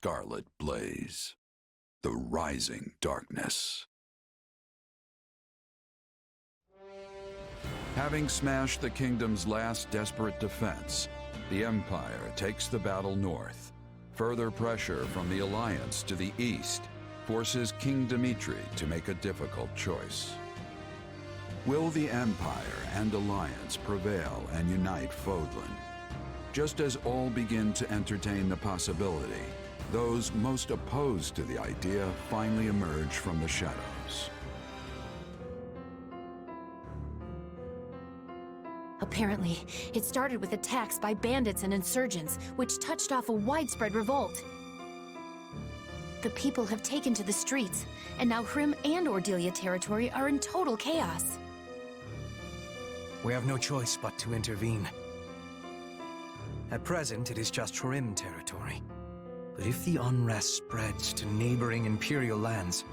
scarlet blaze. The rising darkness. Having smashed the kingdom's last desperate defense, the Empire takes the battle north. Further pressure from the Alliance to the east forces King Dimitri to make a difficult choice. Will the Empire and Alliance prevail and unite Fodlan? Just as all begin to entertain the possibility, those most opposed to the idea finally emerge from the shadows. Apparently, it started with attacks by bandits and insurgents, which touched off a widespread revolt. The people have taken to the streets, and now Hrim and Ordelia territory are in total chaos. We have no choice but to intervene. At present, it is just Hrim territory. But if the unrest spreads to neighboring Imperial lands,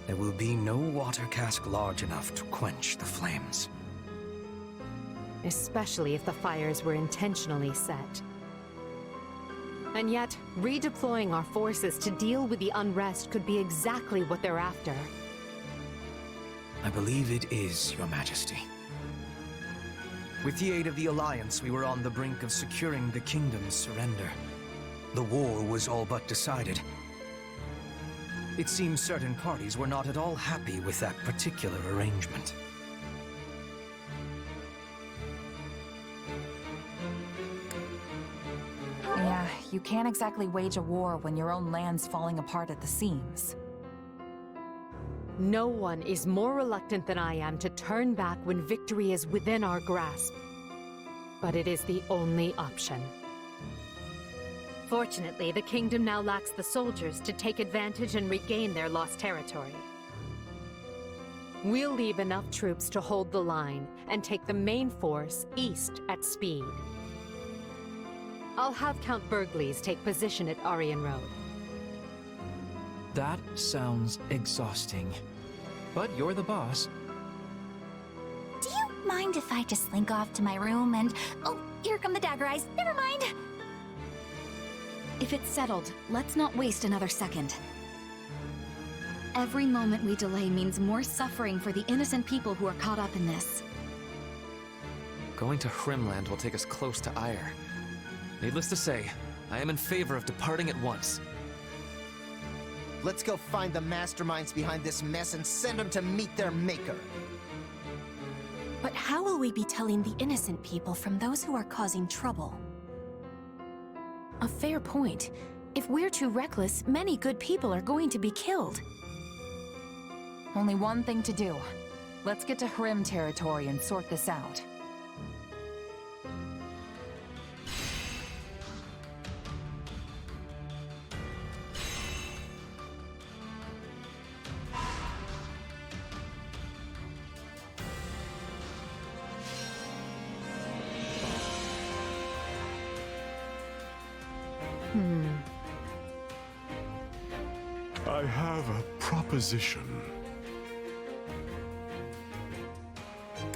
there will be no water cask large enough to quench the flames. Especially if the fires were intentionally set. And yet, redeploying our forces to deal with the unrest could be exactly what they're after. I believe it is, Your Majesty. With the aid of the Alliance, we were on the brink of securing the kingdom's surrender. The war was all but decided. It seems certain parties were not at all happy with that particular arrangement. Yeah, you can't exactly wage a war when your own land's falling apart at the seams. No one is more reluctant than I am to turn back when victory is within our grasp. But it is the only option. Fortunately, the kingdom now lacks the soldiers to take advantage and regain their lost territory. We'll leave enough troops to hold the line and take the main force east at speed. I'll have Count Bergles take position at Aryan Road. That sounds exhausting. But you're the boss. Do you mind if I just slink off to my room and... Oh, here come the dagger eyes. Never mind. If it's settled, let's not waste another second. Every moment we delay means more suffering for the innocent people who are caught up in this. Going to Hrimland will take us close to Ire. Needless to say, I am in favor of departing at once. Let's go find the masterminds behind this mess and send them to meet their maker. But how will we be telling the innocent people from those who are causing trouble? A fair point. If we're too reckless, many good people are going to be killed. Only one thing to do. Let's get to Hrim territory and sort this out. I have a proposition.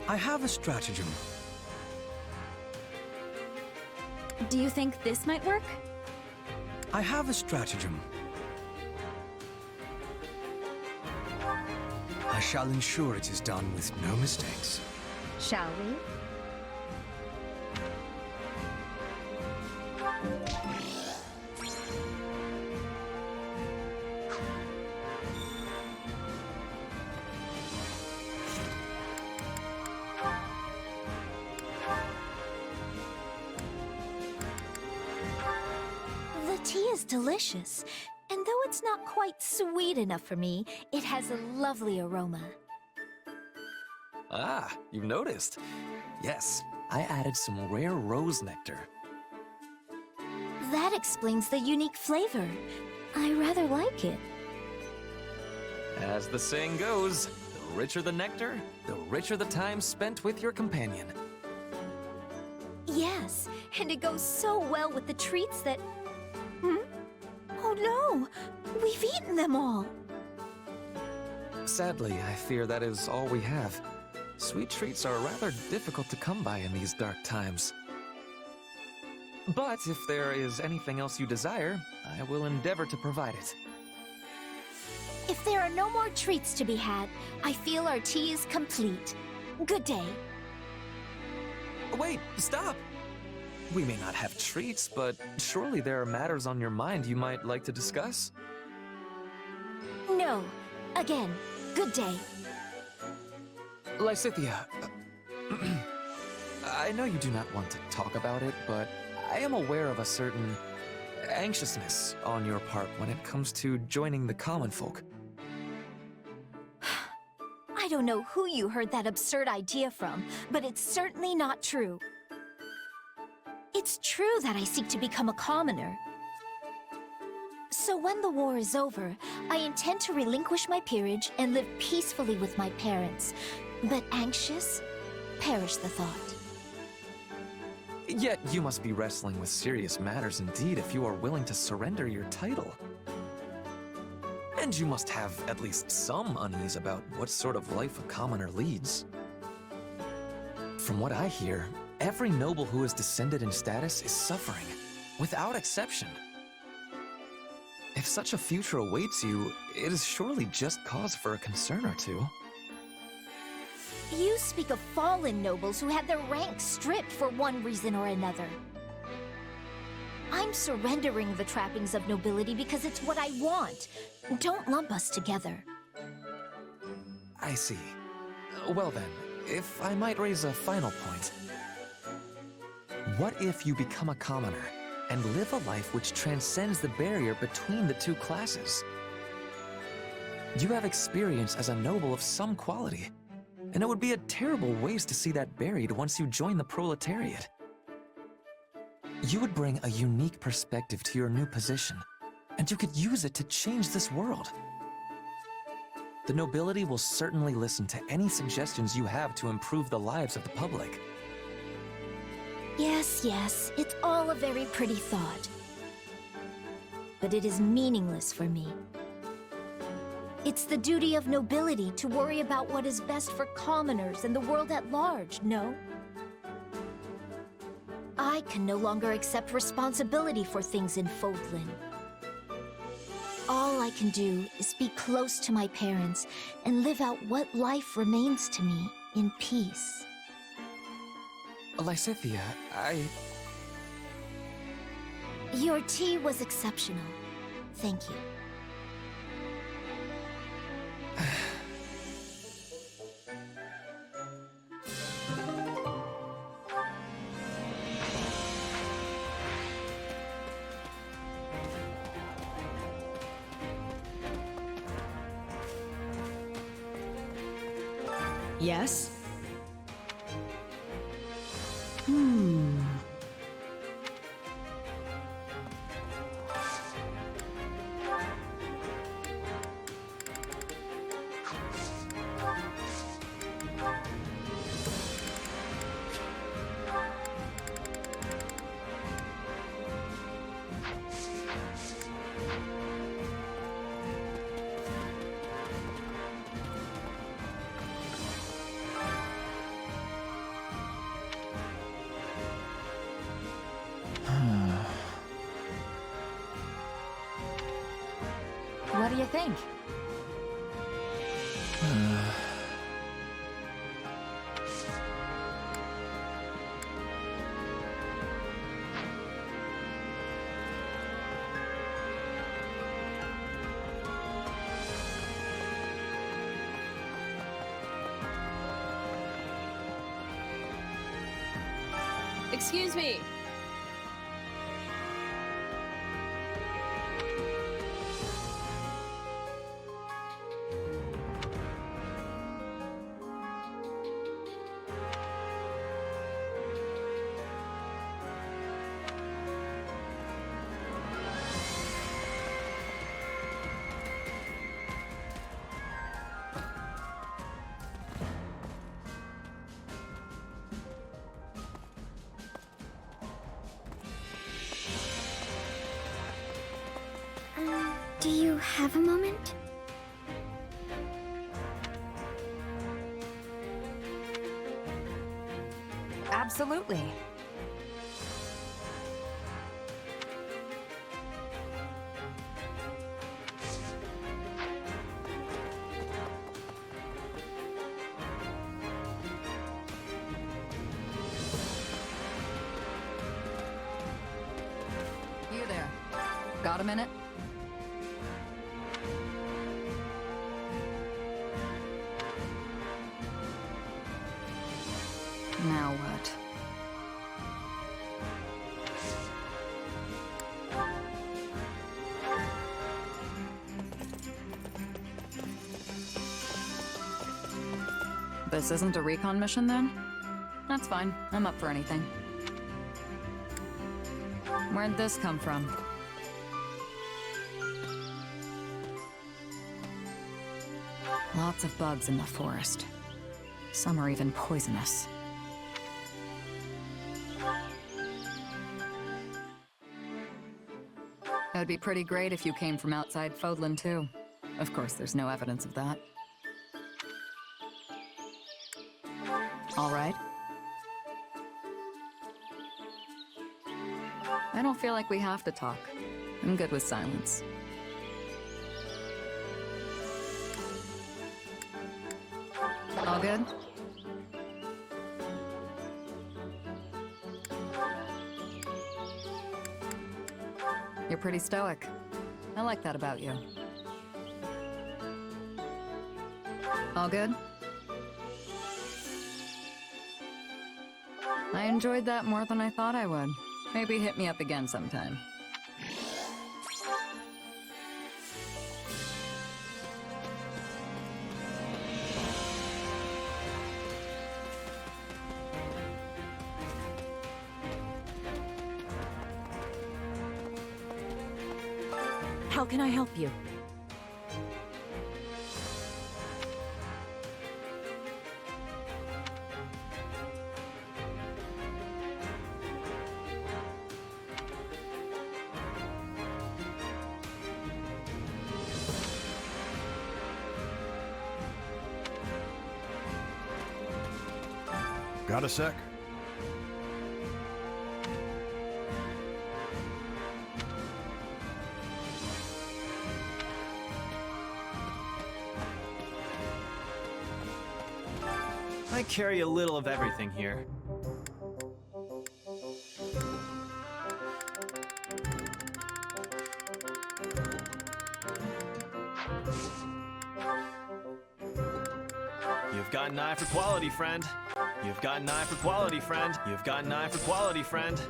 I have a stratagem. Do you think this might work? I have a stratagem. I shall ensure it is done with no mistakes. Shall we? The tea is delicious, and though it's not quite sweet enough for me, it has a lovely aroma. Ah, you've noticed. Yes, I added some rare rose nectar. That explains the unique flavor. I rather like it. As the saying goes, the richer the nectar, the richer the time spent with your companion. Yes, and it goes so well with the treats that... Oh no! We've eaten them all! Sadly, I fear that is all we have. Sweet treats are rather difficult to come by in these dark times. But if there is anything else you desire, I will endeavor to provide it. If there are no more treats to be had, I feel our tea is complete. Good day. Wait, stop! We may not have treats, but surely there are matters on your mind you might like to discuss? No. Again, good day. Lysithea, I know you do not want to talk about it, but I am aware of a certain anxiousness on your part when it comes to joining the common folk. I don't know who you heard that absurd idea from, but it's certainly not true. It's true that I seek to become a commoner. So when the war is over, I intend to relinquish my peerage and live peacefully with my parents. But anxious? Perish the thought. Yet you must be wrestling with serious matters indeed if you are willing to surrender your title. And you must have at least some unease about what sort of life a commoner leads. From what I hear, every noble who is descended in status is suffering, without exception. If such a future awaits you, it is surely just cause for a concern or two. You speak of fallen nobles who had their ranks stripped for one reason or another. I'm surrendering the trappings of nobility because it's what I want. Don't lump us together. I see. Well then, if I might raise a final point. What if you become a commoner and live a life which transcends the barrier between the two classes? You have experience as a noble of some quality, and it would be a terrible waste to see that buried once you join the proletariat. You would bring a unique perspective to your new position, and you could use it to change this world. The nobility will certainly listen to any suggestions you have to improve the lives of the public. Yes, it's all a very pretty thought. But it is meaningless for me. It's the duty of nobility to worry about what is best for commoners and the world at large, no? I can no longer accept responsibility for things in Fodlan. All I can do is be close to my parents and live out what life remains to me in peace. Lysithea, Your tea was exceptional. Thank you. Yes? What do you think? Excuse me. Do you have a moment? Absolutely. Got a minute? Now what? This isn't a recon mission, then? That's fine. I'm up for anything. Where'd this come from? Lots of bugs in the forest. Some are even poisonous. It would be pretty great if you came from outside Fodlan, too. Of course, there's no evidence of that. All right. I don't feel like we have to talk. I'm good with silence. All good? You're pretty stoic. I like that about you. All good? I enjoyed that more than I thought I would. Maybe hit me up again sometime. How can I help you? Got a sec? I carry a little of everything here. You've got an eye for quality, friend. You've got an eye for quality, friend. You've got an eye for quality, friend.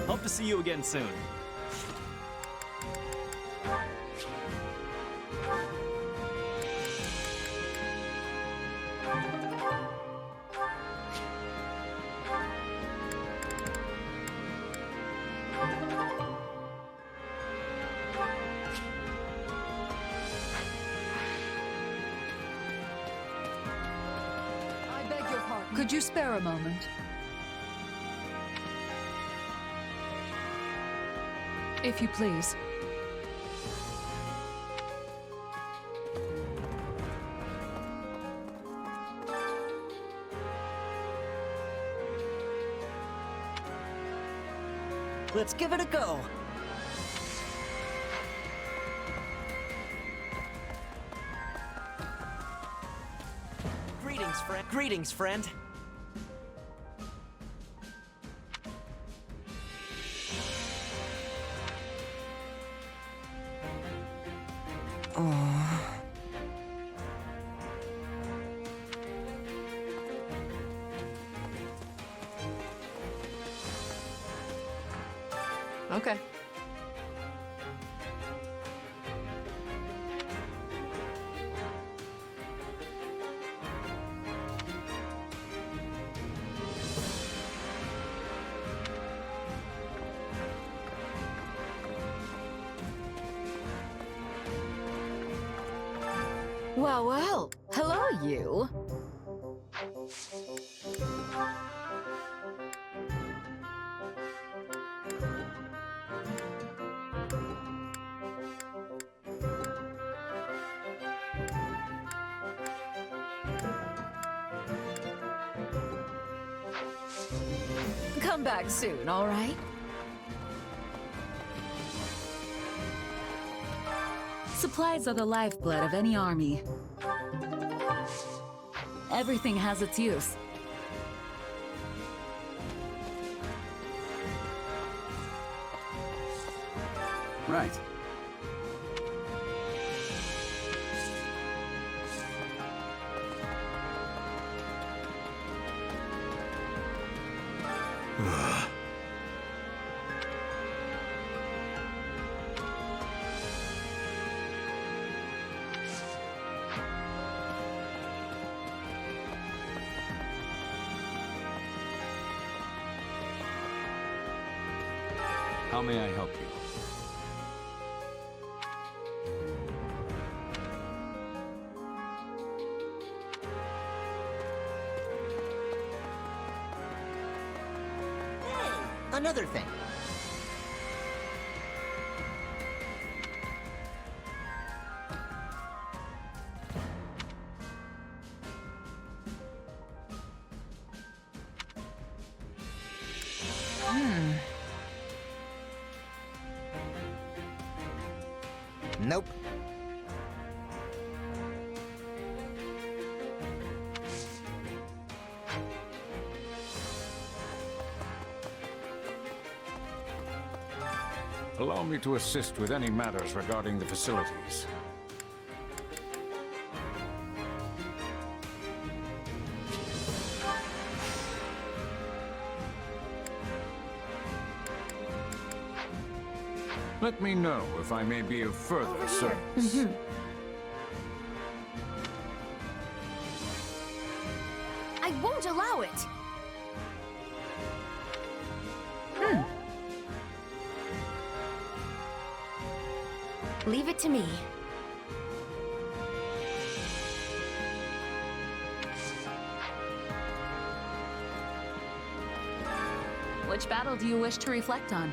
Hope to see you again soon. Could you spare a moment? If you please. Let's give it a go. Greetings, friend. Greetings, friend. Okay. Well, well. Hello, you. Come back soon, all right? Supplies are the lifeblood of any army. Everything has its use. Right. How may I help you? Another thing. Nope. Allow me to assist with any matters regarding the facilities. Let me know if I may be of further service. I won't allow it! Leave it to me. Which battle do you wish to reflect on?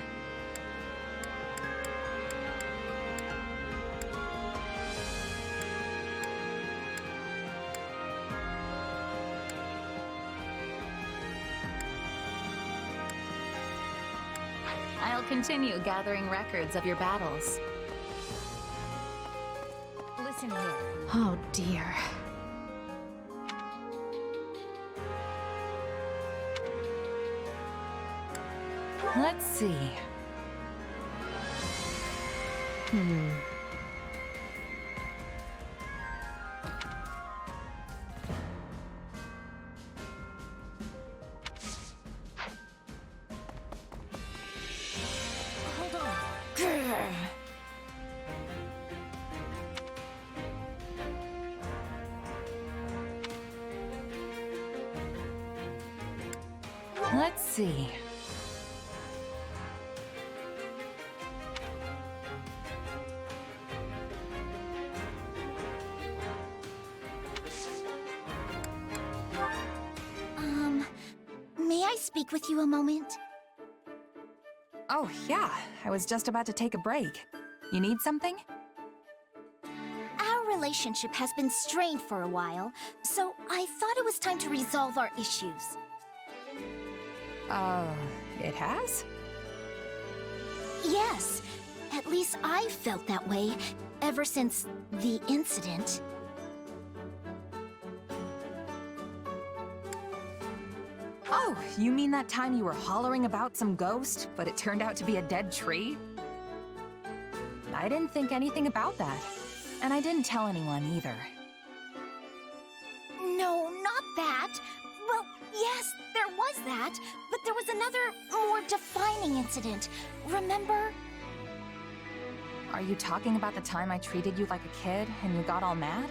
I'll continue gathering records of your battles. Listen here. Oh dear. Let's see. Hold on. Let's see. May I speak with you a moment? Oh, yeah. I was just about to take a break. You need something? Our relationship has been strained for a while, so I thought it was time to resolve our issues. It has? Yes. At least I felt that way ever since the incident. Oh, you mean that time you were hollering about some ghost, but it turned out to be a dead tree? I didn't think anything about that. And I didn't tell anyone either. No, not that. Well, yes, there was that, but there was another, more defining incident. Remember? Are you talking about the time I treated you like a kid and you got all mad?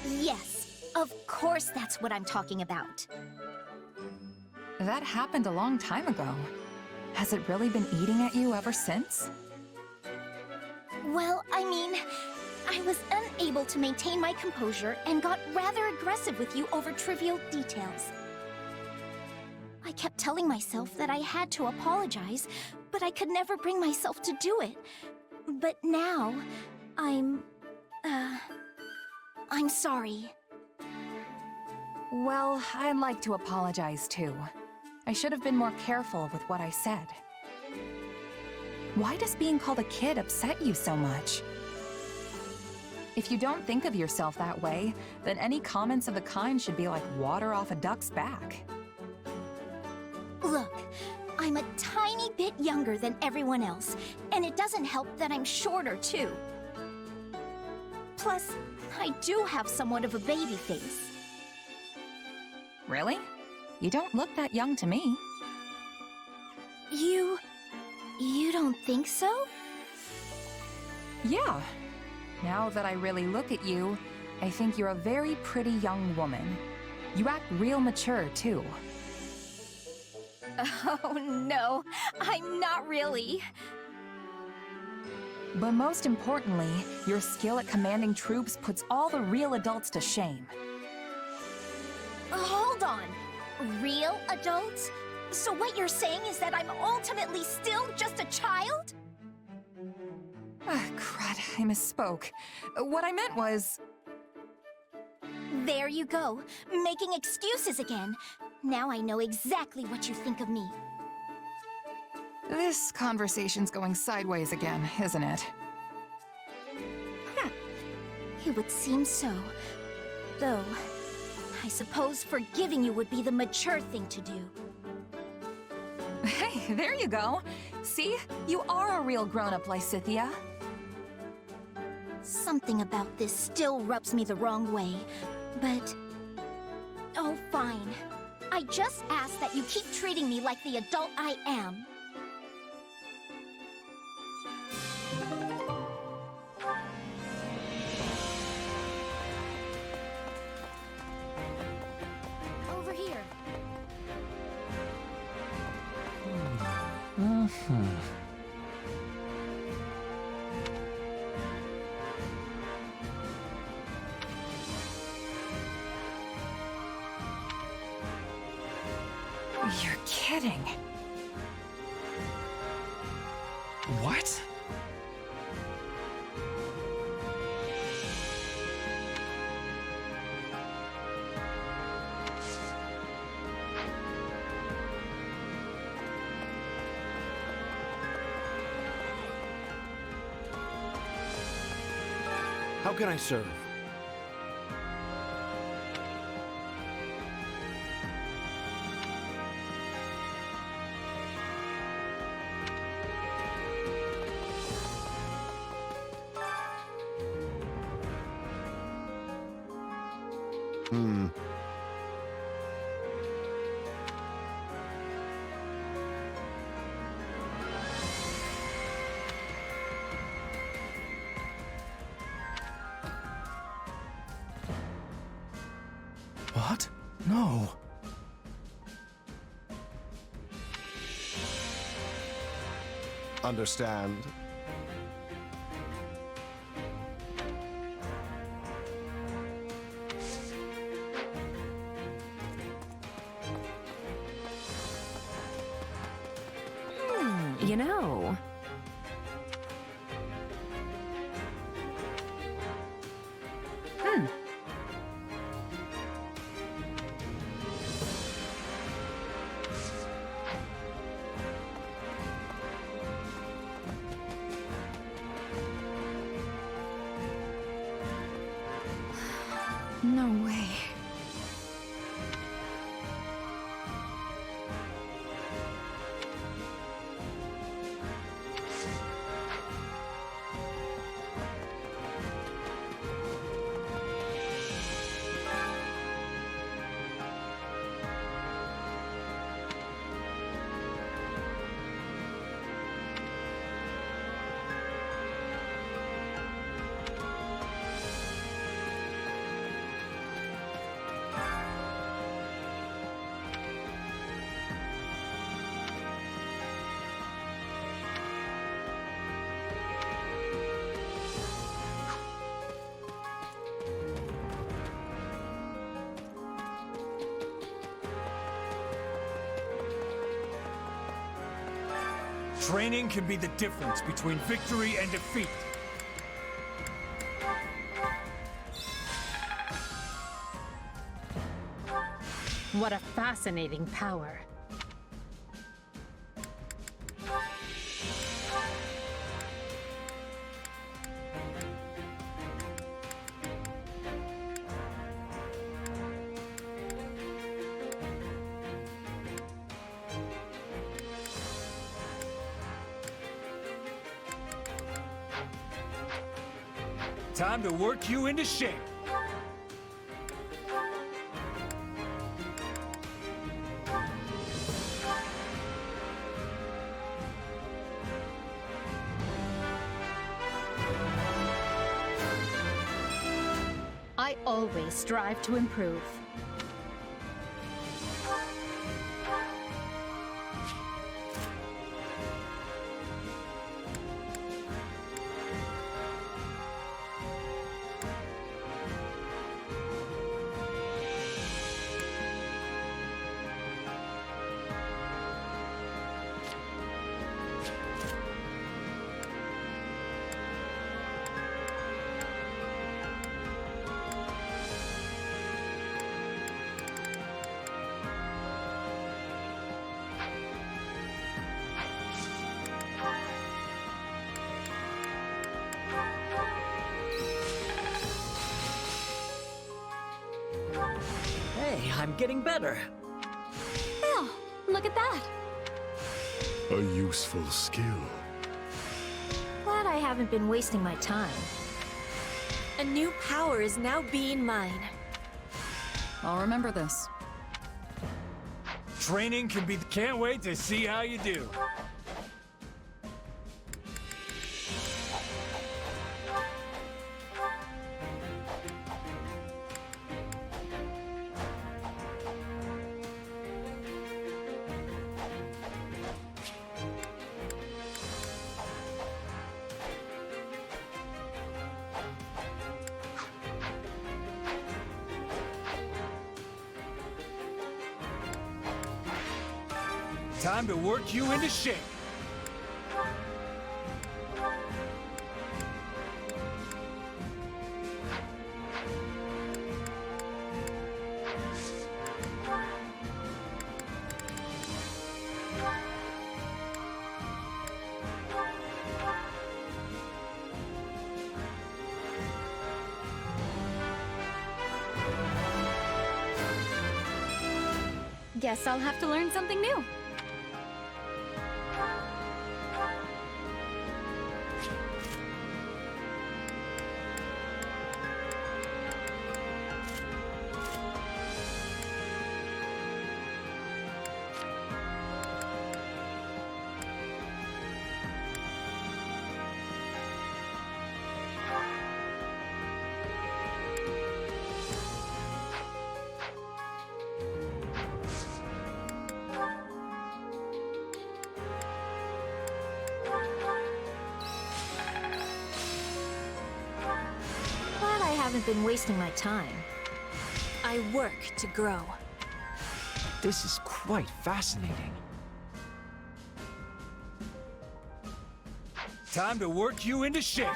Yes, of course that's what I'm talking about. That happened a long time ago. Has it really been eating at you ever since? Well, I mean, I was unable to maintain my composure and got rather aggressive with you over trivial details. I kept telling myself that I had to apologize, but I could never bring myself to do it. But now, I'm sorry. Well, I'd like to apologize too. I should have been more careful with what I said. Why does being called a kid upset you so much? If you don't think of yourself that way, then any comments of the kind should be like water off a duck's back. Look, I'm a tiny bit younger than everyone else, and it doesn't help that I'm shorter, too. Plus, I do have somewhat of a baby face. Really? You don't look that young to me. You don't think so? Yeah. Now that I really look at you, I think you're a very pretty young woman. You act real mature, too. Oh, no. I'm not really. But most importantly, your skill at commanding troops puts all the real adults to shame. Hold on. Real adults? So what you're saying is that I'm ultimately still just a child? Crud, I misspoke. What I meant was... There you go, making excuses again. Now I know exactly what you think of me. This conversation's going sideways again, isn't it? It would seem so. Though, I suppose forgiving you would be the mature thing to do. Hey, there you go. See? You are a real grown-up, Lysithea. Something about this still rubs me the wrong way, but... Oh, fine. I just ask that you keep treating me like the adult I am. Over here. You're kidding. What? How can I serve? What? No. Understand. You know... No way. Training can be the difference between victory and defeat. What a fascinating power. Time to work you into shape. I always strive to improve. Hey, I'm getting better. Oh, look at that. A useful skill. Glad I haven't been wasting my time. A new power is now being mine. I'll remember this. Training can be... Can't wait to see how you do. Time to work you into shape. Guess I'll have to learn something new. Glad I haven't been wasting my time. I work to grow. This is quite fascinating. Time to work you into shape.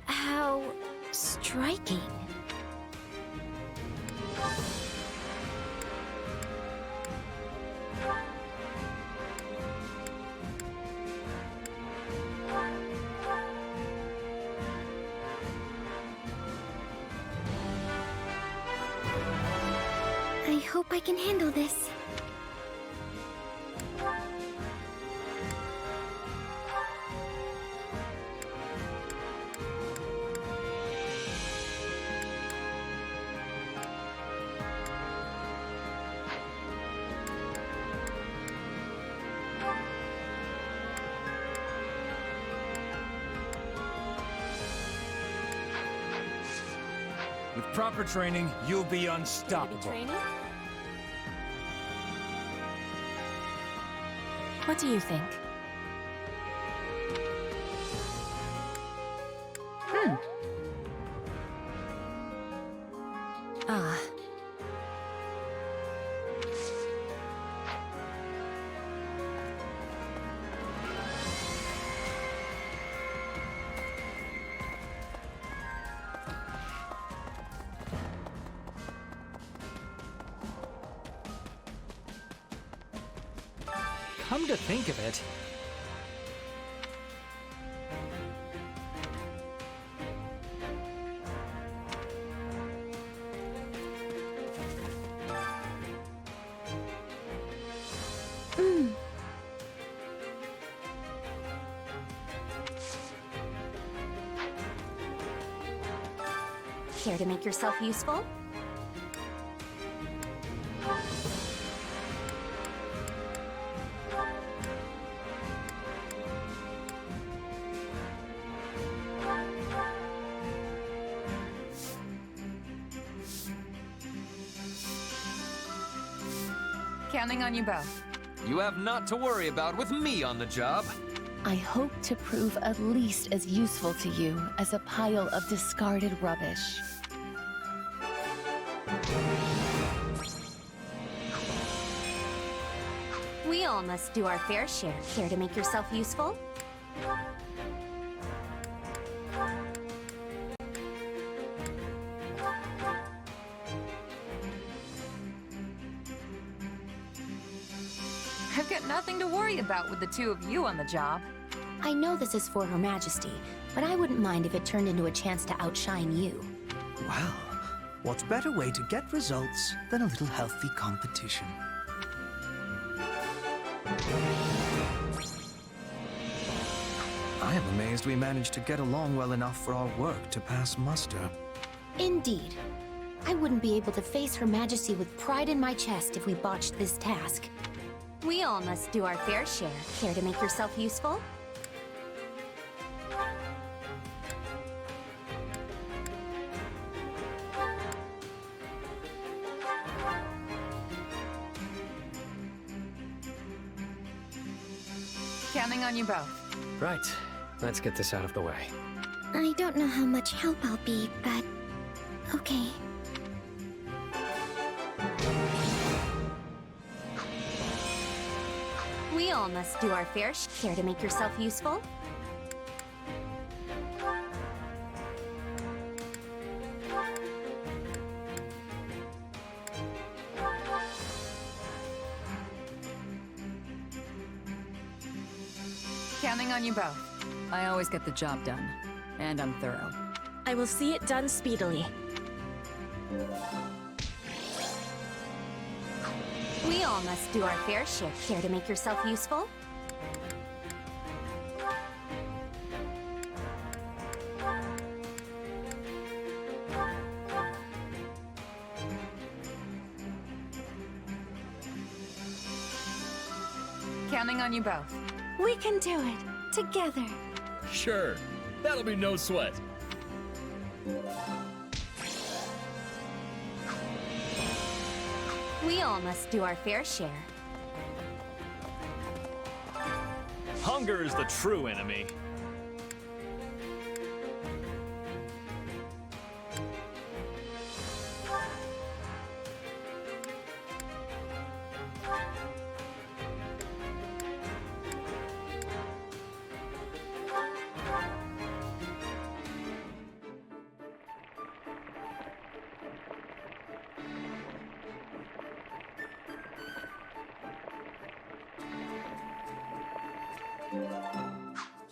How striking. I hope I can handle this. With proper training, you'll be unstoppable. What do you think? Ah. Come to think of it, Care to make yourself useful? Counting on you both. You have naught to worry about with me on the job. I hope to prove at least as useful to you as a pile of discarded rubbish. We all must do our fair share. Care to make yourself useful? I've got nothing to worry about with the two of you on the job. I know this is for Her Majesty, but I wouldn't mind if it turned into a chance to outshine you. well, what better way to get results than a little healthy competition? I am amazed we managed to get along well enough for our work to pass muster. Indeed. I wouldn't be able to face Her Majesty with pride in my chest if we botched this task. We all must do our fair share. Care to make yourself useful? Counting on you both. Right. Let's get this out of the way. I don't know how much help I'll be, but... okay. We all must do our fair share. Care to make yourself useful? Counting on you both. I always get the job done, and I'm thorough. I will see it done speedily. We all must do our fair share. Care to make yourself useful? Counting on you both. We can do it, together. Sure, that'll be no sweat. We all must do our fair share. Hunger is the true enemy.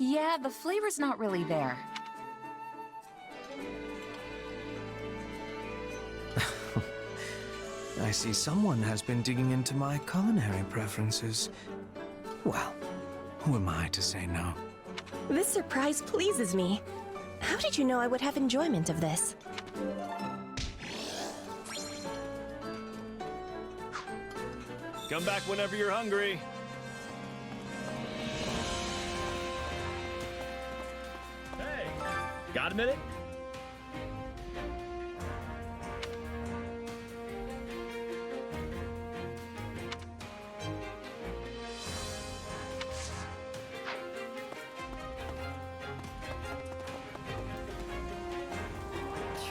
Yeah, the flavor's not really there. I see someone has been digging into my culinary preferences. Well, who am I to say no? This surprise pleases me. How did you know I would have enjoyment of this? Come back whenever you're hungry. Hey, got a minute?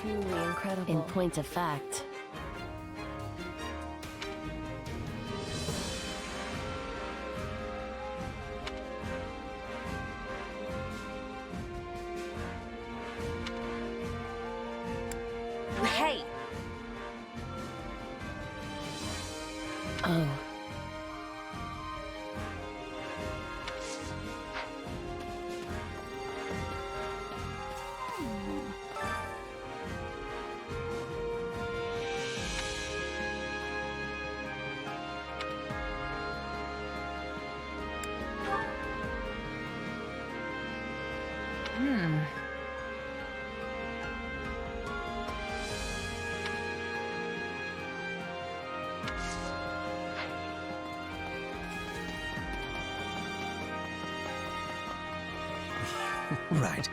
Truly incredible. In point of fact. Hey! Oh. Right.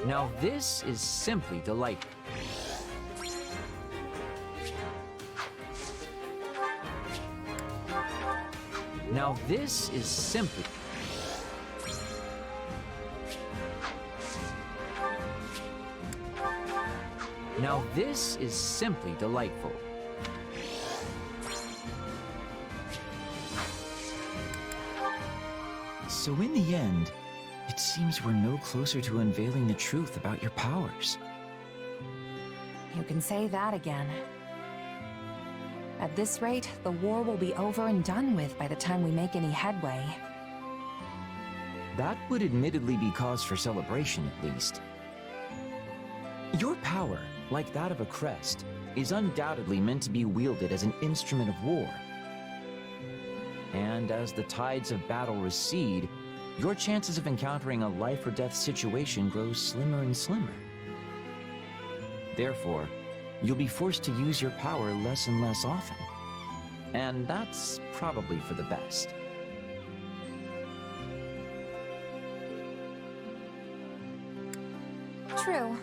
Now this is simply delightful. Now this is simply... Now this is simply delightful. So in the end, it seems we're no closer to unveiling the truth about your powers. You can say that again. At this rate, the war will be over and done with by the time we make any headway. That would admittedly be cause for celebration, at least. Your power, like that of a crest, is undoubtedly meant to be wielded as an instrument of war. And as the tides of battle recede, your chances of encountering a life or death situation grows slimmer and slimmer. Therefore, you'll be forced to use your power less and less often. And that's probably for the best. True.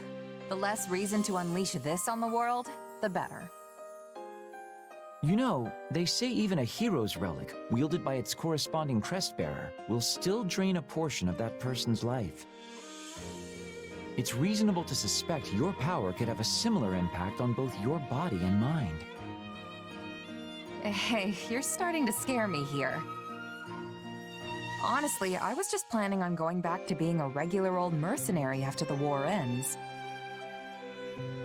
The less reason to unleash this on the world, the better. You know, they say even a hero's relic, wielded by its corresponding crest bearer, will still drain a portion of that person's life. It's reasonable to suspect your power could have a similar impact on both your body and mind. Hey, you're starting to scare me here. Honestly, I was just planning on going back to being a regular old mercenary after the war ends.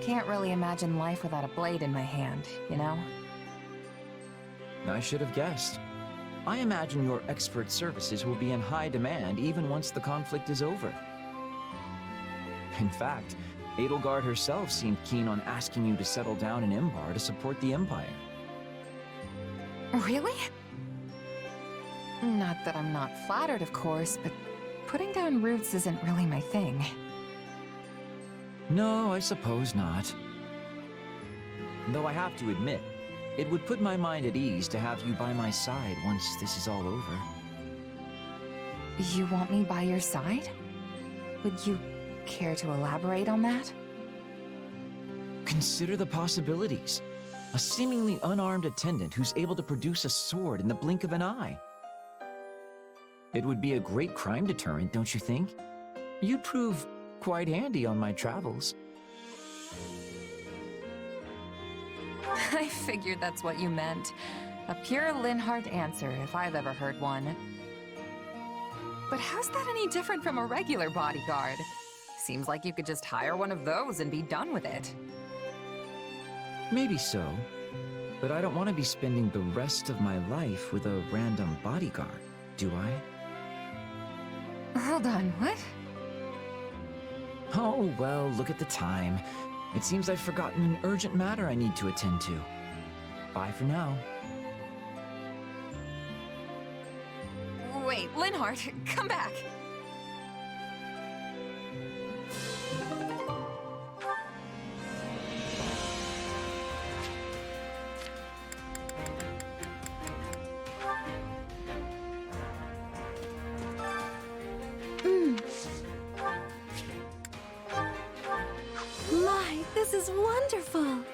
Can't really imagine life without a blade in my hand, you know? I should have guessed. I imagine your expert services will be in high demand even once the conflict is over. In fact, Edelgard herself seemed keen on asking you to settle down in Imbar to support the Empire. Really? Not that I'm not flattered, of course, but putting down roots isn't really my thing. No, I suppose not. Though I have to admit, it would put my mind at ease to have you by my side once this is all over. You want me by your side? Would you care to elaborate on that? Consider the possibilities. A seemingly unarmed attendant who's able to produce a sword in the blink of an eye. It would be a great crime deterrent, don't you think? You'd prove quite handy on my travels. I figured that's what you meant. A pure Linhardt answer, if I've ever heard one. But how's that any different from a regular bodyguard? Seems like you could just hire one of those and be done with it. Maybe so, but I don't want to be spending the rest of my life with a random bodyguard, do I? Hold on, what? Oh, well, look at the time. It seems I've forgotten an urgent matter I need to attend to. Bye for now. Wait, Linhardt, come back! My, this is wonderful!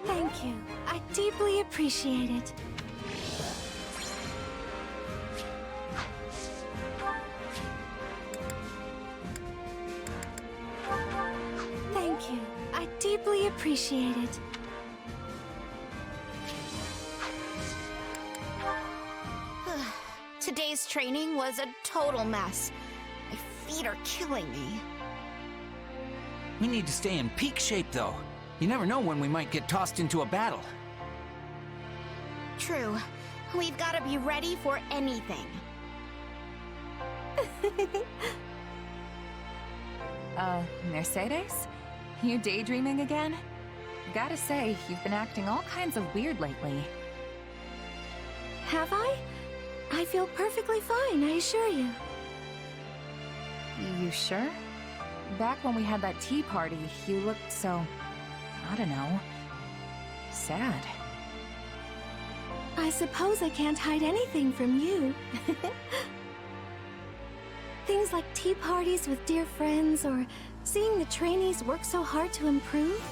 Thank you. I deeply appreciate it. appreciate it. Today's training was a total mess. My feet are killing me. We need to stay in peak shape, though. You never know when we might get tossed into a battle. True. We've got to be ready for anything. Mercedes? You daydreaming again? Gotta say, you've been acting all kinds of weird lately. Have I? I feel perfectly fine, I assure you. You sure? Back when we had that tea party, you looked so... I don't know... sad. I suppose I can't hide anything from you. Things like tea parties with dear friends, or seeing the trainees work so hard to improve.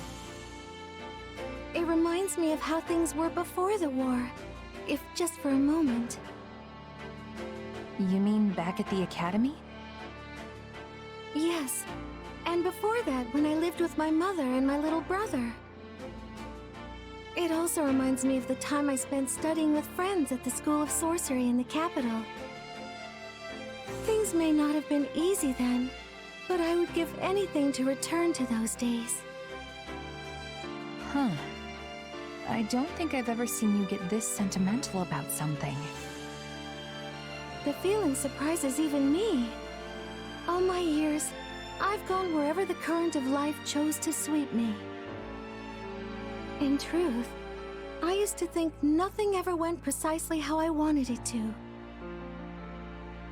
It reminds me of how things were before the war, if just for a moment. You mean back at the academy? Yes, and before that, when I lived with my mother and my little brother. It also reminds me of the time I spent studying with friends at the School of Sorcery in the capital. Things may not have been easy then, but I would give anything to return to those days. Huh. I don't think I've ever seen you get this sentimental about something. The feeling surprises even me. All my years, I've gone wherever the current of life chose to sweep me. In truth, I used to think nothing ever went precisely how I wanted it to.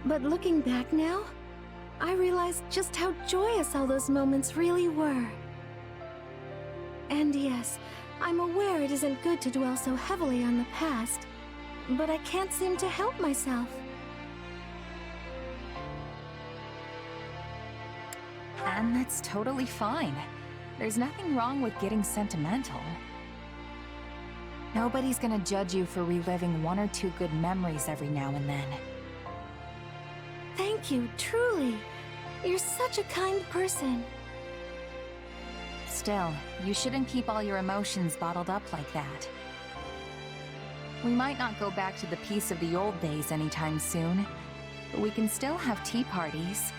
But looking back now, I realize just how joyous all those moments really were. And yes, I'm aware it isn't good to dwell so heavily on the past, but I can't seem to help myself. And that's totally fine. There's nothing wrong with getting sentimental. Nobody's gonna judge you for reliving one or two good memories every now and then. Thank you, truly. You're such a kind person. Still, you shouldn't keep all your emotions bottled up like that. We might not go back to the peace of the old days anytime soon, but we can still have tea parties.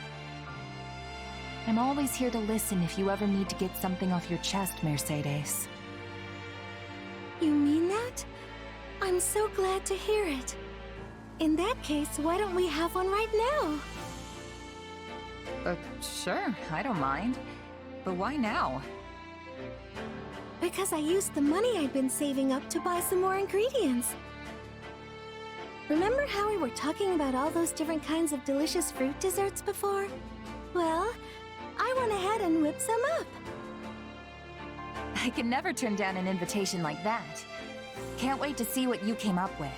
I'm always here to listen if you ever need to get something off your chest, Mercedes. You mean that? I'm so glad to hear it. In that case, why don't we have one right now? Sure, I don't mind. But why now? Because I used the money I'd been saving up to buy some more ingredients. Remember how we were talking about all those different kinds of delicious fruit desserts before? Well, I went ahead and whipped some up. I can never turn down an invitation like that. Can't wait to see what you came up with.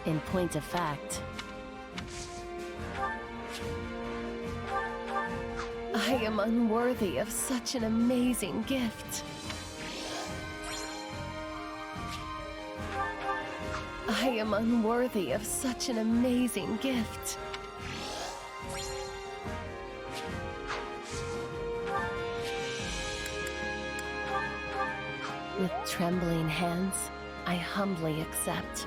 In point of fact, I am unworthy of such an amazing gift. I am unworthy of such an amazing gift. With trembling hands, I humbly accept.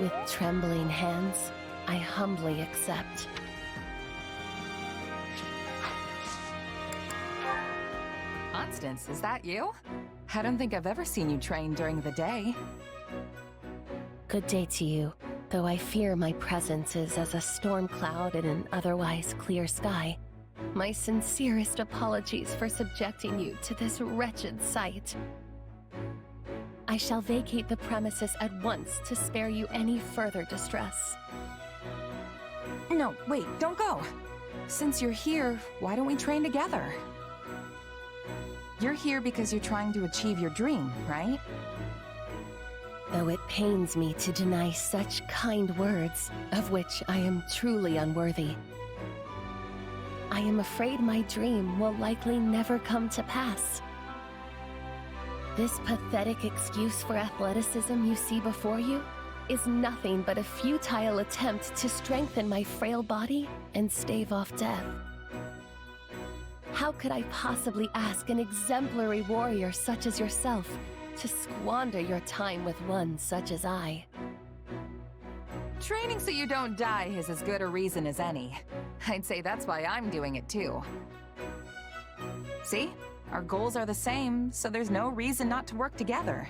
With trembling hands, I humbly accept. Constance, is that you? I don't think I've ever seen you train during the day. Good day to you, though I fear my presence is as a storm cloud in an otherwise clear sky. My sincerest apologies for subjecting you to this wretched sight. I shall vacate the premises at once to spare you any further distress. No, wait, don't go. Since you're here, why don't we train together? You're here because you're trying to achieve your dream, right? Though it pains me to deny such kind words, of which I am truly unworthy. I am afraid my dream will likely never come to pass. This pathetic excuse for athleticism you see before you is nothing but a futile attempt to strengthen my frail body and stave off death. How could I possibly ask an exemplary warrior such as yourself to squander your time with one such as I? Training so you don't die is as good a reason as any. I'd say that's why I'm doing it too. See? Our goals are the same, so there's no reason not to work together.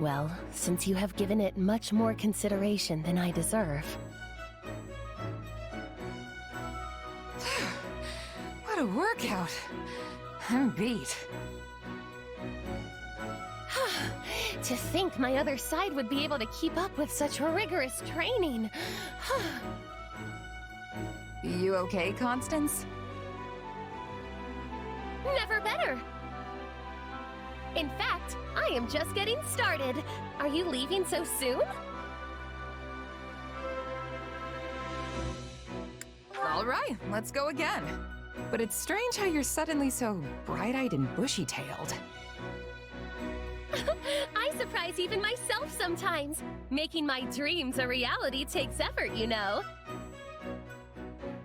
Well, since you have given it much more consideration than I deserve. What a workout! I'm beat. To think my other side would be able to keep up with such rigorous training. You okay, Constance? Never better! In fact, I am just getting started. Are you leaving so soon? All right, let's go again. But it's strange how you're suddenly so bright-eyed and bushy-tailed. I surprise even myself sometimes. Making my dreams a reality takes effort, you know.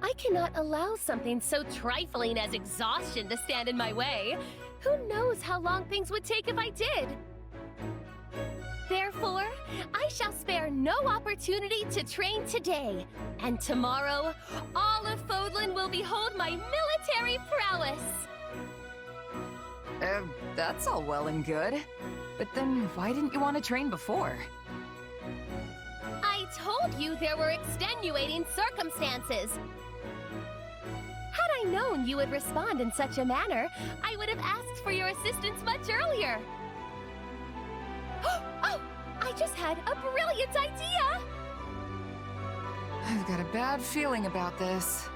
I cannot allow something so trifling as exhaustion to stand in my way. Who knows how long things would take if I did? Therefore, I shall spare no opportunity to train today. And tomorrow, all of Fodlan will behold my military prowess. That's all well and good. But then why didn't you want to train before? I told you there were extenuating circumstances. Had I known you would respond in such a manner, I would have asked for your assistance much earlier. Oh, I just had a brilliant idea! I've got a bad feeling about this.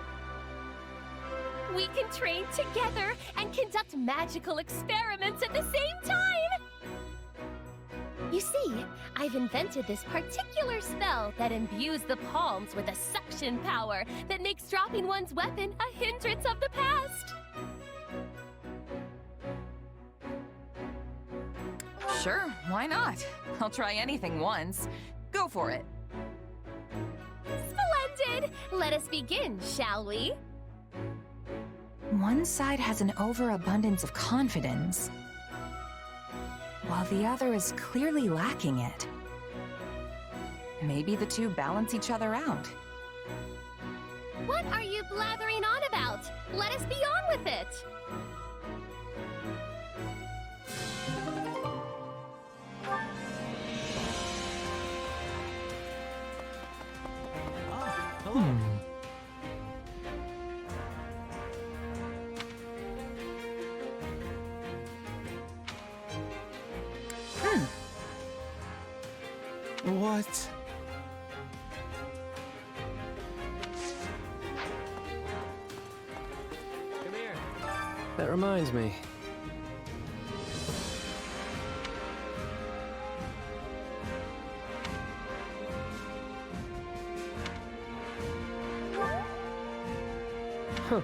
We can train together and conduct magical experiments at the same time! You see, I've invented this particular spell that imbues the palms with a suction power that makes dropping one's weapon a hindrance of the past. Sure, why not? I'll try anything once. Go for it. Splendid! Let us begin, shall we? One side has an overabundance of confidence, while the other is clearly lacking it. Maybe the two balance each other out. What are you blathering on about? Let us be on with it! What? Come here. That reminds me. Huh.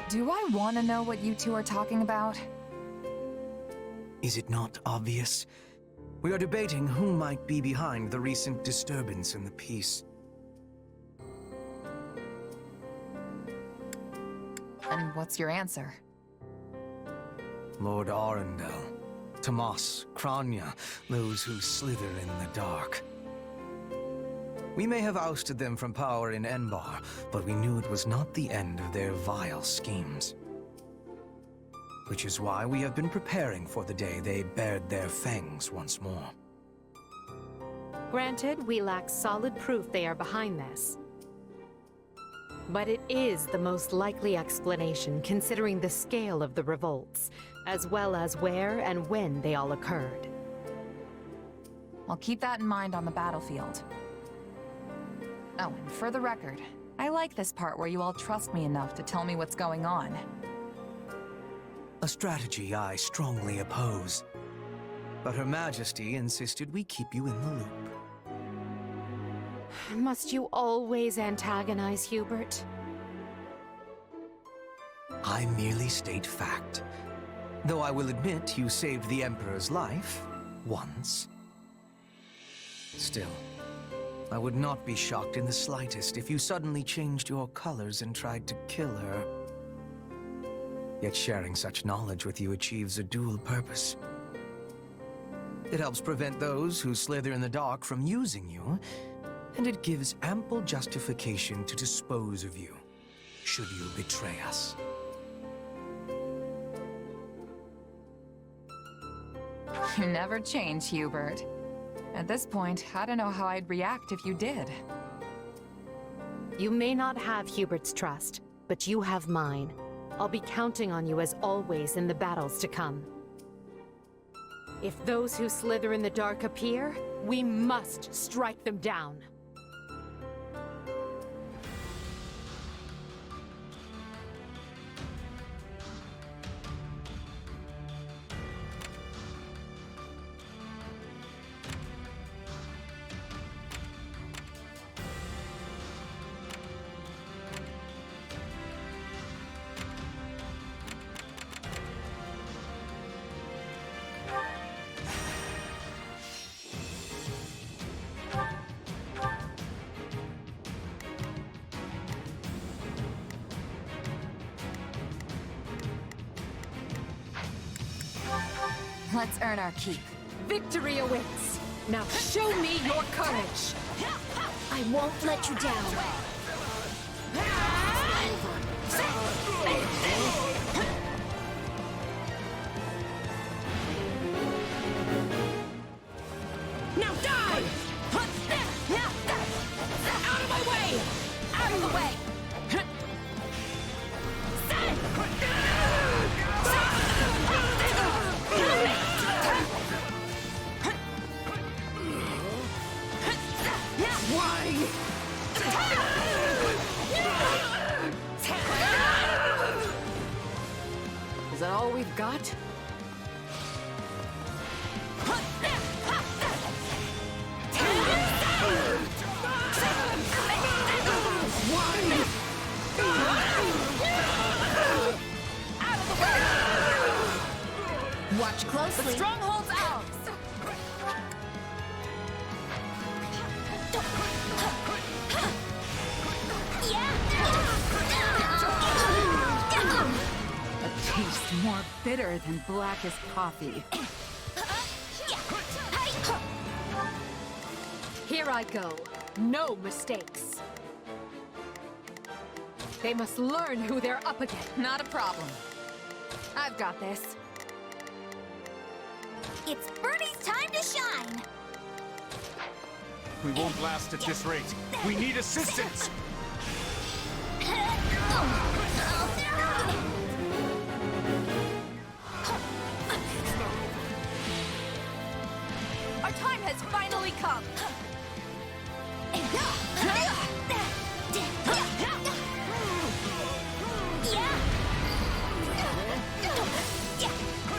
Do I want to know what you two are talking about? Is it not obvious? We are debating who might be behind the recent disturbance in the peace. And what's your answer? Lord Arundel, Tomas, Kranya, those who slither in the dark. We may have ousted them from power in Enbar, but we knew it was not the end of their vile schemes. which is why we have been preparing for the day they bared their fangs once more. Granted, we lack solid proof they are behind this. But it is the most likely explanation considering the scale of the revolts, as well as where and when they all occurred. I'll keep that in mind on the battlefield. Oh, and for the record, I like this part where you all trust me enough to tell me what's going on. A strategy I strongly oppose. But Her Majesty insisted we keep you in the loop. Must you always antagonize Hubert? I merely state fact. Though I will admit you saved the Emperor's life once. Still, I would not be shocked in the slightest if you suddenly changed your colors and tried to kill her. Yet sharing such knowledge with you achieves a dual purpose. It helps prevent those who slither in the dark from using you, and it gives ample justification to dispose of you, should you betray us. You never change, Hubert. At this point, I don't know how I'd react if you did. You may not have Hubert's trust, but you have mine. I'll be counting on you as always in the battles to come. If those who slither in the dark appear, we must strike them down. Let's earn our keep. Victory awaits! Now show me your courage! I won't let you down. Now die! Out of my way! Out of the way! Is that all we've got? Watch closely. The stronghold's ours! A taste more bitter than blackest coffee. Here I go. No mistakes. They must learn who they're up against. Not a problem. I've got this. It's Birdie's time to shine! We won't last at this rate. We need assistance! Our time has finally come!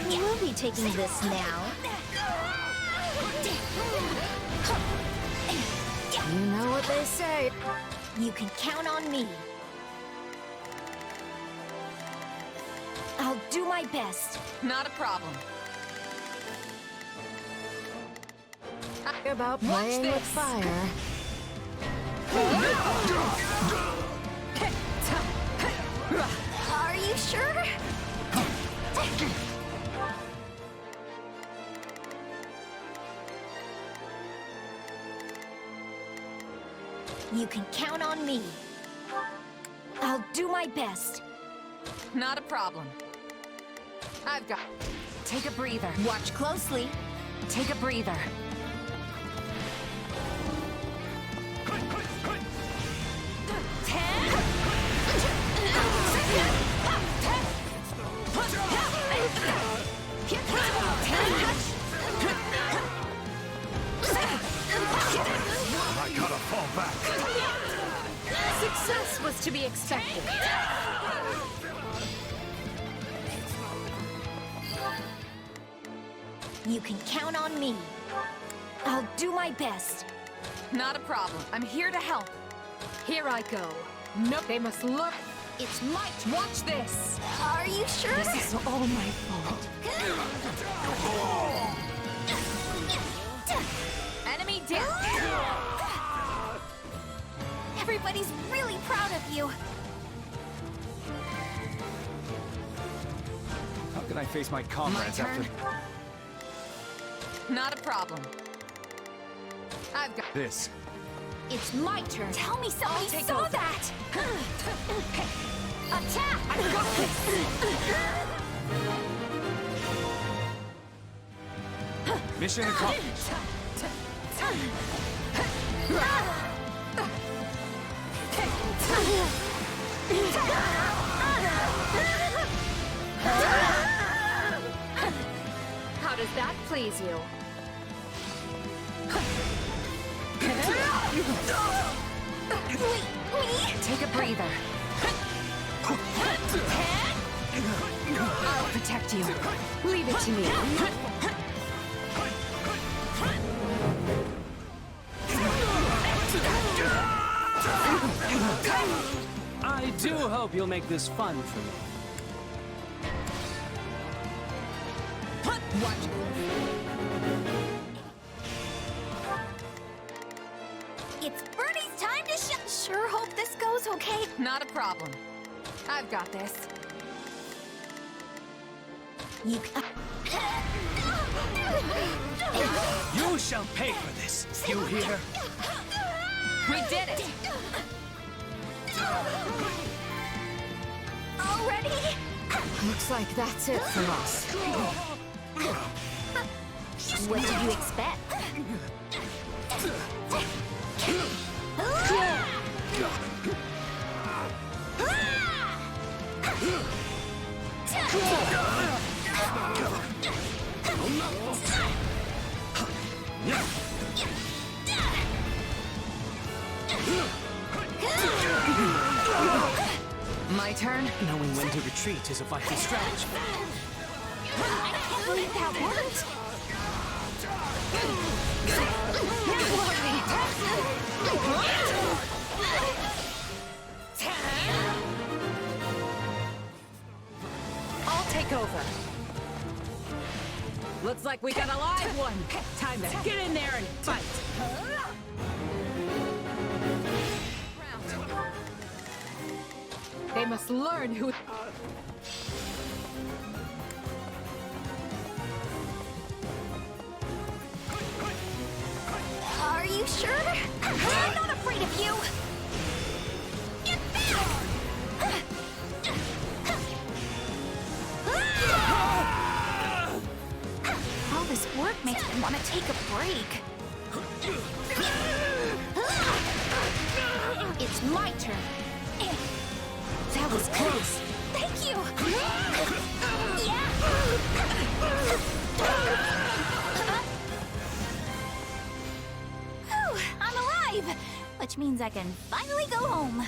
We'll be taking this now. You know what they say. You can count on me. I'll do my best. Not a problem. About playing with fire. Are you sure? You can count on me. I'll do my best. Not a problem. I've got... Take a breather. Watch closely. Take a breather. I gotta fall back. Success was to be expected. You can count on me. I'll do my best. Not a problem. I'm here to help. Here I go. Nope, they must look. It's my... Watch this. Are you sure? This is all my fault. Enemy down. Everybody's really proud of you. How can I face my comrades after Not a problem. I've got this? It's my turn. Tell me somebody saw over. that. Attack! I've got this. Mission accomplished. How does that please you? Take a breather. I'll protect you. Leave it to me. I do hope you'll make this fun for me. Watch. It's Bernie's time to Sure hope this goes okay. Not a problem. I've got this. You shall pay for this. You hear? We did it. Already? Looks like that's it for us. What did you expect? My turn? Knowing when to retreat is a vital strategy. I can't believe that worked. I'll take over. Looks like we got a live one. Time to get in there and fight. They must learn who... Are you sure? I'm not afraid of you. Get back! All this work makes me want to take a break. It's my turn. That was close. Thank you. Yeah. Whew, I'm alive, which means I can finally go home.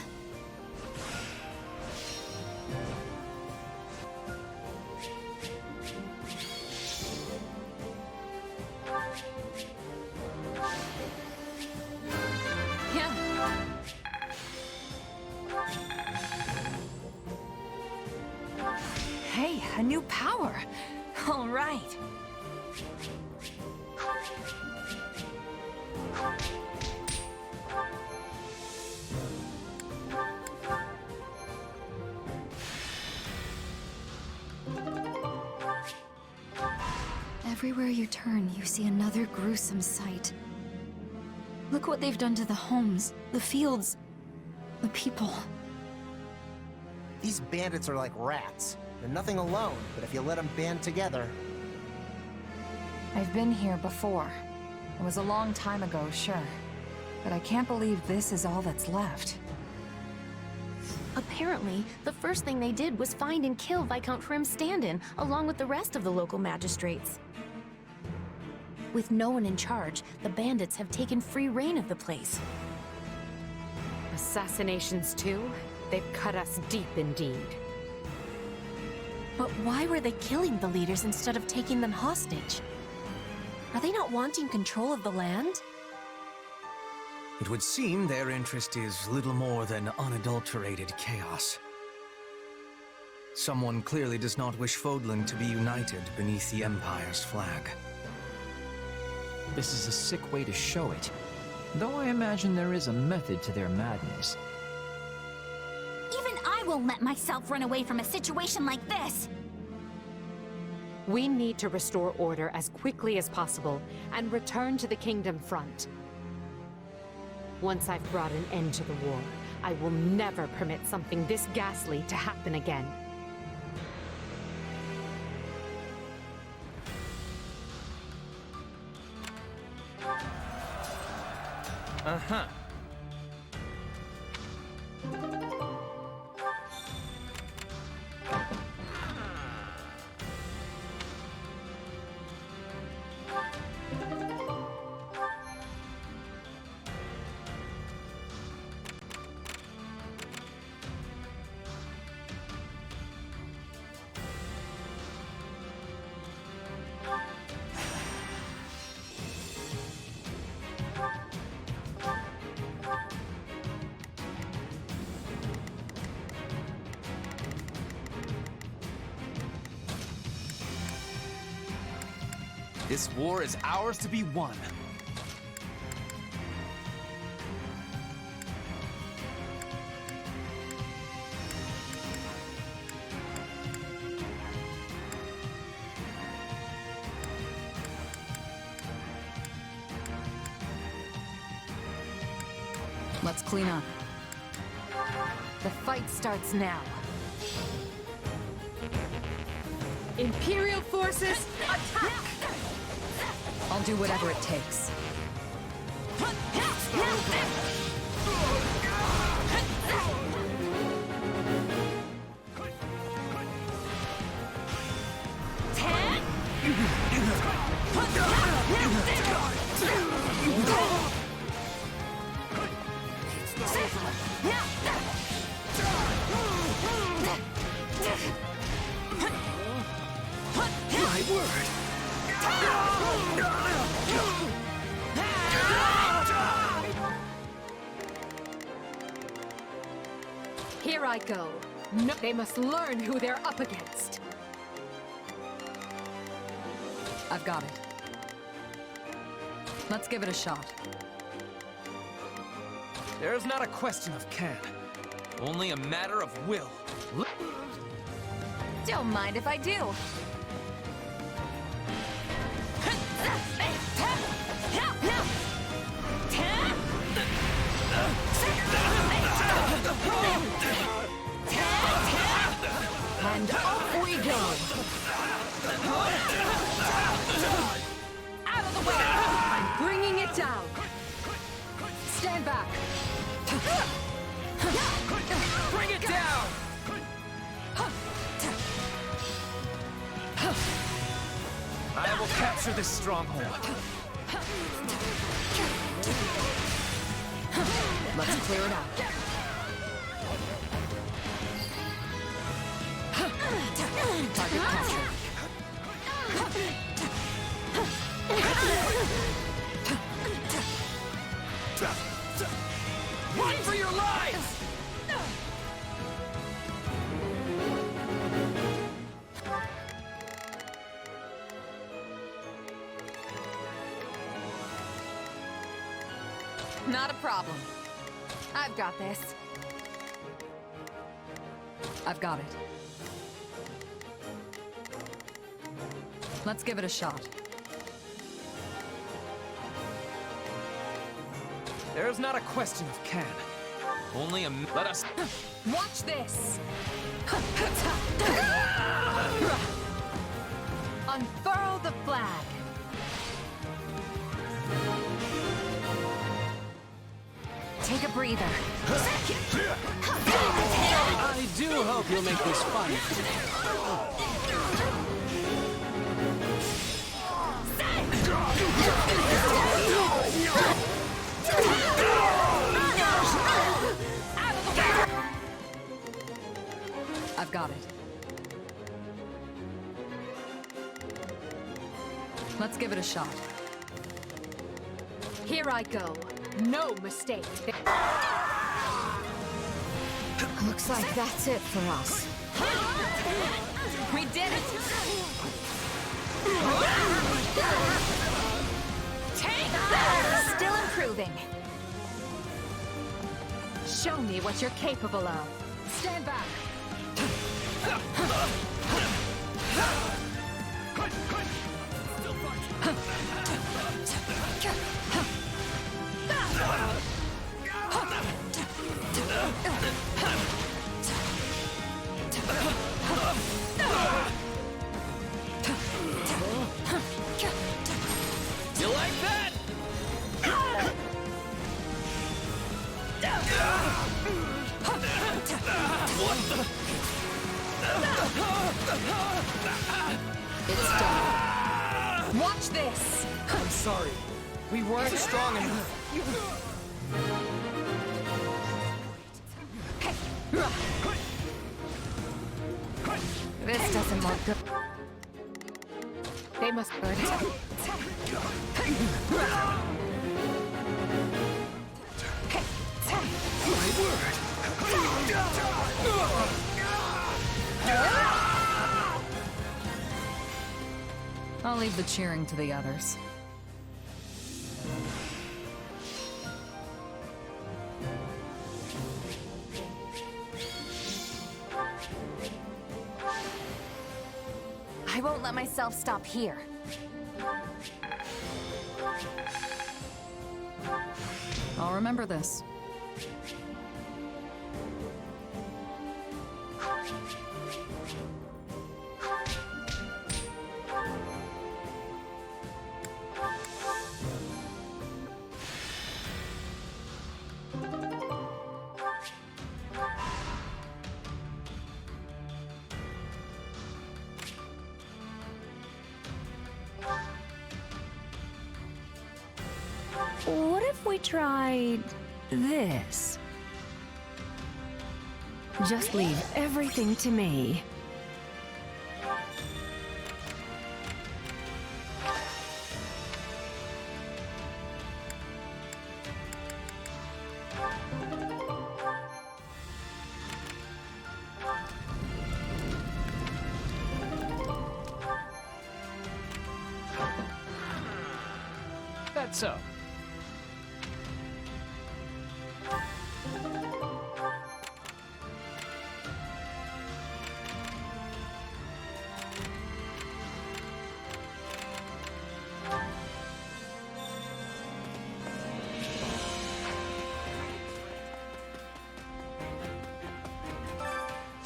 Hey, a new power. All right. Everywhere you turn, you see another gruesome sight. Look what they've done to the homes, the fields, the people. These bandits are like rats. They're nothing alone, but if you let them band together... I've been here before. It was a long time ago, sure. But I can't believe this is all that's left. Apparently, the first thing they did was find and kill Viscount Hrim's stand-in, along with the rest of the local magistrates. With no one in charge, the bandits have taken free reign of the place. Assassinations too? They've cut us deep indeed. But why were they killing the leaders instead of taking them hostage? Are they not wanting control of the land? It would seem their interest is little more than unadulterated chaos. Someone clearly does not wish Fodlan to be united beneath the Empire's flag. This is a sick way to show it, though I imagine there is a method to their madness. Even I won't let myself run away from a situation like this! We need to restore order as quickly as possible and return to the Kingdom front. Once I've brought an end to the war, I will never permit something this ghastly to happen again. Uh-huh. This war is ours to be won. Let's clean up. The fight starts now. Imperial forces, attack! I'll do whatever it takes. My word! Here I go. No, they must learn who they're up against. I've got it. Let's give it a shot. There's not a question of can, only a matter of will. Don't mind if I do. And off we go! Out of the way! I'm bringing it down! Stand back! Bring it down! I will capture this stronghold. Let's clear it out. Target captured. Run for your lives! Not a problem. I've got this. I've got it. Let's give it a shot. There's not a question of can, Only a... Let us... Watch this! Unfurl the flag! Take a breather. I do hope you'll make this fun. I've got it. Let's give it a shot. Here I go. No mistake. Looks like that's it for us. We did it! Take that! Still improving. Show me what you're capable of. Stand back. You like that? It's done. Watch this! I'm sorry. We weren't strong enough. This doesn't look good. They must burn it. My word. I'll leave the cheering to the others. I won't let myself stop here. I'll remember this. What if we tried this? Just leave everything to me. That's so.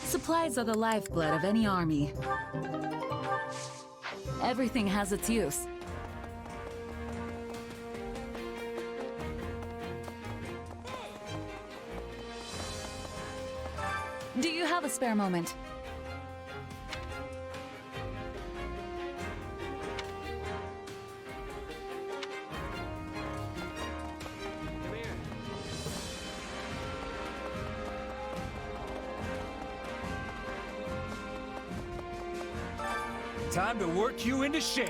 Supplies are the lifeblood of any army. Everything has its use. Do you have a spare moment? Time to work you into shape.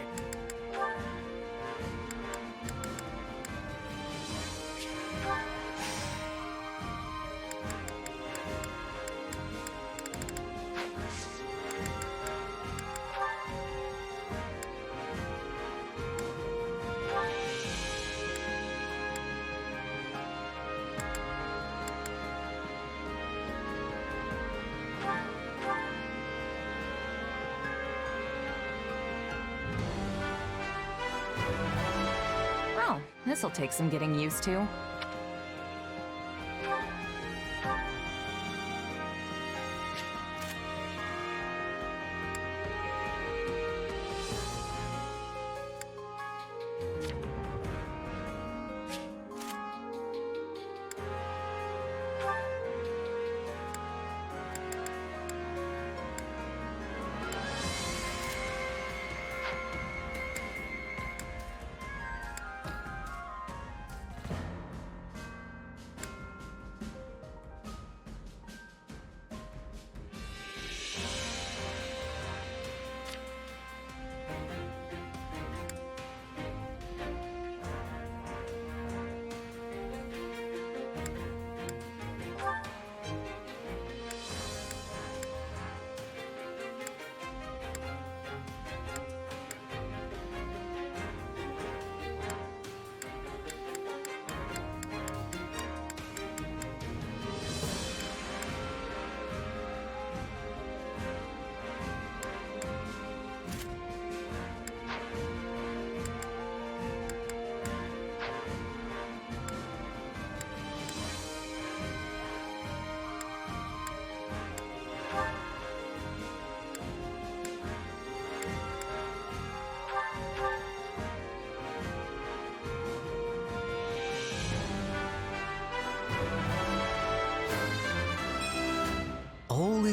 This'll take some getting used to.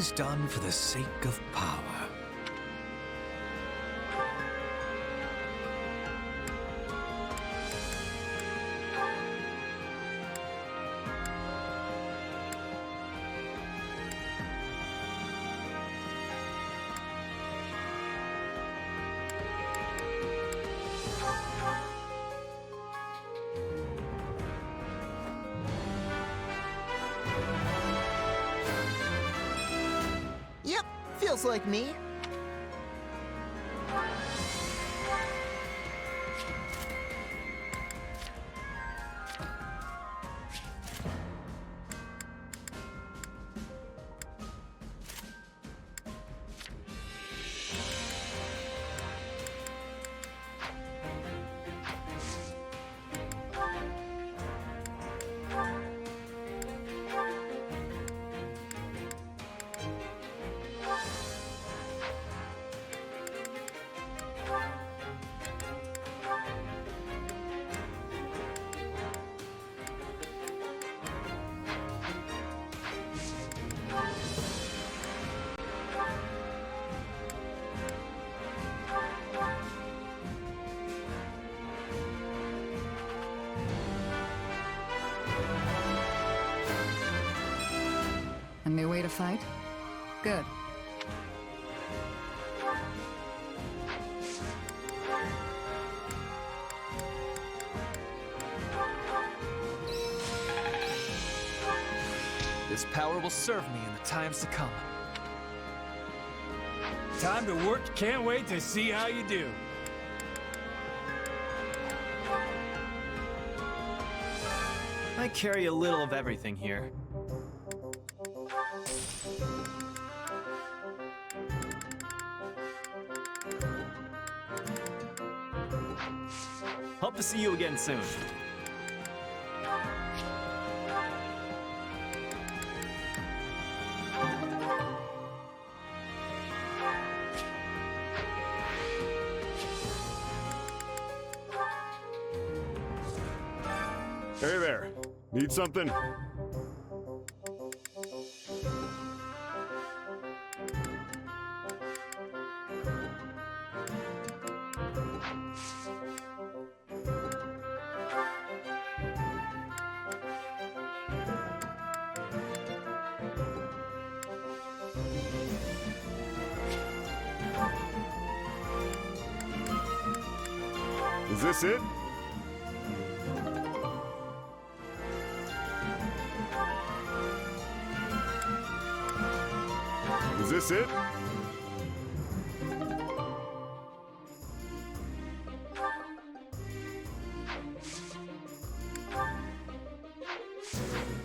is done for the sake of power. Yep, feels like me. A new way to fight? Good. This power will serve me in the times to come. Time to work. Can't wait to see how you do. I carry a little of everything here. Hope to see you again soon. Hey there. Need something? Is this it? Is this it?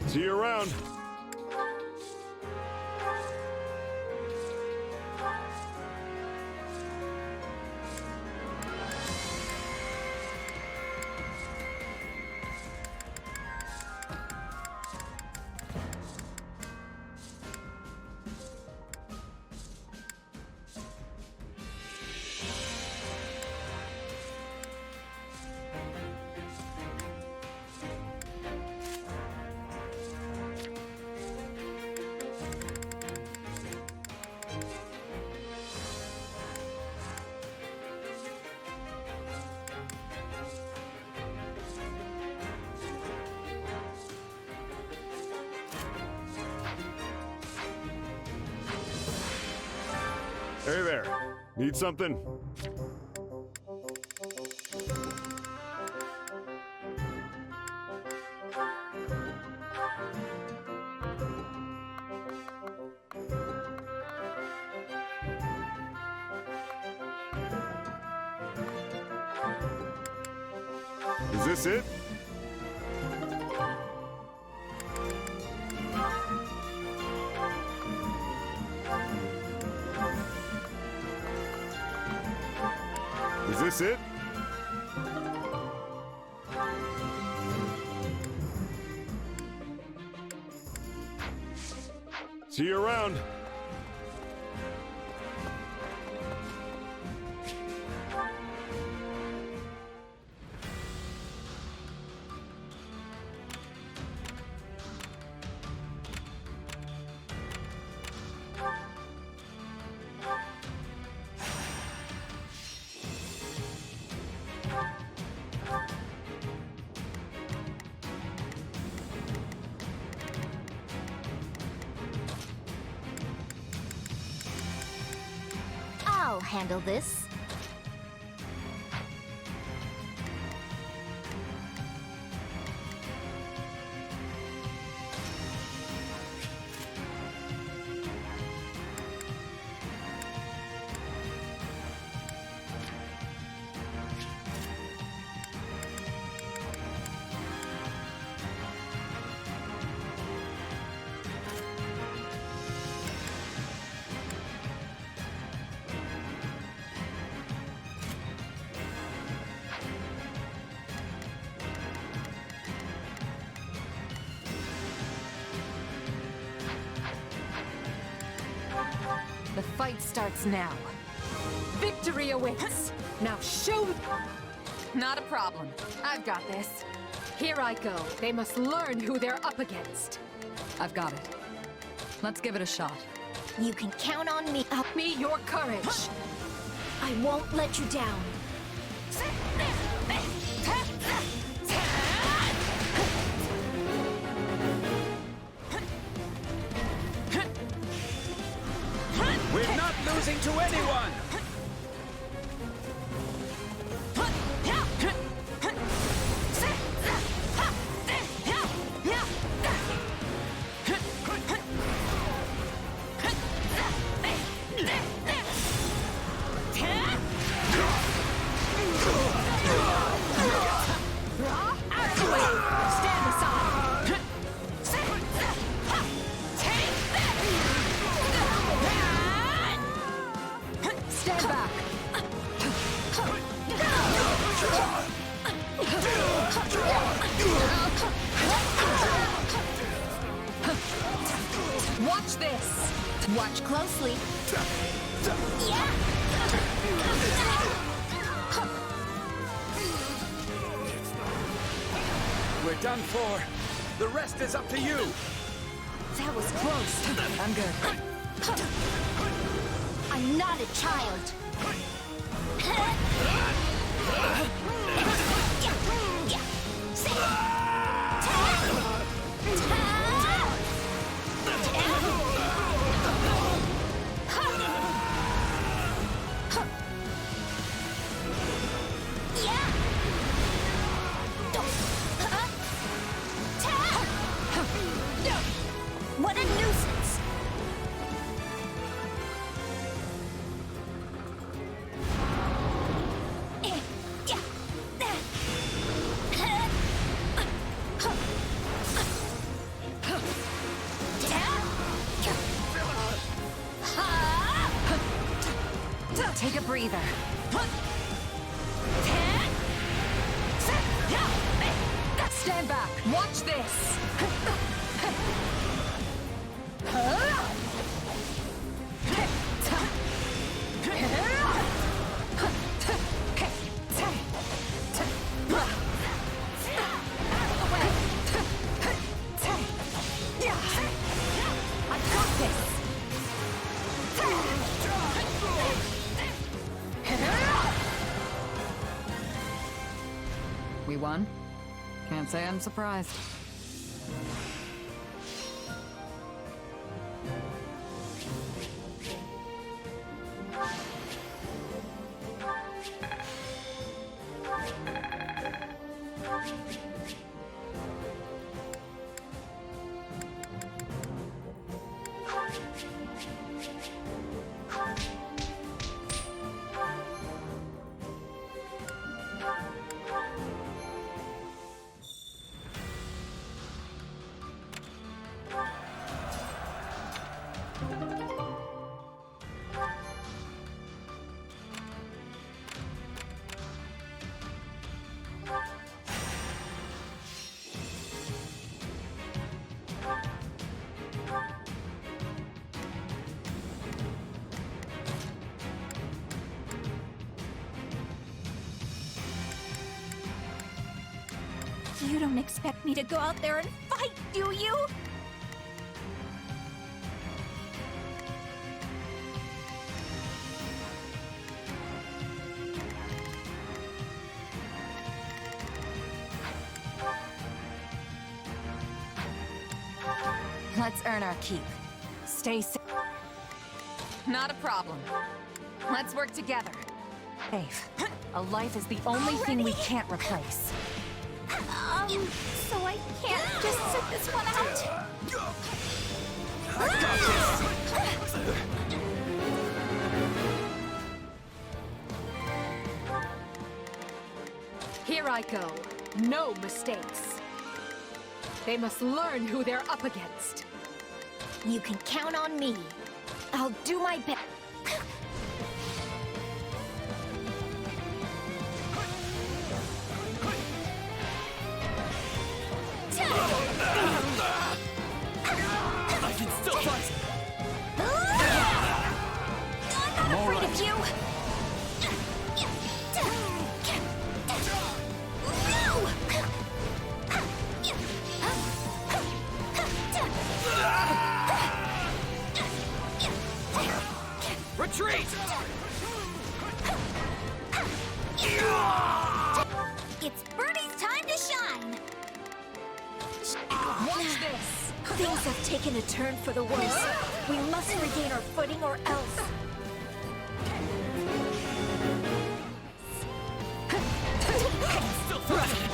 See you around. Hey there. Need something? Is this it? Is this it? See you around. I'll handle this. The fight starts now. Victory awaits. Now show... Not a problem. I've got this. Here I go. They must learn who they're up against. I've got it. Let's give it a shot. You can count on me. Help me your courage. I won't let you down. We're not losing to anyone! Watch this! Watch closely. Yeah! We're done for. The rest is up to you. That was close. I'm good. I'm not a child. What a nuisance! Take a breather. Stand back! Watch this! I got this! We won? Can't say I'm surprised. You don't expect me to go out there and fight, do you? Let's earn our keep. Stay safe. Not a problem. Let's work together. Ave, a life is the only thing we can't replace. So I can't just sit this one out? Here I go. No mistakes. They must learn who they're up against. You can count on me. I'll do my best. I can still fight! I'm not afraid of you! Retreat! It's Birdie's time to shine! Watch this! Things have taken a turn for the worse. We must regain our footing or else. Still fighting!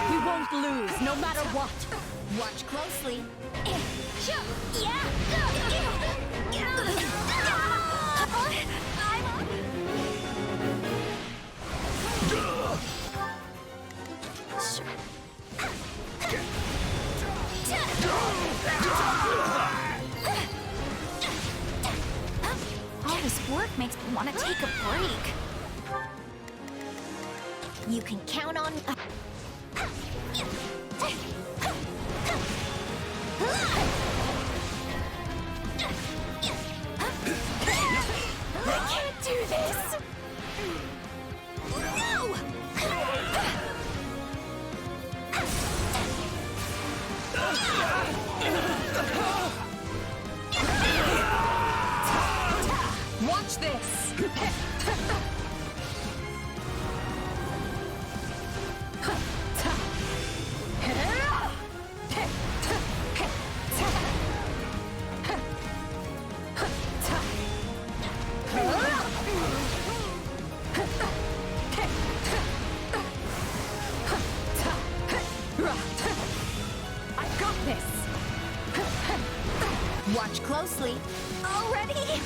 We won't lose, no matter what. Watch closely. All this work makes me want to take a break. You can count on... I can't do this! No! Watch this! I got this! Watch closely. Already?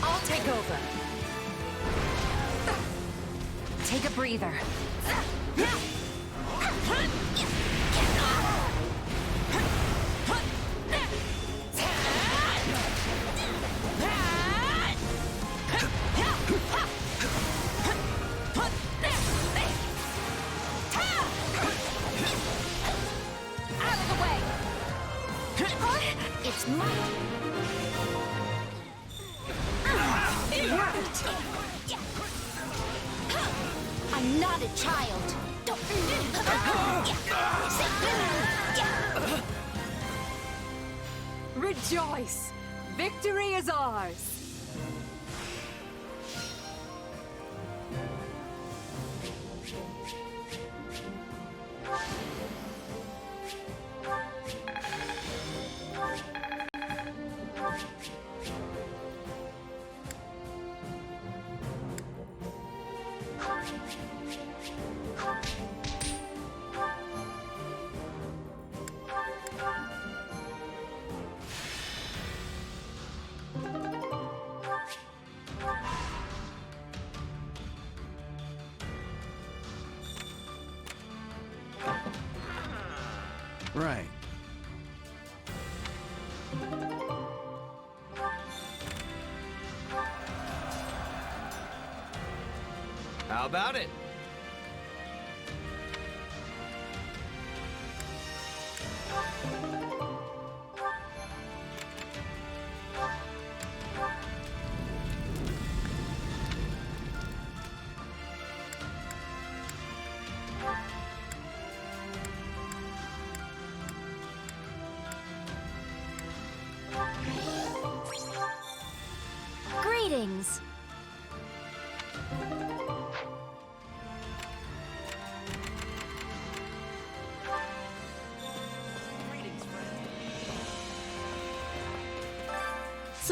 I'll take over. Take a breather. Out of the way! It's my... It worked! I'm not a child. Rejoice! Victory is ours! Right. How about it?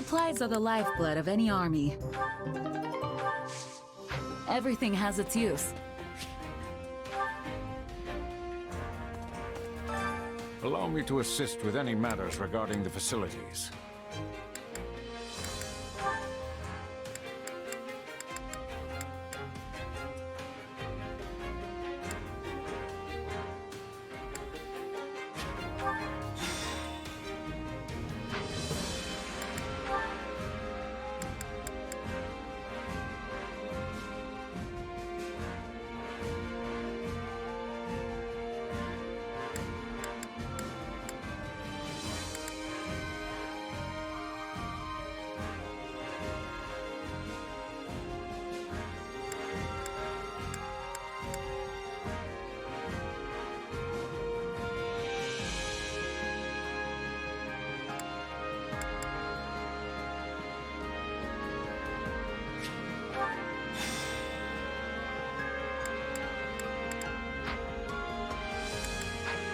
Supplies are the lifeblood of any army. Everything has its use. Allow me to assist with any matters regarding the facilities.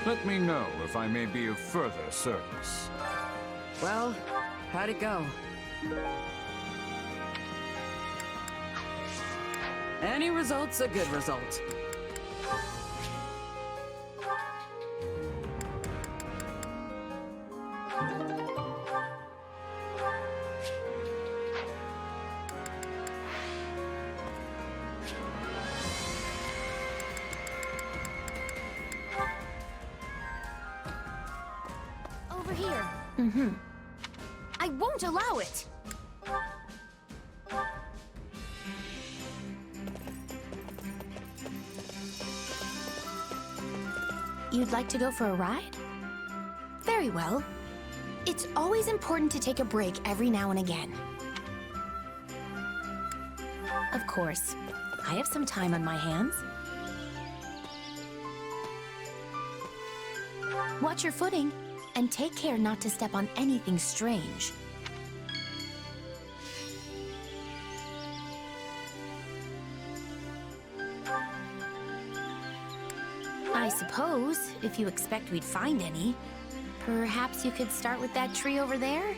Let me know if I may be of further service. Well, how'd it go? Any result's a good result. Over here. I won't allow it! You'd like to go for a ride? Very well. It's always important to take a break every now and again. Of course, I have some time on my hands. Watch your footing, and take care not to step on anything strange. I suppose, if you expect we'd find any, perhaps you could start with that tree over there?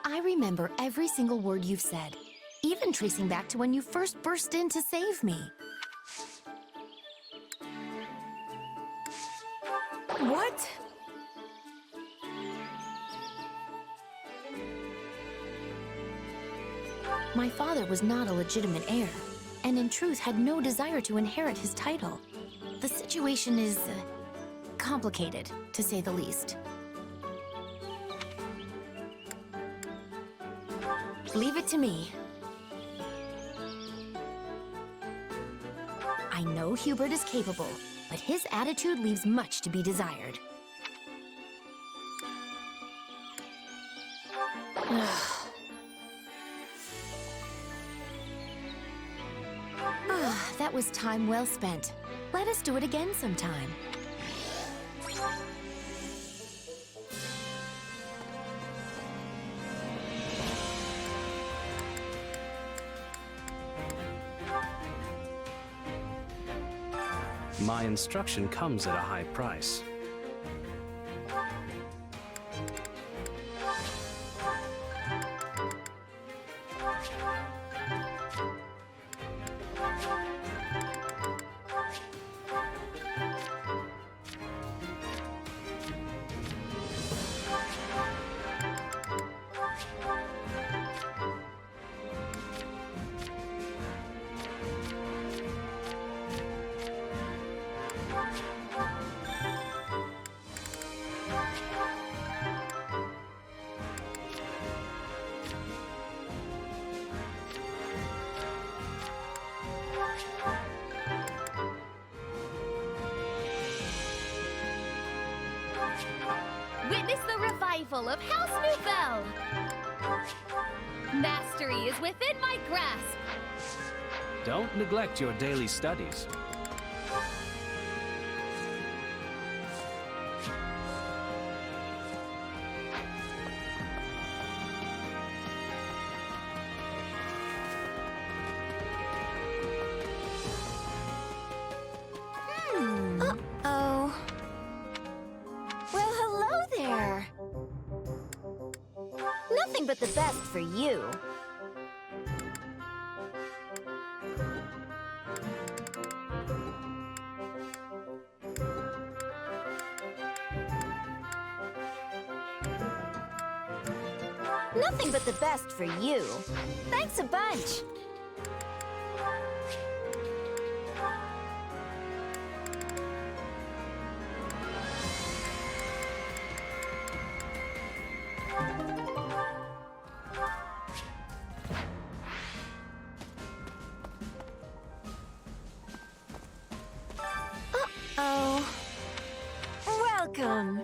I remember every single word you've said, even tracing back to when you first burst in to save me. What? My father was not a legitimate heir, and in truth had no desire to inherit his title. The situation is complicated, to say the least. Leave it to me. I know Hubert is capable, but his attitude leaves much to be desired. That was time well spent. Let us do it again sometime. My instruction comes at a high price. Witness the revival of House Nouvelle! Mastery is within my grasp! Don't neglect your daily studies. Uh-oh. Nothing but the best for you. Nothing but the best for you. Thanks a bunch. Uh-oh. Welcome.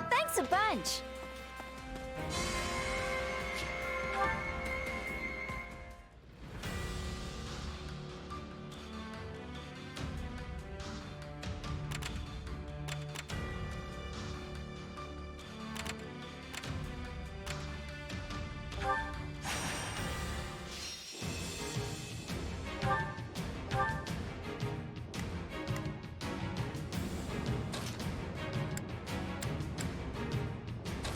Thanks a bunch.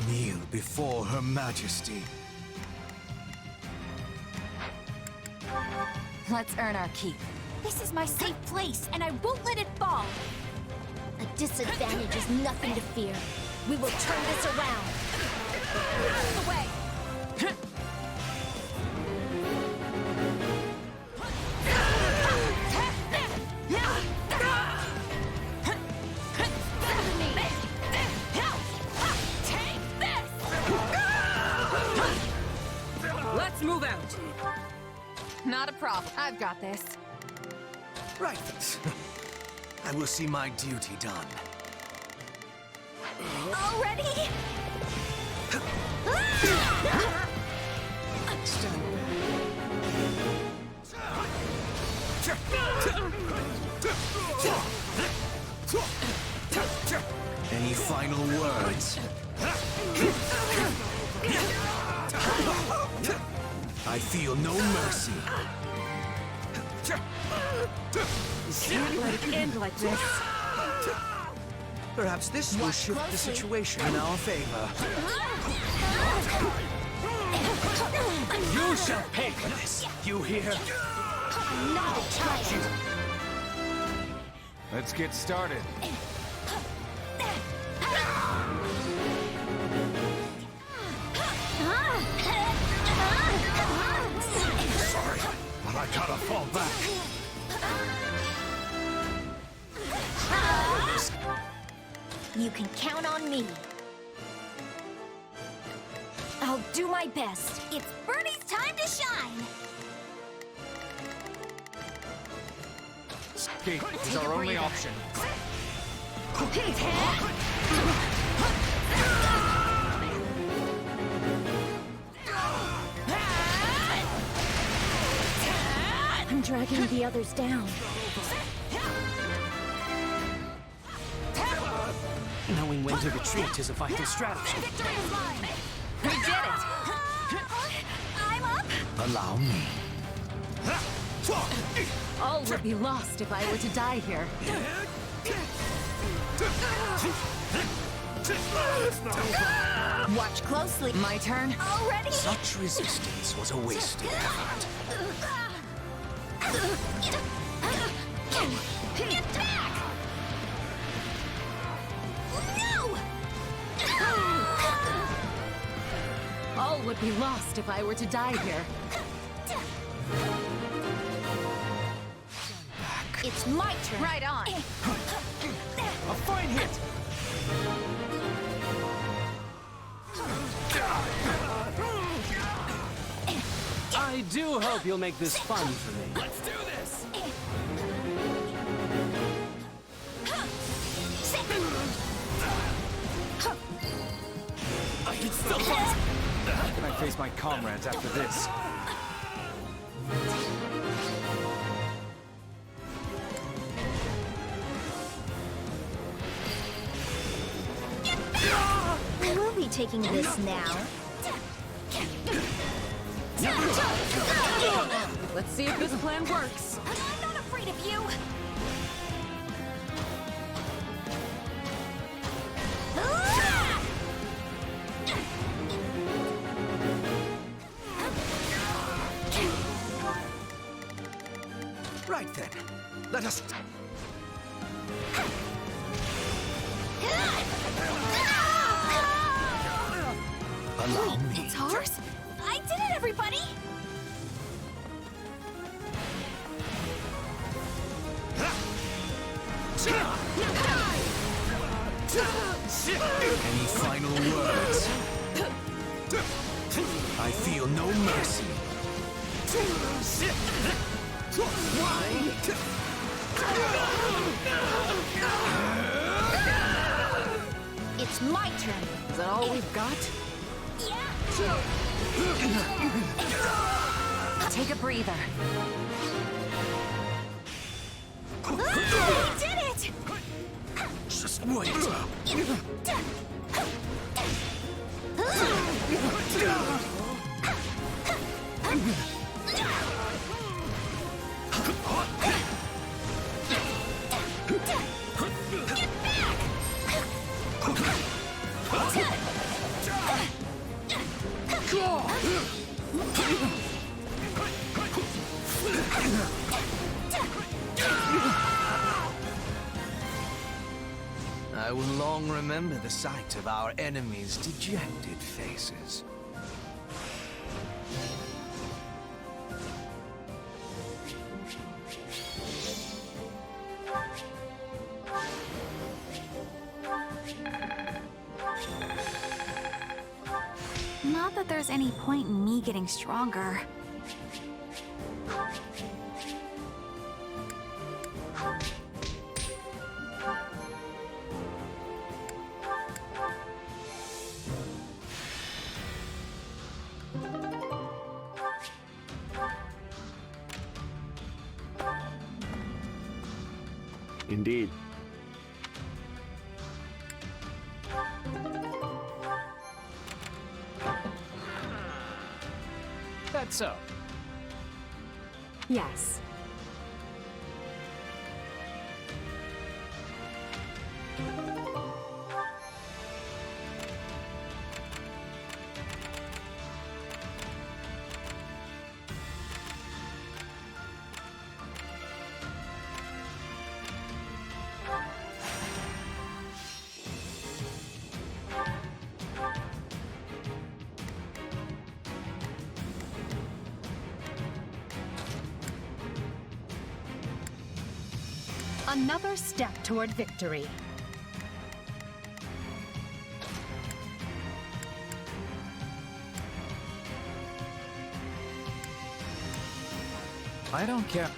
Kneel before Her Majesty. Let's earn our keep. This is my safe place, and I won't let it fall. A disadvantage is nothing to fear. We will turn this around. Out of the way! Let's move out. Not a problem. I've got this. Right. I will see my duty done. Already? Any final words? I feel no mercy. You can't let it end like this. Perhaps this will shift the situation in our favor. You shall pay for this. You hear? I'm not a child. Let's get started. Sorry, but I gotta fall back. You can count on me. I'll do my best. It's Bernie's time to shine. Escape is our only option. I'm dragging the others down. Knowing when to retreat is a vital strategy. We did it! I'm up. Allow me. All would be lost if I were to die here. Watch closely. My turn. Already? Such resistance was a wasted effort. Get back! No! All would be lost if I were to die here. It's my turn. Right on. A fine hit! I do hope you'll make this fun for me. Let's do this! I can still fight! How can I face my comrades after this? We'll be taking this now. Let's see if this plan works. I'm not afraid of you! Right then. Let us... Allow me. It's ours? I did it, everybody! Any final words? I feel no mercy. It's my turn. Is that all we've got? Take a breather. We did it! Just wait. I will long remember the sight of our enemies' dejected faces. Not that there's any point in me getting stronger. Indeed. That's so. Yes. Another step toward victory. I don't care.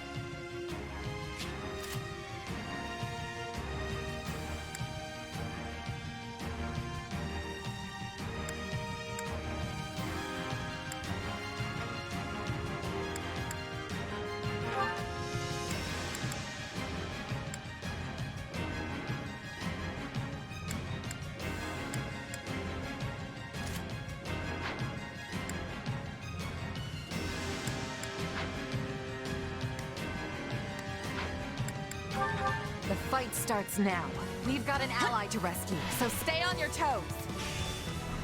The fight starts now. We've got an ally to rescue, so stay on your toes.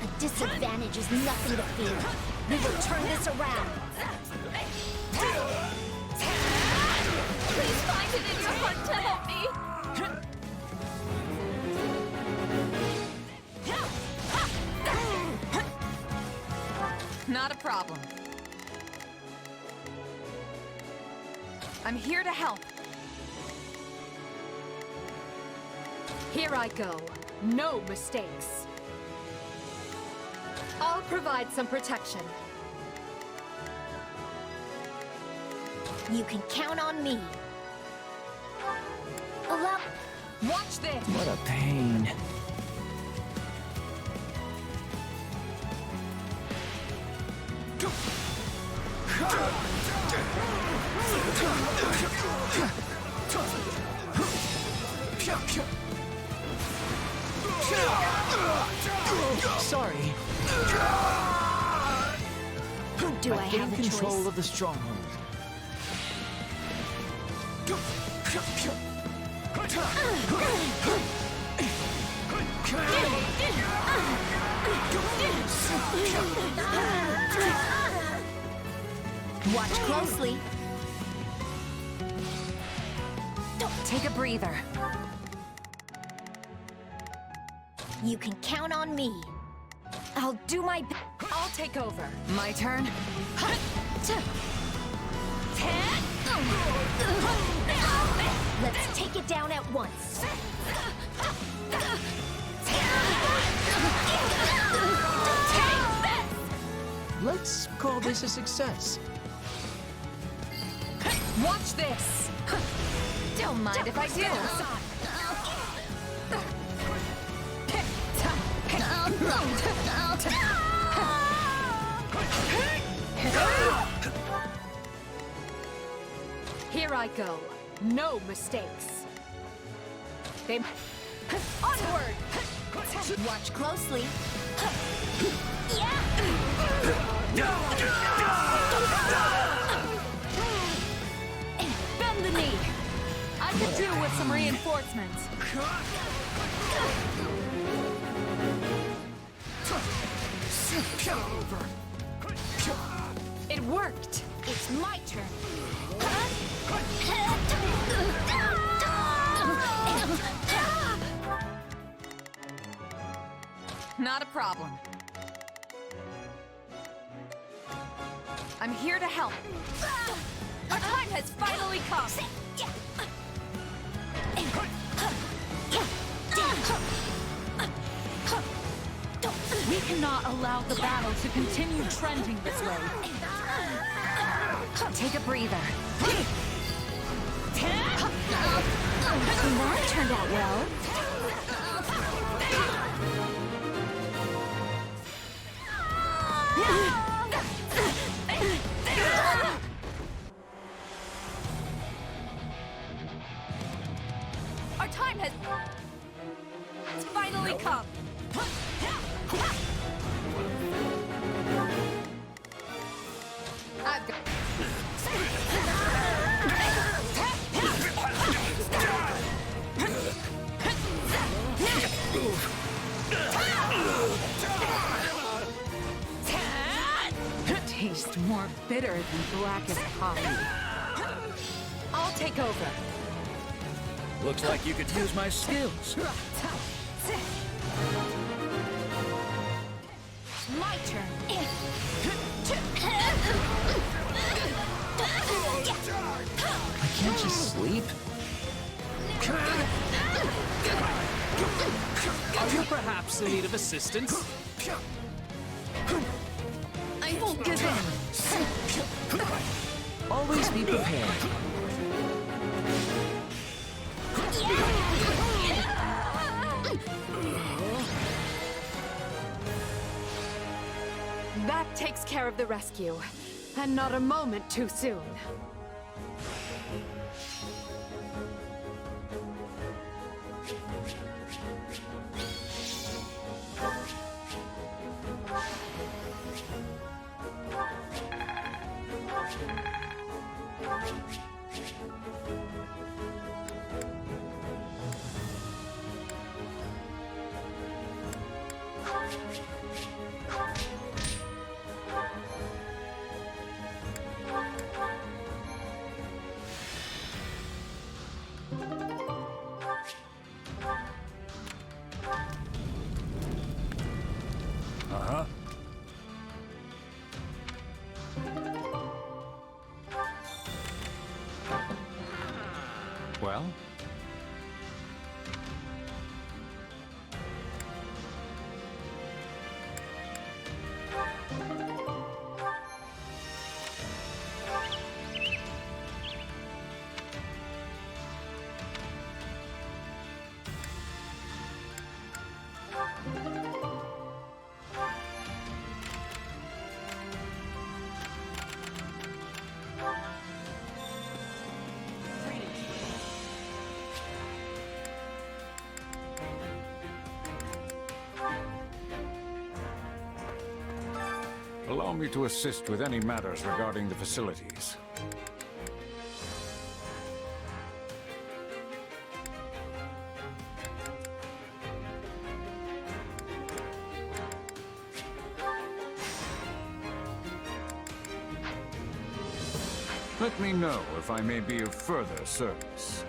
A disadvantage is nothing to fear. We will turn this around. Please find it in your heart to help me. Not a problem. I'm here to help. Here I go. No mistakes. I'll provide some protection. You can count on me. Watch this! What a pain. Sorry. Do I have a control choice? of the stronghold. Watch closely. Take a breather. You can count on me. I'll do my best. I'll take over. My turn. Let's take it down at once. Let's call this a success. Watch this. Don't mind if I do. Here I go. No mistakes. They... Onward! Watch closely. Bend the knee. I could do with some reinforcements. It worked. It's my turn. Not a problem. I'm here to help. Our time has finally come. We cannot allow the battle to continue trending this way. Take a breather. That turned out well. Our time has finally come. I've got... Taste more bitter than blackest coffee. I'll take over. Looks like you could use my skills. My turn. I can't just sleep. Are you perhaps in need of assistance? I won't give in. Always be prepared. That takes care of the rescue. And not a moment too soon. Allow me to assist with any matters regarding the facilities. Let me know if I may be of further service.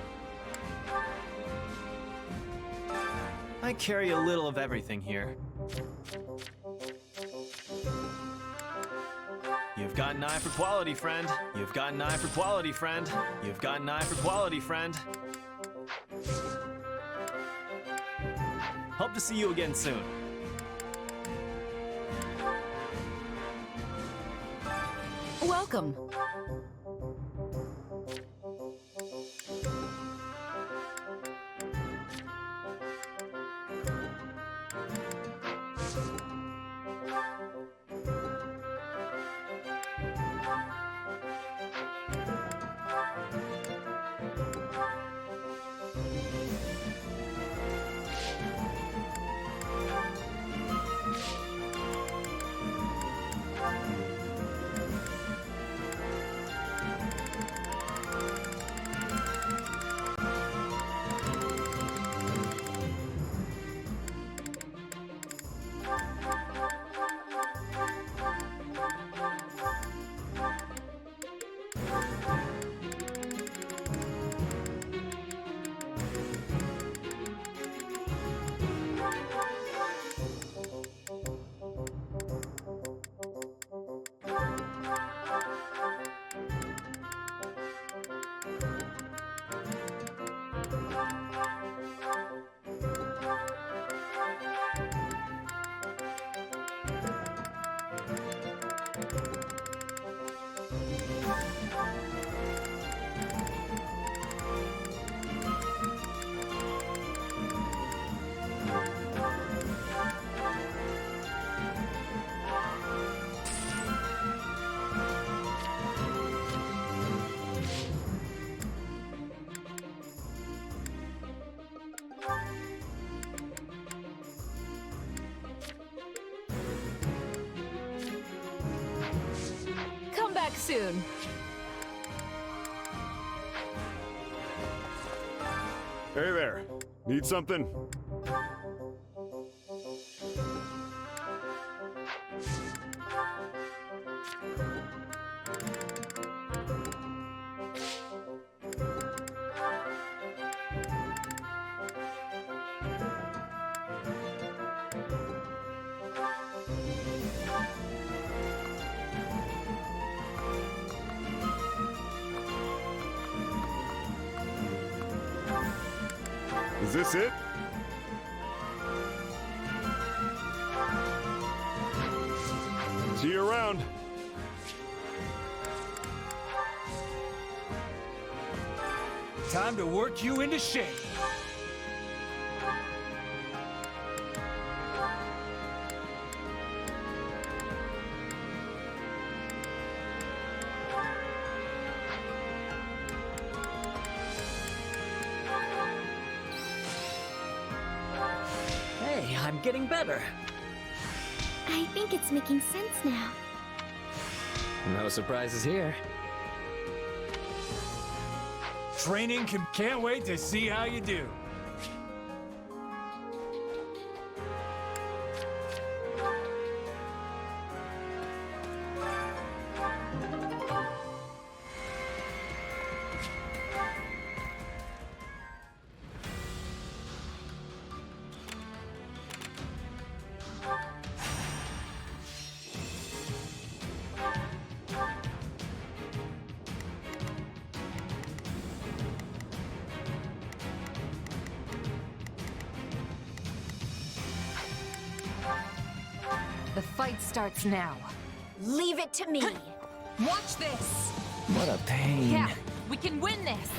I carry a little of everything here. You've got an eye for quality, friend. You've got an eye for quality, friend. You've got an eye for quality, friend. Hope to see you again soon. Welcome. Come back soon. Hey there. Need something? Is this it? See you around. Time to work you into shape. I'm getting better. I think it's making sense now. No surprises here. Training can't wait to see how you do. The fight starts now. Leave it to me. Watch this. What a pain. Yeah, we can win this.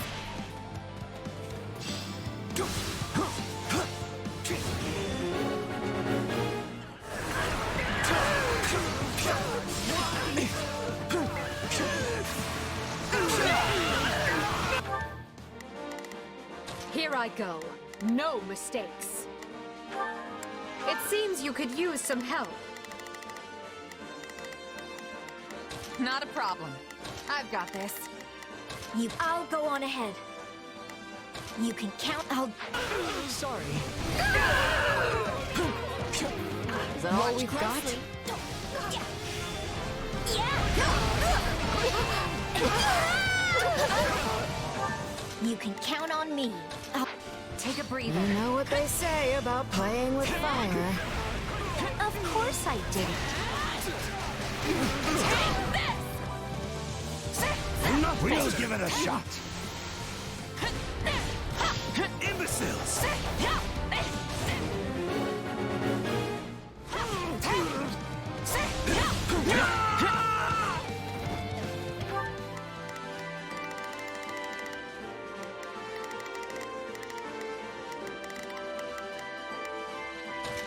Here I go. No mistakes. It seems you could use some help. Not a problem. I've got this. I'll go on ahead. You can count. Sorry. Is that all we've got? You can count on me. Take a breather. You know what they say about playing with fire. Of course I did it. We'll give it a shot. Imbeciles!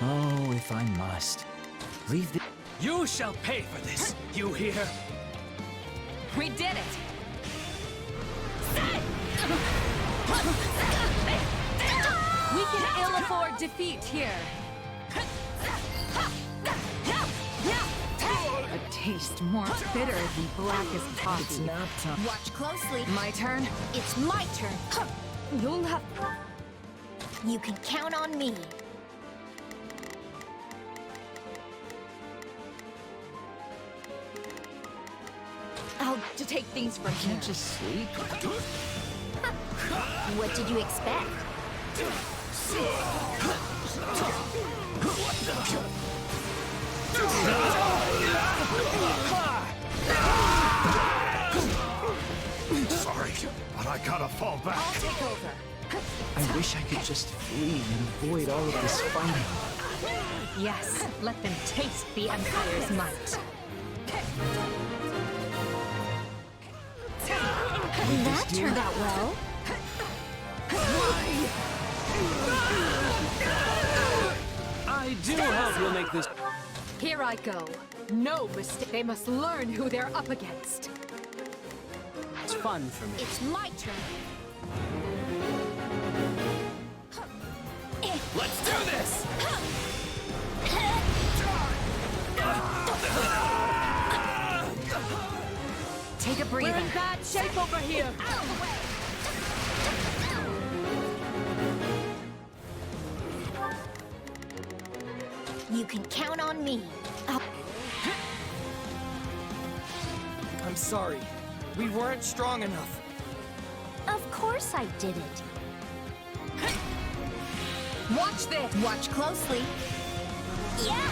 Oh, if I must. Leave the... You shall pay for this, you hear? We did it! We can ill afford defeat here. A taste more bitter than blackest coffee. It's nap time. Watch closely. My turn? It's my turn. You'll have... You can count on me. To take things from here. Can't just sleep. What did you expect? Sorry, but I gotta fall back. I'll take over. I wish I could just flee and avoid all of this fighting. Yes, let them taste the Empire's might. That turned out well. I do hope you'll make this. Here I go. No mistake. They must learn who they're up against. It's fun for me. It's my turn. Let's do this! Take a breather. We're in bad shape over here. You can count on me. I'm sorry. We weren't strong enough. Of course I did it. Watch this. Watch closely. Yeah.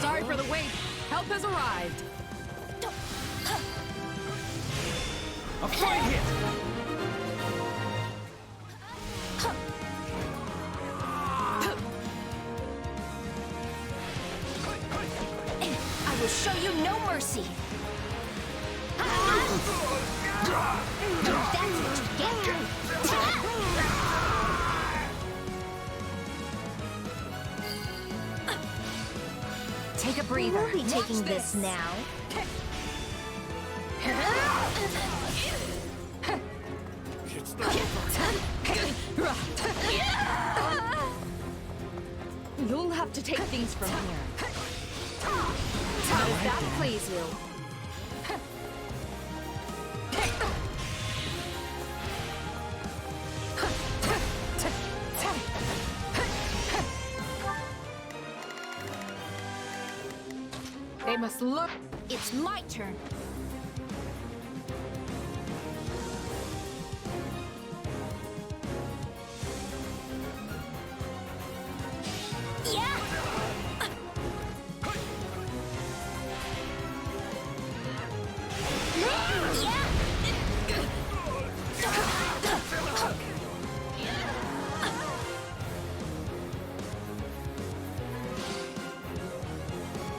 Sorry for the wait. Help has arrived. A fight here! I will show you no mercy. That's what you get. Take a breather. We'll be taking this now. You'll have to take things from here. Does that please you? They must look. It's my turn.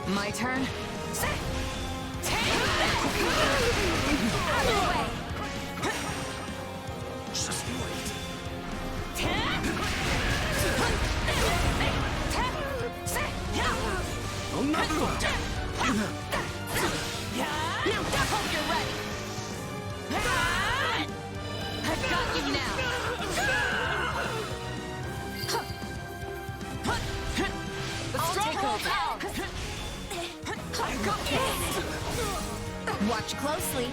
My turn. Out of the way. Just wait. Oh, no! Now, hope you're ready. I've got you now. Watch closely.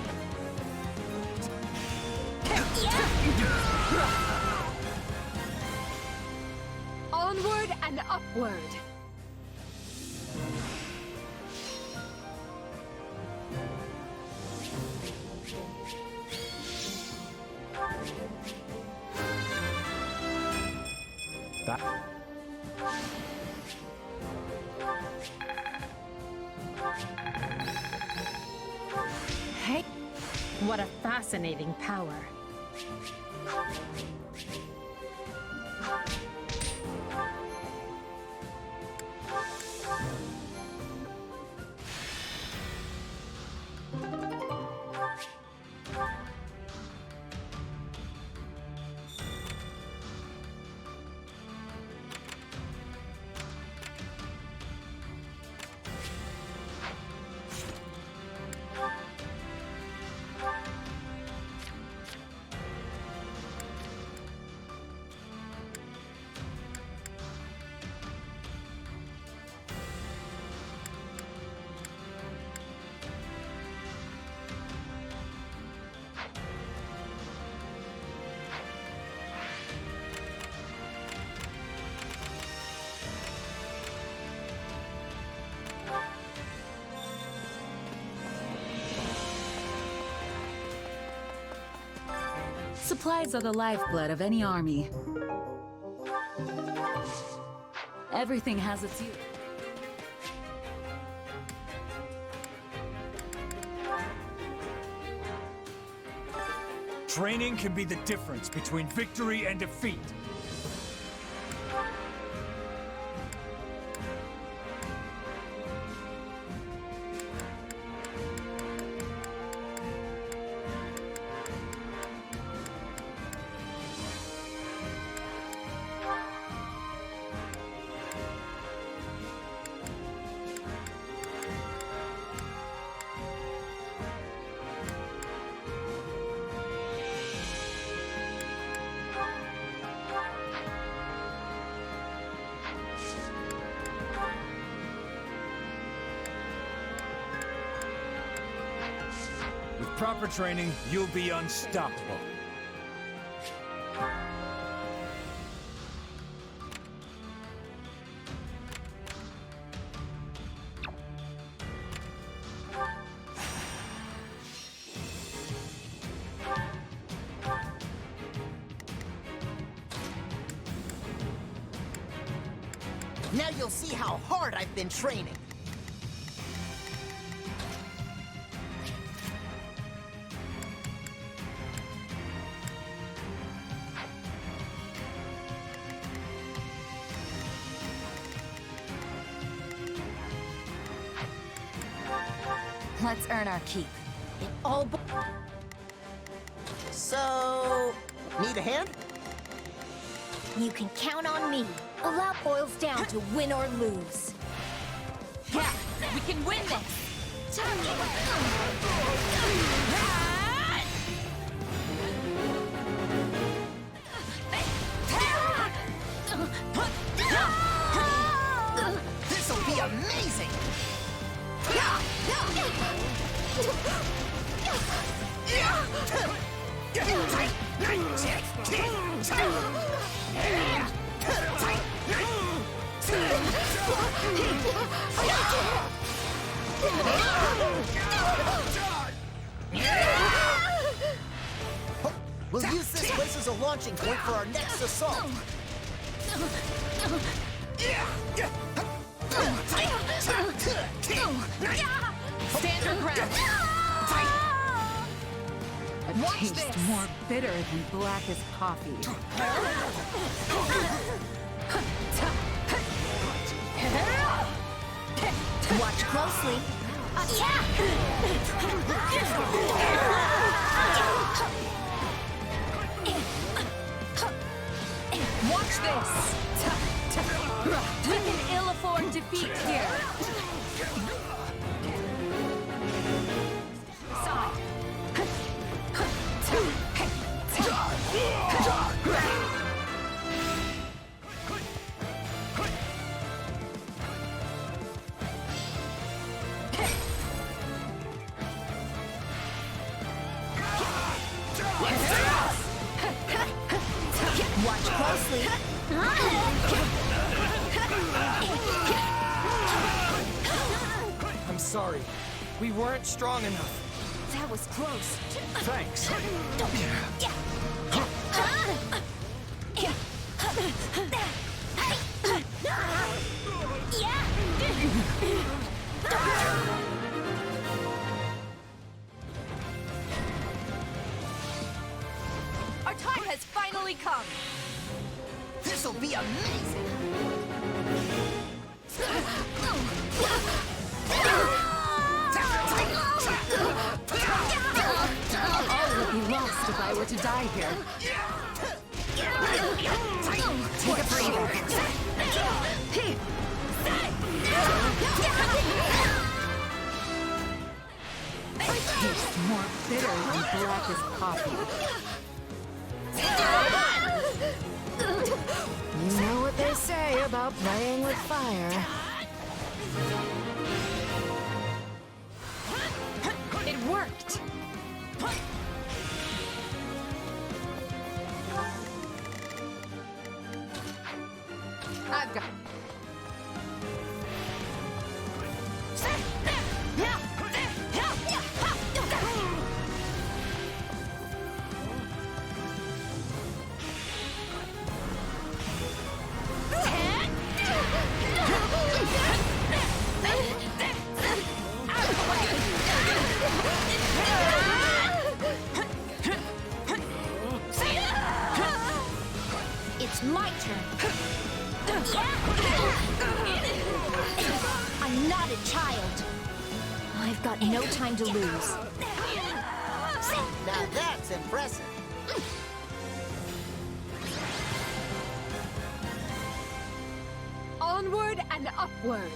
Onward and upward. Hey, what a fascinating power. Supplies are the lifeblood of any army. Everything has its use. Training can be the difference between victory and defeat. With proper training, you'll be unstoppable. Now you'll see how hard I've been training. Let's earn our keep. It all So, need a hand? You can count on me. A lot boils down to win or lose. Yeah, we can win this! This'll be amazing! We'll use this place as a launching point for our next assault. Stand your ground! A taste more bitter than blackest coffee. Watch closely. Watch this! We can ill afford defeat here. Side. closely. I'm sorry. We weren't strong enough. That was close. Thanks. Our time has finally come. This'll be amazing! All would be lost if I were to die here. Take a breather. It tastes more bitter than blackest coffee. You know what they say about playing with fire. It worked! I've got... It's my turn. I'm not a child. I've got no time to lose. Now that's impressive. Onward and upward!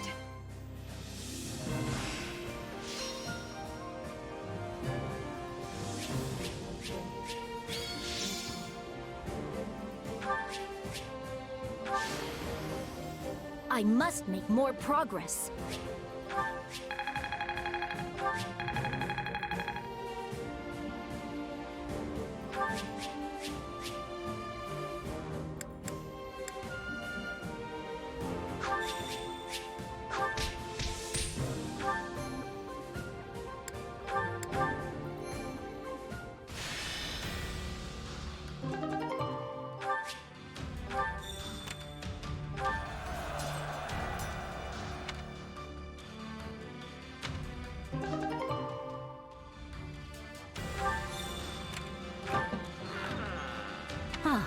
I must make more progress. Huh.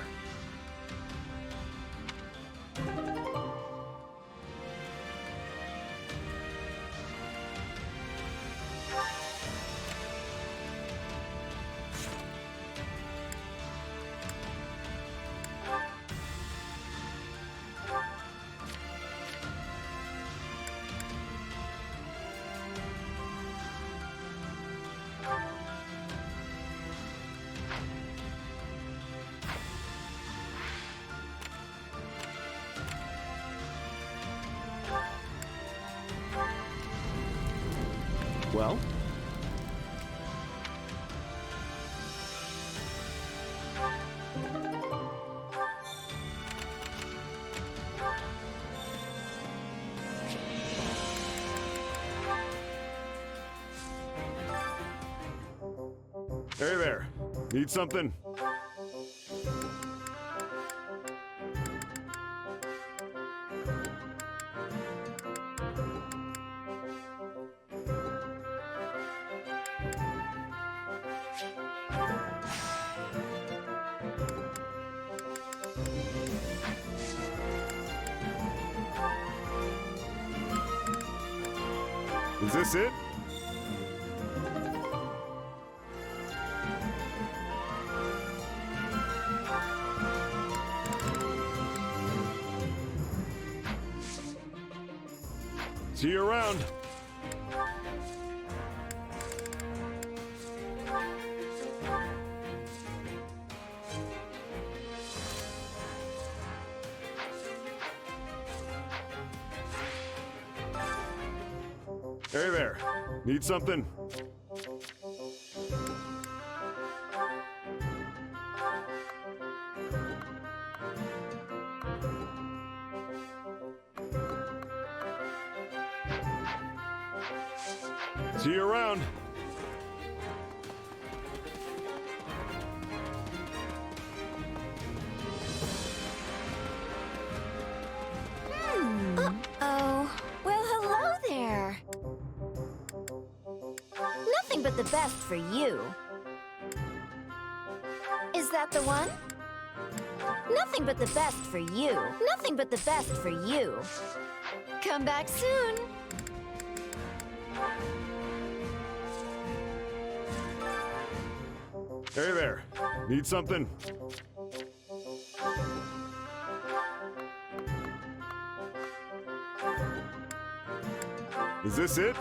Well? Hey there. Need something? Is this it? See you around. Hey there. Need something? See you around. Uh-oh. Well, hello there. Nothing but the best for you. Is that the one? Nothing but the best for you. Nothing but the best for you. Come back soon. Hey there. Need something? Is this it?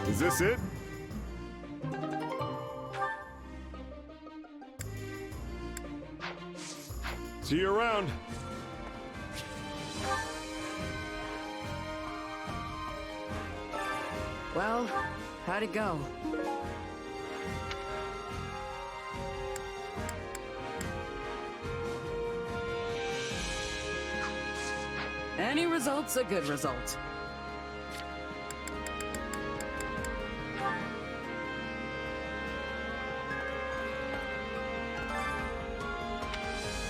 Is this it? See you around. Well, how'd it go? Any result's a good result.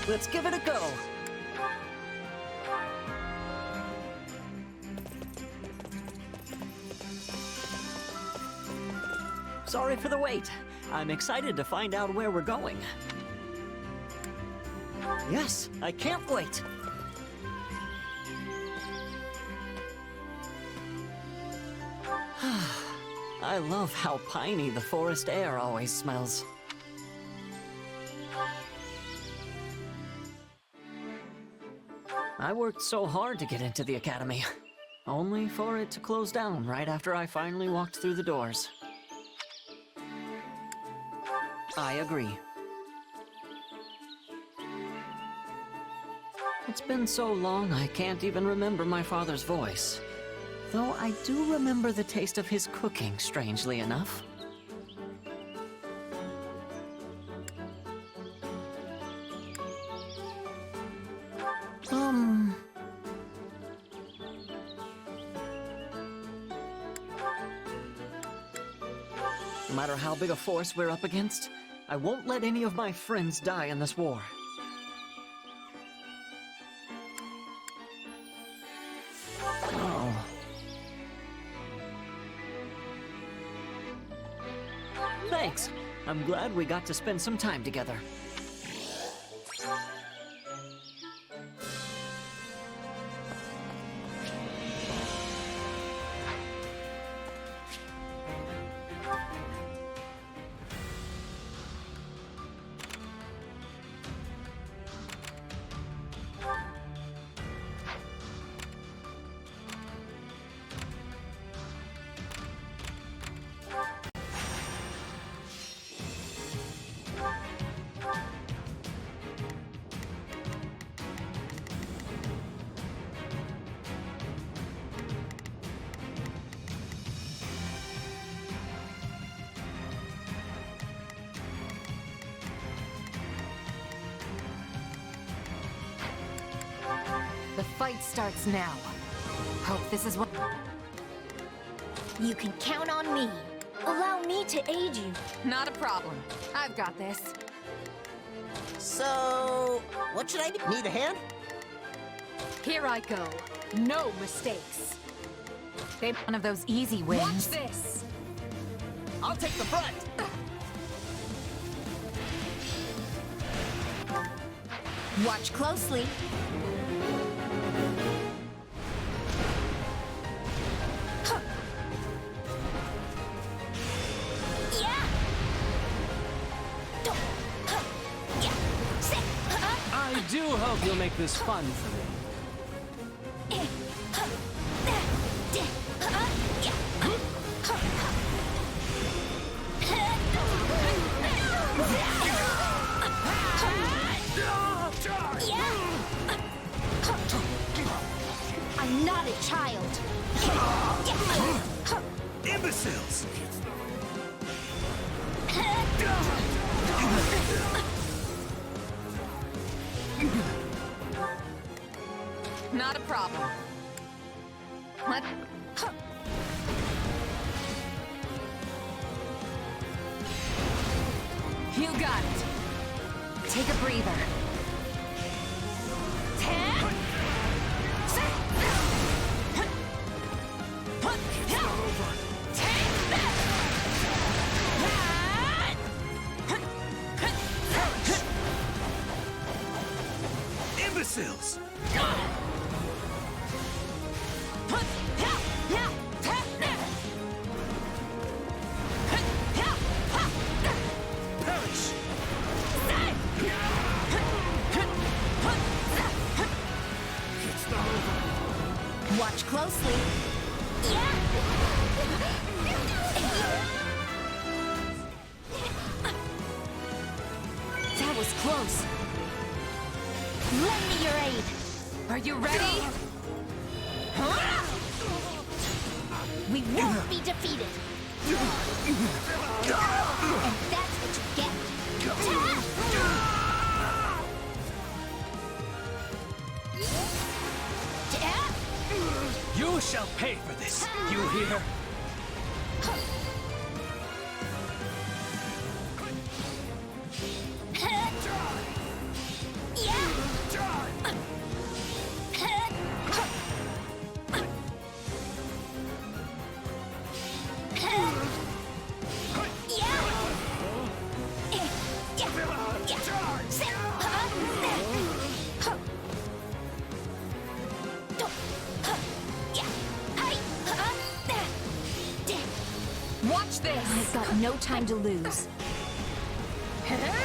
Let's give it a go. Sorry for the wait. I'm excited to find out where we're going. Yes, I can't wait. I love how piney the forest air always smells. I worked so hard to get into the academy, only for it to close down right after I finally walked through the doors. I agree. It's been so long I can't even remember my father's voice. Though I do remember the taste of his cooking, strangely enough. No matter how big a force we're up against, I won't let any of my friends die in this war. Oh. Thanks. I'm glad we got to spend some time together. The fight starts now. Hope this is what... You can count on me. Allow me to aid you. Not a problem. I've got this. So, what should I do? Need a hand? Here I go. No mistakes. They one of those easy wins. Watch this! I'll take the front! Watch closely. I do hope you'll make this fun for me. I'm not a child. Imbeciles! Not a problem. What? You got it. Take a breather. Imbeciles! Perish! It's not over. Watch closely. That was close. Lend me your aid. Are you ready? We won't be defeated. And that's what you get. You shall pay for this. You hear? Watch this! I've got no time to lose.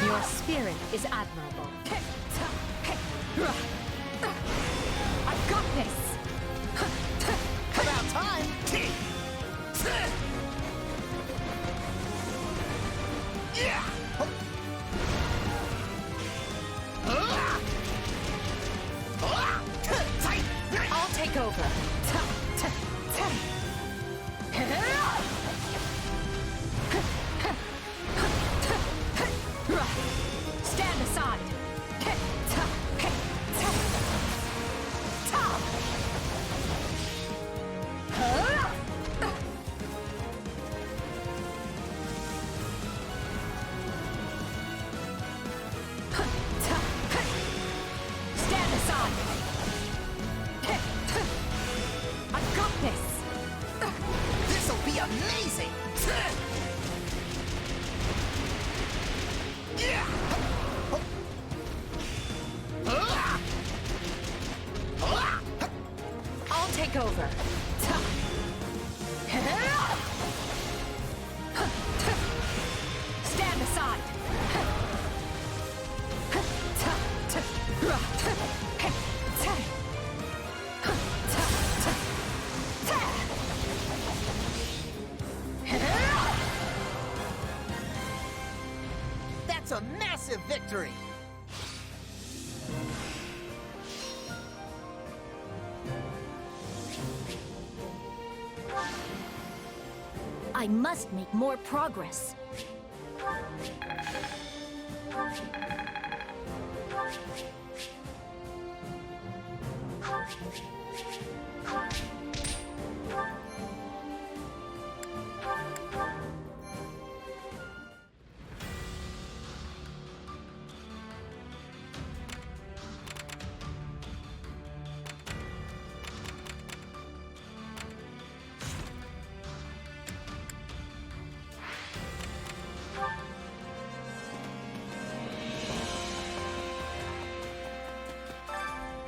Your spirit is admirable. I've got this! About time! I'll take over. Stand aside. Stand aside. I've got this. This'll be amazing! I'll take over. Stand aside. That's a massive victory! I must make more progress.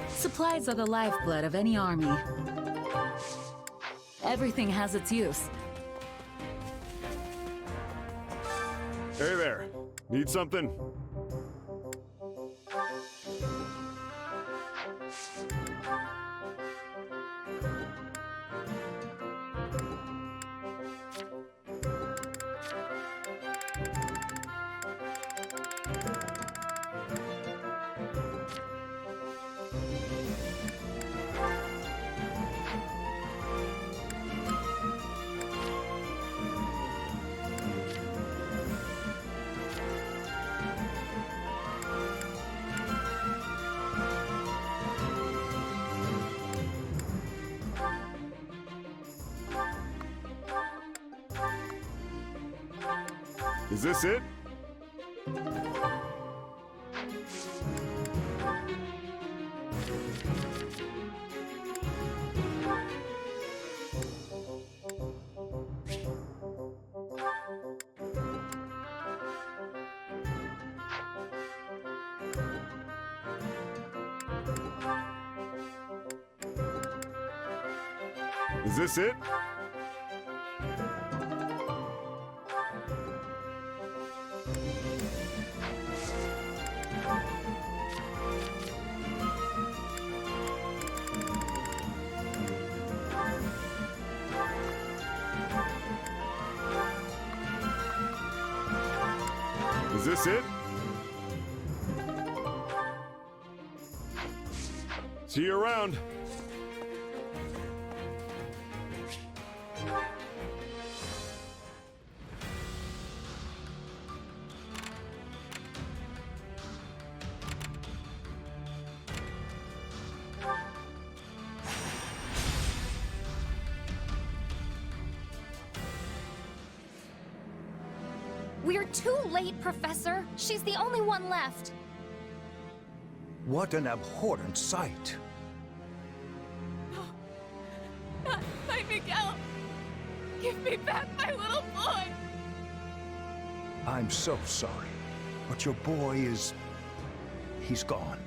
Supplies are the lifeblood of any army. Everything has its use. Hey there. Need something? Is this it? Is this it? Is this it? See you around. We're too late, Professor. She's the only one left. What an abhorrent sight. Not my Miguel! Give me back my little boy! I'm so sorry, but your boy is... he's gone.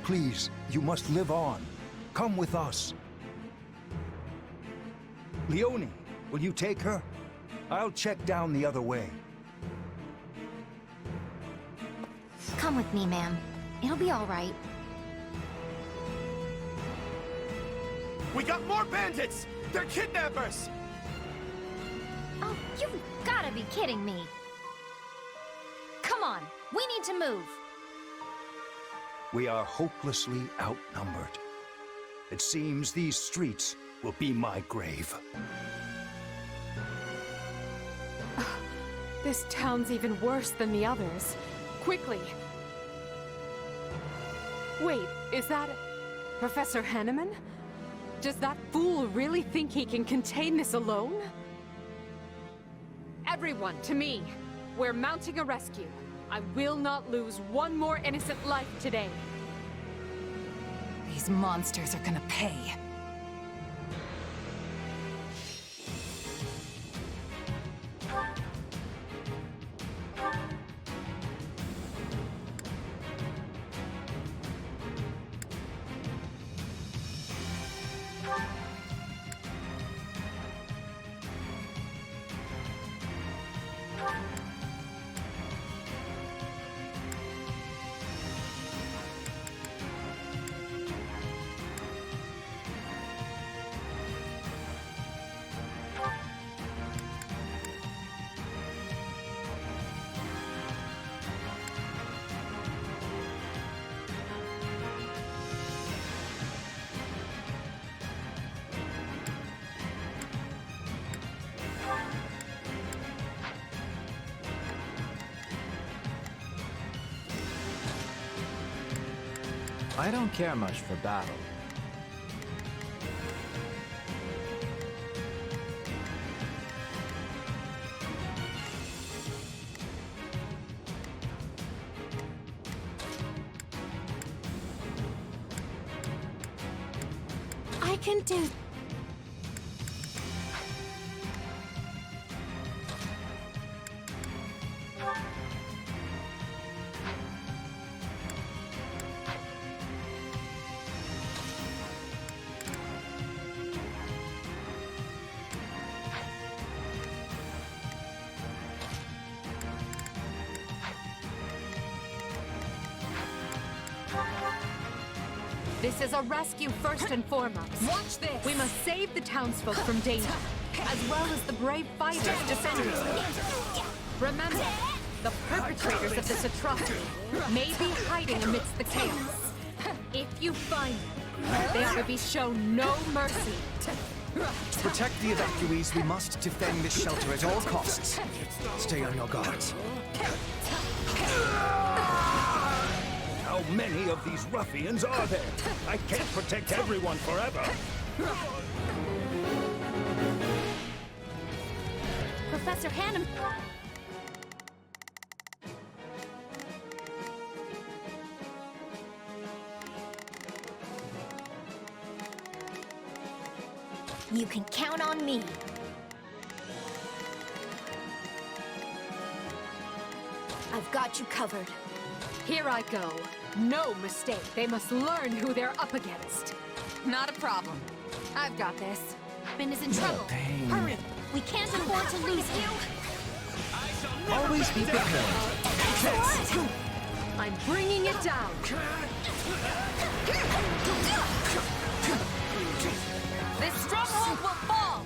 Please, you must live on. Come with us. Leonie, will you take her? I'll check down the other way. Come with me, ma'am. It'll be all right. We got more bandits! They're kidnappers! Oh, you've gotta be kidding me. Come on, we need to move. We are hopelessly outnumbered. It seems these streets will be my grave. This town's even worse than the others. Quickly! Wait, is that... Professor Hanneman? Does that fool really think he can contain this alone? Everyone, to me! We're mounting a rescue. I will not lose one more innocent life today. These monsters are gonna pay. I don't care much for battle. I can do... This is a rescue first and foremost. Watch this! We must save the townsfolk from danger, as well as the brave fighters defending them. Remember, the perpetrators of this atrocity may be hiding amidst the chaos. If you find them, they are to be shown no mercy. To protect the evacuees, we must defend this shelter at all costs. Stay on your guards. How many of these ruffians are there? I can't protect everyone forever. Professor Hanneman... You can count on me. I've got you covered. Here I go. No mistake. They must learn who they're up against. Not a problem. I've got this. Finn is in trouble. Hurry! We can't afford to lose him. Always be prepared. I'm bringing it down. This stronghold will fall!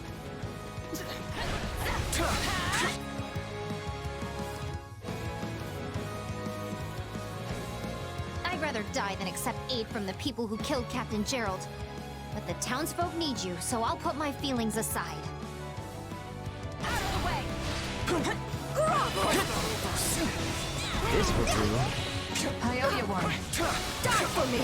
I'd rather die than accept aid from the people who killed Captain Gerald. But the townsfolk need you, so I'll put my feelings aside. Out of the way! This will do. I owe you one. Die for me!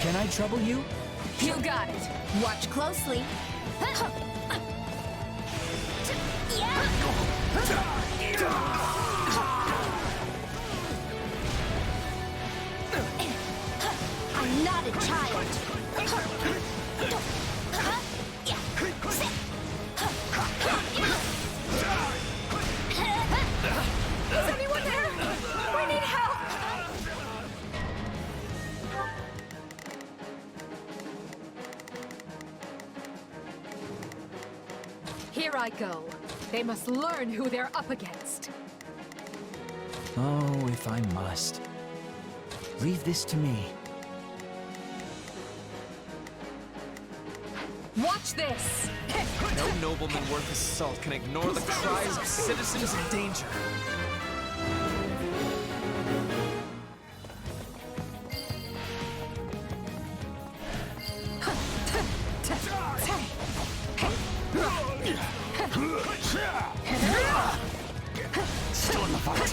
Can I trouble you? You got it. Watch closely. I'm not a child. Is anyone there? We need help! Here I go. They must learn who they're up against. Oh, if I must. Leave this to me. Watch this! No nobleman worth his salt can ignore the cries of citizens in danger. Still in the fight.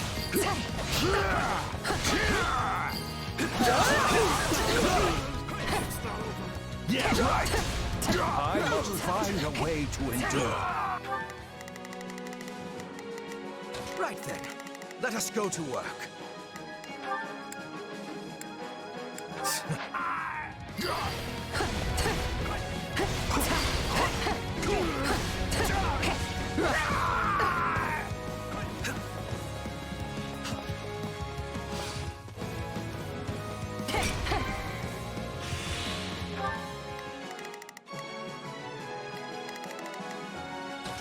Yeah, right. I must find a way to endure. Right then. Let us go to work.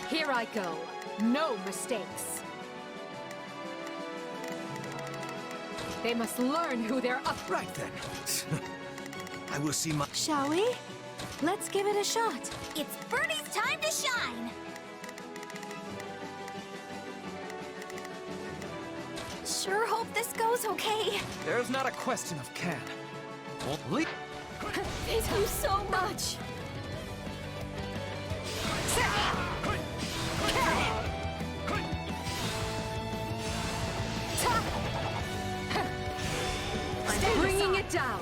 Here I go. No mistakes. They must learn who they're up. Right then. I will see my... Shall we? Let's give it a shot. It's Birdie's time to shine! Sure hope this goes okay. There's not a question of can. Won't leak. Thank you so much. I'm bringing it down.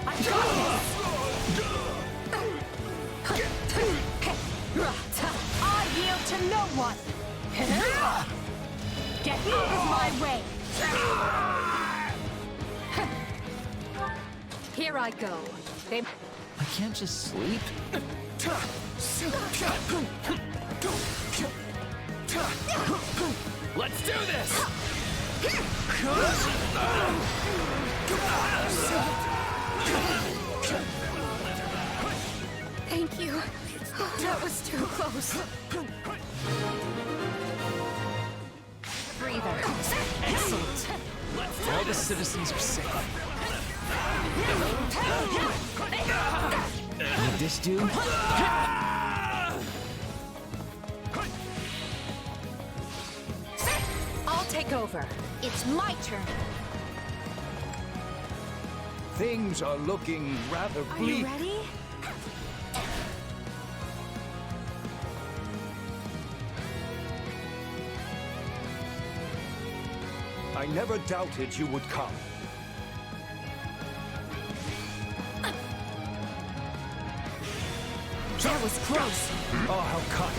I got this. I yield to no one. Get out of my way. Here I go. They... I can't just sleep. Let's do this! Thank you. That was too close. Breather. Excellent! All the citizens are safe. Would this do? I'll take over. It's my turn. Things are looking rather Are bleak. you ready? I never doubted you would come. That was close. Oh, how cut.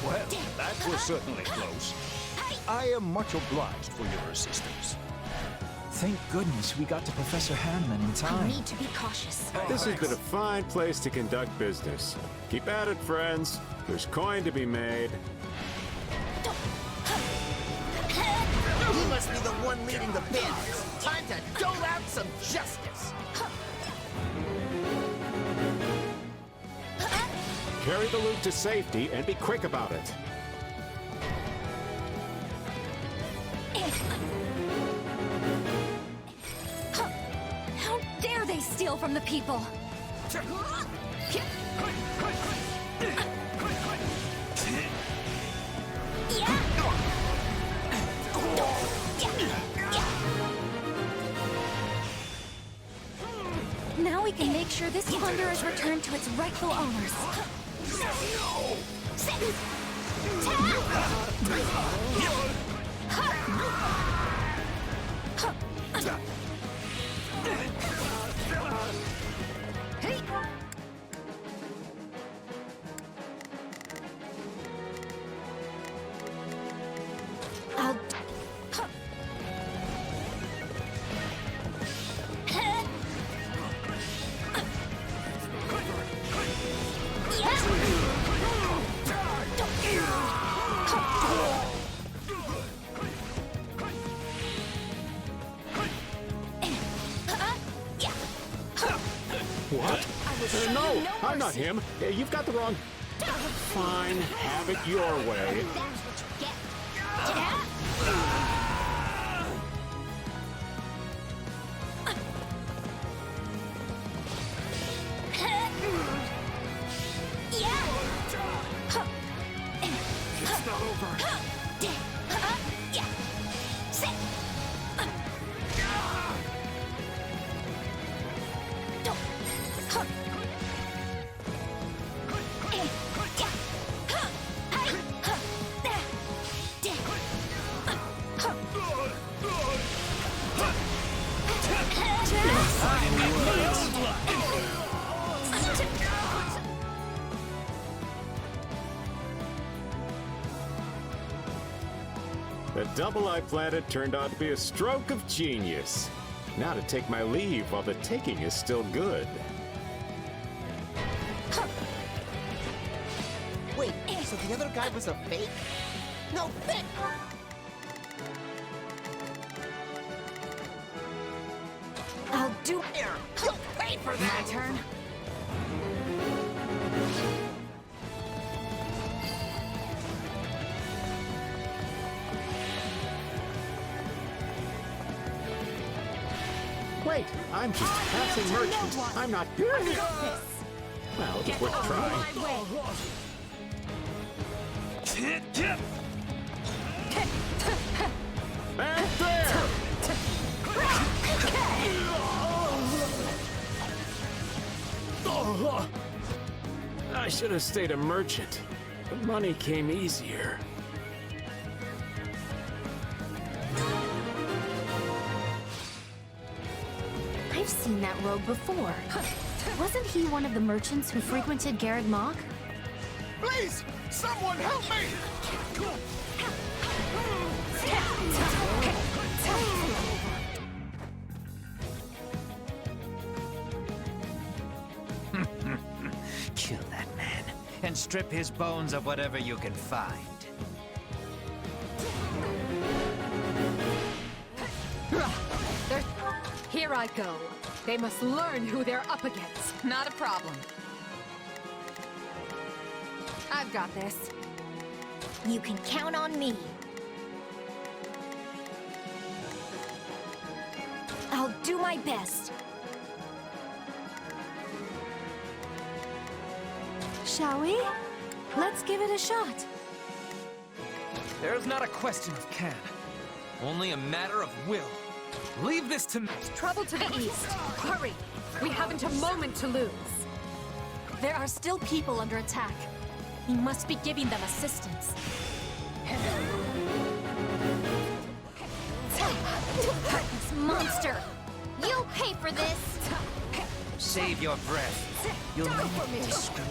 Well, that was certainly close. I am much obliged for your assistance. Thank goodness we got to Professor Hanman in I time. need to be cautious. This has been a fine place to conduct business. Keep at it, friends. There's coin to be made. He must be the one leading the bandits. Time to dole out some justice. Carry the loot to safety and be quick about it. How dare they steal from the people? Now we can make sure this plunder is returned to its rightful owners. What? No, I'm not him. You've got the wrong... Fine, have it your way. It's not over. The double I planted turned out to be a stroke of genius. Now to take my leave while the taking is still good. Wait, so the other guy was a fake? No, fake! I'll do it. You'll pay for that! My turn. Wait, I'm just passing merchant. I'm not... Well, it's worth trying. And there! I should have stayed a merchant. The money came easier. I've seen that rogue before. Wasn't he one of the merchants who frequented Garrett Mock? Please, someone help me! Kill that man, and strip his bones of whatever you can find. Here I go. They must learn who they're up against. Not a problem. I've got this. You can count on me. I'll do my best. Shall we? Let's give it a shot. There's not a question of can. Only a matter of will. Leave this to me. Trouble to the east. Hurry! We haven't a moment to lose. There are still people under attack. We must be giving them assistance. this monster! You'll pay for this! Save your breath. You'll need to scream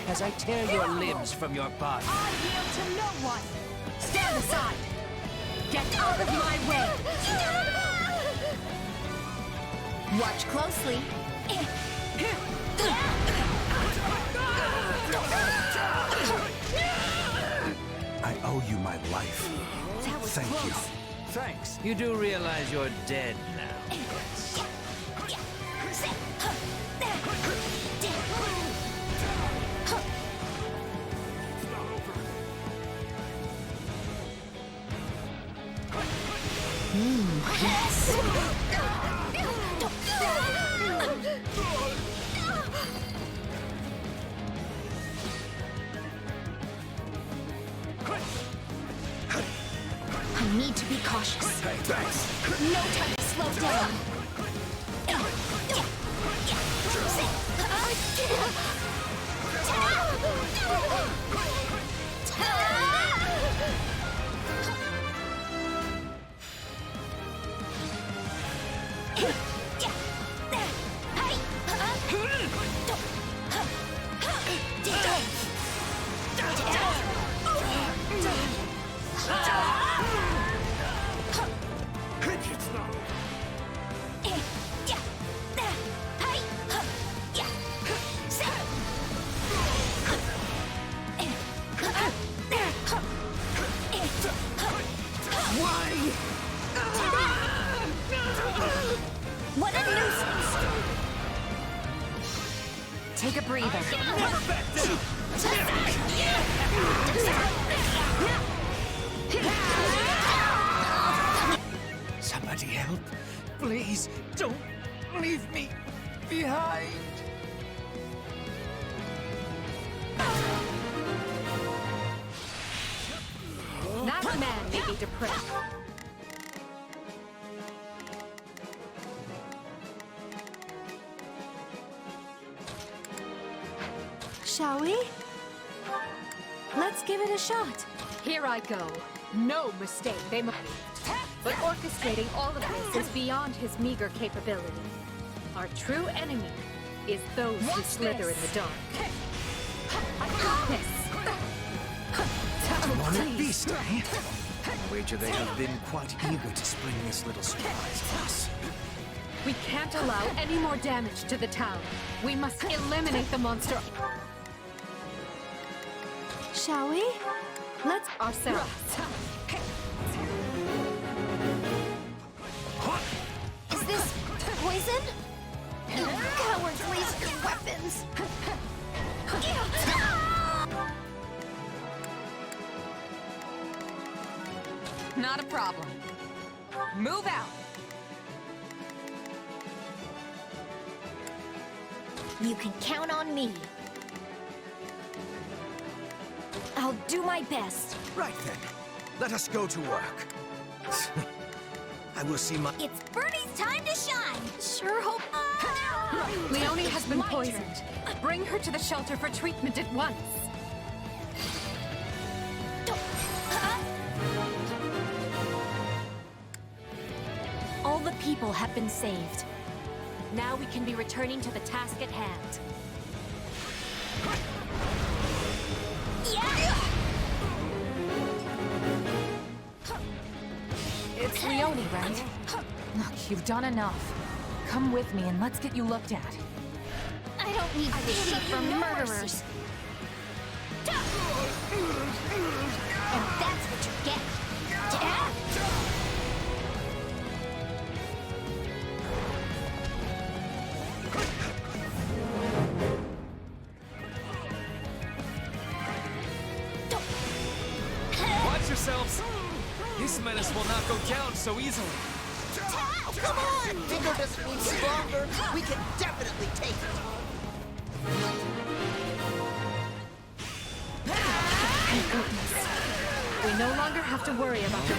as I tear your limbs from your body. I yield to no one! Stand aside! Get out of my way! Watch closely. I owe you my life. Thank you. Thanks. You do realize you're dead now. Yes! I need to be cautious. No time to slow down. What a nuisance! Take a breather. Somebody help. Please, don't leave me behind. That man may be depressed. Shall we? Let's give it a shot. Here I go. No mistake, they must. But orchestrating all of this is beyond his meager capability. Our true enemy is those who slither in the dark. Demonic beast, eh? I wager they have been quite eager to spring this little surprise on us. We can't allow any more damage to the town. We must eliminate the monster Shall we? Let's ourselves. Is this poison? You cowards waste your weapons! Not a problem. Move out! You can count on me. I'll do my best. Right then. Let us go to work. I will see my... It's Bernie's time to shine! Sure hope... Leonie has been poisoned. Bring her to the shelter for treatment at once. All the people have been saved. Now we can be returning to the task at hand. It's Leonie, right? Look, you've done enough. Come with me and let's get you looked at. I don't need pity from murderers. And that's what you get. Watch yourselves! This menace will not go down so easily. Come on! Bigger doesn't mean stronger. We can definitely take it. Thank goodness. We no longer have to worry about them.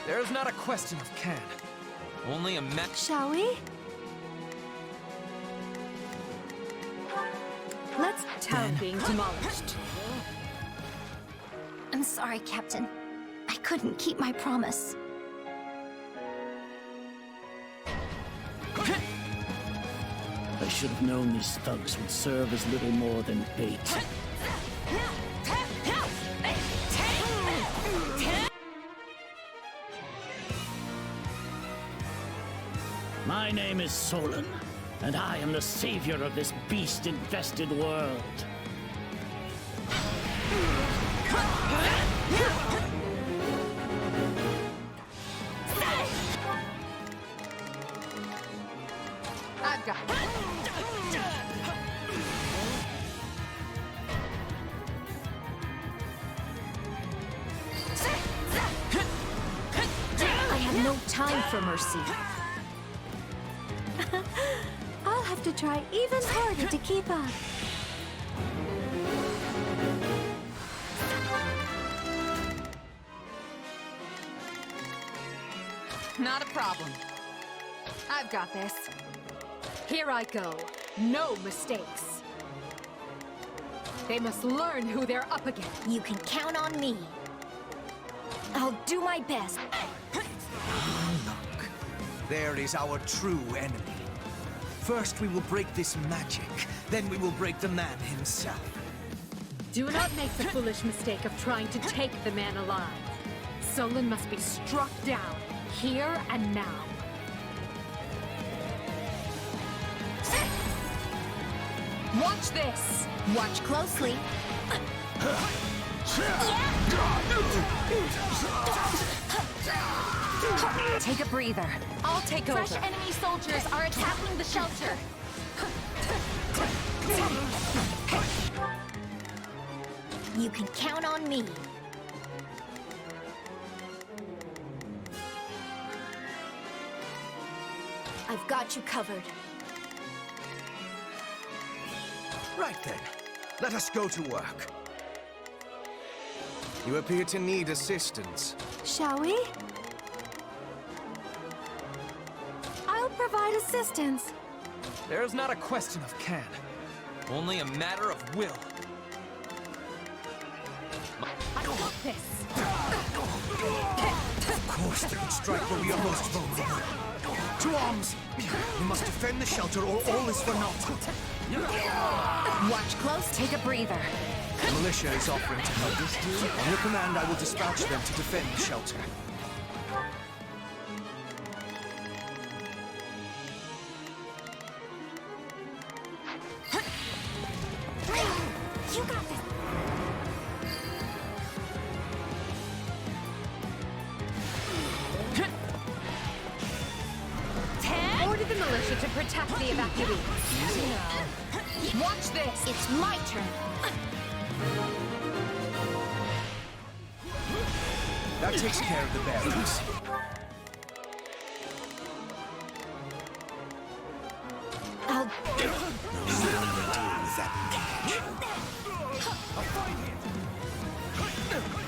There's not a question of can. Only a mech. Shall we? Let's town being demolished. I'm sorry, Captain. I couldn't keep my promise. I should have known these thugs would serve as little more than bait. My name is Solon, and I am the savior of this beast-infested world. I've got it. I have no time for mercy. I'll have to try even harder to keep up. Not a problem. I've got this. Here I go. No mistakes. They must learn who they're up against. You can count on me. I'll do my best. Look, there is our true enemy. First we will break this magic, then we will break the man himself. Do not make the foolish mistake of trying to take the man alive. Solon must be struck down, here and now. Watch this! Watch closely. Take a breather. I'll take over. Fresh enemy soldiers are attacking the shelter. You can count on me. I've got you covered. Right then, let us go to work. You appear to need assistance. Shall we? I'll provide assistance. There's not a question of can. Only a matter of will. I want this! Of course they would strike where we are most vulnerable. To arms! We must defend the shelter or all is for naught. Watch close, take a breather. The militia is offering to help us. On your command, I will dispatch them to defend the shelter. You got this. Order the militia to protect the evacuees. Easy now. Watch this! It's my turn. That takes care of the barracks. I'll...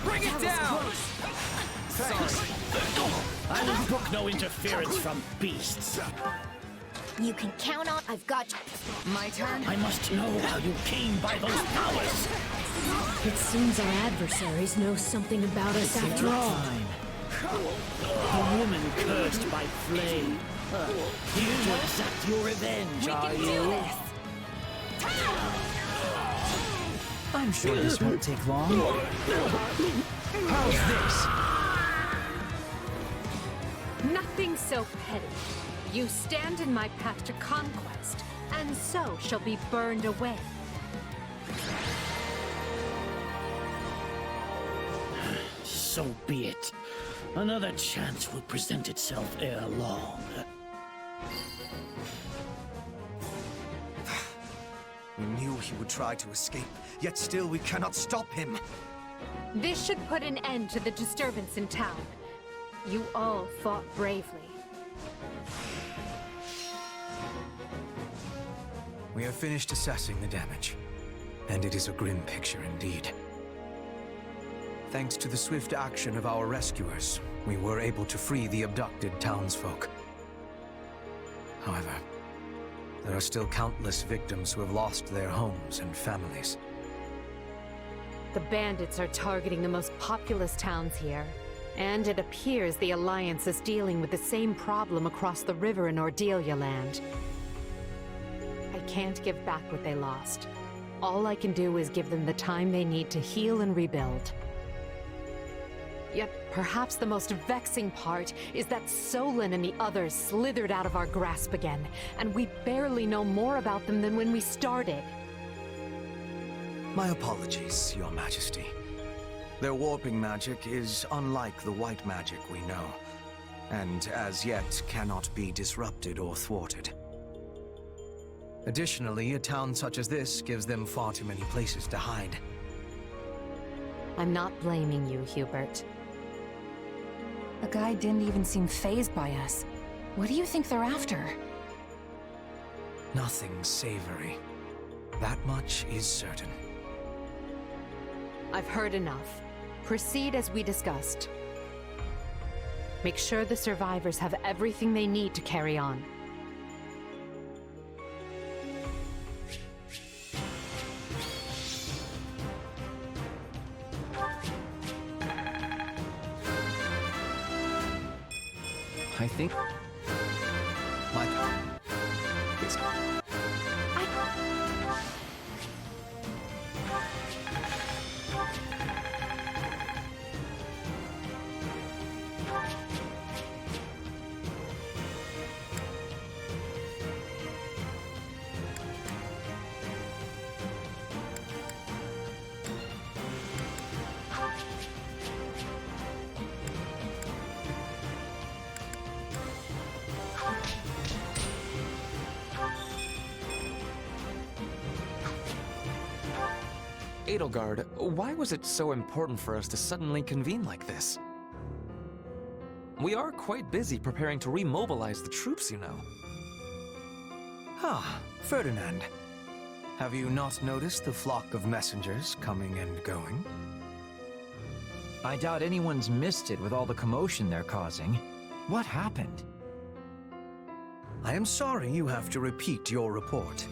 Bring it down! Thanks. I will brook no interference from beasts. You can count on... I've got you. My turn? I must know how you came by those powers. It seems our adversaries know something about us after all. A woman cursed by flame. Here to exact your revenge, are you? I'm sure this won't take long. How's this? Nothing so petty. You stand in my path to conquest, and so shall be burned away. So be it. Another chance will present itself ere long. We knew he would try to escape, yet still we cannot stop him. This should put an end to the disturbance in town. You all fought bravely. We have finished assessing the damage, and it is a grim picture indeed. Thanks to the swift action of our rescuers, we were able to free the abducted townsfolk. However, there are still countless victims who have lost their homes and families. The bandits are targeting the most populous towns here, and it appears the Alliance is dealing with the same problem across the river in Ordelia land. I can't give back what they lost. All I can do is give them the time they need to heal and rebuild. Yet, perhaps the most vexing part is that Solon and the others slithered out of our grasp again, and we barely know more about them than when we started. My apologies, Your Majesty. Their warping magic is unlike the white magic we know, and as yet cannot be disrupted or thwarted. Additionally, a town such as this gives them far too many places to hide. I'm not blaming you, Hubert. The guy didn't even seem fazed by us. What do you think they're after? Nothing savory. That much is certain. I've heard enough. Proceed as we discussed. Make sure the survivors have everything they need to carry on. I think... It's... Edelgard, why was it so important for us to suddenly convene like this? We are quite busy preparing to remobilize the troops, you know. Ah, Ferdinand. Have you not noticed the flock of messengers coming and going? I doubt anyone's missed it with all the commotion they're causing. What happened? I am sorry you have to repeat your report.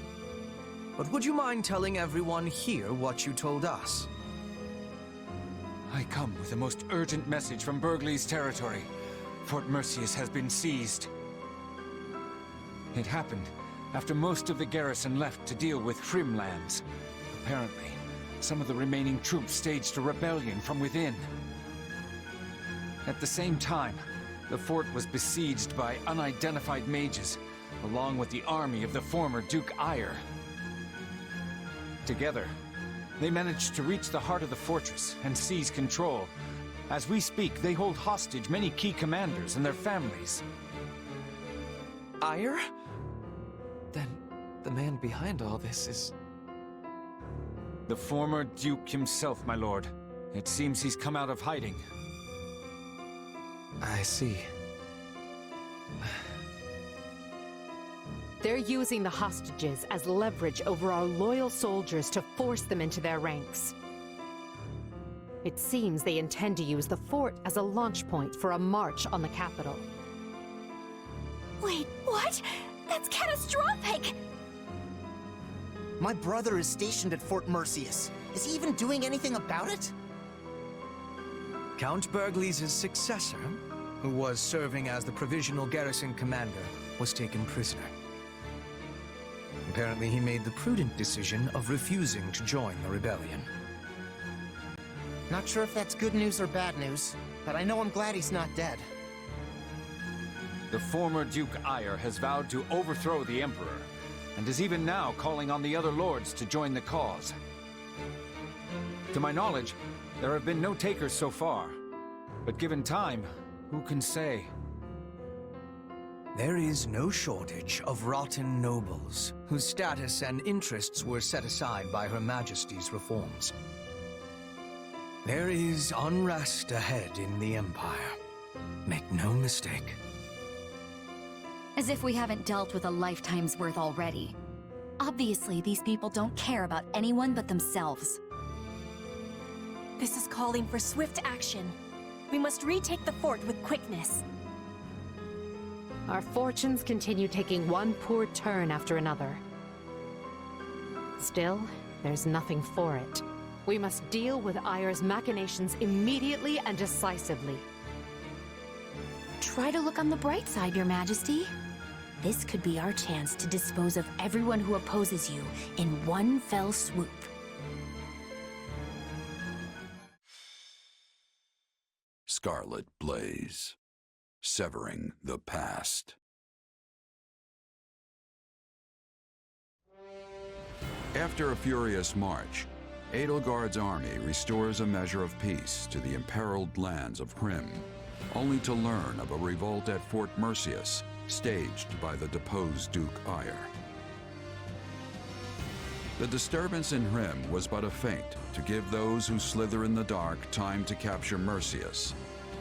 But would you mind telling everyone here what you told us? I come with the most urgent message from Burgley's territory. Fort Merceus has been seized. It happened after most of the garrison left to deal with Hrimlands. Apparently, some of the remaining troops staged a rebellion from within. At the same time, the fort was besieged by unidentified mages, along with the army of the former Duke Eyre. Together, they managed to reach the heart of the fortress and seize control. As we speak, they hold hostage many key commanders and their families. Eyre? Then the man behind all this is... The former Duke himself, my lord. It seems he's come out of hiding. I see. They're using the hostages as leverage over our loyal soldiers to force them into their ranks. It seems they intend to use the fort as a launch point for a march on the capital. Wait, what? That's catastrophic! My brother is stationed at Fort Merceus. Is he even doing anything about it? Count Burgley's successor, who was serving as the provisional garrison commander, was taken prisoner. Apparently, he made the prudent decision of refusing to join the rebellion. Not sure if that's good news or bad news, but I know I'm glad he's not dead. The former Duke Eyre has vowed to overthrow the Emperor, and is even now calling on the other lords to join the cause. To my knowledge, there have been no takers so far, but given time, who can say? There is no shortage of rotten nobles, whose status and interests were set aside by Her Majesty's reforms. There is unrest ahead in the Empire. Make no mistake. As if we haven't dealt with a lifetime's worth already. Obviously, these people don't care about anyone but themselves. This is calling for swift action. We must retake the fort with quickness. Our fortunes continue taking one poor turn after another. Still, there's nothing for it. We must deal with Ayre's machinations immediately and decisively. Try to look on the bright side, Your Majesty. This could be our chance to dispose of everyone who opposes you in one fell swoop. Scarlet Blaze. Severing the Past. After a furious march, Edelgard's army restores a measure of peace to the imperiled lands of Hrim, only to learn of a revolt at Fort Mercius, staged by the deposed Duke Ayre. The disturbance in Hrim was but a feint to give those who slither in the dark time to capture Mercius,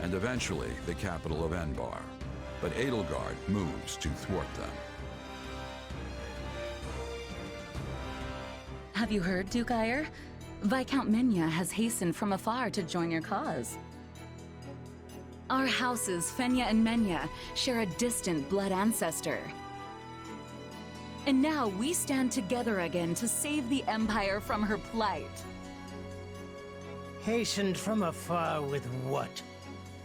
and eventually the capital of Enbar. But Edelgard moves to thwart them. Have you heard, Duke Ayre? Viscount Menya has hastened from afar to join your cause. Our houses, Fenya and Menya, share a distant blood ancestor. And now we stand together again to save the Empire from her plight. Hastened from afar with what?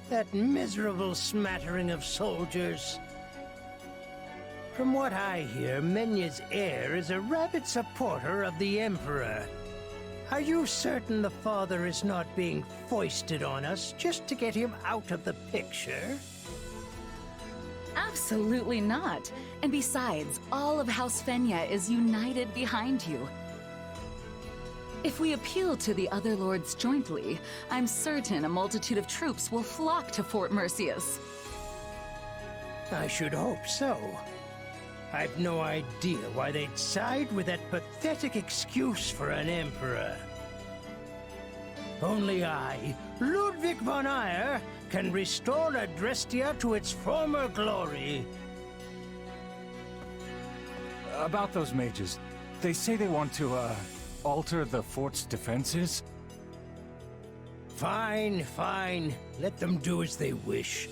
That miserable smattering of soldiers? From what I hear, Menya's heir is a rabid supporter of the Emperor. Are you certain the father is not being foisted on us just to get him out of the picture? Absolutely not. And besides, all of House Fenya is united behind you. If we appeal to the other lords jointly, I'm certain a multitude of troops will flock to Fort Mercius. I should hope so. I've no idea why they'd side with that pathetic excuse for an emperor. Only I, Ludwig von Ayre, can restore Adrestia to its former glory. About those mages, they say they want to, alter the fort's defenses? Fine, fine. Let them do as they wish.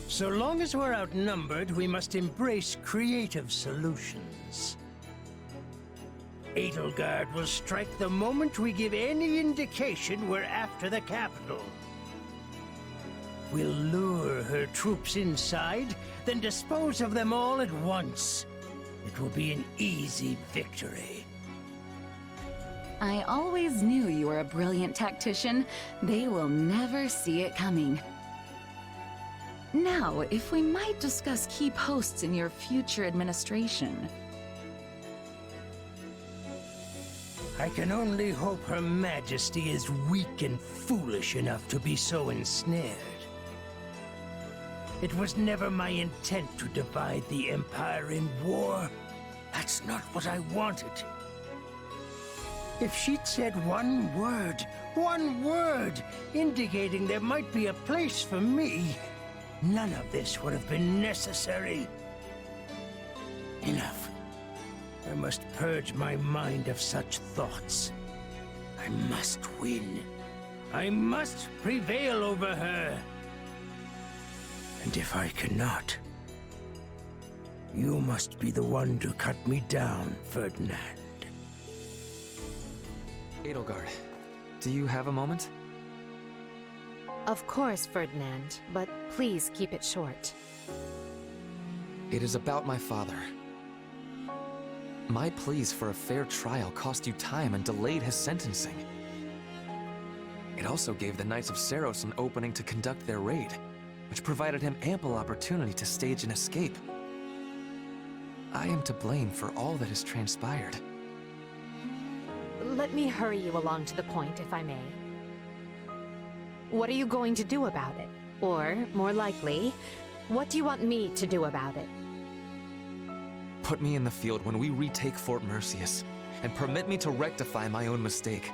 So long as we're outnumbered, we must embrace creative solutions. Edelgard will strike the moment we give any indication we're after the capital. We'll lure her troops inside, then dispose of them all at once. It will be an easy victory. I always knew you were a brilliant tactician. They will never see it coming. Now, if we might discuss key posts in your future administration. I can only hope Her Majesty is weak and foolish enough to be so ensnared. It was never my intent to divide the Empire in war. That's not what I wanted. If she'd said one word, indicating there might be a place for me, none of this would have been necessary. Enough. I must purge my mind of such thoughts. I must win. I must prevail over her. And if I cannot, you must be the one to cut me down, Ferdinand. Edelgard, do you have a moment? Of course, Ferdinand, but please keep it short. It is about my father. My pleas for a fair trial cost you time and delayed his sentencing. It also gave the Knights of Seiros an opening to conduct their raid, which provided him ample opportunity to stage an escape. I am to blame for all that has transpired. Let me hurry you along to the point, if I may. What are you going to do about it? Or, more likely, what do you want me to do about it? Put me in the field when we retake Fort Mercius, and permit me to rectify my own mistake.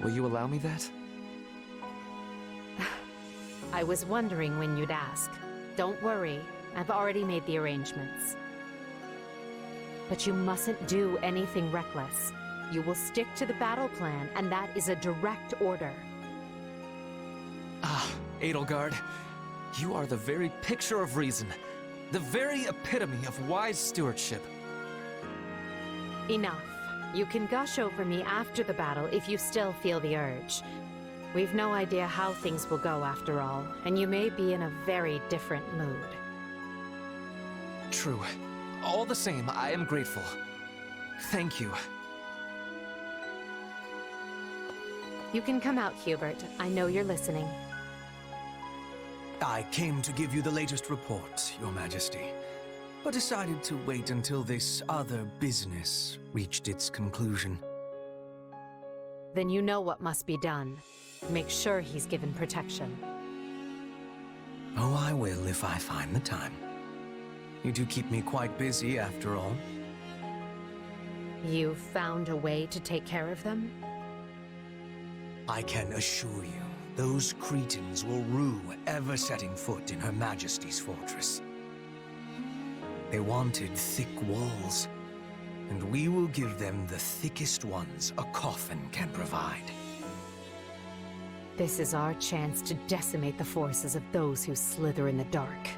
Will you allow me that? I was wondering when you'd ask. Don't worry, I've already made the arrangements. But you mustn't do anything reckless. You will stick to the battle plan, and that is a direct order. Ah, Edelgard, you are the very picture of reason, the very epitome of wise stewardship. Enough. You can gush over me after the battle if you still feel the urge. We've no idea how things will go after all, and you may be in a very different mood. True. All the same, I am grateful. Thank you. You can come out, Hubert. I know you're listening. I came to give you the latest report, Your Majesty, but decided to wait until this other business reached its conclusion. Then you know what must be done. Make sure he's given protection. Oh, I will if I find the time. You do keep me quite busy, after all. You found a way to take care of them? I can assure you, those cretins will rue ever setting foot in Her Majesty's fortress. They wanted thick walls, and we will give them the thickest ones a coffin can provide. This is our chance to decimate the forces of those who slither in the dark.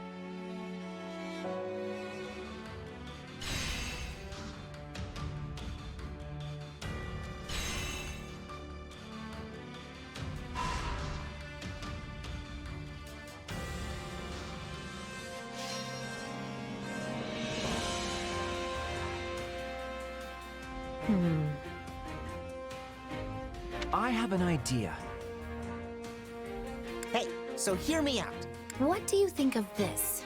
I have an idea. Hey, so hear me out. What do you think of this?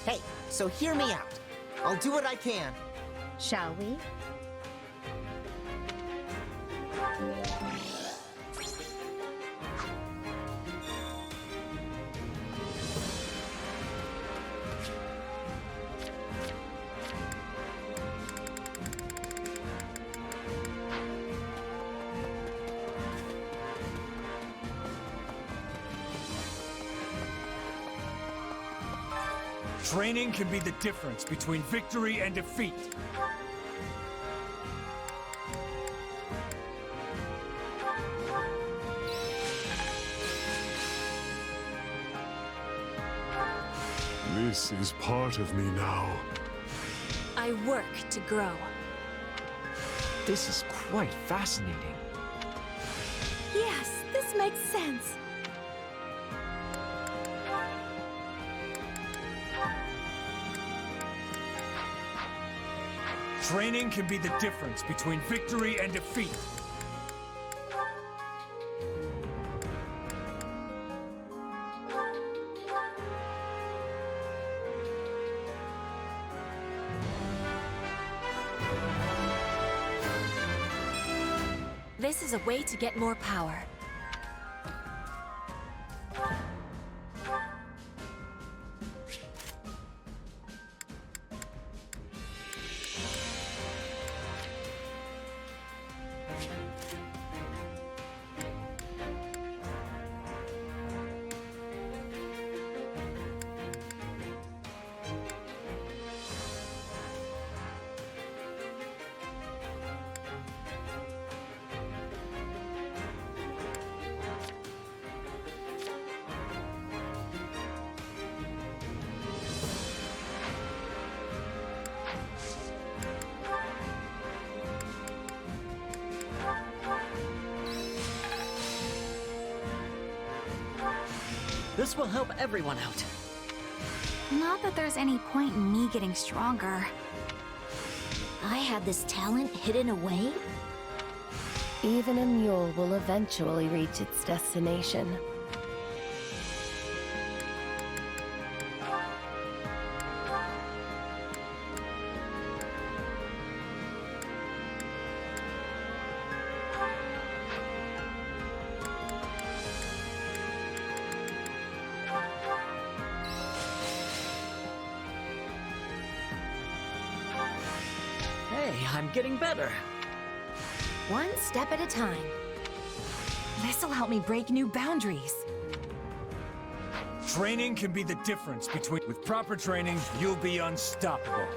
Hey, so hear me out. I'll do what I can. Shall we? Training can be the difference between victory and defeat. This is part of me now. I work to grow. This is quite fascinating. Yes, this makes sense. Training can be the difference between victory and defeat. This is a way to get more power. This will help everyone out. Not that there's any point in me getting stronger. I had this talent hidden away? Even a mule will eventually reach its destination. I'm getting better. One step at a time. This'll help me break new boundaries. Training can be the difference between... With proper training, you'll be unstoppable.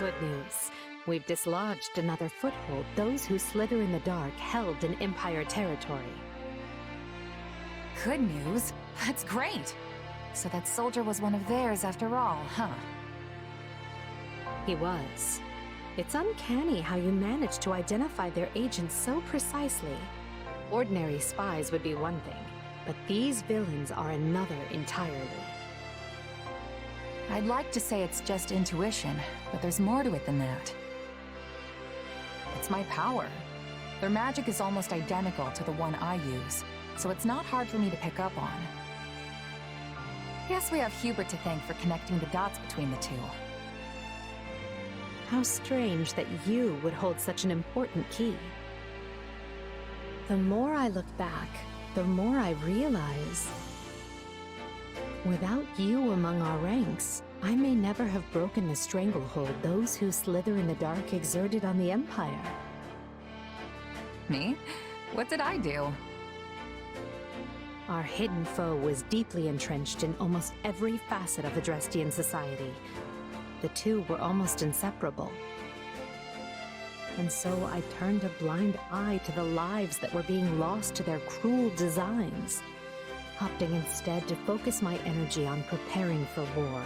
Good news. We've dislodged another foothold those who slither in the dark held in Empire territory. Good news? That's great! So that soldier was one of theirs after all, huh? He was. It's uncanny how you managed to identify their agents so precisely. Ordinary spies would be one thing, but these villains are another entirely. I'd like to say it's just intuition, but there's more to it than that. It's my power. Their magic is almost identical to the one I use, so it's not hard for me to pick up on. Guess we have Hubert to thank for connecting the dots between the two. How strange that you would hold such an important key. The more I look back, the more I realize... without you among our ranks, I may never have broken the stranglehold those who slither in the dark exerted on the Empire. Me? What did I do? Our hidden foe was deeply entrenched in almost every facet of Adrestian society. The two were almost inseparable. And so I turned a blind eye to the lives that were being lost to their cruel designs, opting instead to focus my energy on preparing for war.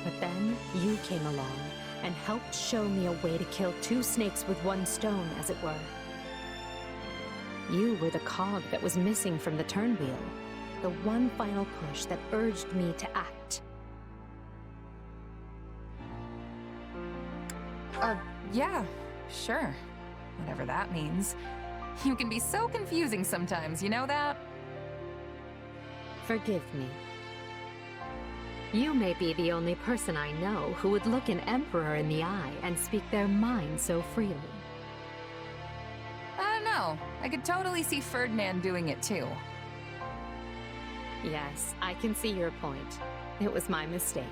But then you came along and helped show me a way to kill two snakes with one stone, as it were. You were the cog that was missing from the turnwheel, the one final push that urged me to act. Yeah, sure. Whatever that means. You can be so confusing sometimes, you know that? Forgive me. You may be the only person I know who would look an emperor in the eye and speak their mind so freely. I don't know. I could totally see Ferdinand doing it too. Yes, I can see your point. It was my mistake.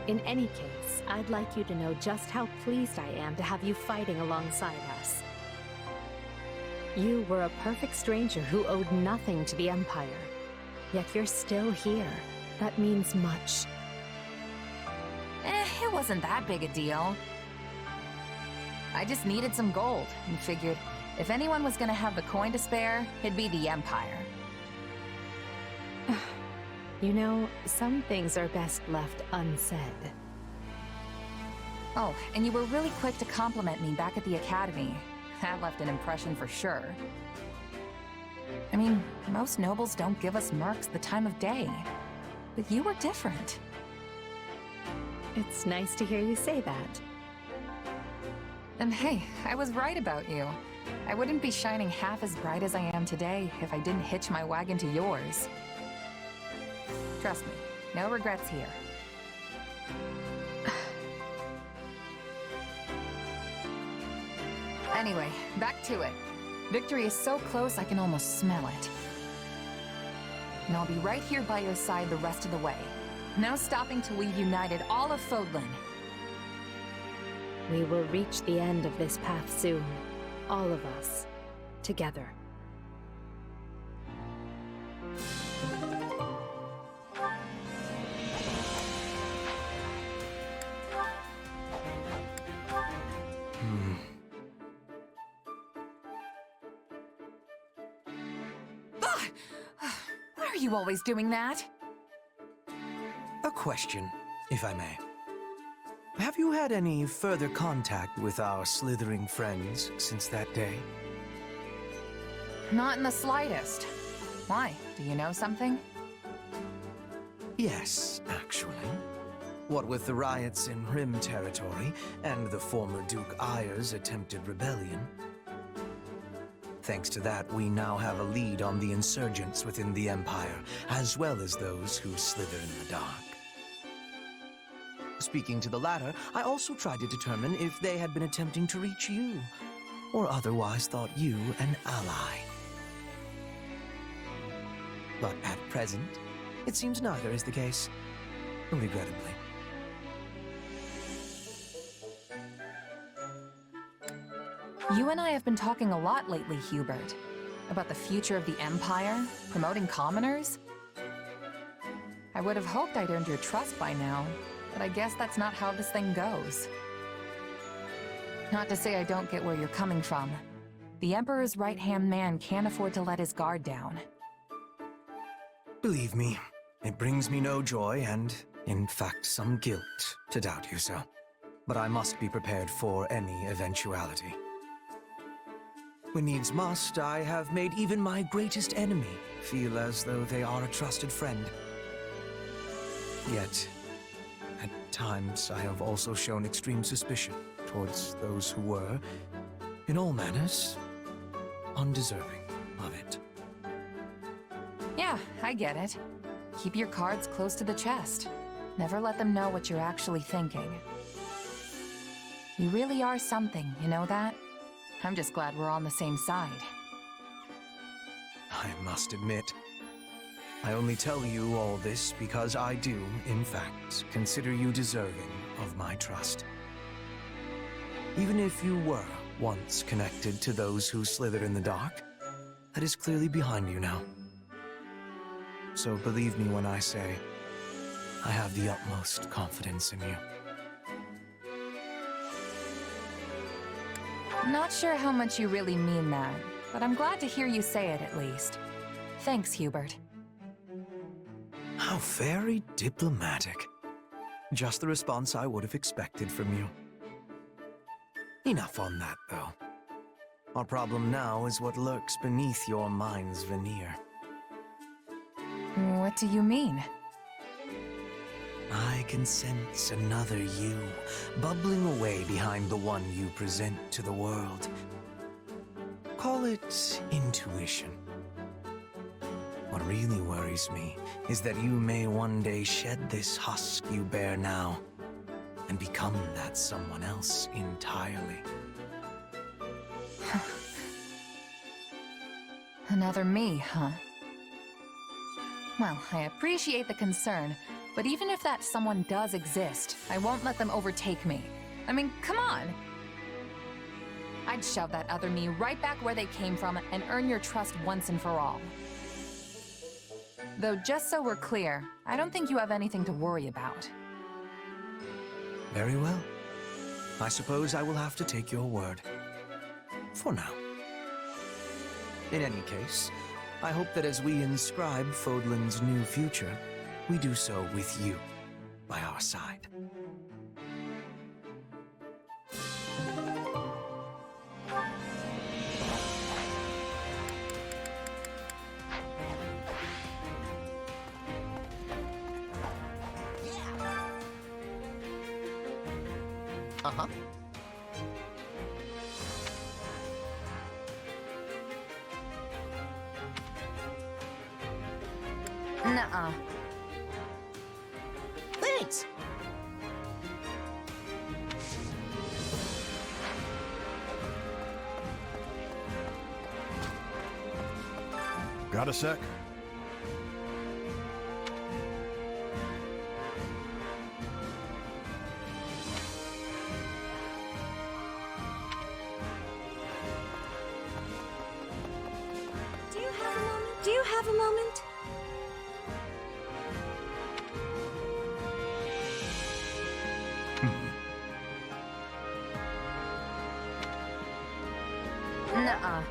In any case, I'd like you to know just how pleased I am to have you fighting alongside us. You were a perfect stranger who owed nothing to the Empire. Yet you're still here. That means much. It wasn't that big a deal. I just needed some gold, and figured if anyone was gonna have the coin to spare, it'd be the Empire. You know, some things are best left unsaid. Oh, and you were really quick to compliment me back at the Academy. That left an impression for sure. I mean, most nobles don't give us mercs the time of day. But you were different. It's nice to hear you say that. And hey, I was right about you. I wouldn't be shining half as bright as I am today if I didn't hitch my wagon to yours. Trust me, no regrets here. Anyway, back to it. Victory is so close I can almost smell it. And I'll be right here by your side the rest of the way. No stopping till we've united all of Fodlan. We will reach the end of this path soon. All of us. Together. Why are you always doing that? A question, if I may. Have you had any further contact with our slithering friends since that day? Not in the slightest. Why? Do you know something? Yes, actually. What with the riots in Rim territory and the former Duke Ayer's attempted rebellion. Thanks to that, we now have a lead on the insurgents within the Empire, as well as those who slither in the dark. Speaking to the latter, I also tried to determine if they had been attempting to reach you, or otherwise thought you an ally. But at present, it seems neither is the case, regrettably. You and I have been talking a lot lately, Hubert. About the future of the Empire, promoting commoners. I would have hoped I'd earned your trust by now, but I guess that's not how this thing goes. Not to say I don't get where you're coming from. The Emperor's right-hand man can't afford to let his guard down. Believe me, it brings me no joy and, in fact, some guilt to doubt you so. But I must be prepared for any eventuality. When needs must, I have made even my greatest enemy feel as though they are a trusted friend. Yet, at times, I have also shown extreme suspicion towards those who were, in all manners, undeserving of it. Yeah, I get it. Keep your cards close to the chest. Never let them know what you're actually thinking. You really are something, you know that? I'm just glad we're on the same side. I must admit, I only tell you all this because I do, in fact, consider you deserving of my trust. Even if you were once connected to those who slither in the dark, that is clearly behind you now. So believe me when I say, I have the utmost confidence in you. Not sure how much you really mean that, but I'm glad to hear you say it at least. Thanks, Hubert. How very diplomatic. Just the response I would have expected from you. Enough on that, though. Our problem now is what lurks beneath your mind's veneer. What do you mean? I can sense another you, bubbling away behind the one you present to the world. Call it intuition. What really worries me is that you may one day shed this husk you bear now, and become that someone else entirely. Another me, huh? Well, I appreciate the concern, but even if that someone does exist, I won't let them overtake me. I mean, come on! I'd shove that other me right back where they came from and earn your trust once and for all. Though, just so we're clear, I don't think you have anything to worry about. Very well. I suppose I will have to take your word. For now. In any case, I hope that as we inscribe Fodlan's new future, we do so with you by our side. Uh-huh. Nuh-uh. Thanks! Got a sec? Do you have a moment? Nuh-uh.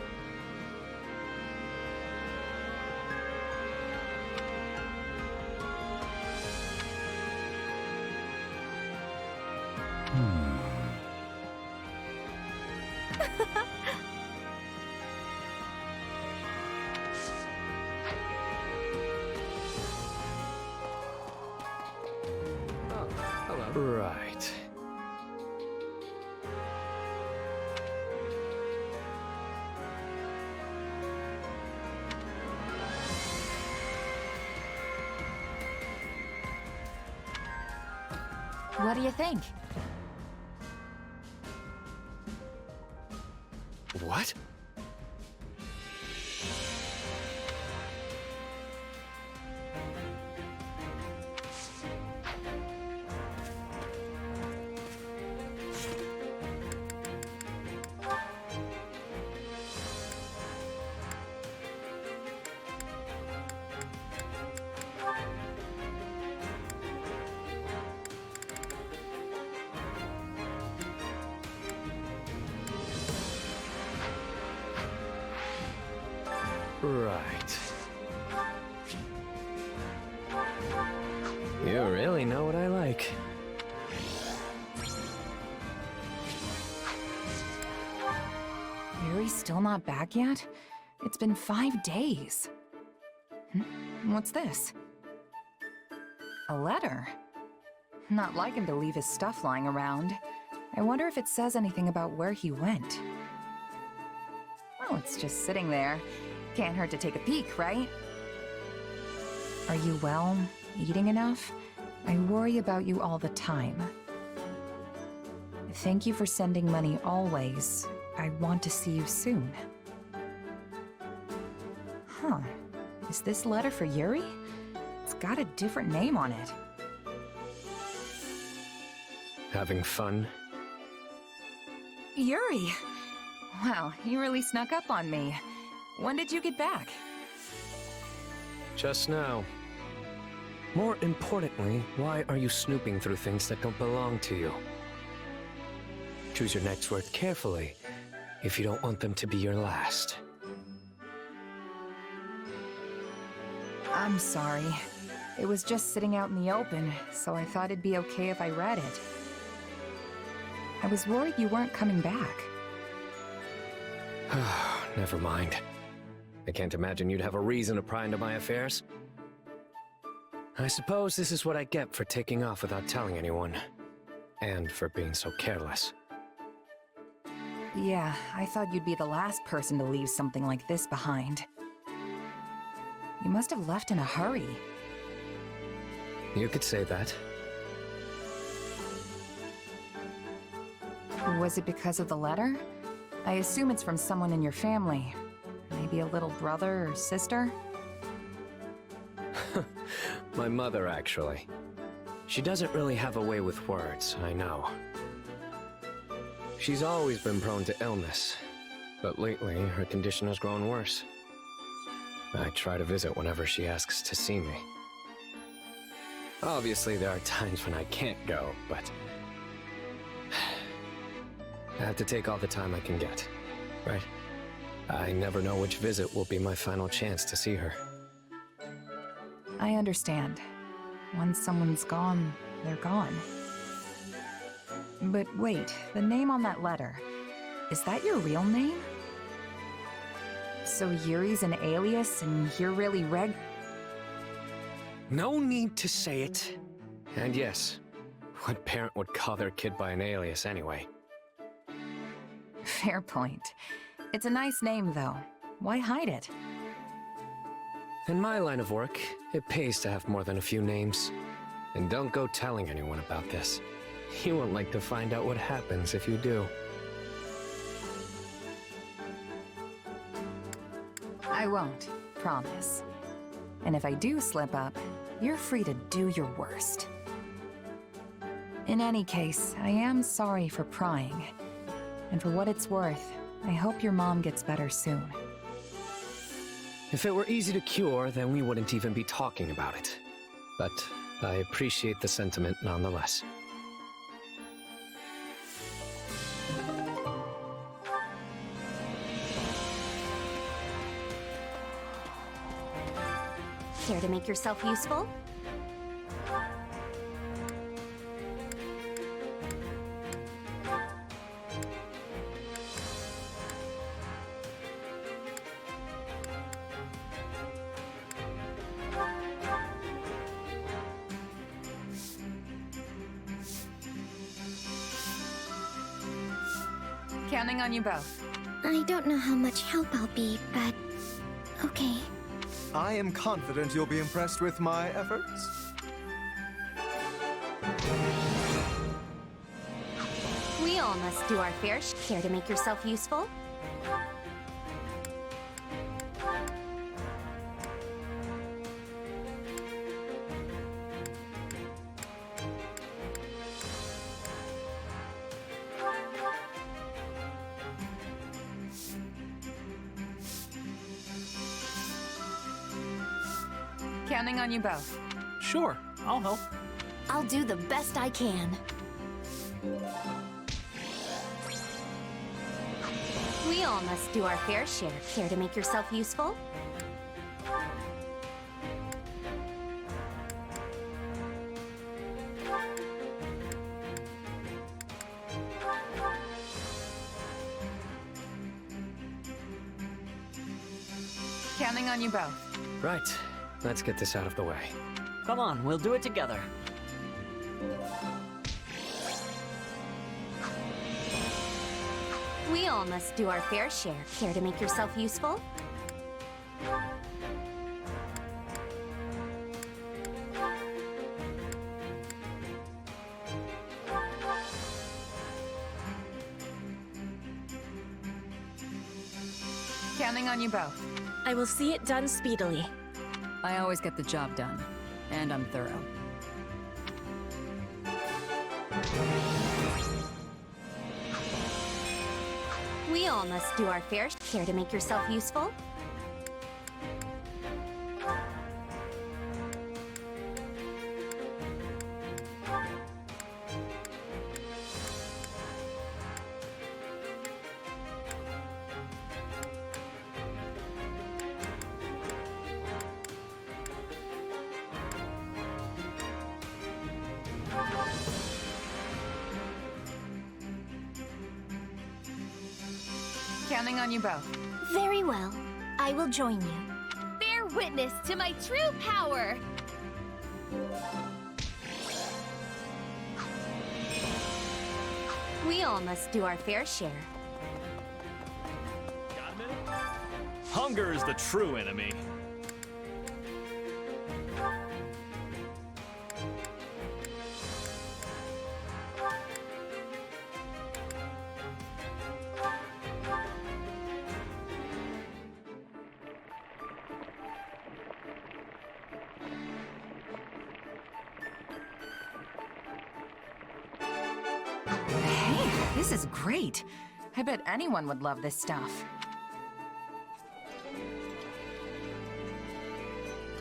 Right. What do you think? What? Right. You really know what I like. Yuri's still not back yet? It's been 5 days. What's this? A letter? Not like him to leave his stuff lying around. I wonder if it says anything about where he went. Oh, it's just sitting there. Can't hurt to take a peek, right? Are you well? Eating enough? I worry about you all the time. Thank you for sending money always. I want to see you soon. Huh. Is this letter for Yuri? It's got a different name on it. Having fun? Yuri! Wow, you really snuck up on me. When did you get back? Just now. More importantly, why are you snooping through things that don't belong to you? Choose your next word carefully if you don't want them to be your last. I'm sorry. It was just sitting out in the open, so I thought it'd be okay if I read it. I was worried you weren't coming back. Never mind. I can't imagine you'd have a reason to pry into my affairs. I suppose this is what I get for taking off without telling anyone. And for being so careless. Yeah, I thought you'd be the last person to leave something like this behind. You must have left in a hurry. You could say that. Was it because of the letter? I assume it's from someone in your family. Maybe a little brother or sister? My mother, actually. She doesn't really have a way with words, I know. She's always been prone to illness, but lately her condition has grown worse. I try to visit whenever she asks to see me. Obviously, there are times when I can't go, but I have to take all the time I can get, right? I never know which visit will be my final chance to see her. I understand. Once someone's gone, they're gone. But wait, the name on that letter, is that your real name? So Yuri's an alias and you're really No need to say it. And yes, what parent would call their kid by an alias anyway? Fair point. It's a nice name, though. Why hide it? In my line of work, it pays to have more than a few names. And don't go telling anyone about this. You won't like to find out what happens if you do. I won't, promise. And if I do slip up, you're free to do your worst. In any case, I am sorry for prying. And for what it's worth, I hope your mom gets better soon. If it were easy to cure, then we wouldn't even be talking about it. But I appreciate the sentiment nonetheless. Care to make yourself useful? Counting on you both. I don't know how much help I'll be, but okay. I am confident you'll be impressed with my efforts. We all must do our fair share. Care to make yourself useful? Counting on you both. Sure, I'll help. I'll do the best I can. We all must do our fair share. Care to make yourself useful? Counting on you both. Right. Let's get this out of the way. Come on, we'll do it together. We all must do our fair share. Care to make yourself useful? Counting on you both. I will see it done speedily. I always get the job done, and I'm thorough. We all must do our fair share. To make yourself useful? Counting on you both. Very well. I will join you. Bear witness to my true power! We all must do our fair share. Got a minute? Hunger is the true enemy. This is great. I bet anyone would love this stuff.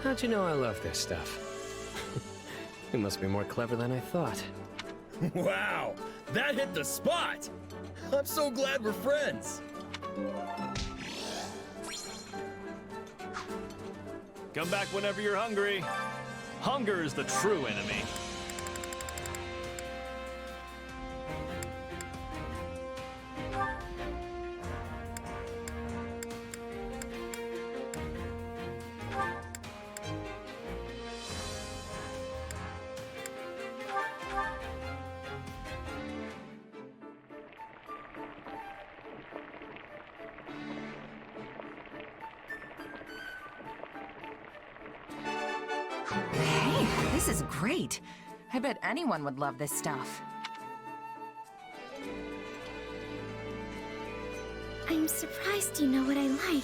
How'd you know I love this stuff? You must be more clever than I thought. Wow, that hit the spot! I'm so glad we're friends. Come back whenever you're hungry. Hunger is the true enemy. Hey, this is great. I bet anyone would love this stuff. I'm surprised you know what I like.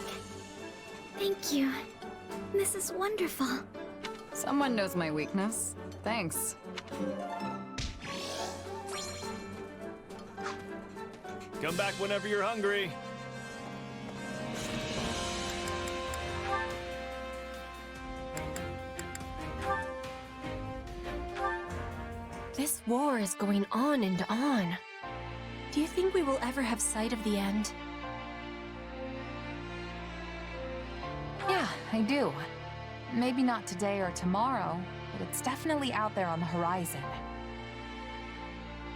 Thank you. This is wonderful. Someone knows my weakness. Thanks. Come back whenever you're hungry. This war is going on and on. Do you think we will ever have sight of the end? Yeah, I do. Maybe not today or tomorrow, but it's definitely out there on the horizon.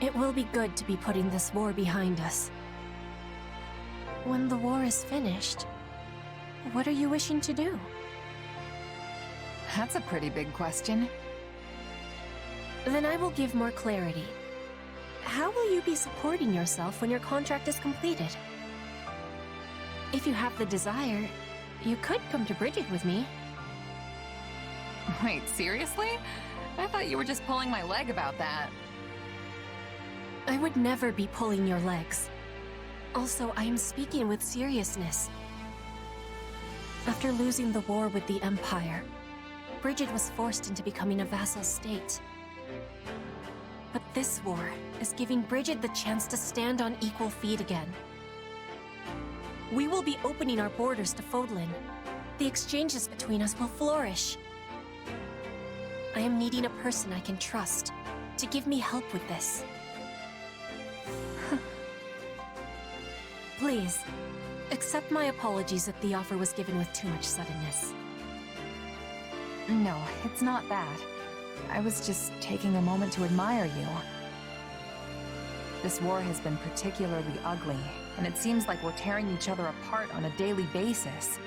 It will be good to be putting this war behind us. When the war is finished, what are you wishing to do? That's a pretty big question. Then I will give more clarity. How will you be supporting yourself when your contract is completed? If you have the desire, you could come to Bridget with me. Wait, seriously? I thought you were just pulling my leg about that. I would never be pulling your legs. Also, I am speaking with seriousness. After losing the war with the Empire, Bridget was forced into becoming a vassal state. But this war is giving Bridget the chance to stand on equal feet again. We will be opening our borders to Fodlan. The exchanges between us will flourish. I am needing a person I can trust to give me help with this. Please, accept my apologies if the offer was given with too much suddenness. No, it's not that. I was just taking a moment to admire you. This war has been particularly ugly, and it seems like we're tearing each other apart on a daily basis.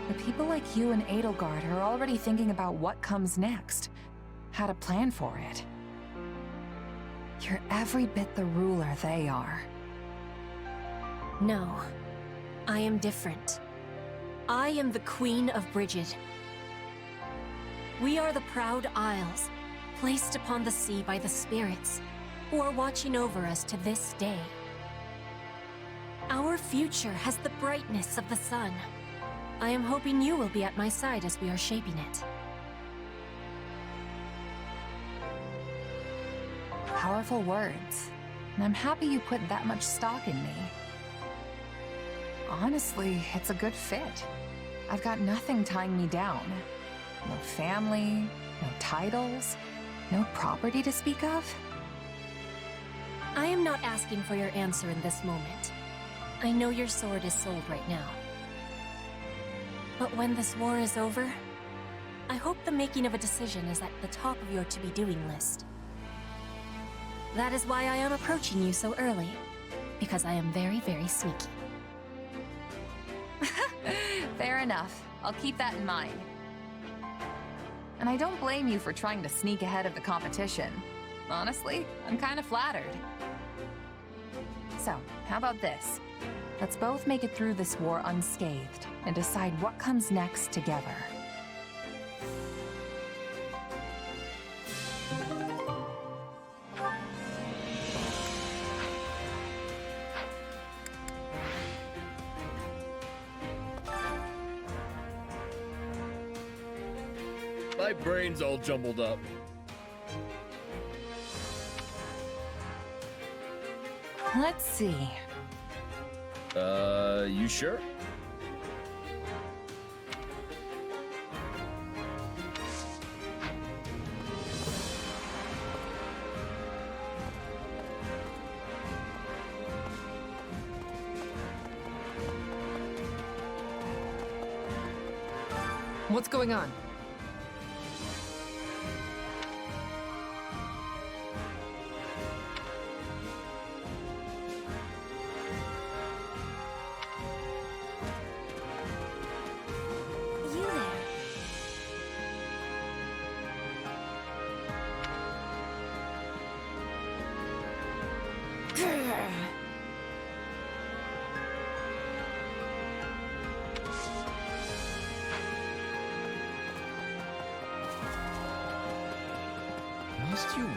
But people like you and Edelgard are already thinking about what comes next, how to plan for it. You're every bit the ruler they are. No, I am different. I am the Queen of Brigid. We are the proud Isles, placed upon the sea by the spirits, who are watching over us to this day. Our future has the brightness of the sun. I am hoping you will be at my side as we are shaping it. Powerful words, and I'm happy you put that much stock in me. Honestly, it's a good fit. I've got nothing tying me down. No family, no titles, no property to speak of. I am not asking for your answer in this moment. I know your sword is sold right now. But when this war is over, I hope the making of a decision is at the top of your to-be-doing list. That is why I am approaching you so early, because I am very, very sneaky. Fair enough. I'll keep that in mind. And I don't blame you for trying to sneak ahead of the competition. Honestly, I'm kind of flattered. So, how about this? Let's both make it through this war unscathed and decide what comes next together. My brain's all jumbled up. Let's see. You sure? What's going on?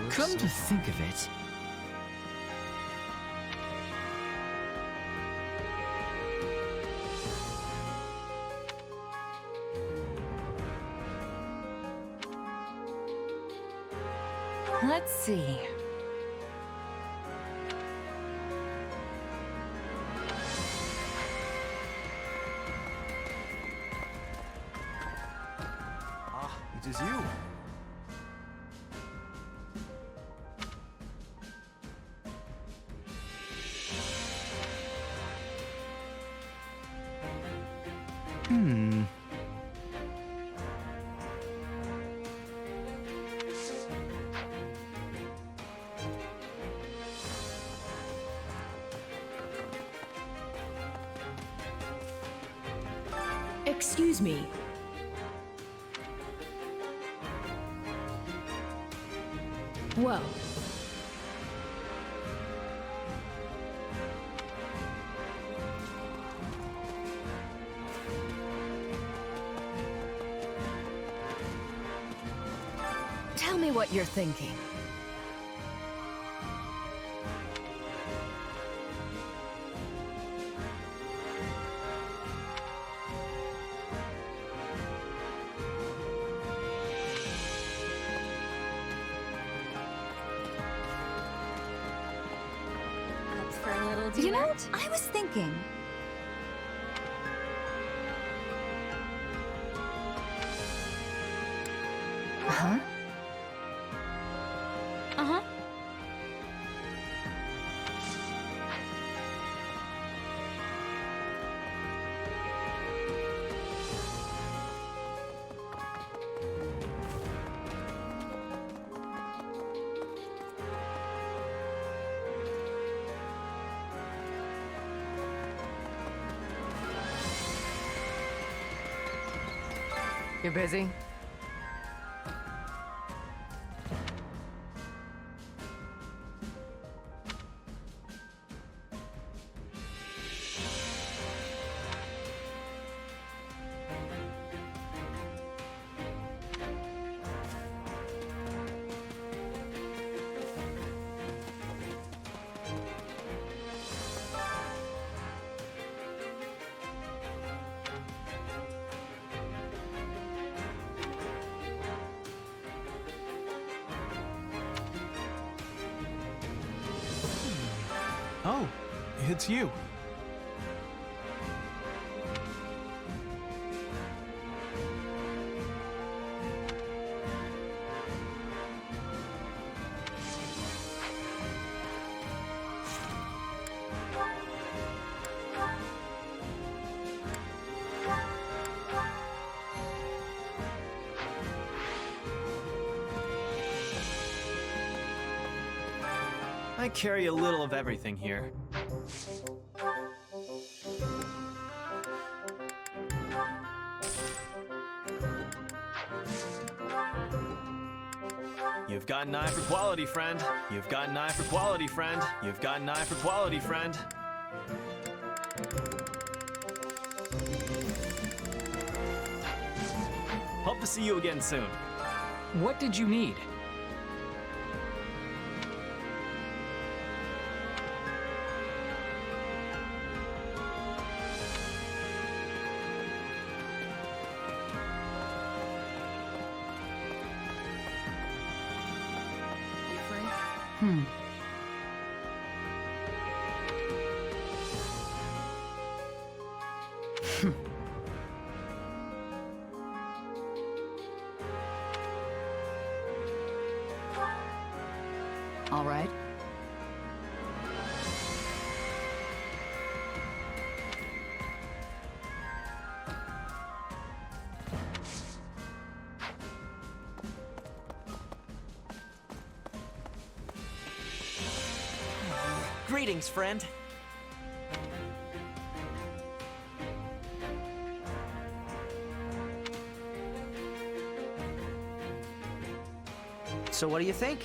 Come to think of it, Let's see. Ah, it is you. Excuse me. Well. Tell me what you're thinking. You know, I was thinking. Huh? Uh-huh. You busy? Oh, it's you. I carry a little of everything here. You've got an eye for quality, friend. You've got an eye for quality, friend. You've got an eye for quality, friend. Hope to see you again soon. What did you need? All right. Greetings, friend. So what do you think?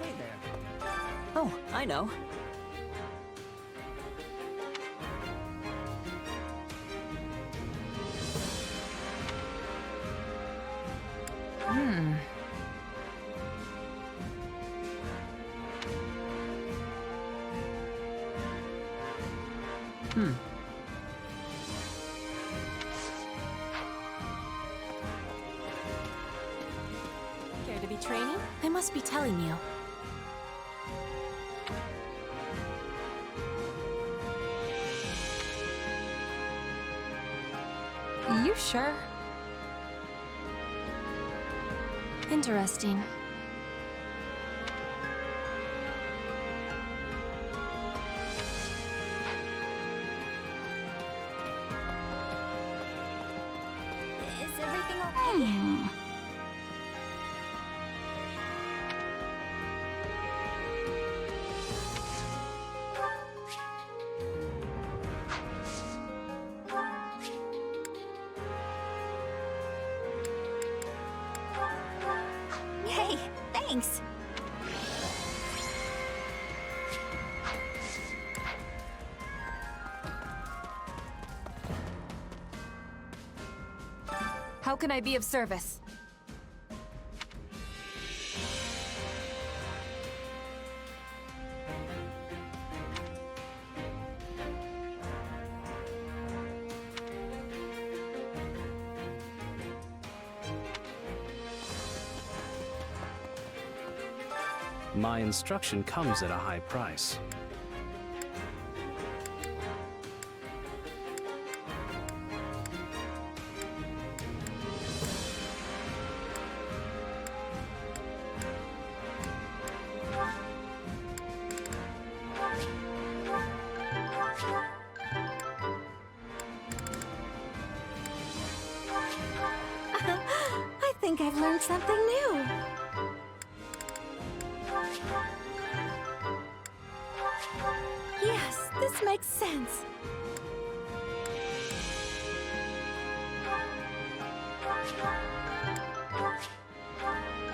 Hey there. Oh, I know. Care to be training? I must be telling you. You sure? Interesting. Is everything okay? Hey, thanks. How can I be of service? My instruction comes at a high price. I think I've learned something new. Yes, this makes sense.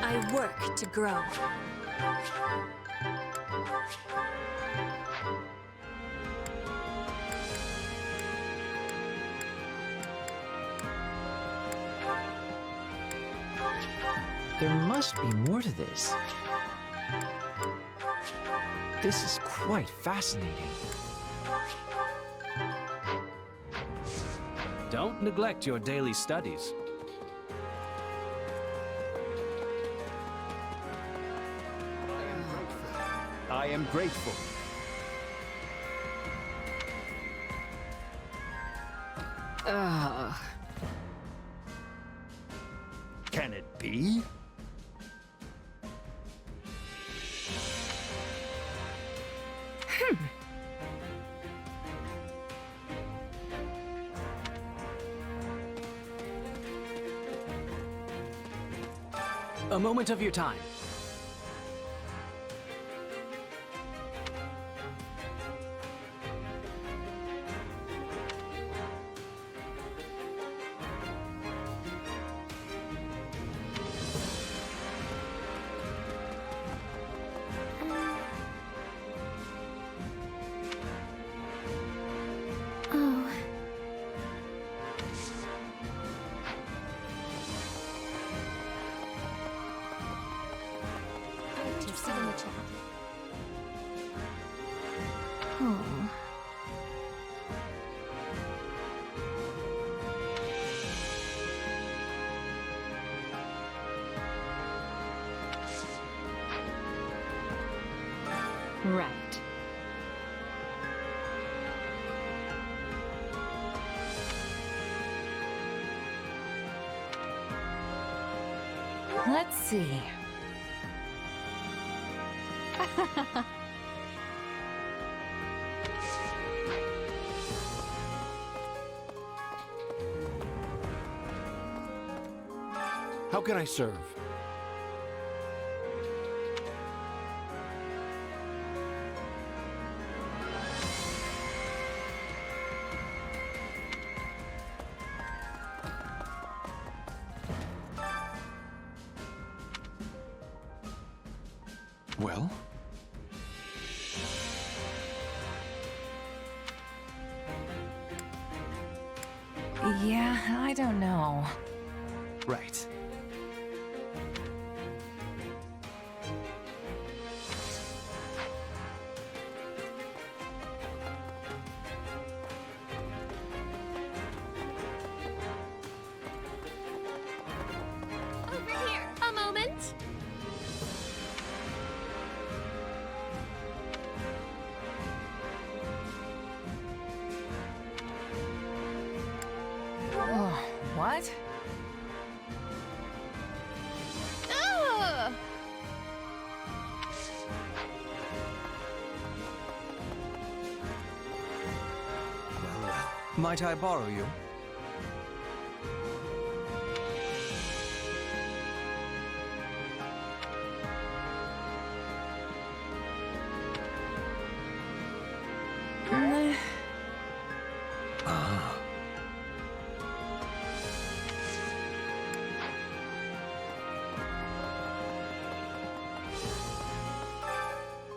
I work to grow. There must be more to this. This is quite fascinating. Don't neglect your daily studies. I am grateful. Can it be? A moment of your time. Oh. Interested in the chat. Oh. Right. Let's see. How can I serve? Well? Yeah, I don't know. Right. Over here, a moment. Oh, what? Ugh! Might I borrow you?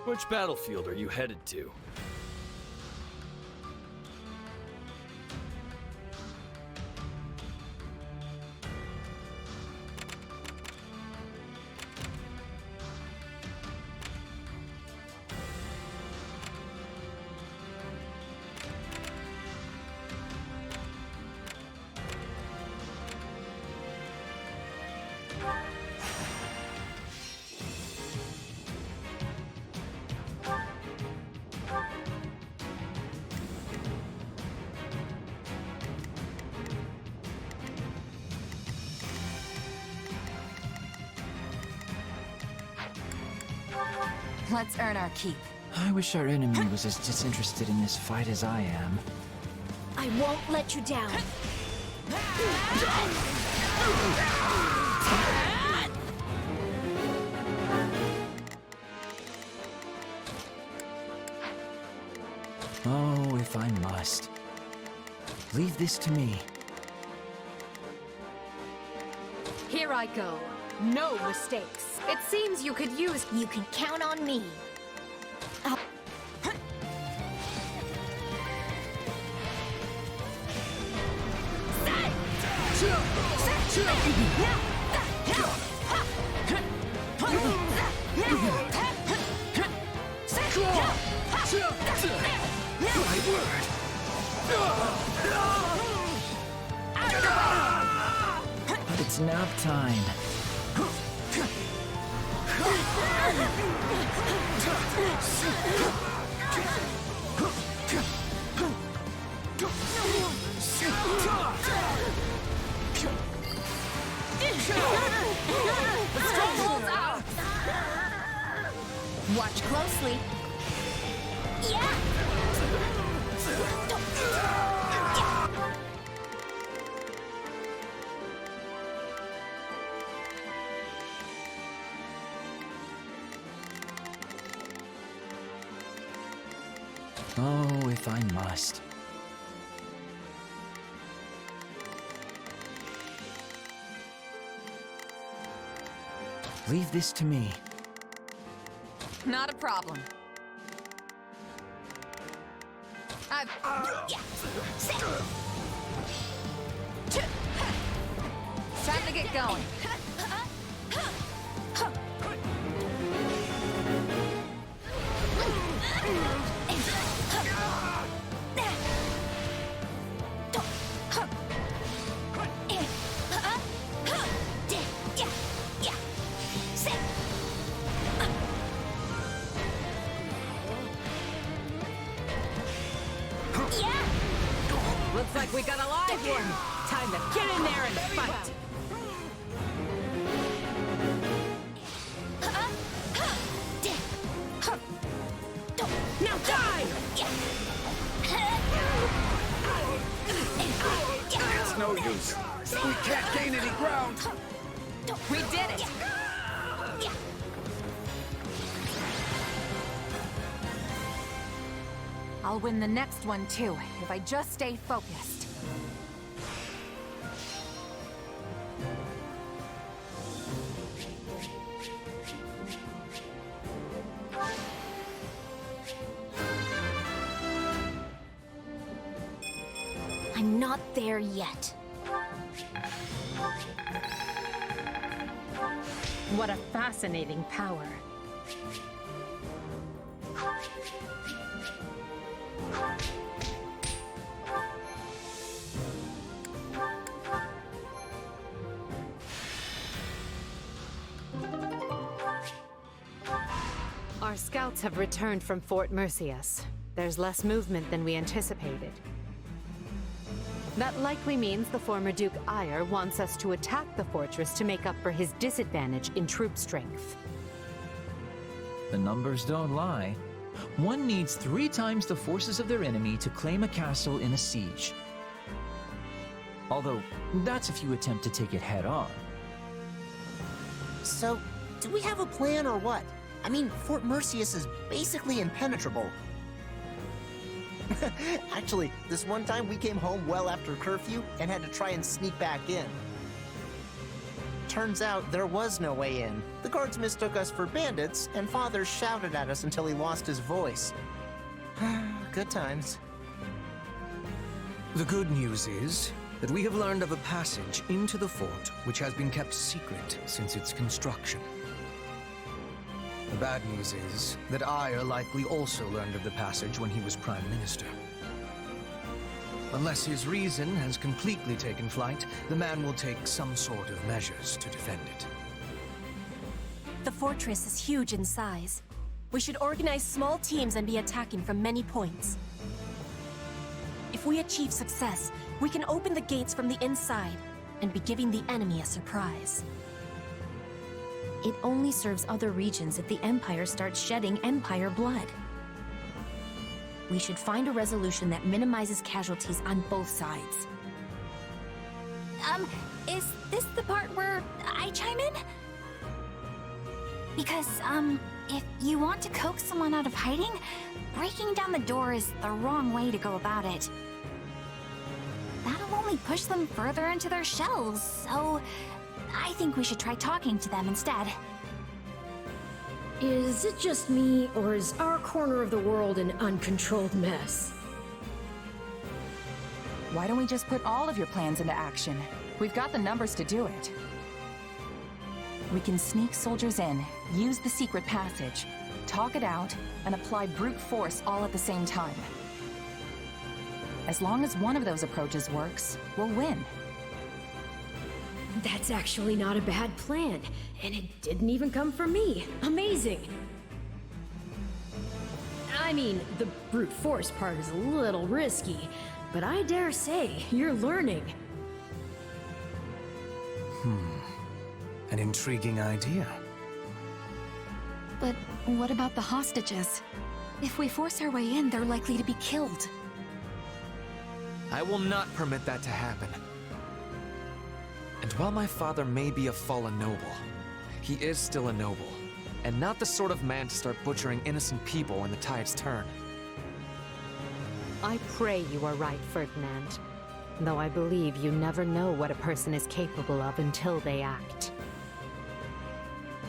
Which battlefield are you headed to? Let's earn our keep. I wish our enemy was as disinterested in this fight as I am. I won't let you down. Oh, if I must. Leave this to me. Here I go. No mistakes. It seems you could use... You can count on me. It's nap time. The stronghold's out! Watch closely. Yeah! Oh, if I must. Leave this to me. Not a problem. Time to get going. Looks like we got a live one. Time to get in there and fight. Now die! It's no use. We can't gain any ground. We did it! I'll win the next one too, if I just stay focused. I'm not there yet. What a fascinating power. Our scouts have returned from Fort Mercius. There's less movement than we anticipated. That likely means the former Duke Ire wants us to attack the fortress to make up for his disadvantage in troop strength. The numbers don't lie. One needs 3 times the forces of their enemy to claim a castle in a siege. Although, that's if you attempt to take it head on. So, do we have a plan or what? I mean, Fort Mercius is basically impenetrable. Actually, this one time we came home well after curfew and had to try and sneak back in. Turns out there was no way in. The guards mistook us for bandits, and Father shouted at us until he lost his voice. Good times. The good news is that we have learned of a passage into the fort which has been kept secret since its construction. The bad news is that Ire likely also learned of the passage when he was Prime Minister. Unless his reason has completely taken flight, the man will take some sort of measures to defend it. The fortress is huge in size. We should organize small teams and be attacking from many points. If we achieve success, we can open the gates from the inside and be giving the enemy a surprise. It only serves other regions if the Empire starts shedding Empire blood. We should find a resolution that minimizes casualties on both sides. Is this the part where I chime in? Because, if you want to coax someone out of hiding, breaking down the door is the wrong way to go about it. That'll only push them further into their shells, so I think we should try talking to them instead. Is it just me, or is our corner of the world an uncontrolled mess? Why don't we just put all of your plans into action? We've got the numbers to do it. We can sneak soldiers in, use the secret passage, talk it out, and apply brute force all at the same time. As long as one of those approaches works, we'll win. That's actually not a bad plan, and it didn't even come from me. Amazing! I mean, the brute force part is a little risky, but I dare say you're learning. An intriguing idea. But what about the hostages? If we force our way in, they're likely to be killed. I will not permit that to happen. And while my father may be a fallen noble, he is still a noble, and not the sort of man to start butchering innocent people when the tides turn. I pray you are right, Ferdinand. Though I believe you never know what a person is capable of until they act.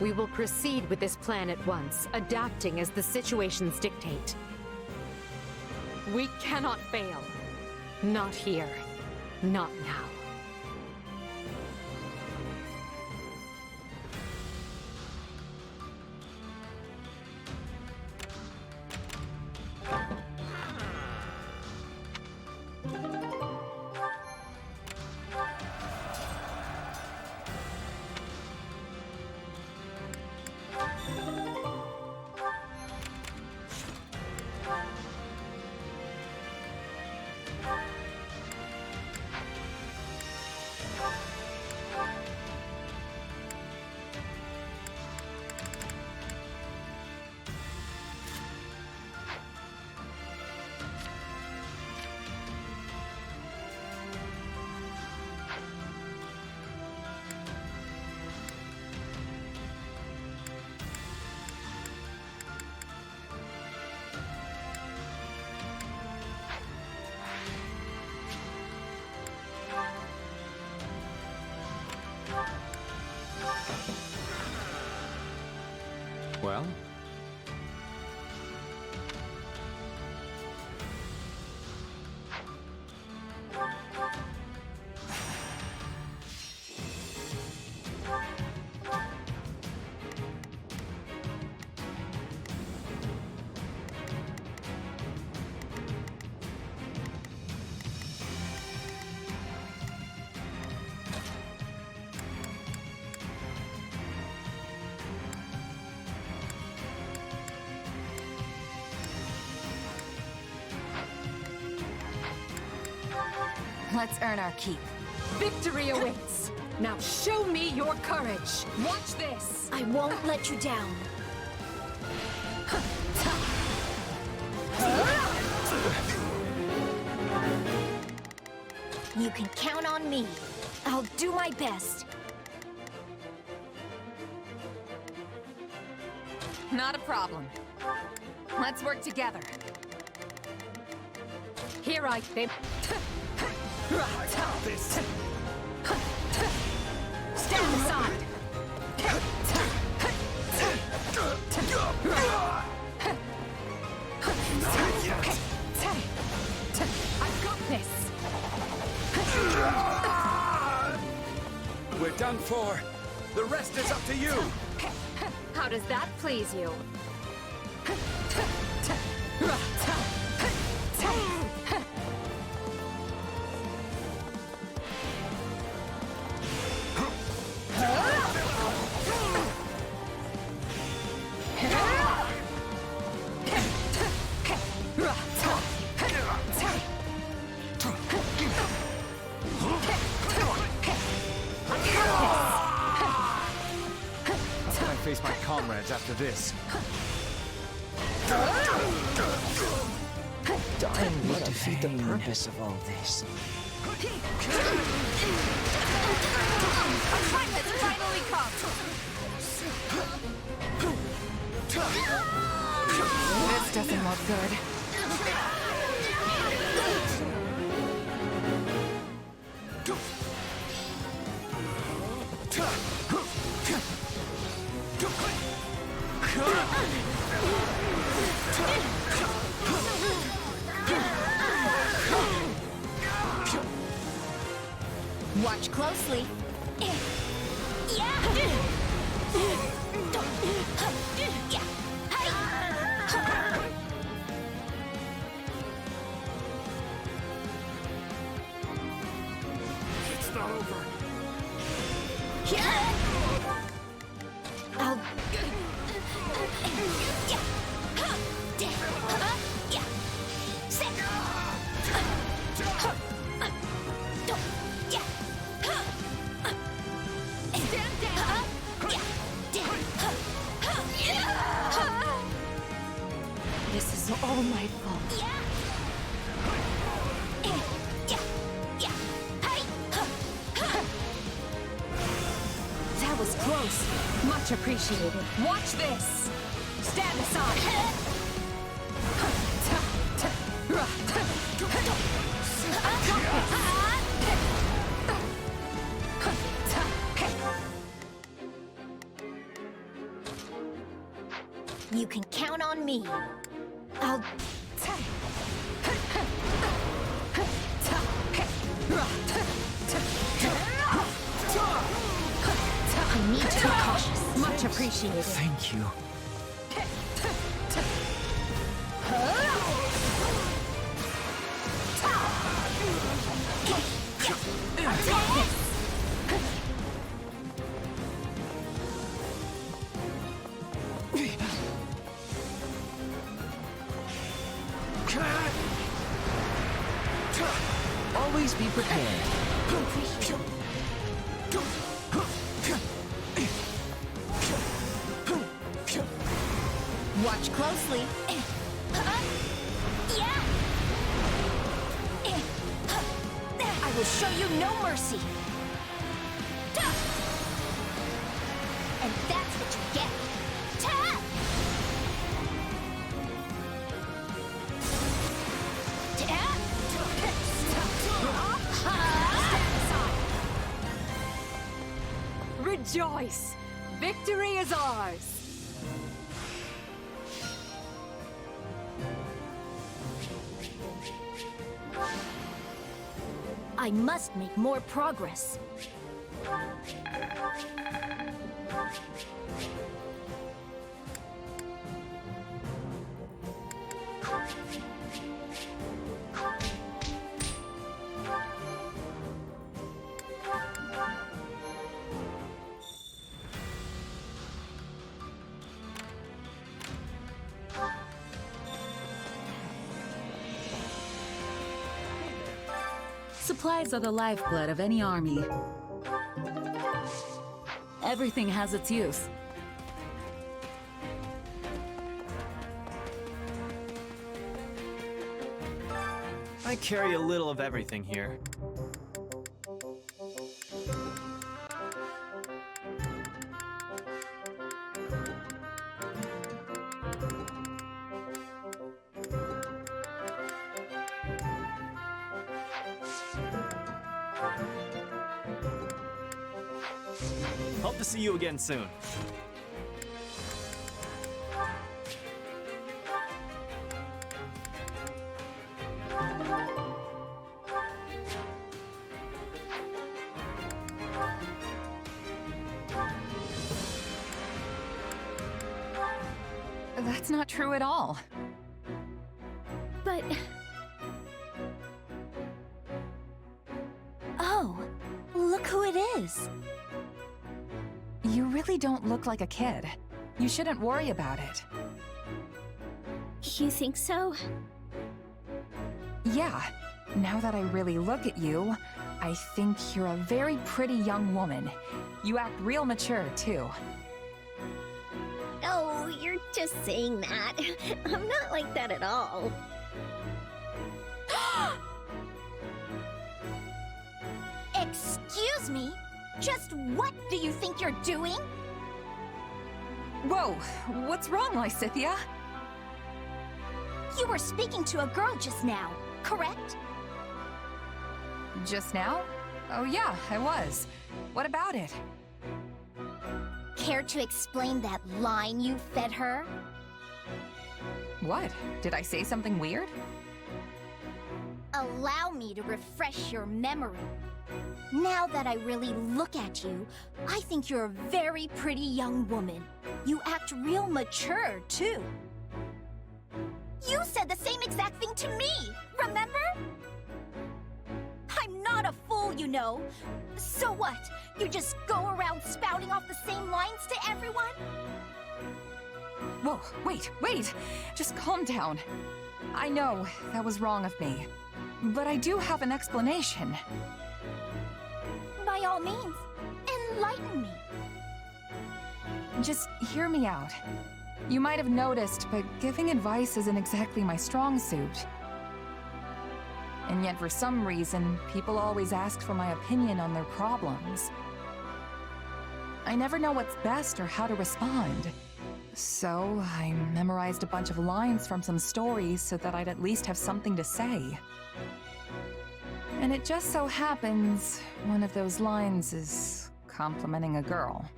We will proceed with this plan at once, adapting as the situations dictate. We cannot fail. Not here. Not now. Well? Let's earn our keep. Victory awaits! Now show me your courage! Watch this! I won't let you down. You can count on me. I'll do my best. Not a problem. Let's work together. Here I am. This. Stand aside! I've got this! We're done for. The rest is up to you. How does that please you? Face my comrades after this. Dying would defeat the purpose of all this. Our time has finally come! This doesn't look good. Watch closely. It's not over. This is all my fault. That was close. Much appreciated. Watch this. Stand aside. You can count on me. I'll... I need to be cautious. Much appreciated. Thank you. Always be prepared. Watch closely. I will show you no mercy. And that's what you get. Rejoice! Victory is ours! I must make more progress. Supplies are the lifeblood of any army. Everything has its use. I carry a little of everything here. Hope to see you again soon. That's not true at all. But... Oh, look who it is. You really don't look like a kid. You shouldn't worry about it. You think so? Yeah. Now that I really look at you, I think you're a very pretty young woman. You act real mature, too. Oh, you're just saying that. I'm not like that at all. Excuse me? Just what do you think you're doing? Whoa, what's wrong, Lysithia? You were speaking to a girl just now, correct? Just now? Oh yeah, I was. What about it? Care to explain that line you fed her? What? Did I say something weird? Allow me to refresh your memory. Now that I really look at you, I think you're a very pretty young woman. You act real mature, too. You said the same exact thing to me, remember? I'm not a fool, you know. So what? You just go around spouting off the same lines to everyone? Whoa, wait! Just calm down. I know, that was wrong of me. But I do have an explanation. By all means, enlighten me. Just hear me out. You might have noticed, but giving advice isn't exactly my strong suit. And yet for some reason, people always ask for my opinion on their problems. I never know what's best or how to respond. So I memorized a bunch of lines from some stories so that I'd at least have something to say. And it just so happens, one of those lines is complimenting a girl.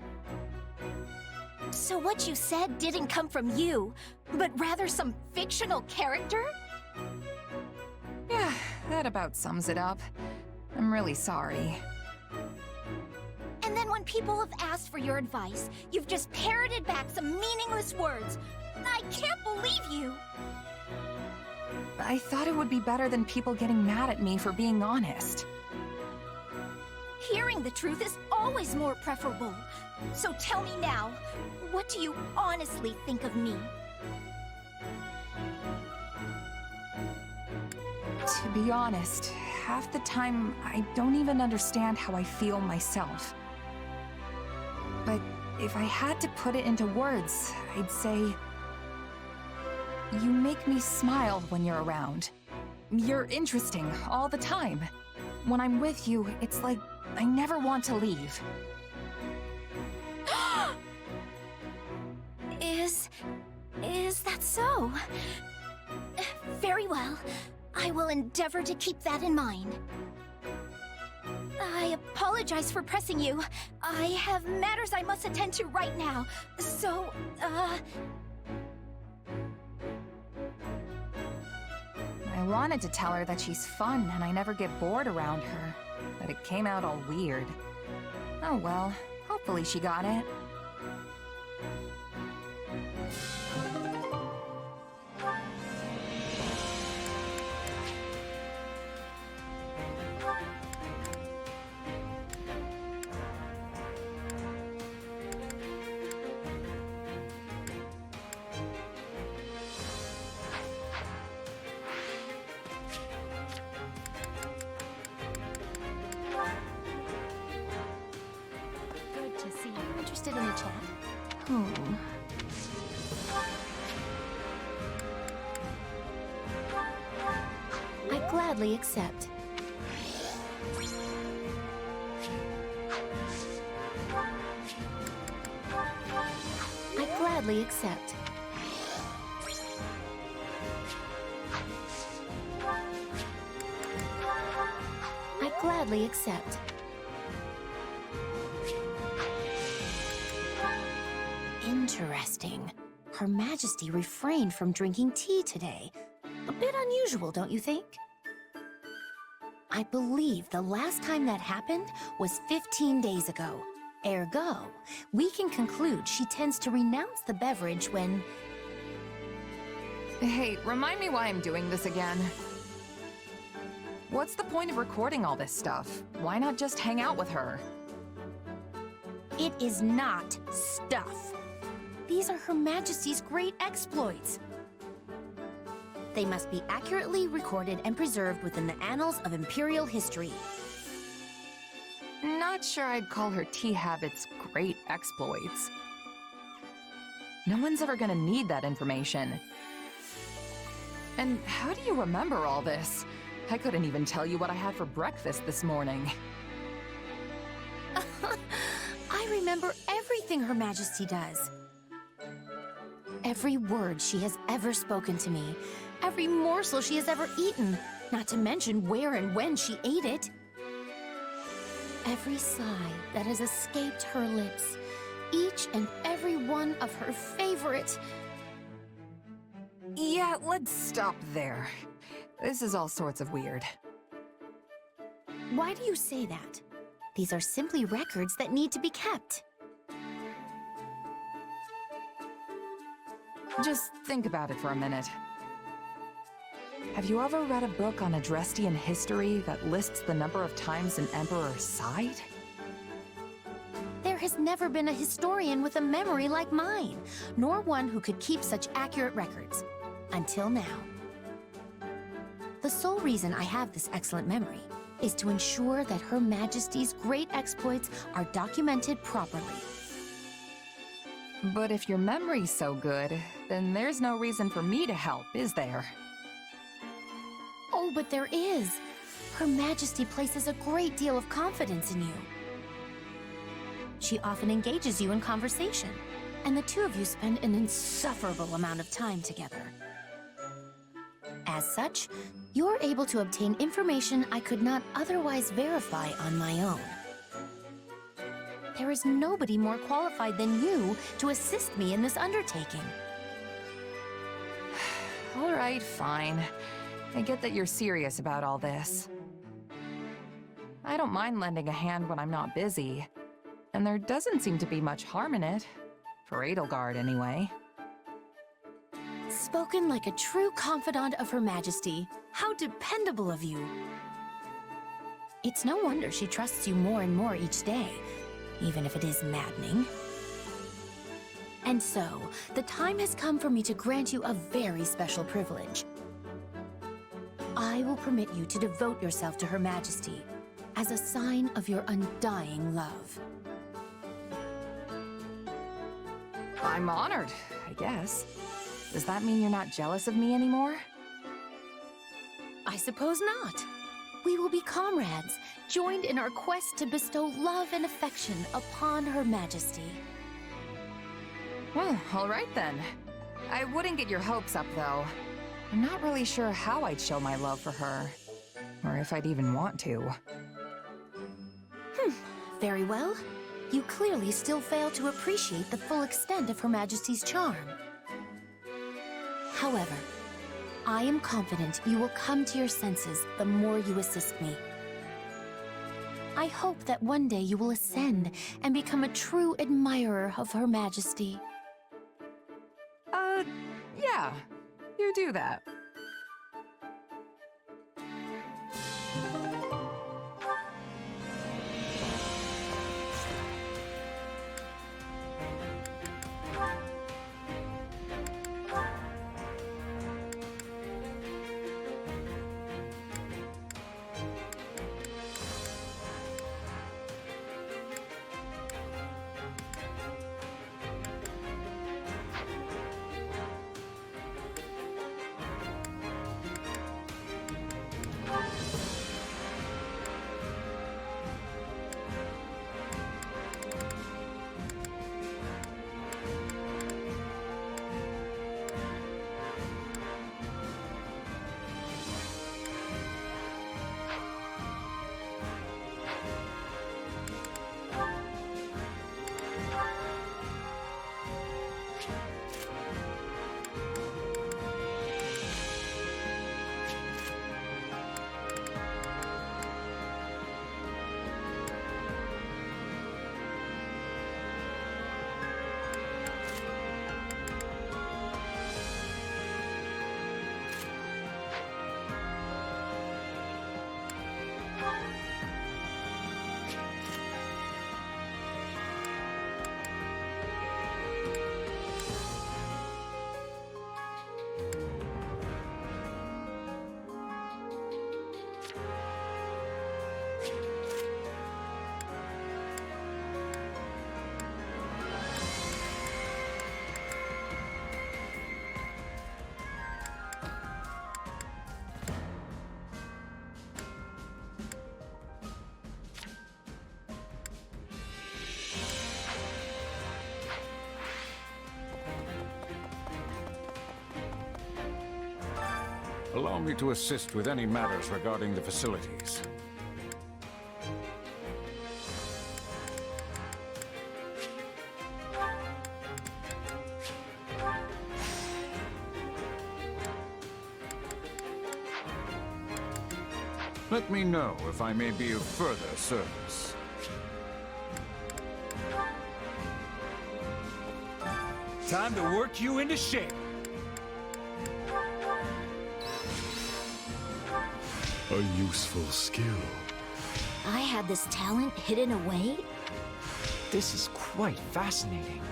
So what you said didn't come from you, but rather some fictional character? Yeah, that about sums it up. I'm really sorry. And then when people have asked for your advice, you've just parroted back some meaningless words. I can't believe you! I thought it would be better than people getting mad at me for being honest. Hearing the truth is always more preferable. So tell me now, what do you honestly think of me? To be honest, half the time I don't even understand how I feel myself. But if I had to put it into words, I'd say... you make me smile when you're around. You're interesting all the time. When I'm with you, it's like I never want to leave. Is that so? Very well. I will endeavor to keep that in mind. I apologize for pressing you. I have matters I must attend to right now. So, I wanted to tell her that she's fun and I never get bored around her, but it came out all weird. Oh well, hopefully she got it. Interested in the chat? I gladly accept. I gladly accept. I gladly accept. Interesting. Her Majesty refrained from drinking tea today. A bit unusual, don't you think? I believe the last time that happened was 15 days ago. Ergo, we can conclude she tends to renounce the beverage when... Hey, remind me why I'm doing this again. What's the point of recording all this stuff? Why not just hang out with her? It is not stuff. These are Her Majesty's great exploits. They must be accurately recorded and preserved within the annals of Imperial history. Not sure I'd call her tea habits great exploits. No one's ever gonna need that information. And how do you remember all this? I couldn't even tell you what I had for breakfast this morning. I remember everything Her Majesty does. Every word she has ever spoken to me, every morsel she has ever eaten, not to mention where and when she ate it. Every sigh that has escaped her lips, each and every one of her favorite... Yeah, let's stop there. This is all sorts of weird. Why do you say that? These are simply records that need to be kept. Just think about it for a minute. Have you ever read a book on Adrestian history that lists the number of times an emperor sighed? There has never been a historian with a memory like mine, nor one who could keep such accurate records. Until now. The sole reason I have this excellent memory is to ensure that Her Majesty's great exploits are documented properly. But if your memory's so good, then there's no reason for me to help, is there? Oh, but there is. Her Majesty places a great deal of confidence in you. She often engages you in conversation, and the two of you spend an insufferable amount of time together. As such, you're able to obtain information I could not otherwise verify on my own. There is nobody more qualified than you to assist me in this undertaking. All right, fine. I get that you're serious about all this. I don't mind lending a hand when I'm not busy. And there doesn't seem to be much harm in it. For Edelgard, anyway. Spoken like a true confidant of Her Majesty. How dependable of you. It's no wonder she trusts you more and more each day, even if it is maddening. And so, the time has come for me to grant you a very special privilege. I will permit you to devote yourself to Her Majesty as a sign of your undying love. I'm honored, I guess. Does that mean you're not jealous of me anymore? I suppose not. We will be comrades, joined in our quest to bestow love and affection upon Her Majesty. Well, all right then. I wouldn't get your hopes up, though. I'm not really sure how I'd show my love for her. Or if I'd even want to. Very well. You clearly still fail to appreciate the full extent of Her Majesty's charm. However, I am confident you will come to your senses the more you assist me. I hope that one day you will ascend and become a true admirer of Her Majesty. Yeah. You do that. Allow me to assist with any matters regarding the facilities. Let me know if I may be of further service. Time to work you into shape. A useful skill. I had this talent hidden away? This is quite fascinating.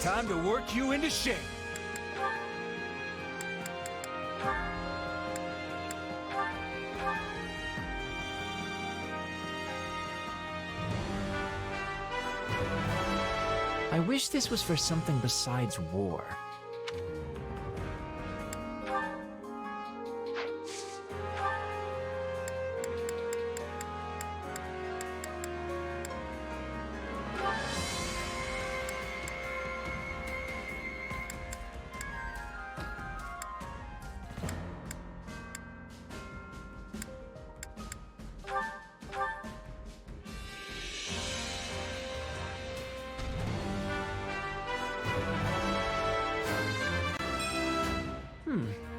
Time to work you into shape. I wish this was for something besides war.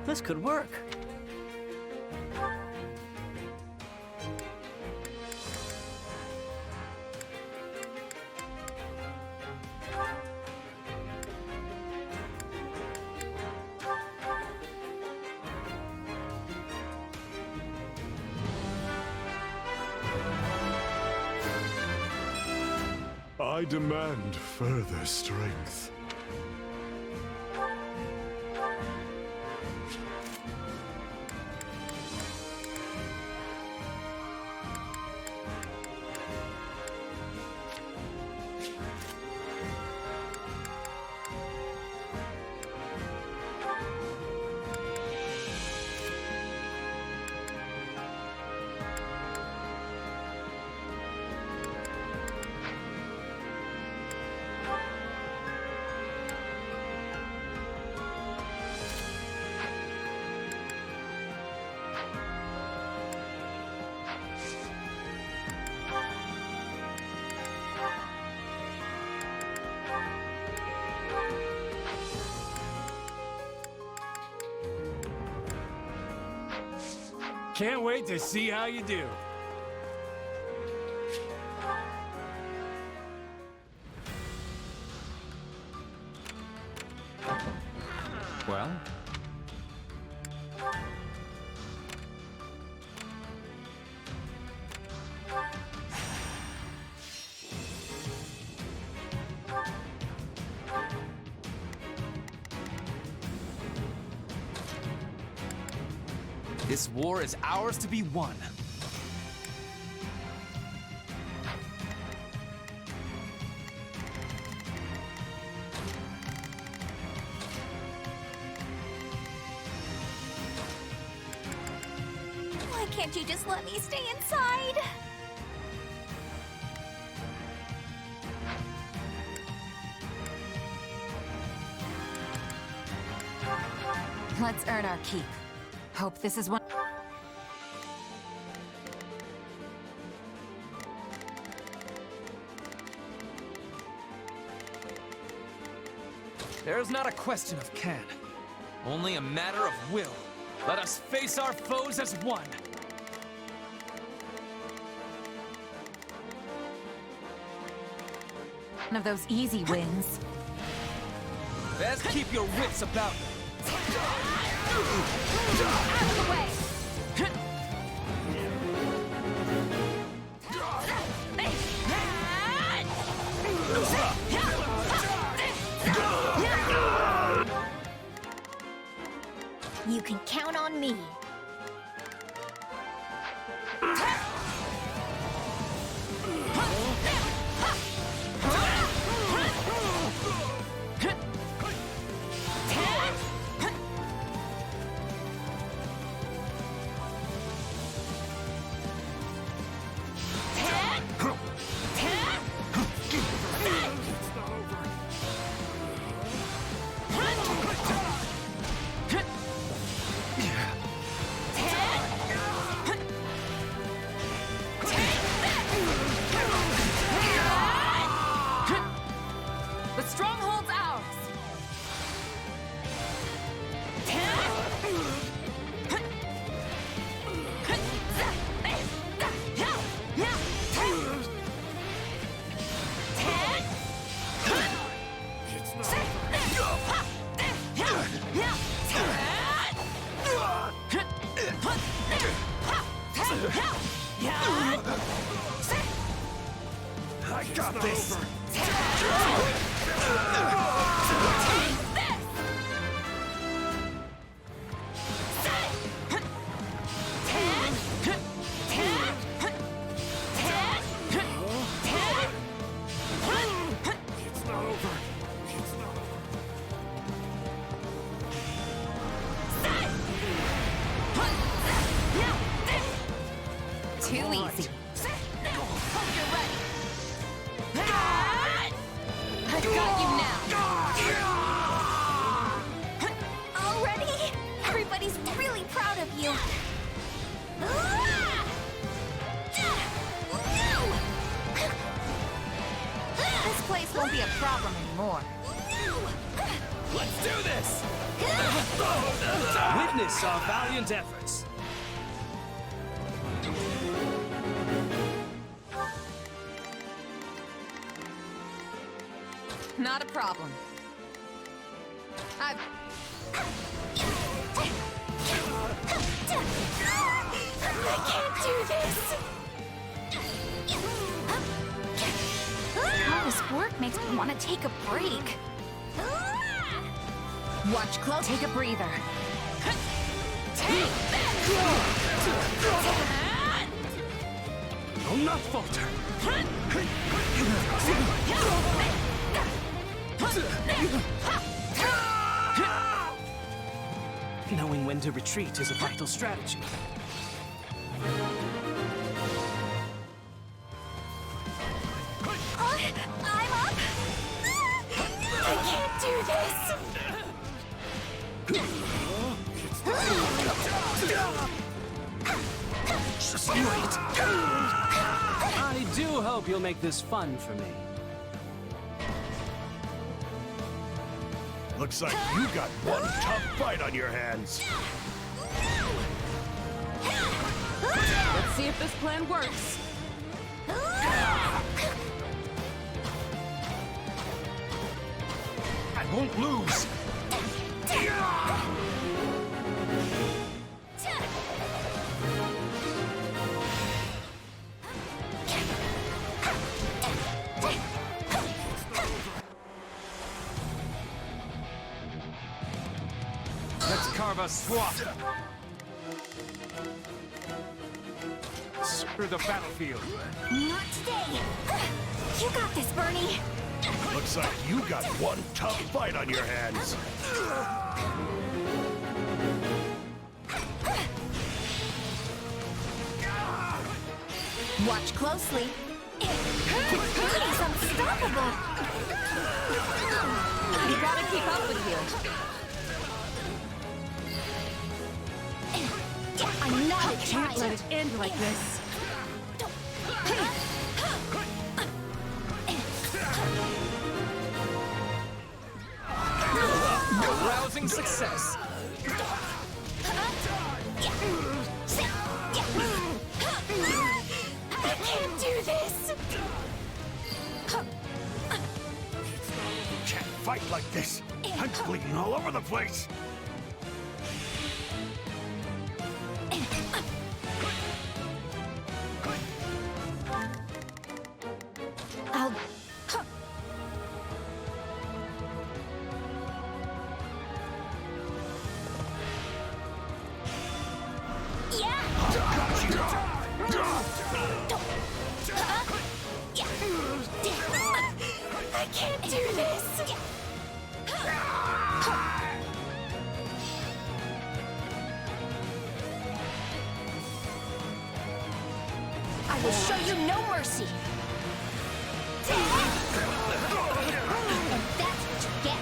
This could work. I demand further strength. Can't wait to see how you do. Well? This war is ours to be won. Why can't you just let me stay inside? Let's earn our keep. Hope this is one. There's not a question of can, only a matter of will. Let us face our foes as one. One of those easy wins. Best keep your wits about you. Out of the way! You can count on me. Got this! Too easy. I've got you now. Already? Everybody's really proud of you. This place won't be a problem anymore. Let's do this! Witness our valiant efforts. Not a problem. I can't do this. All this work makes me want to take a break. watch Claude. Take a breather. I'll not falter. Knowing when to retreat is a vital strategy. I'm up! I can't do this! I do hope you'll make this fun for me. Looks like you got one tough fight on your hands. Let's see if this plan works. I won't lose. Let's carve a swap. Through the battlefield. Not today. You got this, Bernie. Looks like you got one tough fight on your hands. Watch closely. He's unstoppable. You gotta keep up with you. I'm not a Can't let child. it end like this. Rousing success. I can't do this. Can't fight like this. I'm bleeding all over the place. I'll... I can't do this. I will show you no mercy. That's what you get.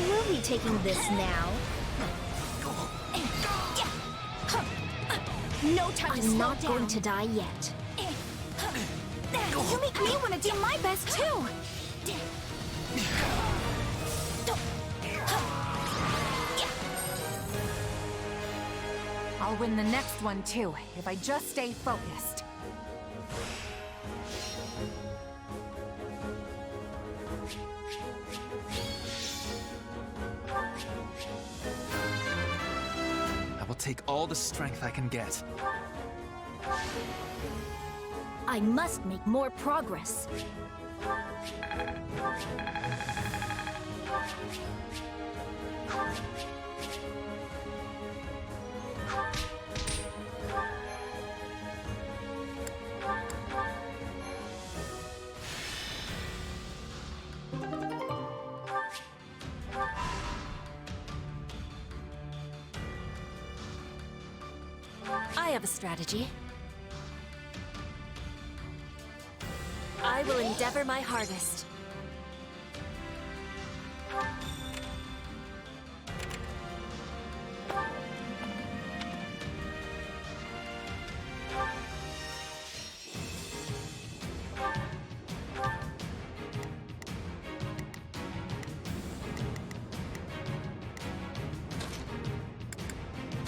We'll be taking this now. No time to slow down. I'm not going to die yet. You make me want to do my best too. I'll win the next one too, if I just stay focused. will take all the strength I can get. I must make more progress. I have a strategy. I will endeavor my hardest.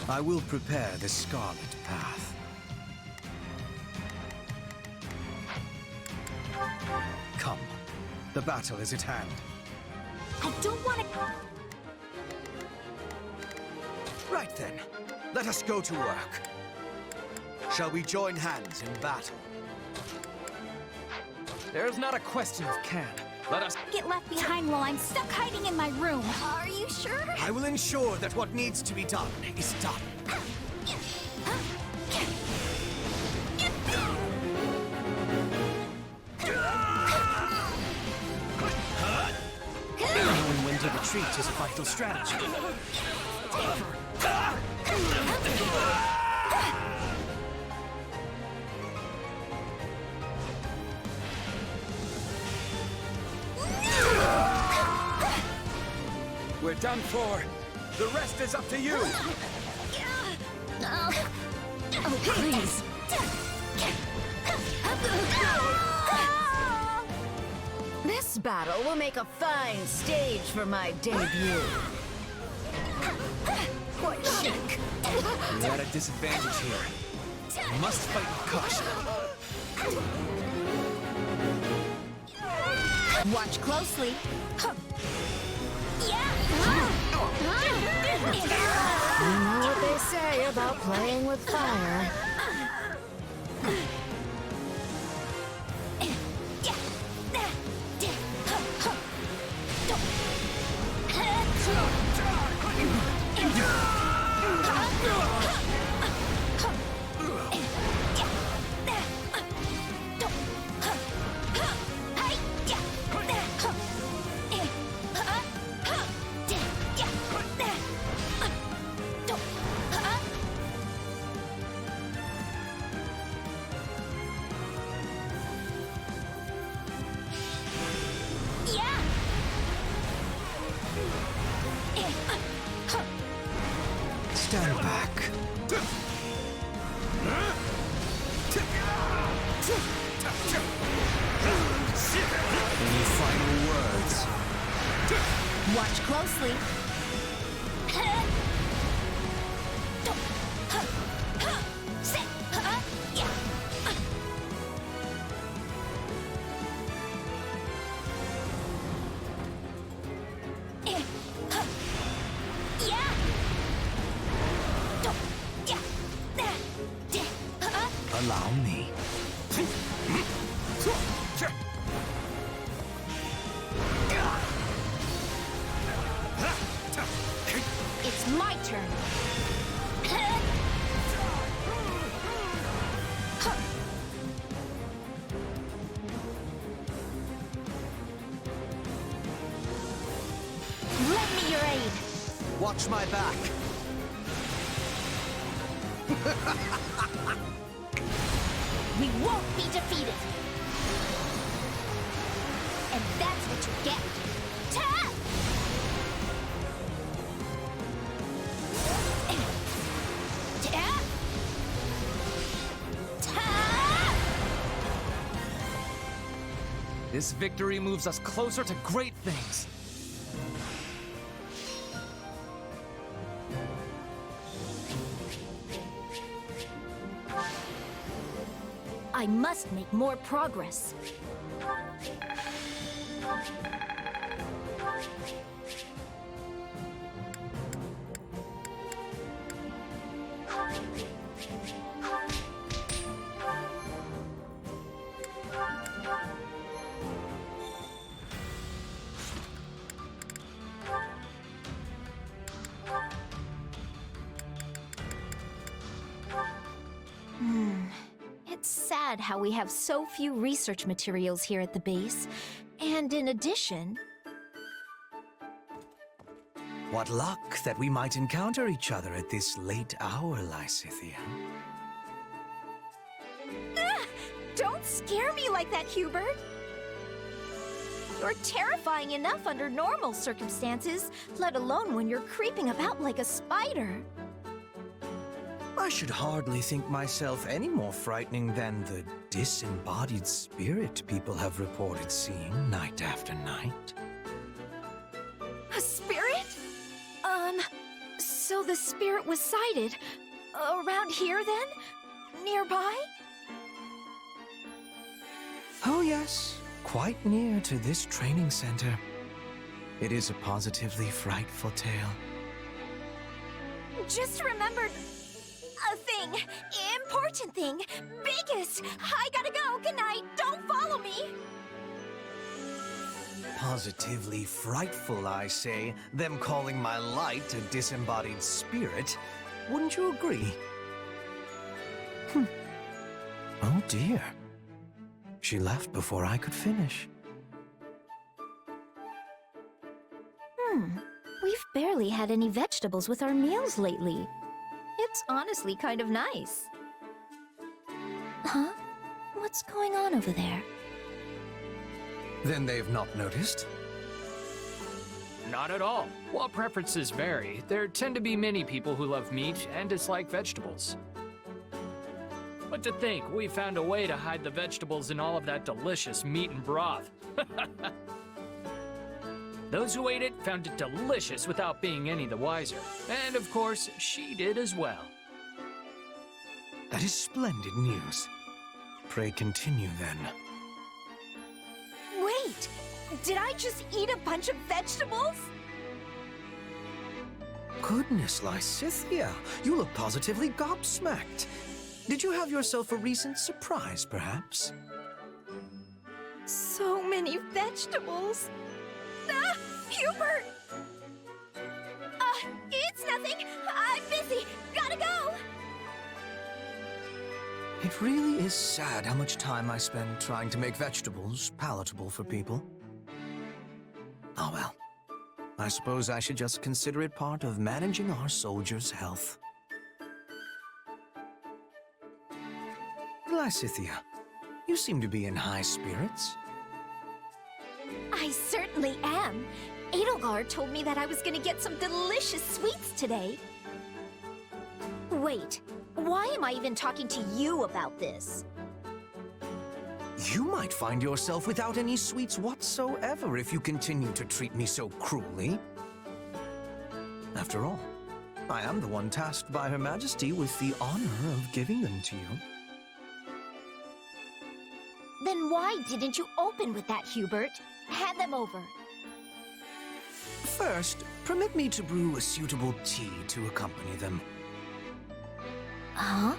I will prepare the Scarlet Path. Come, the battle is at hand. I don't want to... Right then, let us go to work. Shall we join hands in battle? There's not a question of can. Let us get left behind while I'm stuck hiding in my room. Are you sure? I will ensure that what needs to be done is done. Knowing when to retreat is a vital strategy. We're done for. The rest is up to you. Oh, please. This battle will make a fine stage for my debut. What chick? You're at a disadvantage here. You must fight with caution. Watch closely. You know what they say about playing with fire. Stand back. Any final words? Watch closely. Allow me. It's my turn. Lend me your aid. Watch my back. We won't be defeated. And that's what you get. Ta! Ta! Ta! This victory moves us closer to great things. I must make more progress. sad how we have so few research materials here at the base. And in addition... What luck that we might encounter each other at this late hour, Lysithea. Don't scare me like that, Hubert! You're terrifying enough under normal circumstances, let alone when you're creeping about like a spider. I should hardly think myself any more frightening than the disembodied spirit people have reported seeing night after night. A spirit? So the spirit was sighted around here then? Nearby? Oh yes, quite near to this training center. It is a positively frightful tale. Just remembered a thing. Important thing. Biggest. I gotta go. Good night. Don't follow me. Positively frightful, I say, them calling my light a disembodied spirit. Wouldn't you agree? Oh dear. She left before I could finish. We've barely had any vegetables with our meals lately. It's honestly kind of nice. Huh? What's going on over there? Then they've not noticed? Not at all. While preferences vary, there tend to be many people who love meat and dislike vegetables. But to think, we found a way to hide the vegetables in all of that delicious meat and broth. Those who ate it found it delicious without being any the wiser. And of course, she did as well. That is splendid news. Pray continue then. Wait! Did I just eat a bunch of vegetables? Goodness, Lysithea, you look positively gobsmacked. Did you have yourself a recent surprise, perhaps? So many vegetables. Ah! Hubert! It's nothing. I'm busy. Gotta go! It really is sad how much time I spend trying to make vegetables palatable for people. Oh well. I suppose I should just consider it part of managing our soldiers' health. Lysithea, you seem to be in high spirits. I certainly am. Edelgard told me that I was gonna get some delicious sweets today. Wait, why am I even talking to you about this? You might find yourself without any sweets whatsoever if you continue to treat me so cruelly. After all, I am the one tasked by Her Majesty with the honor of giving them to you. Then why didn't you open with that, Hubert? Hand them over. First, permit me to brew a suitable tea to accompany them. Huh?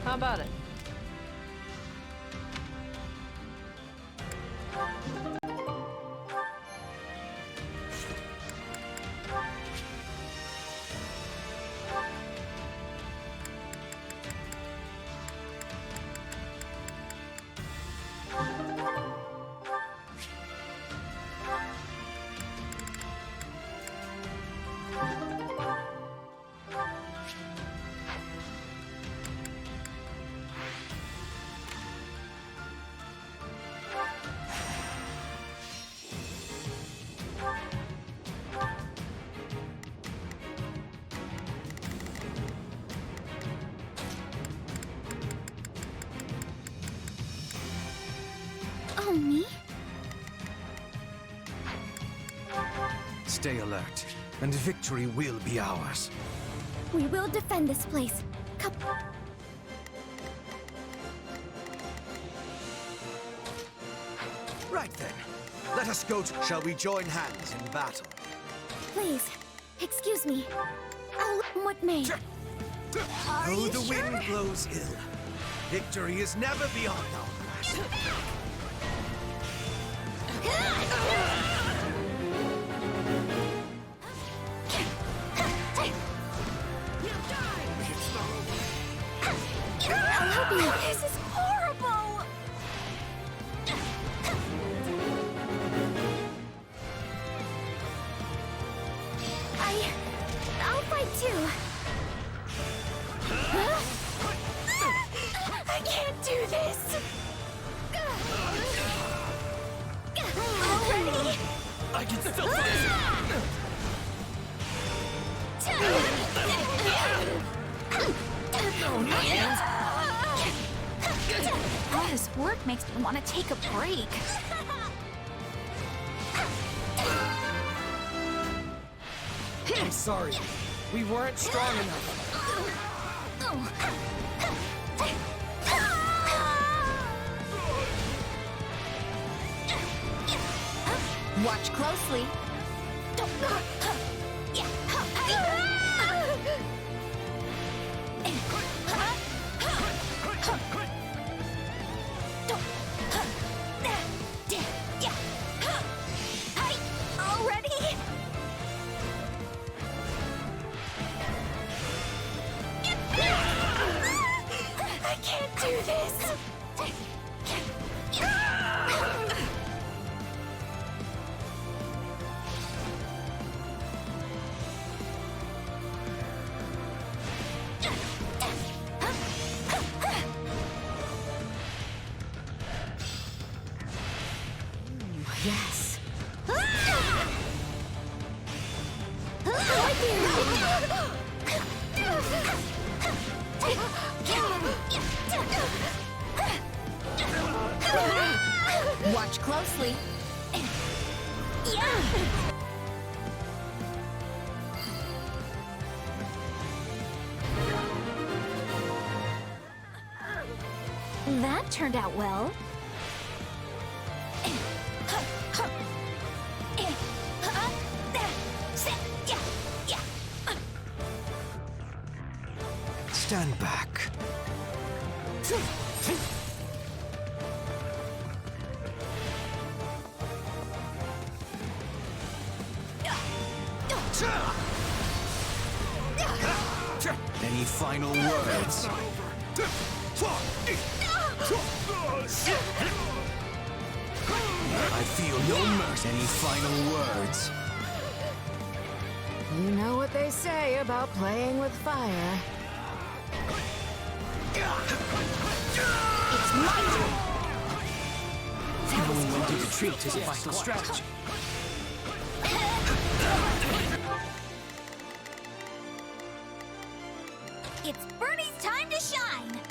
How about it? stay alert, and victory will be ours. We will defend this place. Come. Right then. Let us go to... Shall we join hands in battle? Please, excuse me. I'll what may. Though the wind blows ill, victory is never beyond our grasp. I'll help you. This is horrible. I'll fight too. Huh? I can't do this. Already? I can still fight! All this work makes me want to take a break. I'm sorry. We weren't strong enough. Watch closely. Already? I can't do this. Yes. Watch closely. Yeah. That turned out well. Stand back. Any final words? I feel no mercy. Any final words? You know what they say about playing with fire. It's my turn. Knowing when to retreat is a vital strategy. It's Bernie's time to shine.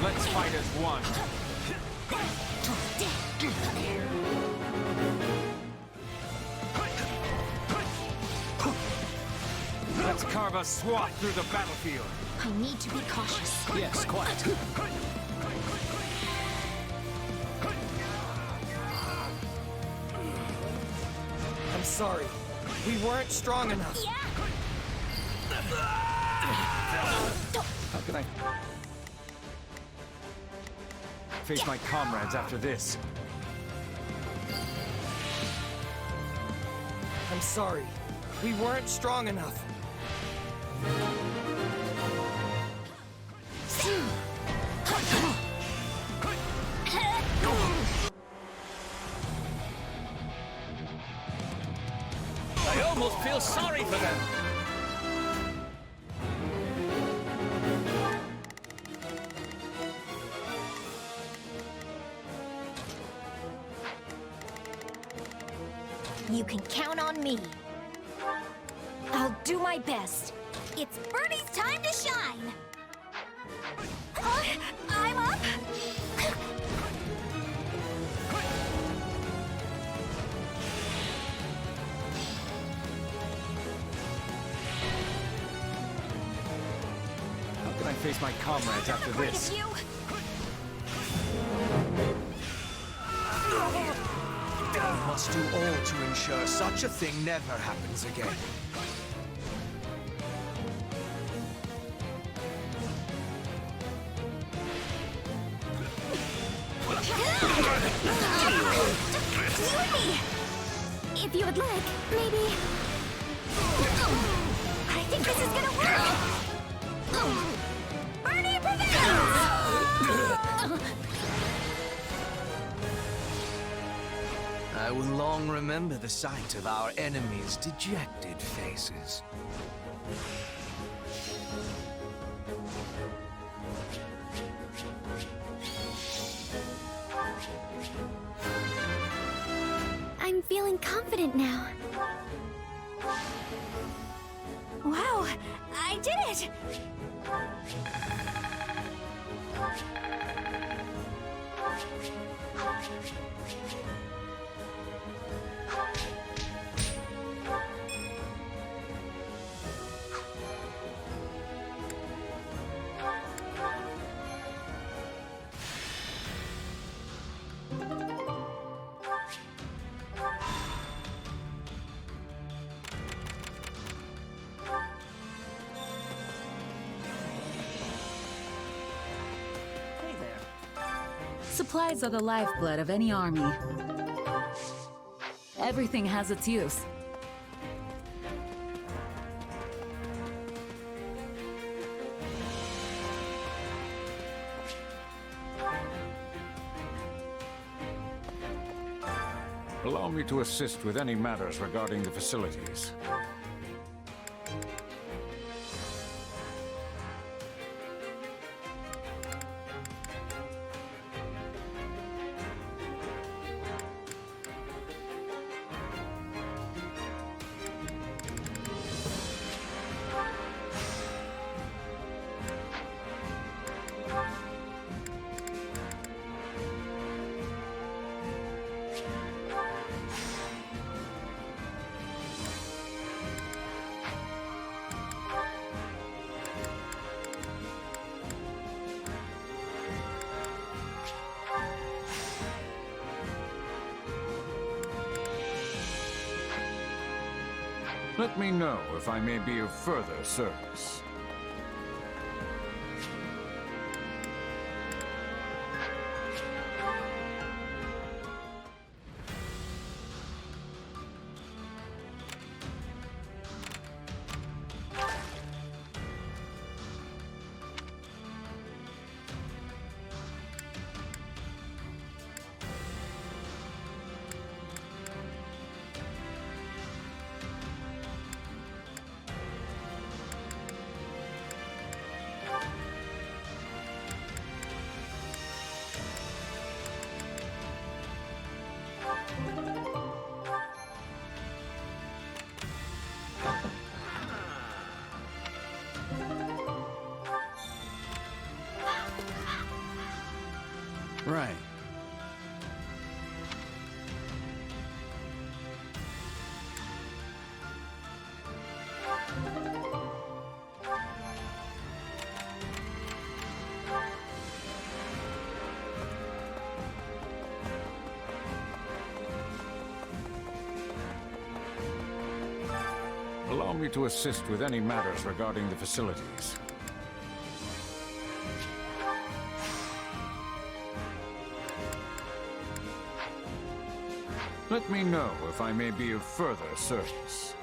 Let's fight as one. Let's carve a swath through the battlefield. I need to be cautious. Yes, quite. I'm sorry. We weren't strong enough. Yeah. How can I face my comrades after this? I'm sorry. We weren't strong enough. I almost feel sorry for them. You can count on me. I'll do my best. It's Bernie's time to shine. I'm up. face my comrades after this. We must do all to ensure such a thing never happens again. You and me! If you would like, maybe... I think this is gonna work! Bernie prevails! I will long remember the sight of our enemies' dejected faces. I'm feeling confident now. Wow, I did it! Supplies are the lifeblood of any army. Everything has its use. Allow me to assist with any matters regarding the facilities. Let me know if I may be of further service. Right. Allow me to assist with any matters regarding the facilities. Let me know if I may be of further service.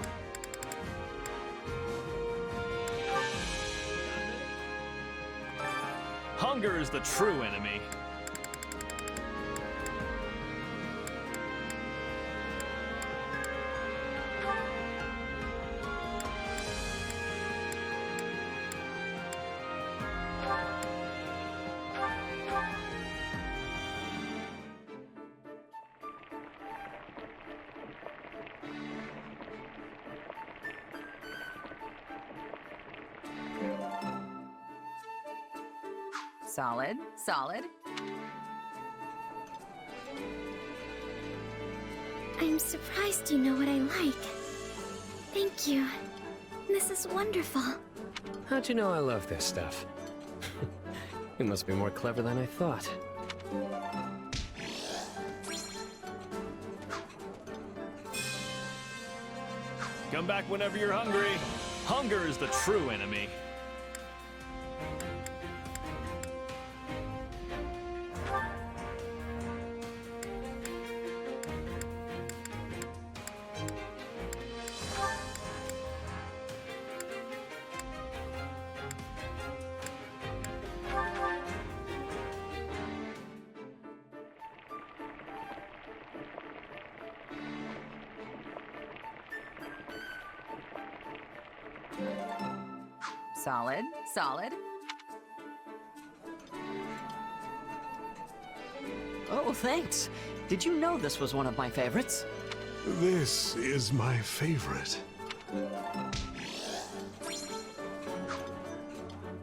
Hunger is the true enemy. Solid, solid. I'm surprised you know what I like. Thank you. This is wonderful. How'd you know I love this stuff? You must be more clever than I thought. Come back whenever you're hungry. Hunger is the true enemy. Solid, solid. Oh, thanks. Did you know this was one of my favorites? This is my favorite.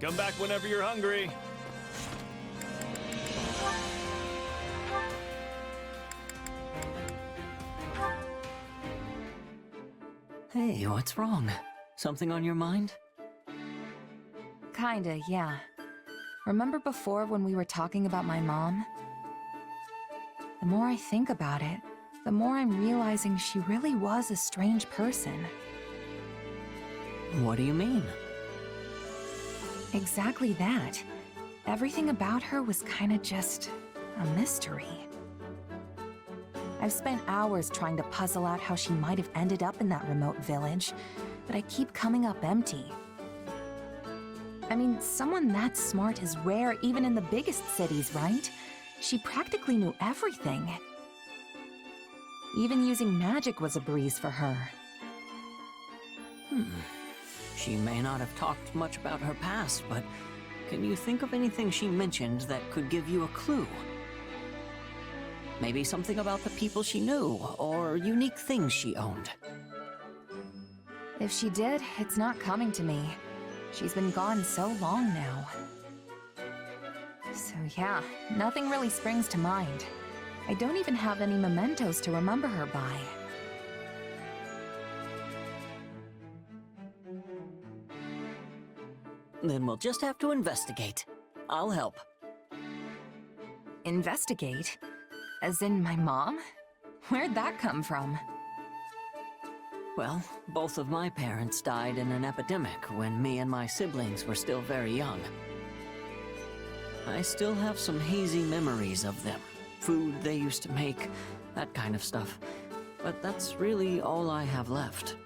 Come back whenever you're hungry. Hey, what's wrong? Something on your mind? Kinda, yeah. Remember before when we were talking about my mom? The more I think about it, the more I'm realizing she really was a strange person. What do you mean? Exactly that. Everything about her was kinda just a mystery. I've spent hours trying to puzzle out how she might have ended up in that remote village, but I keep coming up empty. I mean, someone that smart is rare even in the biggest cities, right? She practically knew everything. Even using magic was a breeze for her. She may not have talked much about her past, but can you think of anything she mentioned that could give you a clue? Maybe something about the people she knew, or unique things she owned. If she did, it's not coming to me. She's been gone so long now. So yeah, nothing really springs to mind. I don't even have any mementos to remember her by. Then we'll just have to investigate. I'll help. Investigate? As in my mom? Where'd that come from? Well, both of my parents died in an epidemic when me and my siblings were still very young. I still have some hazy memories of them. Food they used to make, that kind of stuff. But that's really all I have left.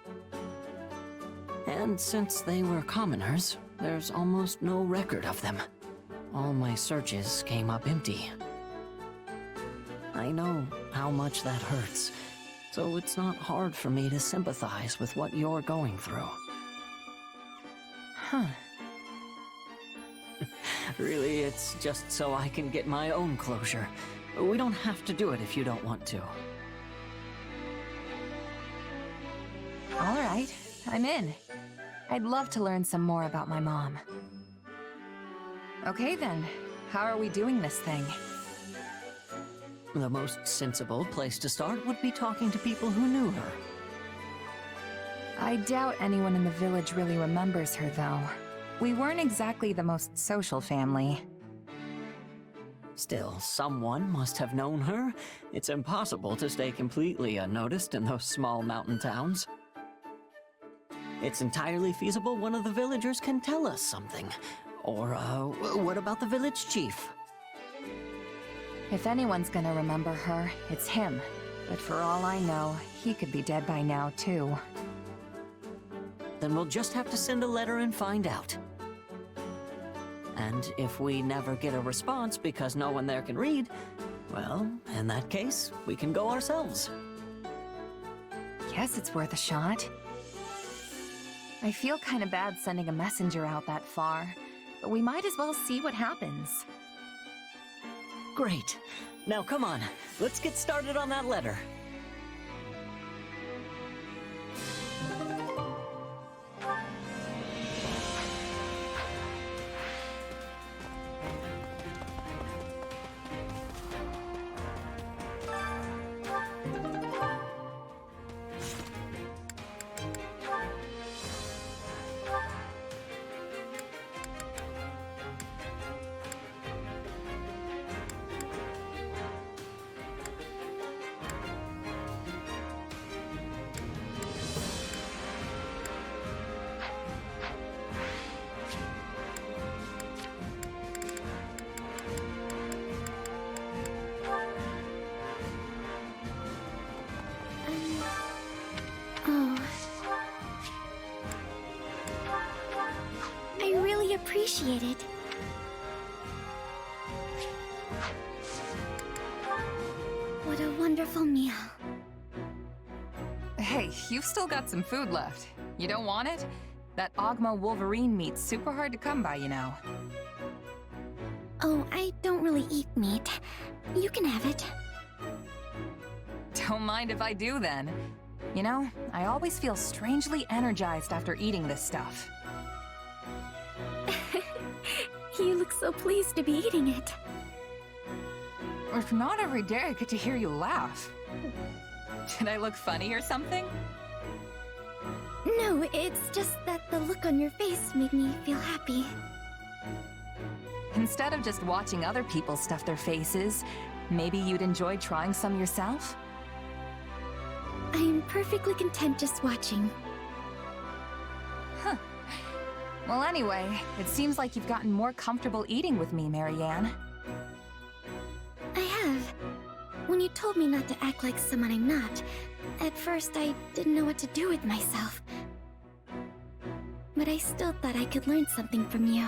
And since they were commoners, there's almost no record of them. All my searches came up empty. I know how much that hurts, so it's not hard for me to sympathize with what you're going through. Huh. Really, it's just so I can get my own closure. We don't have to do it if you don't want to. All right, I'm in. I'd love to learn some more about my mom. Okay then, how are we doing this thing? The most sensible place to start would be talking to people who knew her. I doubt anyone in the village really remembers her, though. We weren't exactly the most social family. Still, someone must have known her. It's impossible to stay completely unnoticed in those small mountain towns. It's entirely feasible one of the villagers can tell us something. Or, what about the village chief? If anyone's gonna remember her, it's him. But for all I know, he could be dead by now, too. Then we'll just have to send a letter and find out. And if we never get a response because no one there can read, well, in that case, we can go ourselves. Guess it's worth a shot. I feel kinda bad sending a messenger out that far, but we might as well see what happens. Great. Now come on, let's get started on that letter. appreciate it. What a wonderful meal. Hey, you've still got some food left. You don't want it? That Ogma Wolverine meat's super hard to come by, you know. Oh, I don't really eat meat. You can have it. Don't mind if I do, then. You know, I always feel strangely energized after eating this stuff. You look so pleased to be eating it. If not every day I get to hear you laugh. Did I look funny or something? No, it's just that the look on your face made me feel happy. Instead of just watching other people stuff their faces, maybe you'd enjoy trying some yourself? I am perfectly content just watching. Huh. Well, anyway, it seems like you've gotten more comfortable eating with me, Marianne. I have. When you told me not to act like someone I'm not, at first I didn't know what to do with myself. But I still thought I could learn something from you.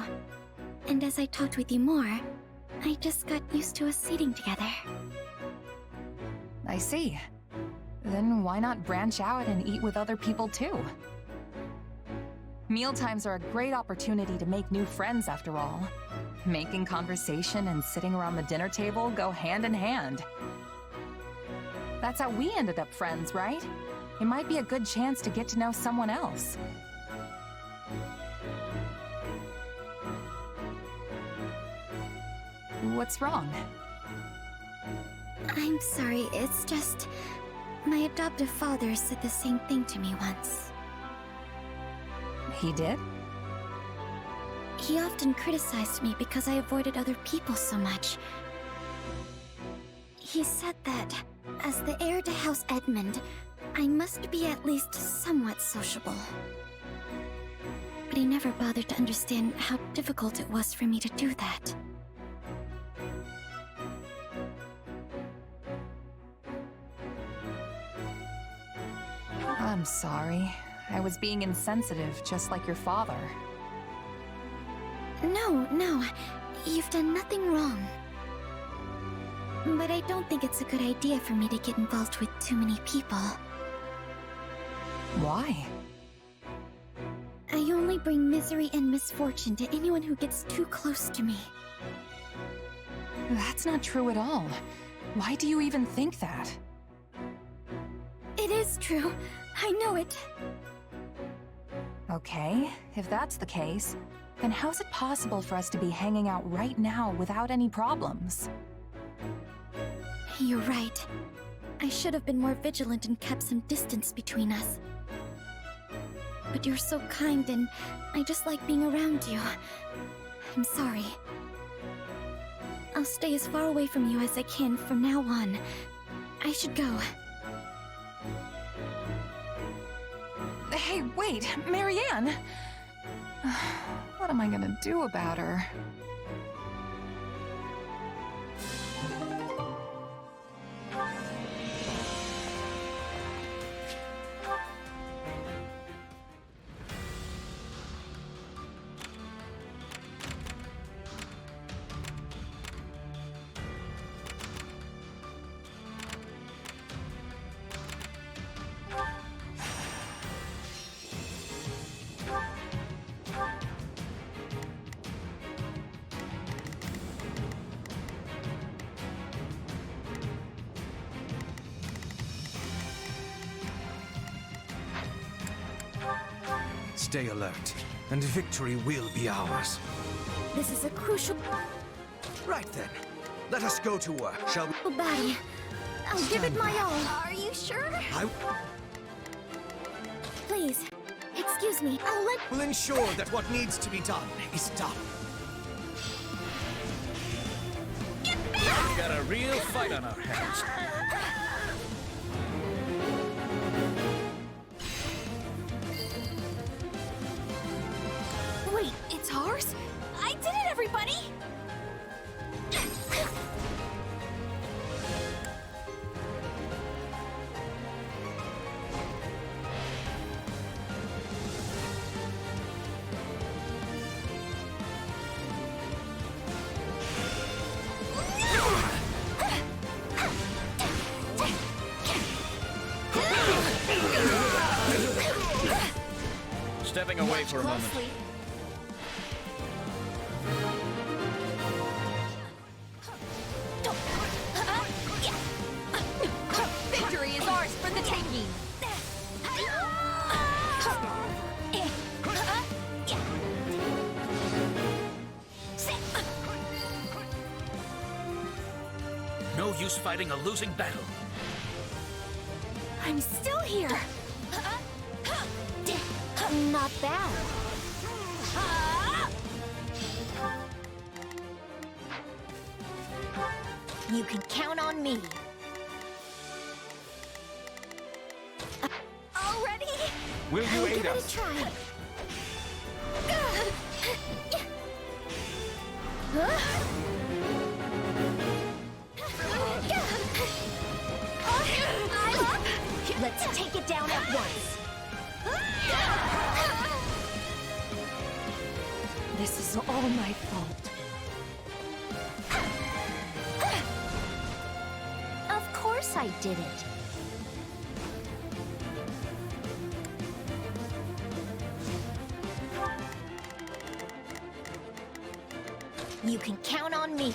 And as I talked with you more, I just got used to us eating together. I see. Then why not branch out and eat with other people too? Mealtimes are a great opportunity to make new friends after all. Making conversation and sitting around the dinner table go hand in hand. That's how we ended up friends, right? It might be a good chance to get to know someone else. What's wrong? I'm sorry, it's just... my adoptive father said the same thing to me once. He did? He often criticized me because I avoided other people so much. He said that, as the heir to House Edmund, I must be at least somewhat sociable. But he never bothered to understand how difficult it was for me to do that. I'm sorry. I was being insensitive, just like your father. No, you've done nothing wrong. But I don't think it's a good idea for me to get involved with too many people. Why? I only bring misery and misfortune to anyone who gets too close to me. That's not true at all. Why do you even think that? It is true. I know it. Okay, if that's the case, then how's it possible for us to be hanging out right now without any problems? You're right. I should have been more vigilant and kept some distance between us. But you're so kind and I just like being around you. I'm sorry. I'll stay as far away from you as I can from now on. I should go. Hey, wait, Marianne! What am I gonna do about her? Stay alert, and victory will be ours. This is a crucial... Right then. Let us go to work, shall we? Oh, Batty. I'll give it my all. Are you sure? Please, excuse me. I'll let... We'll ensure that what needs to be done is done. We've got a real fight on our hands. Wait, it's ours? I did it, everybody! stepping away for a moment. Victory is ours for the taking! No use fighting a losing battle. I'm still here! Not bad. You can count on me. Already? Will you aid Give us? it a try. Let's take it down at once. This is all my fault. Of course I did it. You can count on me.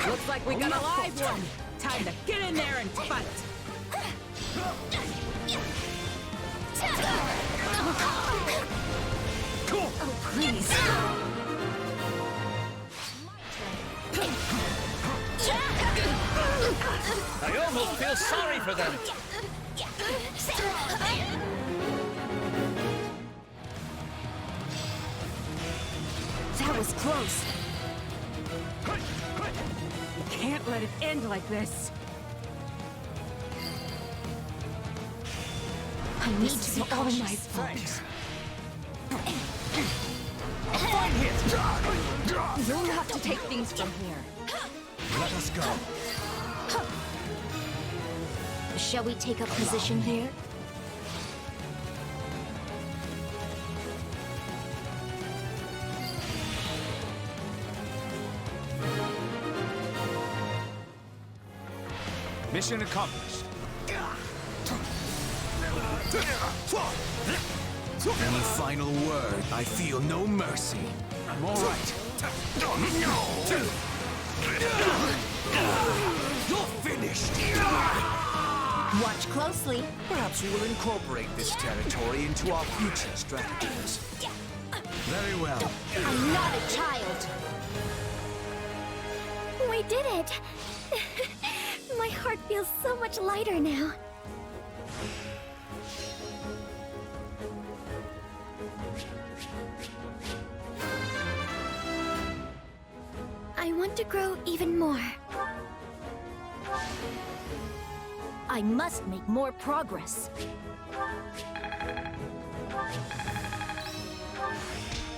Looks like we got a live one. Time to get in there and fight. Cool. Oh, please. I almost feel sorry for them. That was close. You can't let it end like this. I need to be all my fault. You'll have to take things from here. Let us go. Shall we take up position here? Mission accomplished. Any final word? I feel no mercy. I'm all right. You're finished. Watch closely. Perhaps we will incorporate this territory into our future strategies. Very well. I'm not a child. We did it! My heart feels so much lighter now. I want to grow even more. I must make more progress.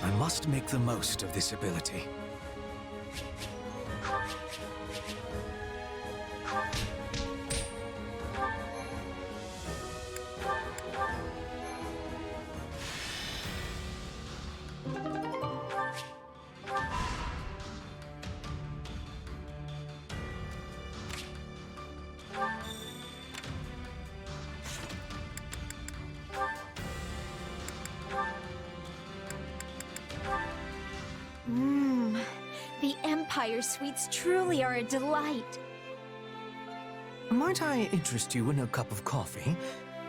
I must make the most of this ability. The Empire sweets truly are a delight. Might I interest you in a cup of coffee?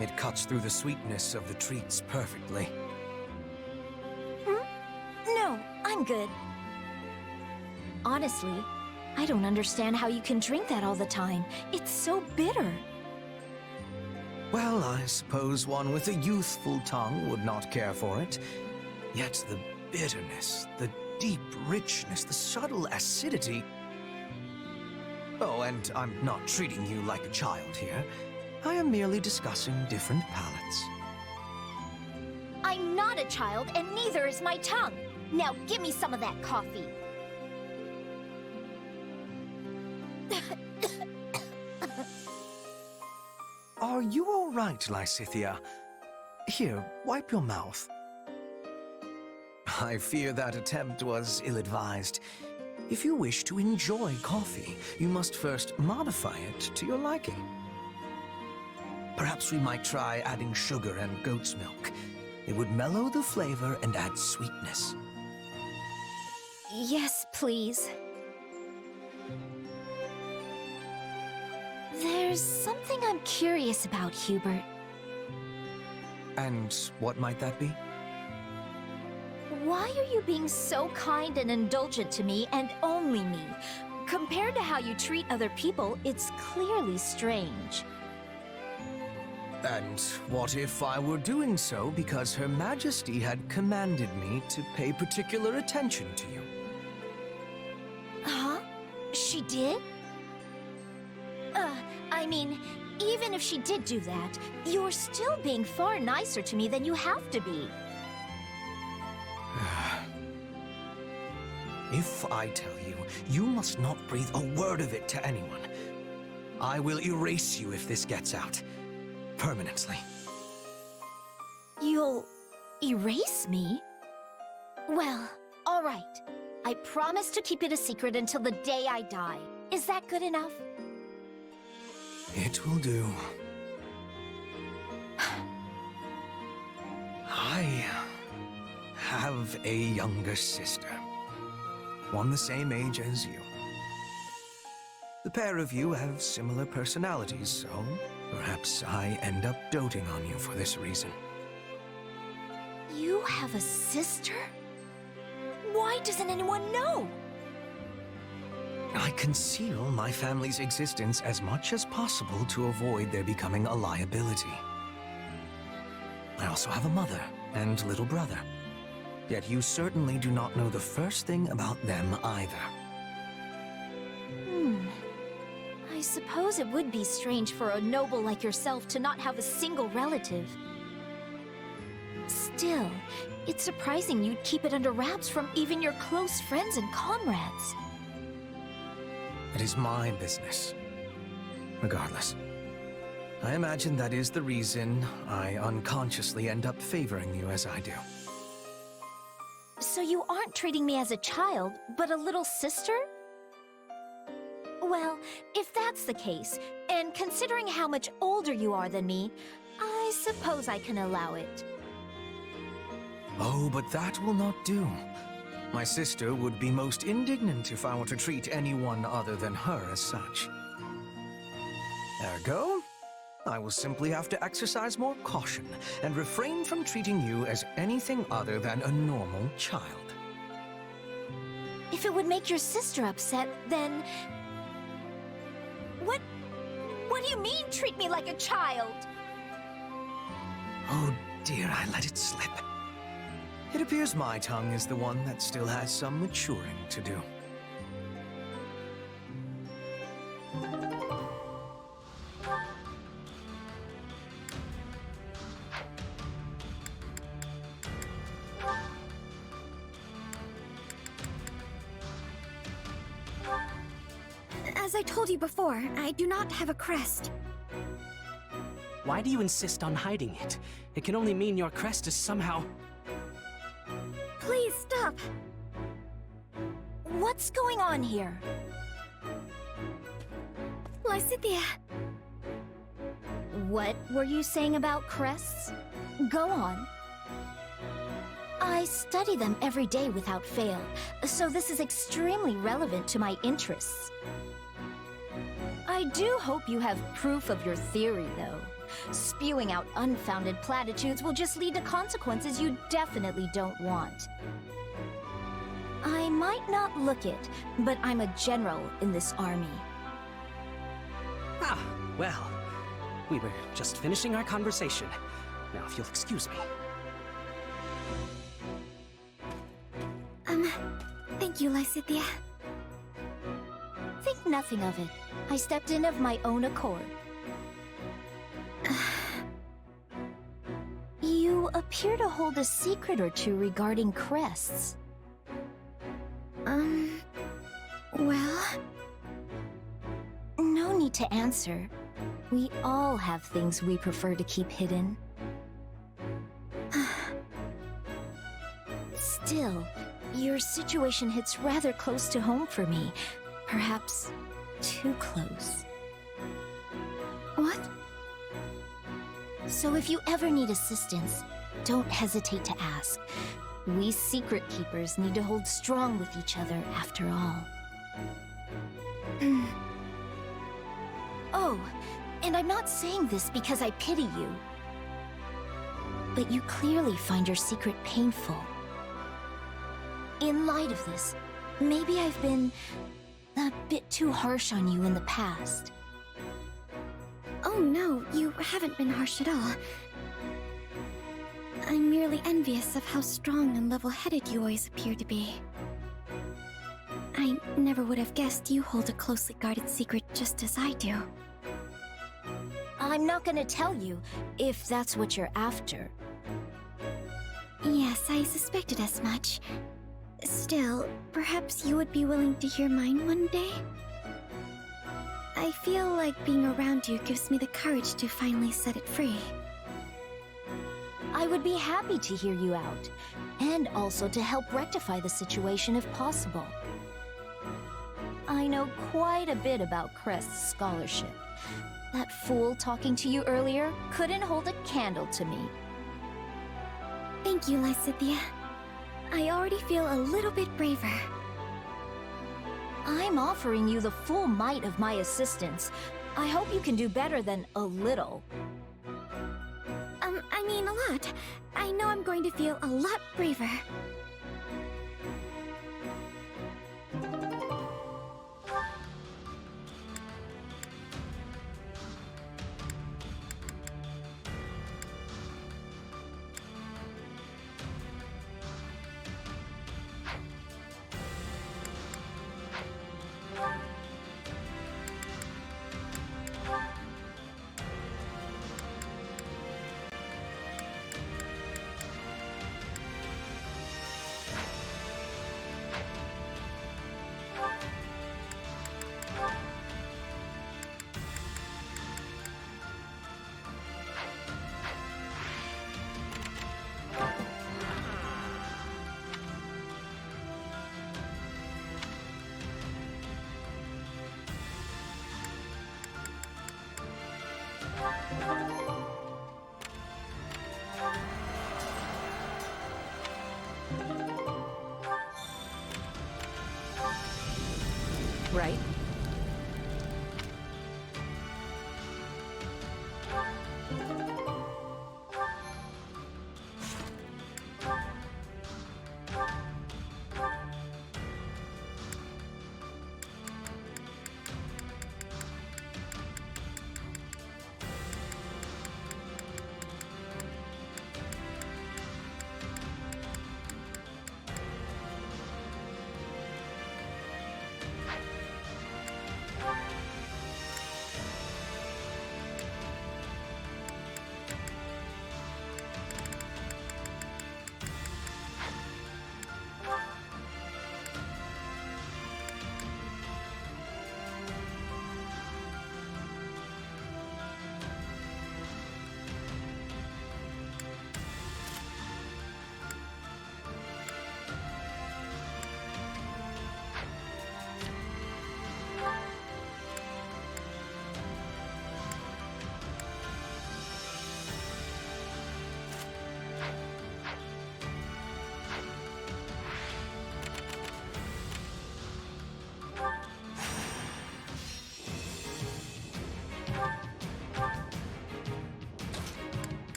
It cuts through the sweetness of the treats perfectly. No, I'm good. Honestly, I don't understand how you can drink that all the time. It's so bitter. Well, I suppose one with a youthful tongue would not care for it. Yet the bitterness, the deep richness, the subtle acidity... Oh, and I'm not treating you like a child here. I am merely discussing different palates. I'm not a child, and neither is my tongue. Now give me some of that coffee. Are you all right, Lysithea? Here, wipe your mouth. I fear that attempt was ill-advised. If you wish to enjoy coffee, you must first modify it to your liking. Perhaps we might try adding sugar and goat's milk. It would mellow the flavor and add sweetness. Yes, please. There's something I'm curious about, Hubert. And what might that be? Why are you being so kind and indulgent to me and only me? Compared to how you treat other people, it's clearly strange. And what if I were doing so because Her Majesty had commanded me to pay particular attention to you? Huh? She did? I mean, even if she did do that, you're still being far nicer to me than you have to be. If I tell you, you must not breathe a word of it to anyone. I will erase you if this gets out. Permanently. You'll erase me? Well, all right. I promise to keep it a secret until the day I die. Is that good enough? It will do. I have a younger sister. One the same age as you. The pair of you have similar personalities, so perhaps I end up doting on you for this reason. You have a sister? Why doesn't anyone know? I conceal my family's existence as much as possible to avoid their becoming a liability. I also have a mother and little brother. Yet you certainly do not know the first thing about them either. I suppose it would be strange for a noble like yourself to not have a single relative. Still, it's surprising you'd keep it under wraps from even your close friends and comrades. It is my business. Regardless. I imagine that is the reason I unconsciously end up favoring you as I do. So you aren't treating me as a child, but a little sister? Well, if that's the case, and considering how much older you are than me, I suppose I can allow it. Oh, but that will not do. My sister would be most indignant if I were to treat anyone other than her as such. Ergo, I will simply have to exercise more caution and refrain from treating you as anything other than a normal child. If it would make your sister upset, then... What do you mean, treat me like a child? Oh dear, I let it slip. It appears my tongue is the one that still has some maturing to do. As I told you before, I do not have a crest. Why do you insist on hiding it? It can only mean your crest is somehow... Please stop! What's going on here? Lysithea! What were you saying about crests? Go on. I study them every day without fail, so this is extremely relevant to my interests. I do hope you have proof of your theory, though. Spewing out unfounded platitudes will just lead to consequences you definitely don't want. I might not look it, but I'm a general in this army. Ah, well, we were just finishing our conversation. Now, if you'll excuse me. Thank you, Lysithea. Think nothing of it. I stepped in of my own accord. You appear to hold a secret or two regarding crests. Well... No need to answer. We all have things we prefer to keep hidden. Still, your situation hits rather close to home for me. Perhaps too close. What? So if you ever need assistance, don't hesitate to ask. We secret keepers need to hold strong with each other after all. Oh, and I'm not saying this because I pity you. But you clearly find your secret painful. In light of this, maybe I've been a bit too harsh on you in the past. Oh no, you haven't been harsh at all. I'm merely envious of how strong and level-headed you always appear to be. I never would have guessed you hold a closely guarded secret just as I do. I'm not gonna tell you, if that's what you're after. Yes, I suspected as much. Still, perhaps you would be willing to hear mine one day? I feel like being around you gives me the courage to finally set it free. I would be happy to hear you out, and also to help rectify the situation if possible. I know quite a bit about Crest's scholarship. That fool talking to you earlier couldn't hold a candle to me. Thank you, Lysithea. I already feel a little bit braver. I'm offering you the full might of my assistance. I hope you can do better than a little. I mean a lot. I know I'm going to feel a lot braver. Right?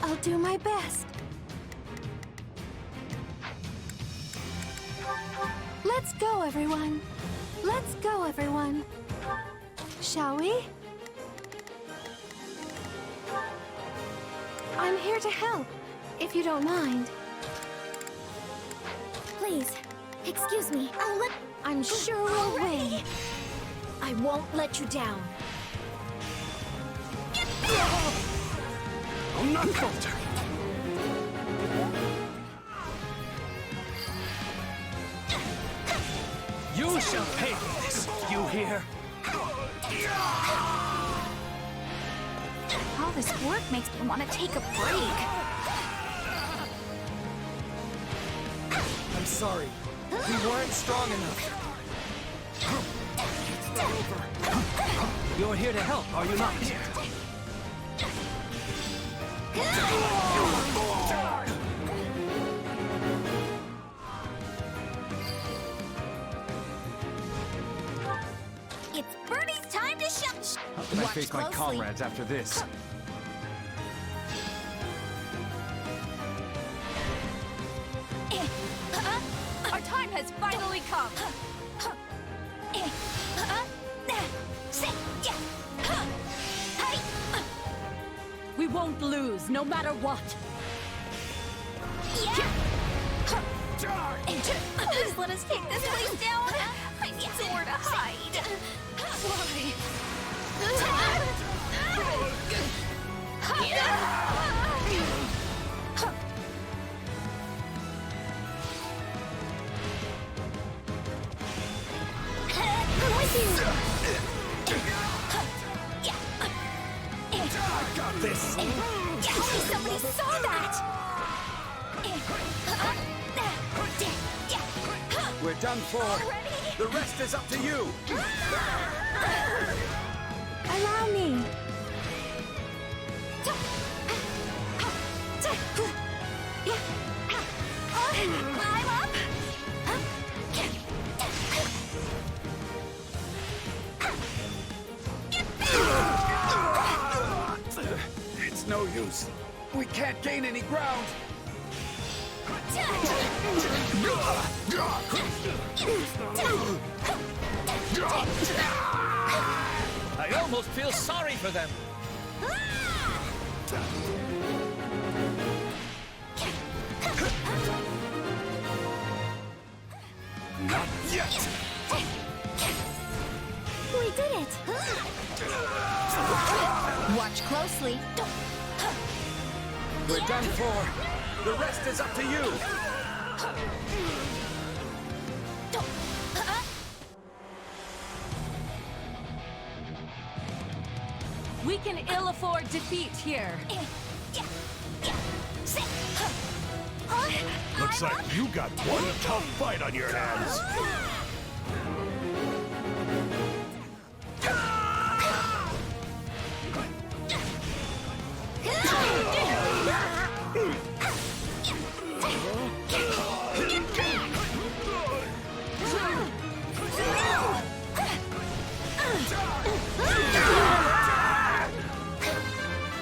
I'll do my best. Let's go, everyone. Let's go, everyone. Shall we? I'm here to help, if you don't mind. Please, excuse me. I'm sure we'll win. I won't let you down. I'm not falter. You shall pay for this, you hear? All this work makes me want to take a break. I'm sorry. We weren't strong enough. It's not over. You're here to help, are you not? It's Birdie's time to shut. How can I face my comrades after this? Our time has finally come. We won't lose, no matter what. Please let us take this place down. I need somewhere to hide. I'm with you. I got this. Somebody saw that. We're done for. The rest is up to you. Allow me. I'm up. It's no use. We can't gain any ground. I almost feel sorry for them. Not yet. We did it. Watch closely. We're done for. The rest is up to you. We can ill afford defeat here. Looks like you got one tough fight on your hands.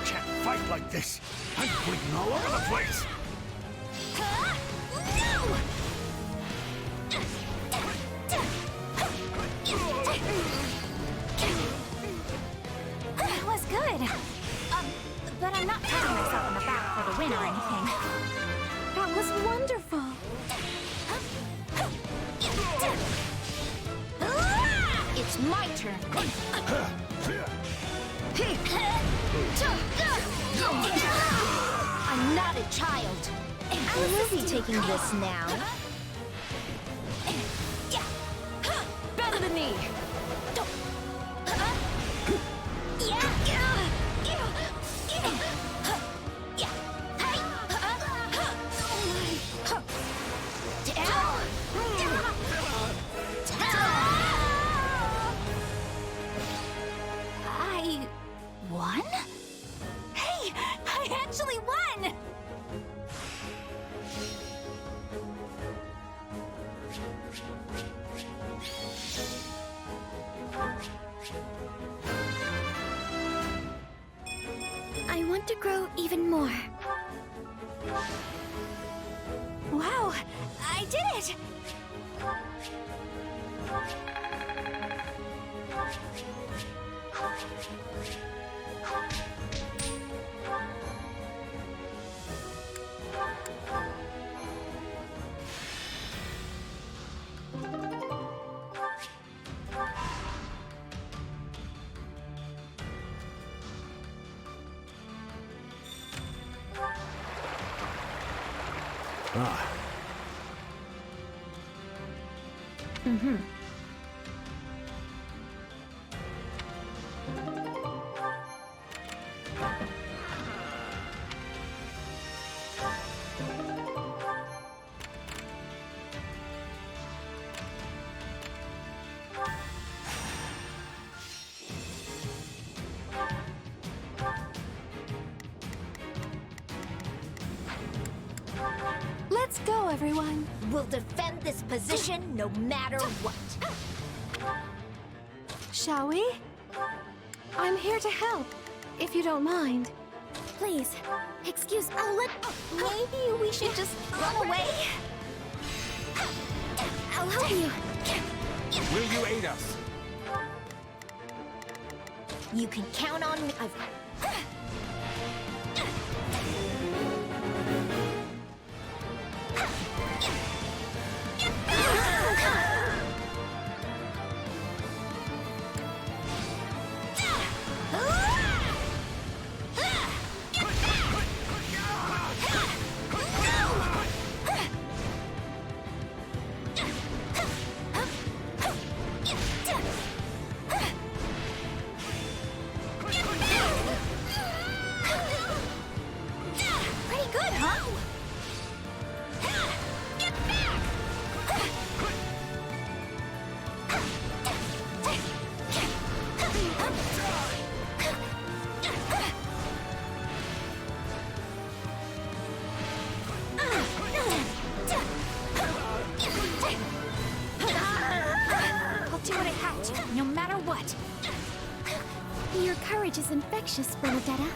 Can't fight like this. I'm bleeding all over the place. That was good. But I'm not patting myself on the back for the win or anything. That was wonderful. It's my turn. I'm not a child. I will be taking this now. Better than me. I won? Hey, I actually won! I want to grow even more. Wow, I did it! Mm-hmm. Let's go, everyone. We'll defend this position no matter what. Shall we? I'm here to help, if you don't mind. Please, excuse me. Maybe we should just run away? I'll help you. Will you aid us? You can count on me. No matter what. Your courage is infectious, Bernadetta.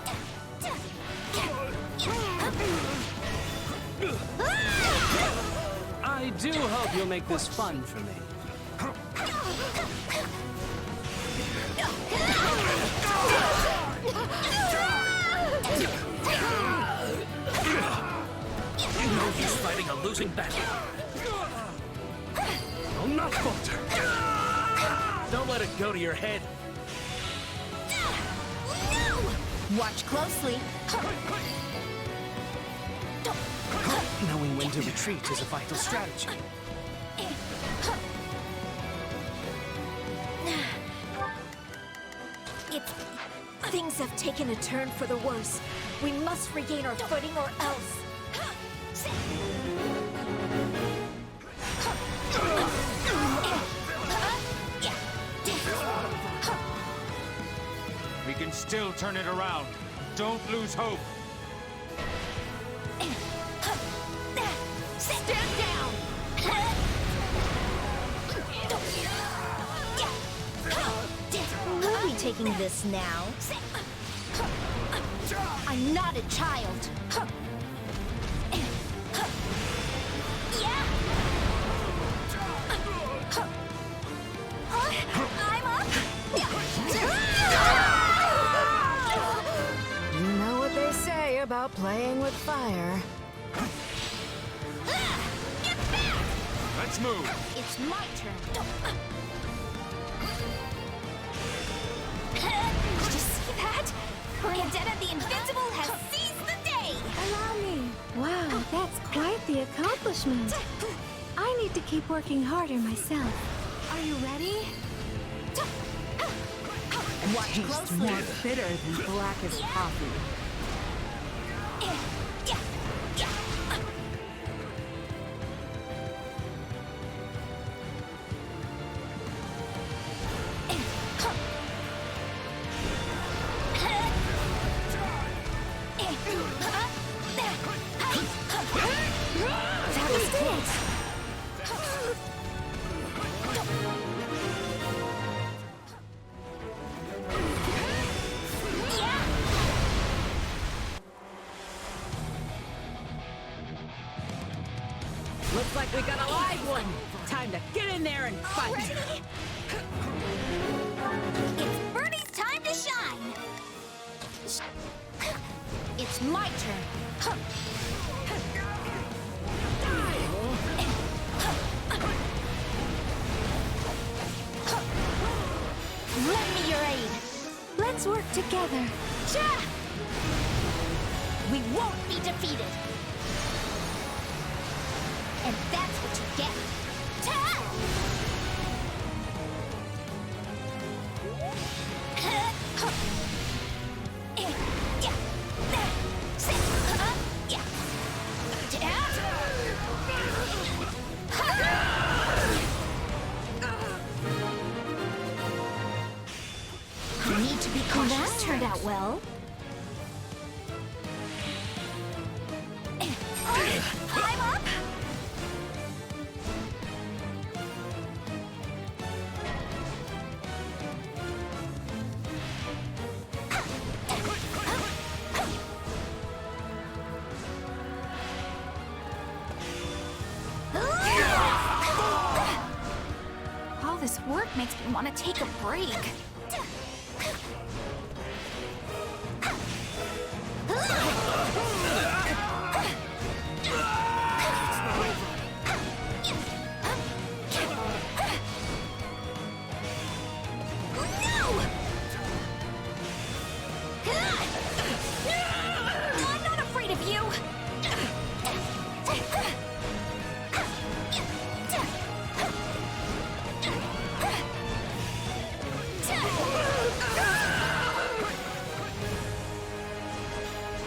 I do hope you'll make this fun for me. No use fighting a losing battle. I'll not falter. Don't let it go to your head. Watch closely. Knowing when to retreat is a vital strategy. Things have taken a turn for the worse. We must regain our footing or else. We can still turn it around. Don't lose hope. Stand down! We'll be taking this now. I'm not a child. I'm up! You know what they say about playing with fire. Let's move. It's my turn. Did you see that? Bernadetta the Invincible has seized the day! Allow me. Wow, that's quite the accomplishment. I need to keep working harder myself. Are you ready? Watch closely. More bitter than blackest coffee. That was close. Looks like we got a live one. Time to get in there and fight. Already? It's Bernie's time to shine. It's my turn. Lend me your aid. Let's work together. Cha! We won't be defeated. And that's what you get. Ta! You need to be cautious. That turned out well. I'm up! this work makes me want to take a break. I'm not afraid of you!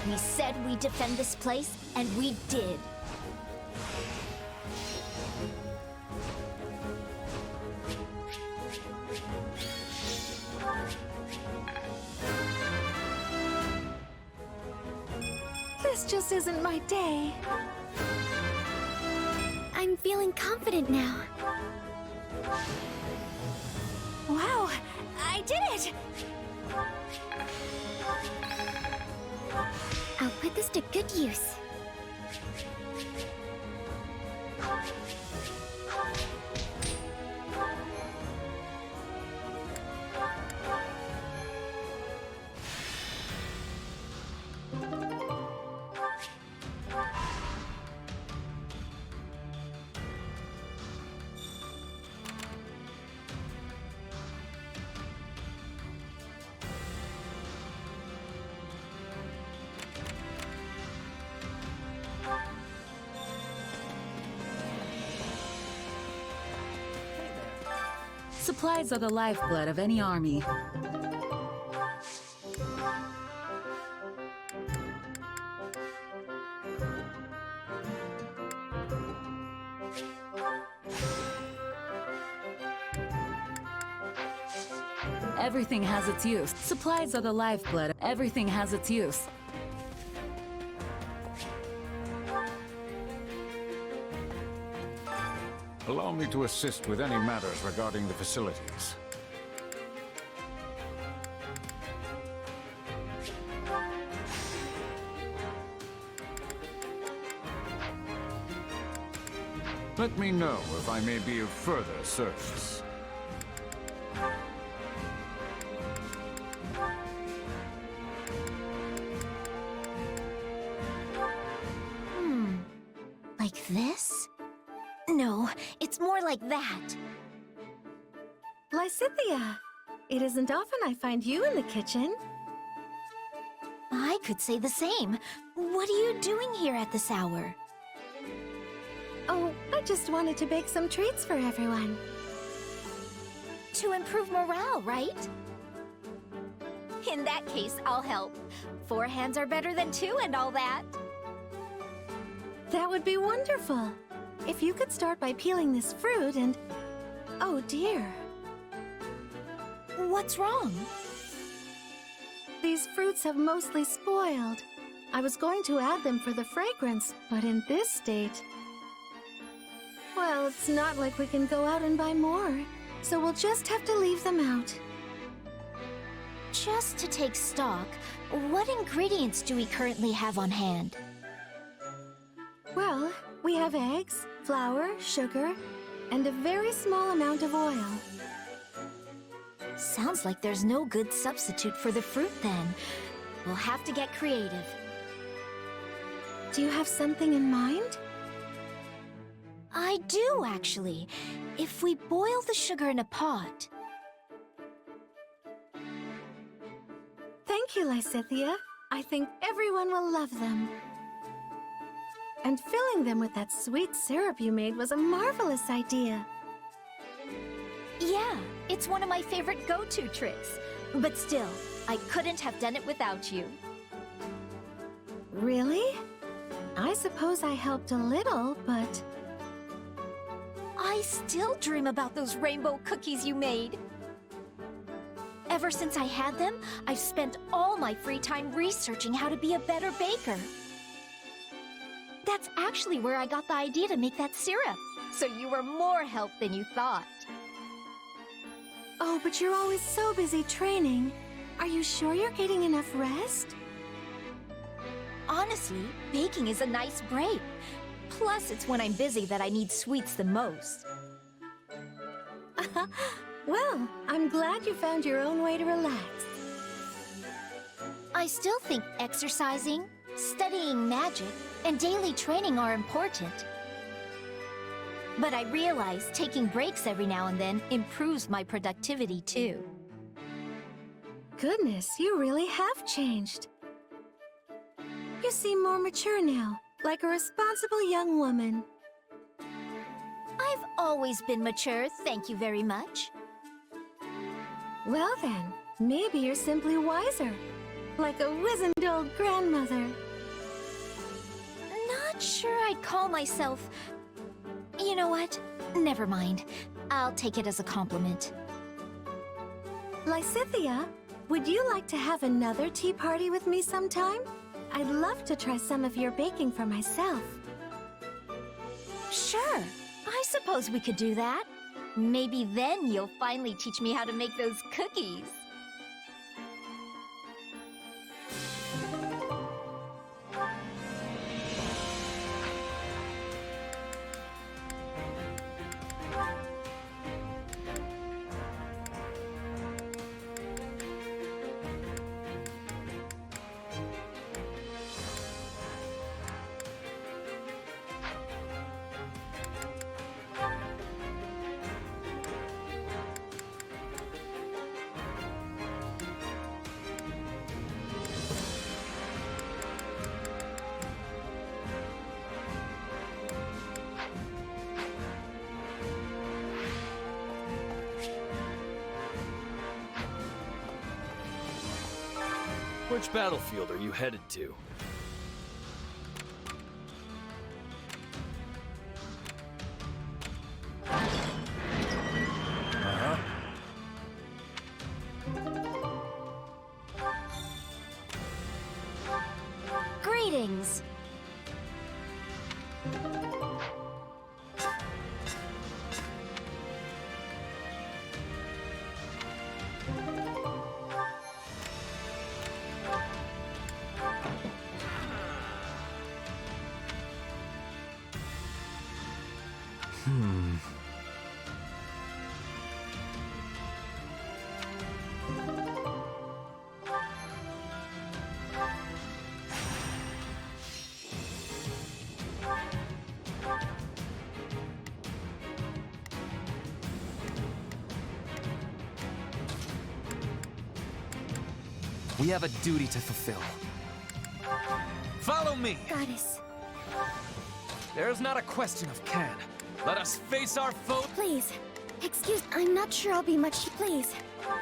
We said we'd defend this place, and we did. This just isn't my day. I'm feeling confident now. Wow, I did it! I'll put this to good use. Supplies are the lifeblood of any army. Everything has its use. Supplies are the lifeblood. Everything has its use. Allow me to assist with any matters regarding the facilities. Let me know if I may be of further service. Like this? No, it's more like that. Lysithea, it isn't often I find you in the kitchen. I could say the same. What are you doing here at this hour? Oh, I just wanted to bake some treats for everyone. To improve morale, right? In that case, I'll help. 4 hands are better than 2 and all that. That would be wonderful. If you could start by peeling this fruit and... Oh dear. What's wrong? These fruits have mostly spoiled. I was going to add them for the fragrance, but in this state... Well, it's not like we can go out and buy more, so we'll just have to leave them out. Just to take stock, what ingredients do we currently have on hand? Well, we have eggs, flour, sugar, and a very small amount of oil. Sounds like there's no good substitute for the fruit then. We'll have to get creative. Do you have something in mind? I do, actually. If we boil the sugar in a pot... Thank you, Lysithea. I think everyone will love them. And filling them with that sweet syrup you made was a marvelous idea. Yeah, it's one of my favorite go-to tricks. But still, I couldn't have done it without you. Really? I suppose I helped a little, but... I still dream about those rainbow cookies you made. Ever since I had them, I've spent all my free time researching how to be a better baker. That's actually where I got the idea to make that syrup. So you were more help than you thought. Oh, but you're always so busy training. Are you sure you're getting enough rest? Honestly, baking is a nice break. Plus, it's when I'm busy that I need sweets the most. Well, I'm glad you found your own way to relax. I still think exercising, studying magic, and daily training are important. But I realize taking breaks every now and then improves my productivity too. Goodness, you really have changed. You seem more mature now, like a responsible young woman. I've always been mature, thank you very much. Well then, maybe you're simply wiser, like a wizened old grandmother. Not sure I'd call myself... You know what? Never mind. I'll take it as a compliment. Lysithia, would you like to have another tea party with me sometime? I'd love to try some of your baking for myself. Sure. I suppose we could do that. Maybe then you'll finally teach me how to make those cookies. Which battlefield are you headed to? Greetings. We have a duty to fulfill. Follow me! Goddess. There is not a question of can. Let us face our foe. Please. Excuse, I'm not sure I'll be much. Please.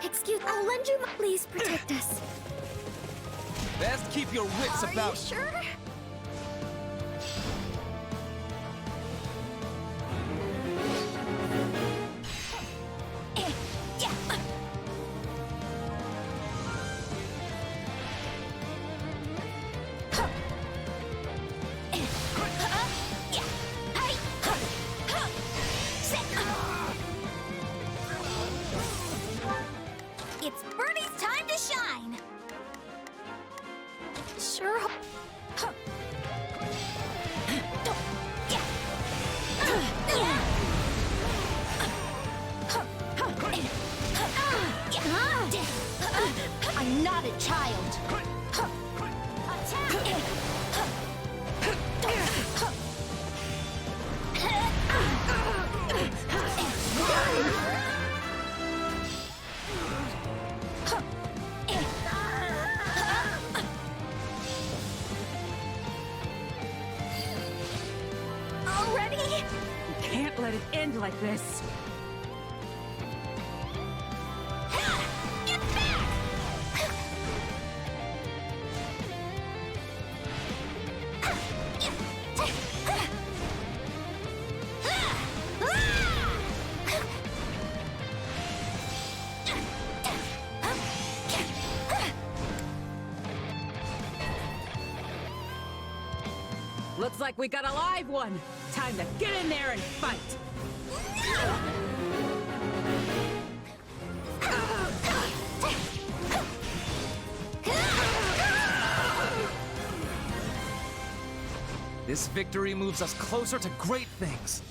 Excuse, I'll lend you my... Please protect us. Best keep your wits about. Are you sure? It's Bernie's time to shine! Sure. I'm not a child. Already? You can't let it end like this. Get back! Looks like we got a live one. Time to get in there and fight. This victory moves us closer to great things.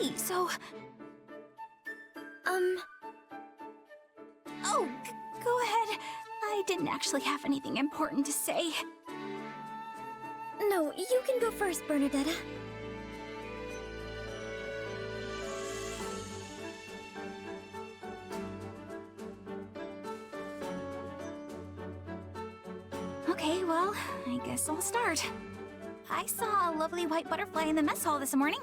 Hey, so... Oh, go ahead. I didn't actually have anything important to say. No, you can go first, Bernadetta. Okay, well, I guess I'll start. I saw a lovely white butterfly in the mess hall this morning.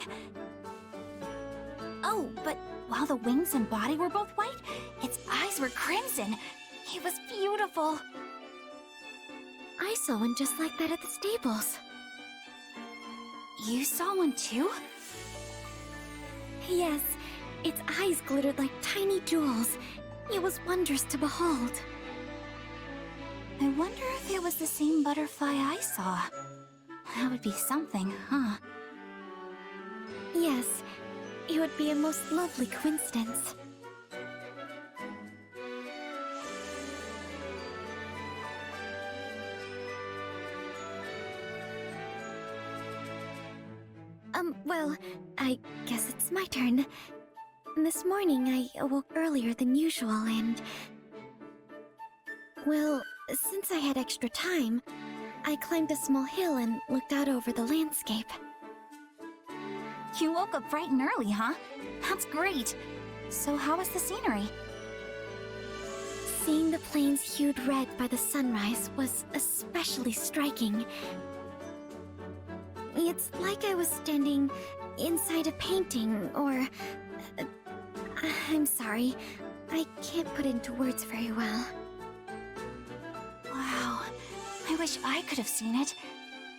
Oh, but while the wings and body were both white, its eyes were crimson. It was beautiful. I saw one just like that at the stables. You saw one too? Yes, its eyes glittered like tiny jewels. It was wondrous to behold. I wonder if it was the same butterfly I saw. That would be something, huh? Yes, it would be a most lovely coincidence. Well, I guess it's my turn. This morning I awoke earlier than usual and... Well, since I had extra time, I climbed a small hill and looked out over the landscape. You woke up bright and early, huh? That's great. So how was the scenery? Seeing the plains hued red by the sunrise was especially striking. It's like I was standing inside a painting, or... I'm sorry, I can't put it into words very well. Wow, I wish I could have seen it.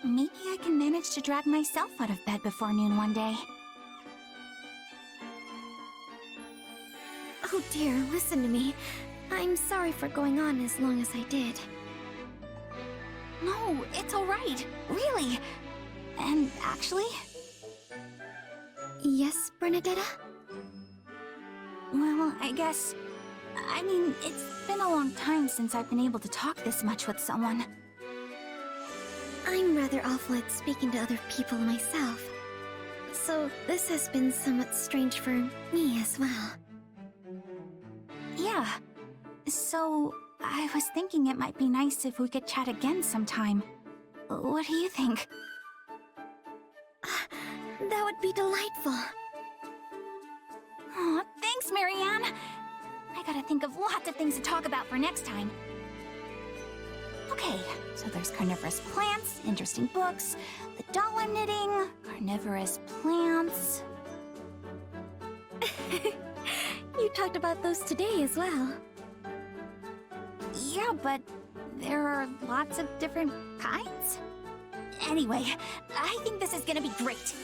Maybe I can manage to drag myself out of bed before noon one day. Oh dear, listen to me. I'm sorry for going on as long as I did. No, it's alright. Really. And actually... Yes, Bernadetta? Well, I guess... I mean, it's been a long time since I've been able to talk this much with someone. I'm rather awful at speaking to other people myself. So this has been somewhat strange for me as well. Yeah. So, I was thinking it might be nice if we could chat again sometime. What do you think? That would be delightful. Aw, thanks, Marianne. I gotta think of lots of things to talk about for next time. Okay, so there's carnivorous plants, interesting books, the doll I'm knitting, carnivorous plants... You talked about those today as well. Yeah, but there are lots of different kinds? Anyway, I think this is gonna be great.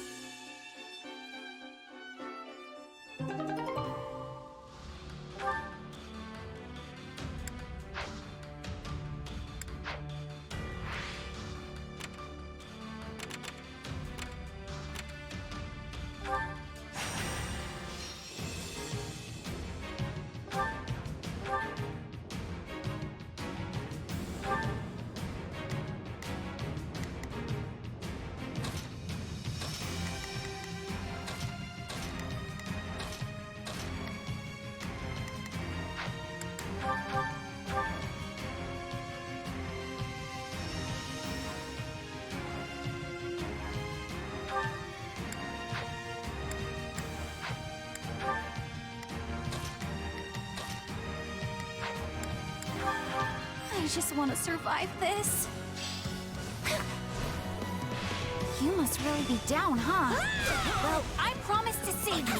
I just want to survive this. You must really be down, huh? Well, I promise to save you.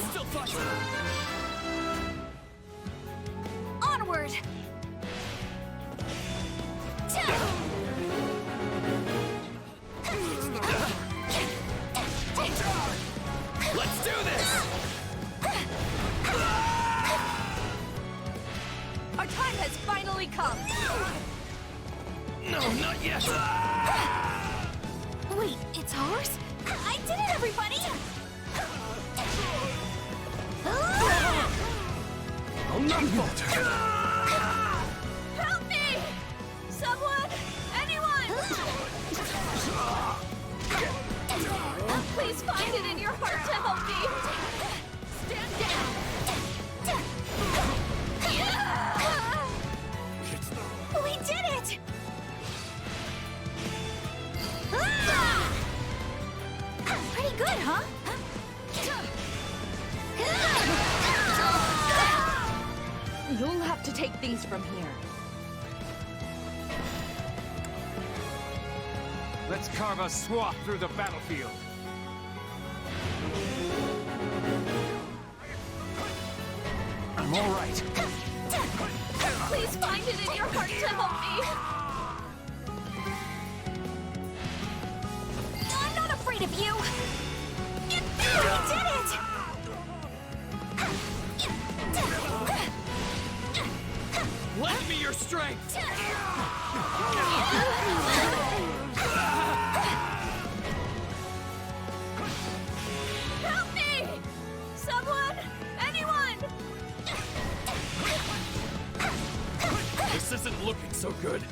Onward! Let's do this! Our time has finally come! No, not yet! Wait, it's ours? I did it, everybody! I'll not falter! Help me! Someone! Anyone! Please find it in your heart to help me! have to take these from here. Let's carve a swath through the battlefield. I'm all right. Please find it in your heart to help me. I'm not afraid of you. We did it! Lend me your strength! Help me! Someone! Anyone! This isn't looking so good.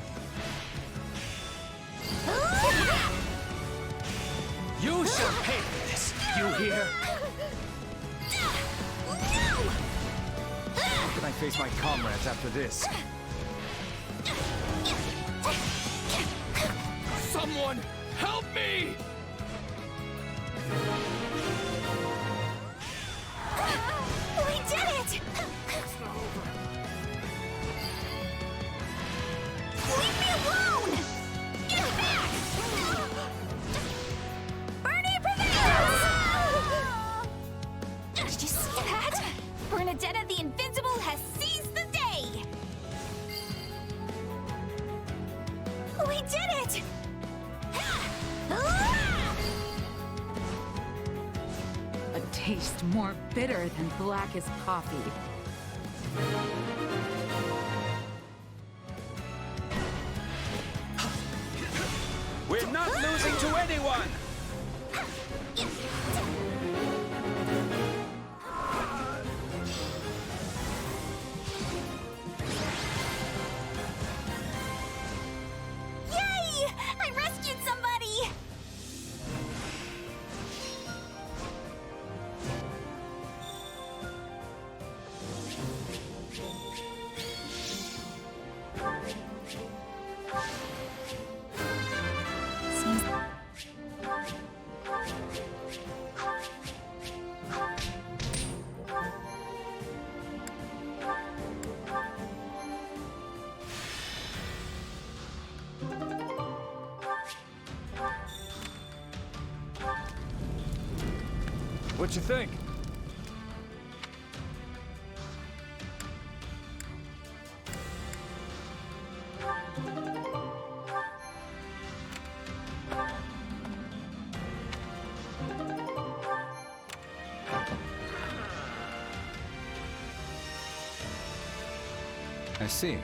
You shall pay for this, you hear? How can I face my comrades after this? Someone, help me! We did it! Leave me alone! Get back! Bernie prevails! Did you see that? Bernadetta the Invincible has seized the day! We did it! A taste more bitter than blackest coffee. We're not losing to anyone! Yay! I rescued somebody! What you think? I see.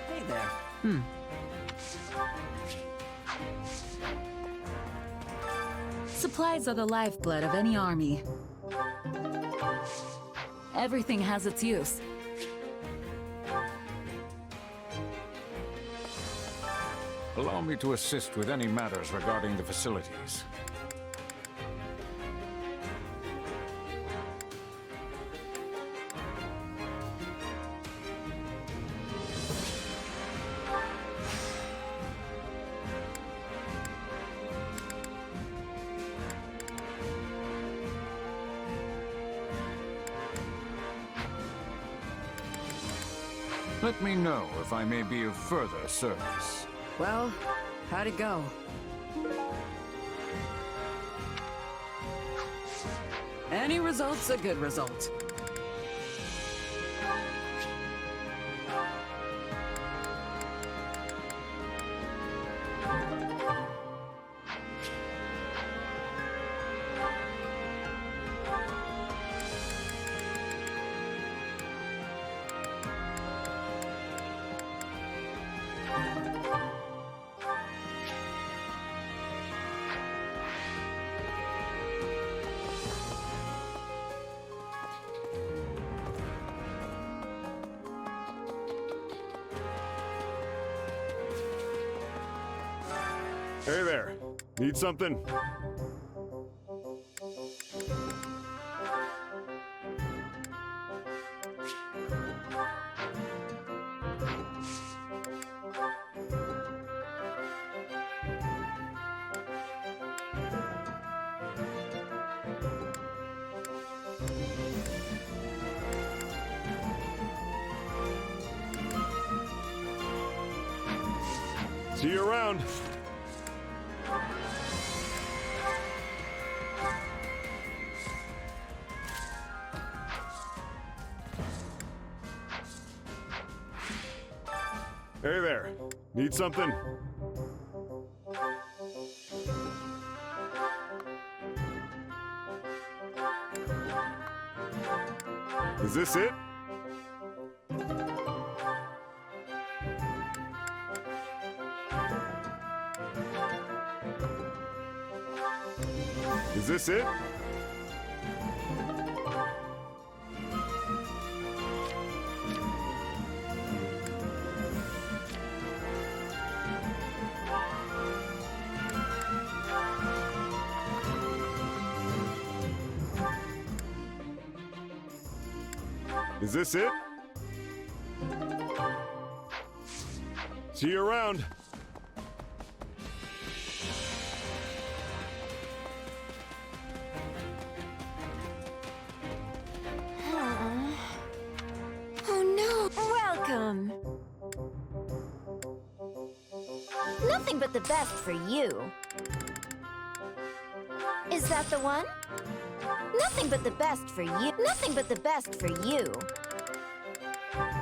Hey there. Supplies are the lifeblood of any army. Everything has its use. Allow me to assist with any matters regarding the facilities. Let me know if I may be of further service. Well, how'd it go? Any result's a good result. Hey there. Need something? See you around. Hey there. Need something? Is this it? Is this it? Is this it? See you around. Oh no! Welcome! Nothing but the best for you. Is that the one? Nothing but the best for you. Nothing but the best for you.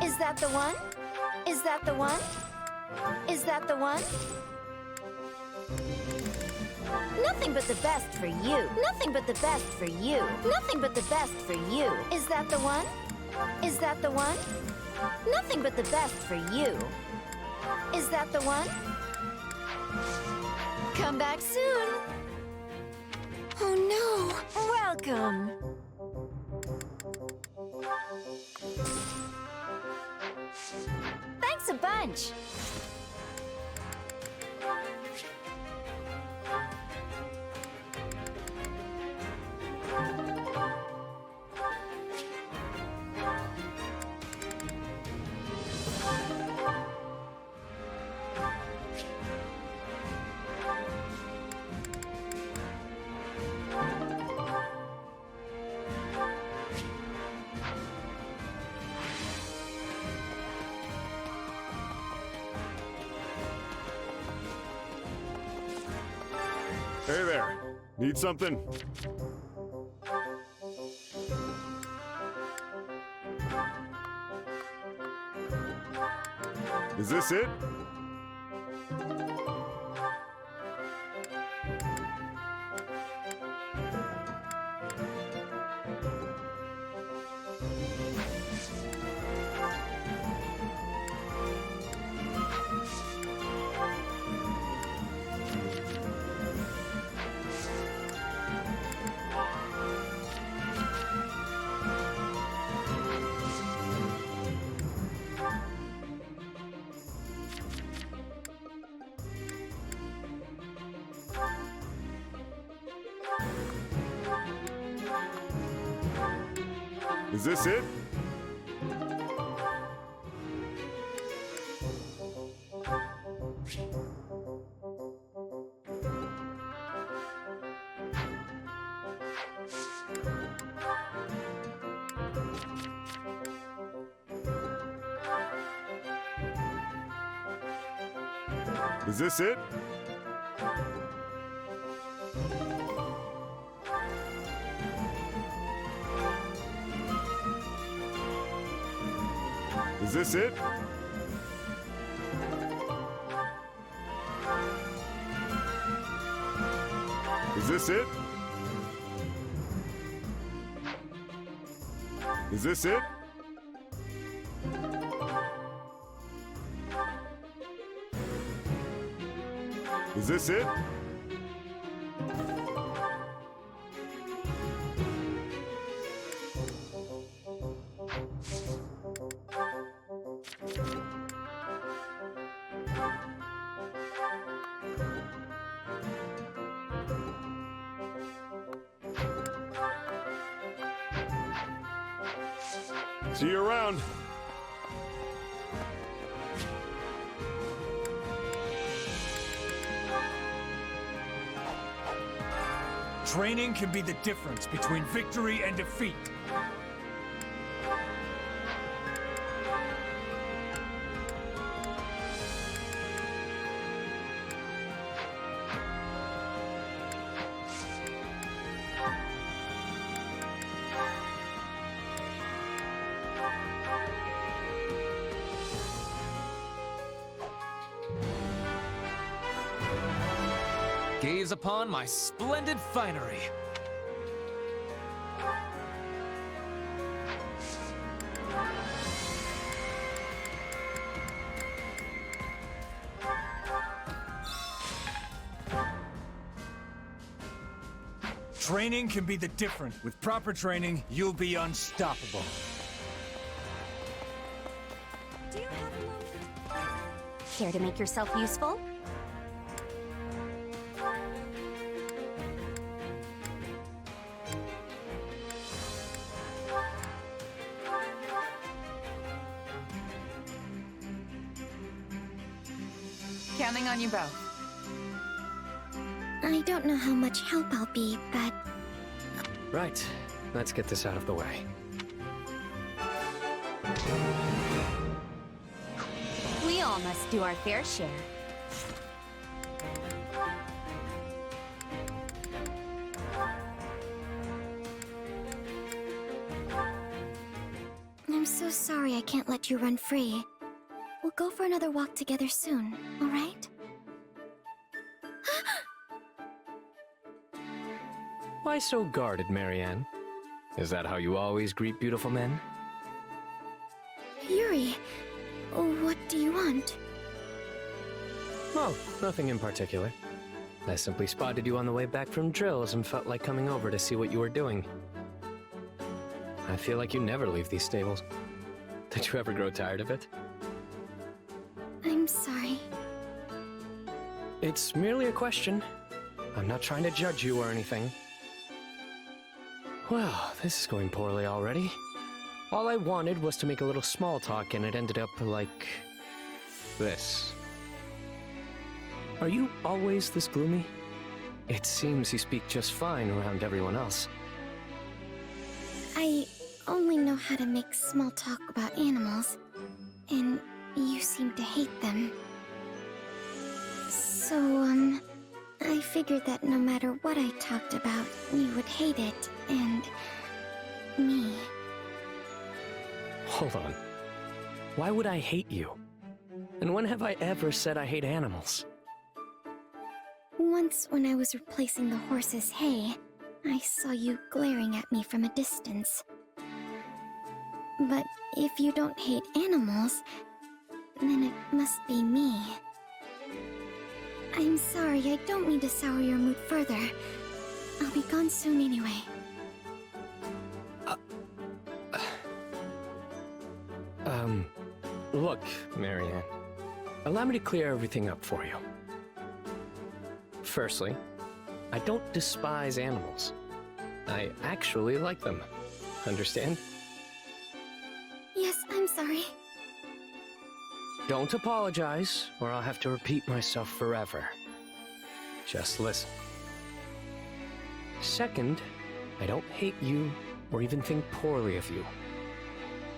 Is that the one? Is that the one? Is that the one? Nothing but the best for you. Nothing but the best for you. Nothing but the best for you. Is that the one? Is that the one? Nothing but the best for you. Is that the one? Come back soon. Oh no! Welcome! Thanks a bunch! Hey there. Need something? Is this it? Is this it? Is this it? Is this it? Is this it? Is this it? Is this it? See you around. Training can be the difference between victory and defeat. gaze upon my splendid finery. Training can be the difference. With proper training, you'll be unstoppable. Do you have a moment? Care to make yourself useful? Counting on you both. I don't know how much help I'll be, but Right. Let's get this out of the way. We all must do our fair share. I'm so sorry I can't let you run free. We'll go for another walk together soon, alright? Why so guarded, Marianne? Is that how you always greet beautiful men? Yuri, what do you want? Oh, nothing in particular. I simply spotted you on the way back from drills and felt like coming over to see what you were doing. I feel like you never leave these stables. Did you ever grow tired of it? I'm sorry. It's merely a question. I'm not trying to judge you or anything. Well, this is going poorly already. All I wanted was to make a little small talk and it ended up like this. Are you always this gloomy? It seems you speak just fine around everyone else. I only know how to make small talk about animals, and you seem to hate them. So, I figured that no matter what I talked about, you would hate it, and me. Hold on. Why would I hate you? And when have I ever said I hate animals? Once when I was replacing the horse's hay, I saw you glaring at me from a distance. But if you don't hate animals, then it must be me. I'm sorry, I don't mean to sour your mood further. I'll be gone soon anyway. Look, Marianne. Allow me to clear everything up for you. Firstly, I don't despise animals. I actually like them. Understand? Yes, I'm sorry. Don't apologize, or I'll have to repeat myself forever. Just listen. Second, I don't hate you or even think poorly of you.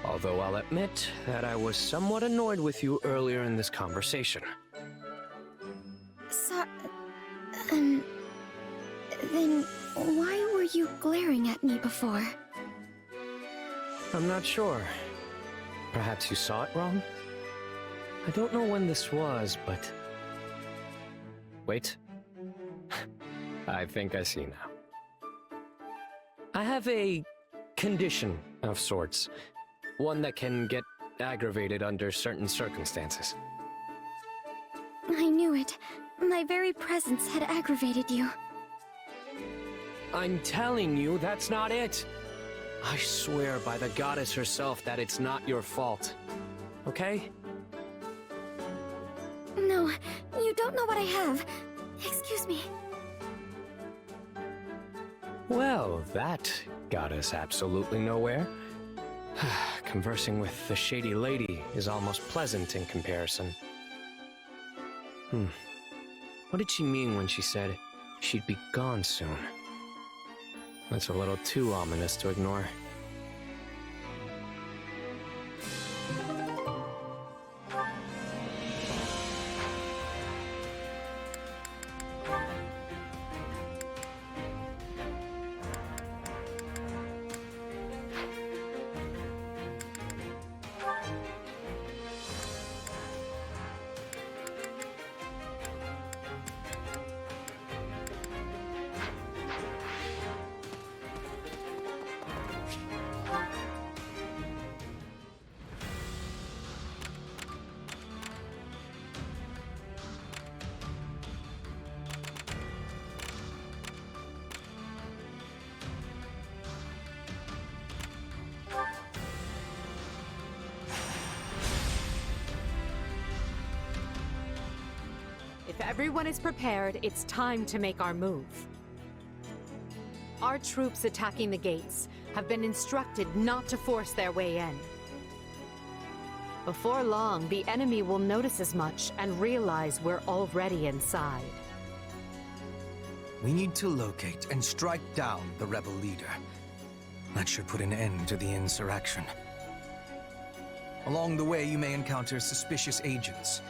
Although I'll admit that I was somewhat annoyed with you earlier in this conversation. Then why were you glaring at me before? I'm not sure. Perhaps you saw it wrong? I don't know when this was, but... Wait. I think I see now. I have a condition of sorts. One that can get aggravated under certain circumstances. I knew it. My very presence had aggravated you. I'm telling you, that's not it. I swear by the goddess herself that it's not your fault. Okay? No, you don't know what I have. Excuse me. Well, that got us absolutely nowhere. Conversing with the shady lady is almost pleasant in comparison. What did she mean when she said she'd be gone soon? That's a little too ominous to ignore. Everyone is prepared. It's time to make our move. Our troops attacking the gates have been instructed not to force their way in. Before long, the enemy will notice as much and realize we're already inside. We need to locate and strike down the rebel leader. That should put an end to the insurrection. Along the way, you may encounter suspicious agents.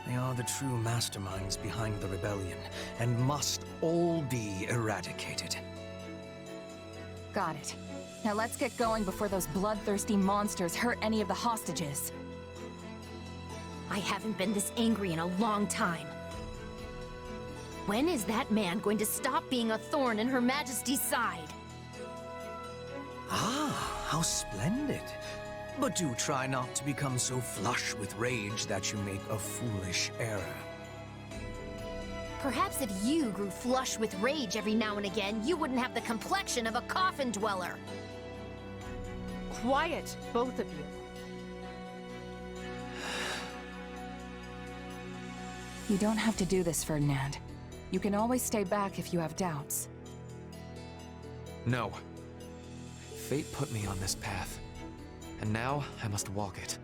They are the true masterminds behind the rebellion, and must all be eradicated. Got it. Now let's get going before those bloodthirsty monsters hurt any of the hostages. I haven't been this angry in a long time. When is that man going to stop being a thorn in Her Majesty's side? Ah, how splendid. But do try not to become so flush with rage that you make a foolish error. Perhaps if you grew flush with rage every now and again, you wouldn't have the complexion of a coffin dweller. Quiet, both of you. You don't have to do this, Ferdinand. You can always stay back if you have doubts. No. Fate put me on this path, and now I must walk it.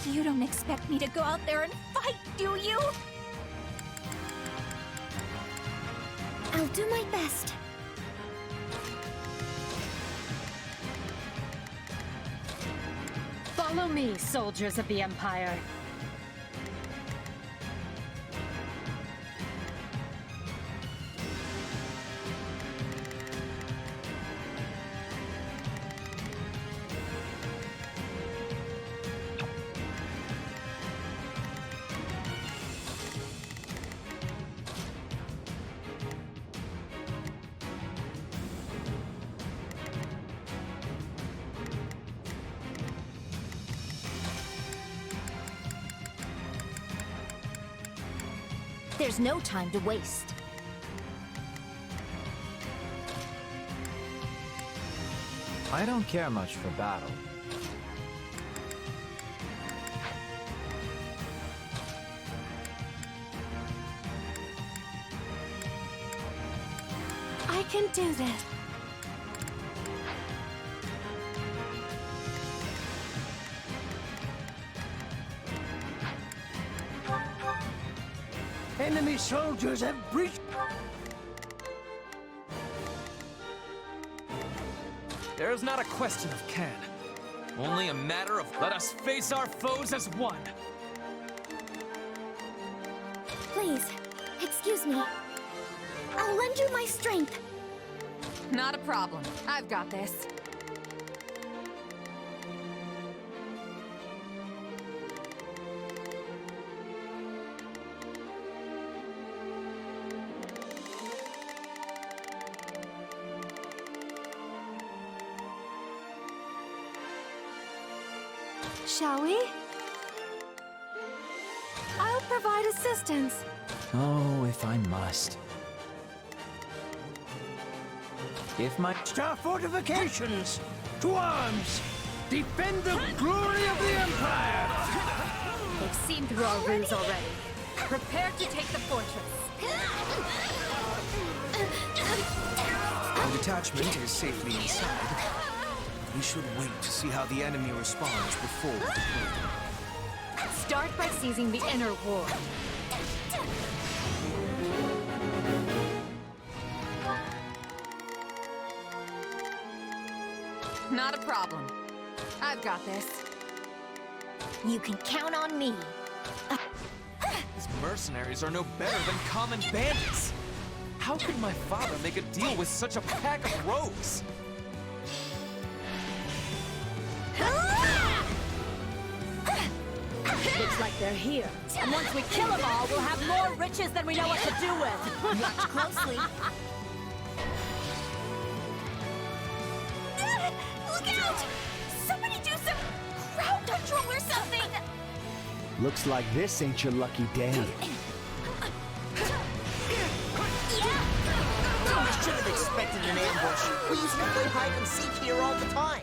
You don't expect me to go out there and fight, do you? I'll do my best. Follow me, soldiers of the Empire. There's no time to waste. I don't care much for battle. I can do this. Enemy soldiers have breached. There is not a question of can. Only a matter of let us face our foes as one. Please, excuse me. I'll lend you my strength. Not a problem. I've got this. Shall we? I'll provide assistance. Oh, if I must. If my Star fortifications! To arms! Defend the glory of the Empire! They've seen through our ruse already. Prepare to take the fortress. The detachment is safely inside. We should wait to see how the enemy responds before we deploy. Start by seizing the inner ward. Not a problem. I've got this. You can count on me. These mercenaries are no better than common bandits. How could my father make a deal with such a pack of rogues? Looks like they're here. And once we kill them all, we'll have more riches than we know what to do with. Watch closely. Look out! Somebody do some crowd control or something! Looks like this ain't your lucky day. I should have expected an ambush. We used to play hide and seek here all the time.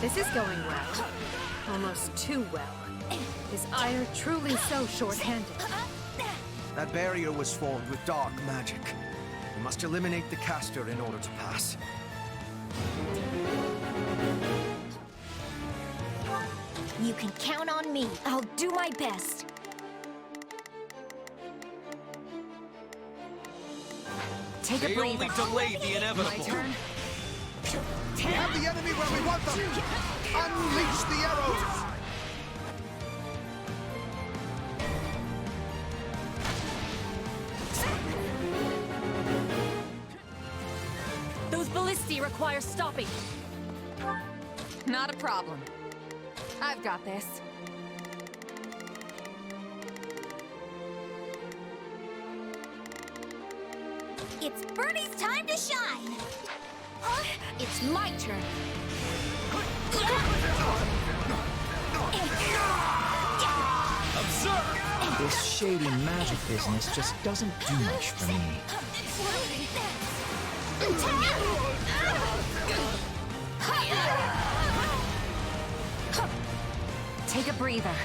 This is going well. Almost too well. Is Ire truly so short-handed? That barrier was formed with dark magic. We must eliminate the caster in order to pass. You can count on me. I'll do my best. Take a They breather. only delayed the inevitable. My turn. We have the enemy where we want them! Unleash the arrows! Those ballistae require stopping. Not a problem. I've got this. It's Bernie's time to shine! It's my turn. Observe! This shady magic business just doesn't do much for me. Take a breather.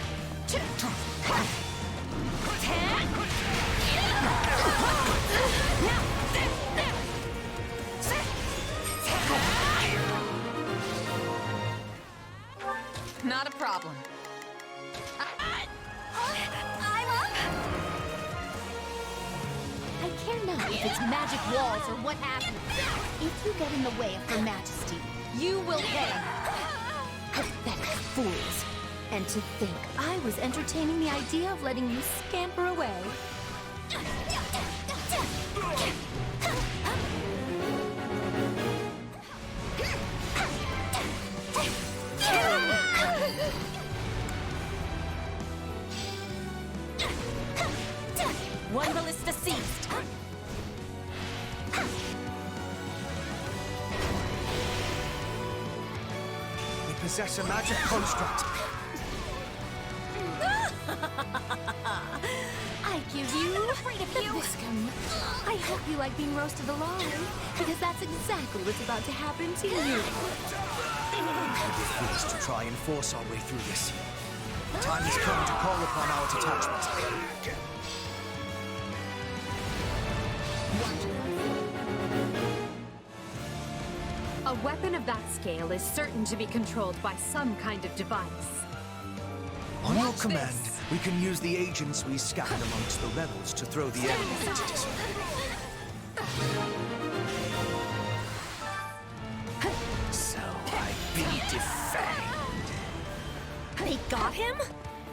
Not a problem. I'm up! I care not if it's magic walls or what have you. If you get in the way of Her Majesty, you will pay. Pathetic fools. And to think I was entertaining the idea of letting you scamper away. One ballista seized. We possess a magic construct. I give you the Viscum. I hope you like being roasted alive, because that's exactly what's about to happen to you. We refuse to try and force our way through this. The time has come to call upon our detachment. A weapon of that scale is certain to be controlled by some kind of device. On your command, we can use the agents we scattered amongst the rebels to throw the enemy into disarray. So I've been defanged. They got him?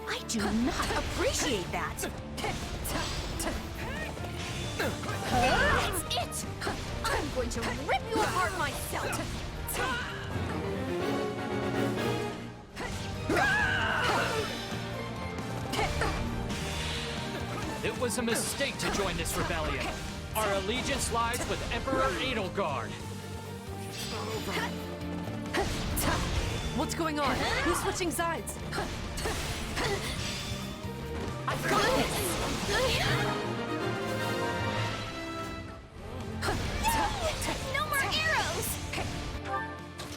I do not appreciate that. That's it! I'm going to rip you apart myself! It was a mistake to join this rebellion. Our allegiance lies with Emperor Edelgard. What's going on? Who's switching sides? I've got this! No more arrows!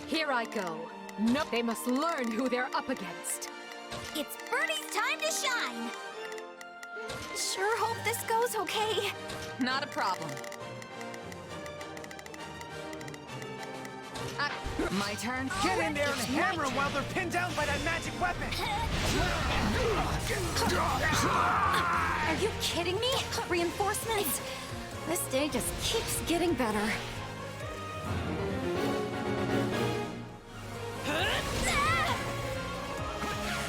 Here I I go. No, they must learn who they're up against. It's Birdie's time to shine! Sure hope this goes okay. Not a problem. My turn? Get in there and hammer them while they're pinned down by that magic weapon! Are you kidding me? Reinforcements? This day just keeps getting better.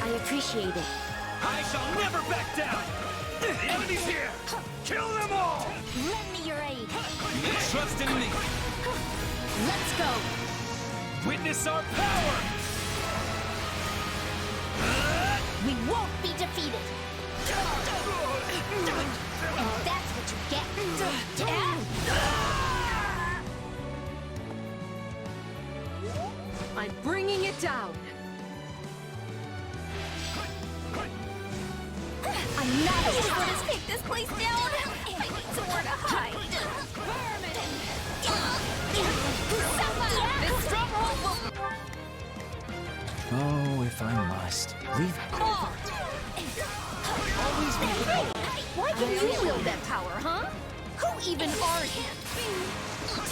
I appreciate it. I shall never back down! The enemy's here! Kill them all! Lend me your aid. Trust in me! Let's go! Witness our power! We won't be defeated! And that's what you get! I'm bringing it down. I'm not sure what has take this place down! I need somewhere to hide! This stronghold will... Oh, if I must. Leave. Always be ready. Why can you wield that power, huh? Who even are you?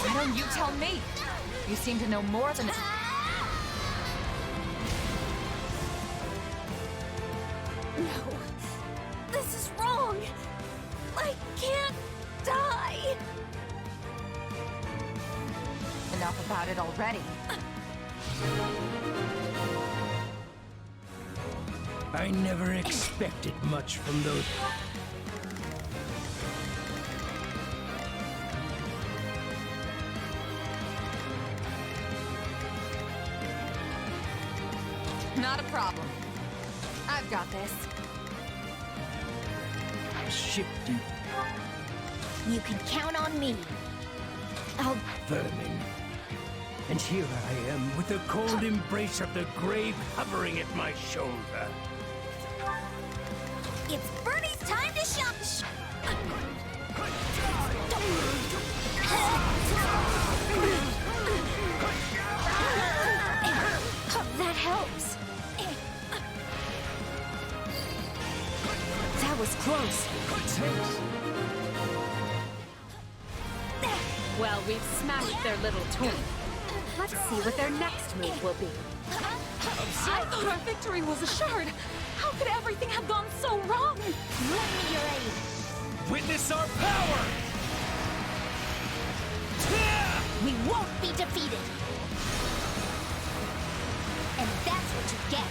Why don't you tell me? You seem to know more than... No. This is wrong. I can't die. Enough about it already. I never expected much from those. Not a problem. I've got this. Shifty You can count on me. I'll... vermin. And here I am with the cold embrace of the grave hovering at my shoulder. It's Bernie's time to shop. That helps. That was close. Well, we've smashed their little toy. Let's see what their next move will be. I thought our victory was assured. How could everything have gone so wrong? Lend me your aid. Witness our power! We won't be defeated. And that's what you get.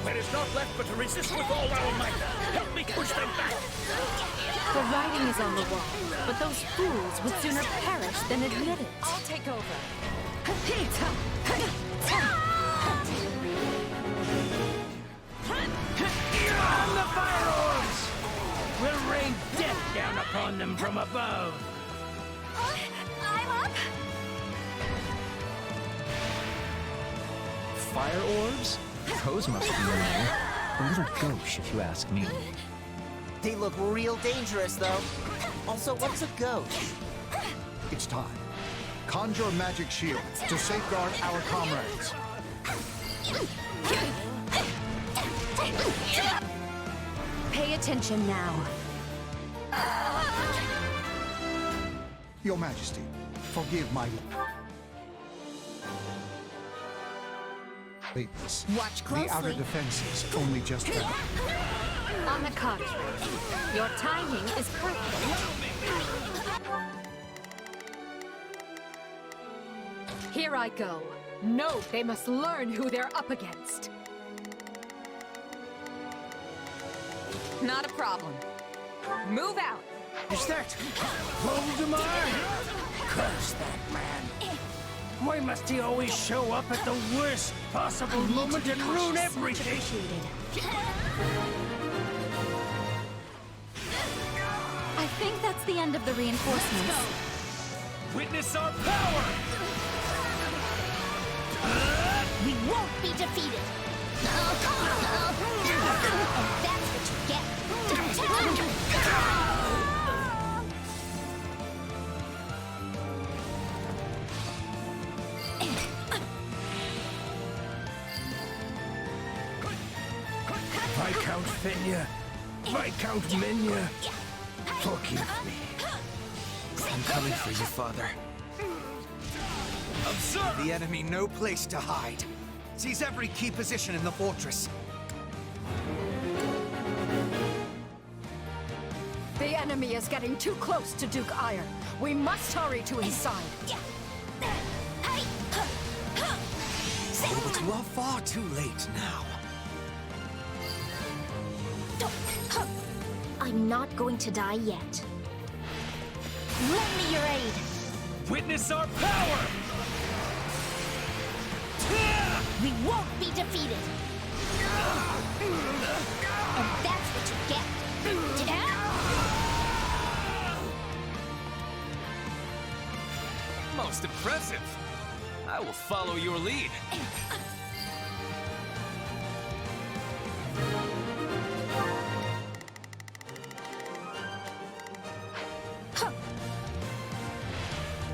There is naught left but to resist with all our might. Help me push them back. The writing is on the wall, but those fools would sooner perish than admit it. I'll take over. On the fire orbs! We'll rain death down upon them from above. I'm up. Fire orbs? Those must be in there. A little gauche, if you ask me. They look real dangerous, though. Also, what's a ghost? It's time. Conjure a magic shield to safeguard our comrades. Pay attention now. Your Majesty, forgive my lateness. Watch closely. The outer defenses only just begun. On the contrary, your timing is perfect. Here I go. No, they must learn who they're up against. Not a problem. Move out. Is that Voldemort? Curse that man. Why must he always show up at the worst possible moment and ruin everything? I think that's the end of the reinforcements. Witness our power! We won't be defeated. That's what you get. Viscount Fenya, Viscount Menya, forgive me. I'm coming for you, Father. Observe! The enemy no place to hide. Seize every key position in the fortress. The enemy is getting too close to Duke Ire. We must hurry to his side. But you are far too late now. I'm not going to die yet. Lend me your aid. Witness our power! We won't be defeated. And that's what you get. Most impressive. I will follow your lead.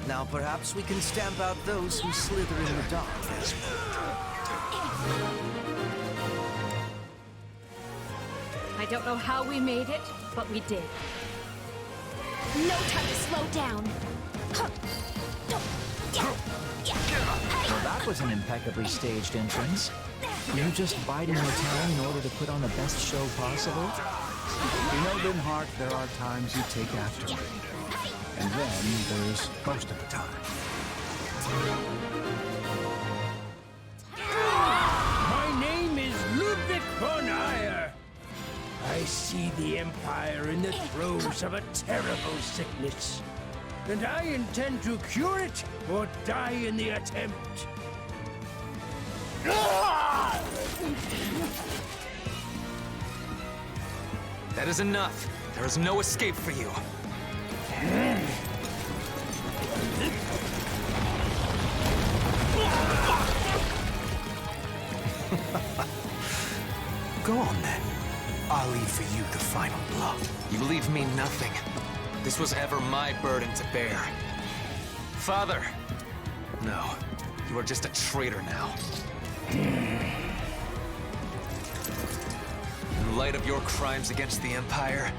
Now perhaps we can stamp out those who slither in the dark. I don't know how we made it, but we did. No time to slow down. Well, that was an impeccably staged entrance. You're just biding your time in order to put on the best show possible? You know, Linhart, there are times you take after me. And then there's most of the time. My name is Ludwig von Eyre. I see the Empire in the throes of a terrible sickness. And I intend to cure it or die in the attempt. That is enough. There is no escape for you. Go on then. I'll leave for you the final blow. You leave me nothing. This was ever my burden to bear. Father! No, you are just a traitor now. In light of your crimes against the Empire,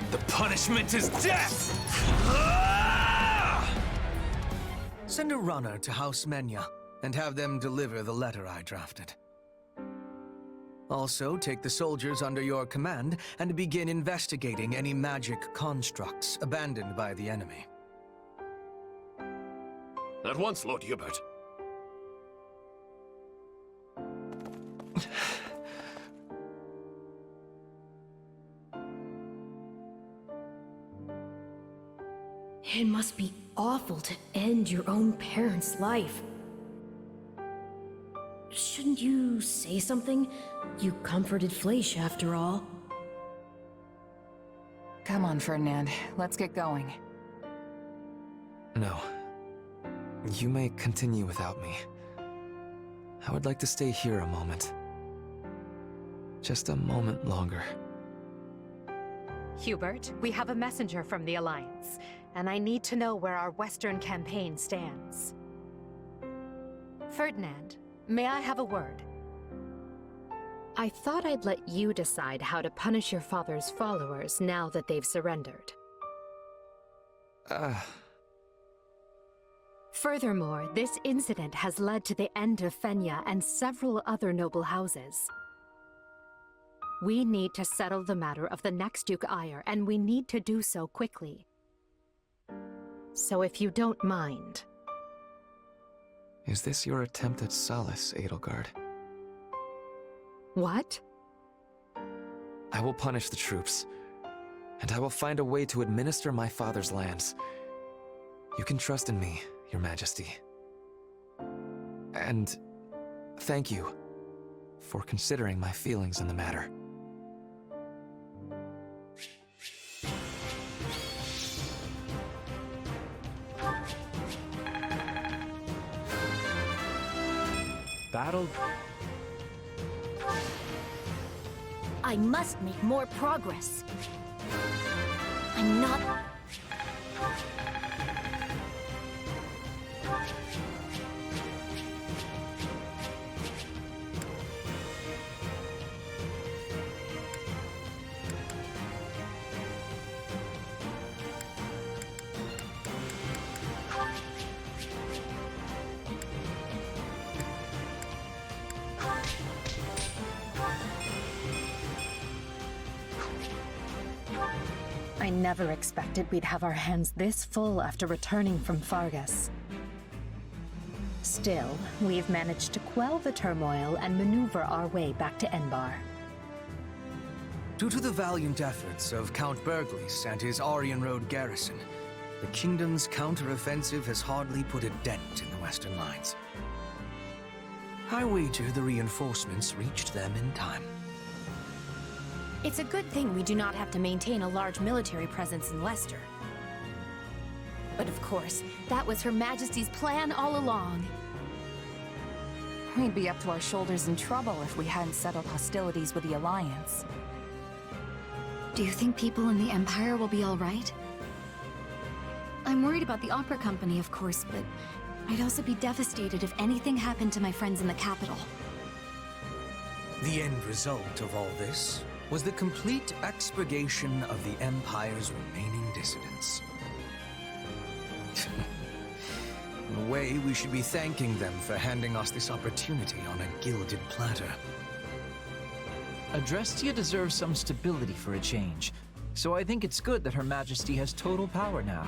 the punishment is death! Send a runner to House Menya and have them deliver the letter I drafted. Also, take the soldiers under your command and begin investigating any magic constructs abandoned by the enemy. At once, Lord Hubert. It must be awful to end your own parent's life. Shouldn't you say something? You comforted Fleisch, after all. Come on, Ferdinand. Let's get going. No. You may continue without me. I would like to stay here a moment. Just a moment longer. Hubert, we have a messenger from the Alliance, and I need to know where our Western campaign stands. Ferdinand, may I have a word? I thought I'd let you decide how to punish your father's followers now that they've surrendered. Furthermore, this incident has led to the end of Fenya and several other noble houses. We need to settle the matter of the next Duke Ire, and we need to do so quickly. So if you don't mind... Is this your attempt at solace, Edelgard? What? I will punish the troops, and I will find a way to administer my father's lands. You can trust in me, Your Majesty. And thank you for considering my feelings in the matter. Battle... I must make more progress. I'm not... I never expected we'd have our hands this full after returning from Fargus. Still, we've managed to quell the turmoil and maneuver our way back to Enbar. Due to the valiant efforts of Count Berglies and his Aryan Road garrison, the kingdom's counter-offensive has hardly put a dent in the western lines. I wager the reinforcements reached them in time. It's a good thing we do not have to maintain a large military presence in Leicester. But of course, that was Her Majesty's plan all along. We'd be up to our shoulders in trouble if we hadn't settled hostilities with the Alliance. Do you think people in the Empire will be all right? I'm worried about the opera company, of course, but I'd also be devastated if anything happened to my friends in the capital. The end result of all this was the complete expurgation of the Empire's remaining dissidents. In a way, we should be thanking them for handing us this opportunity on a gilded platter. Adrestia deserves some stability for a change, so I think it's good that Her Majesty has total power now.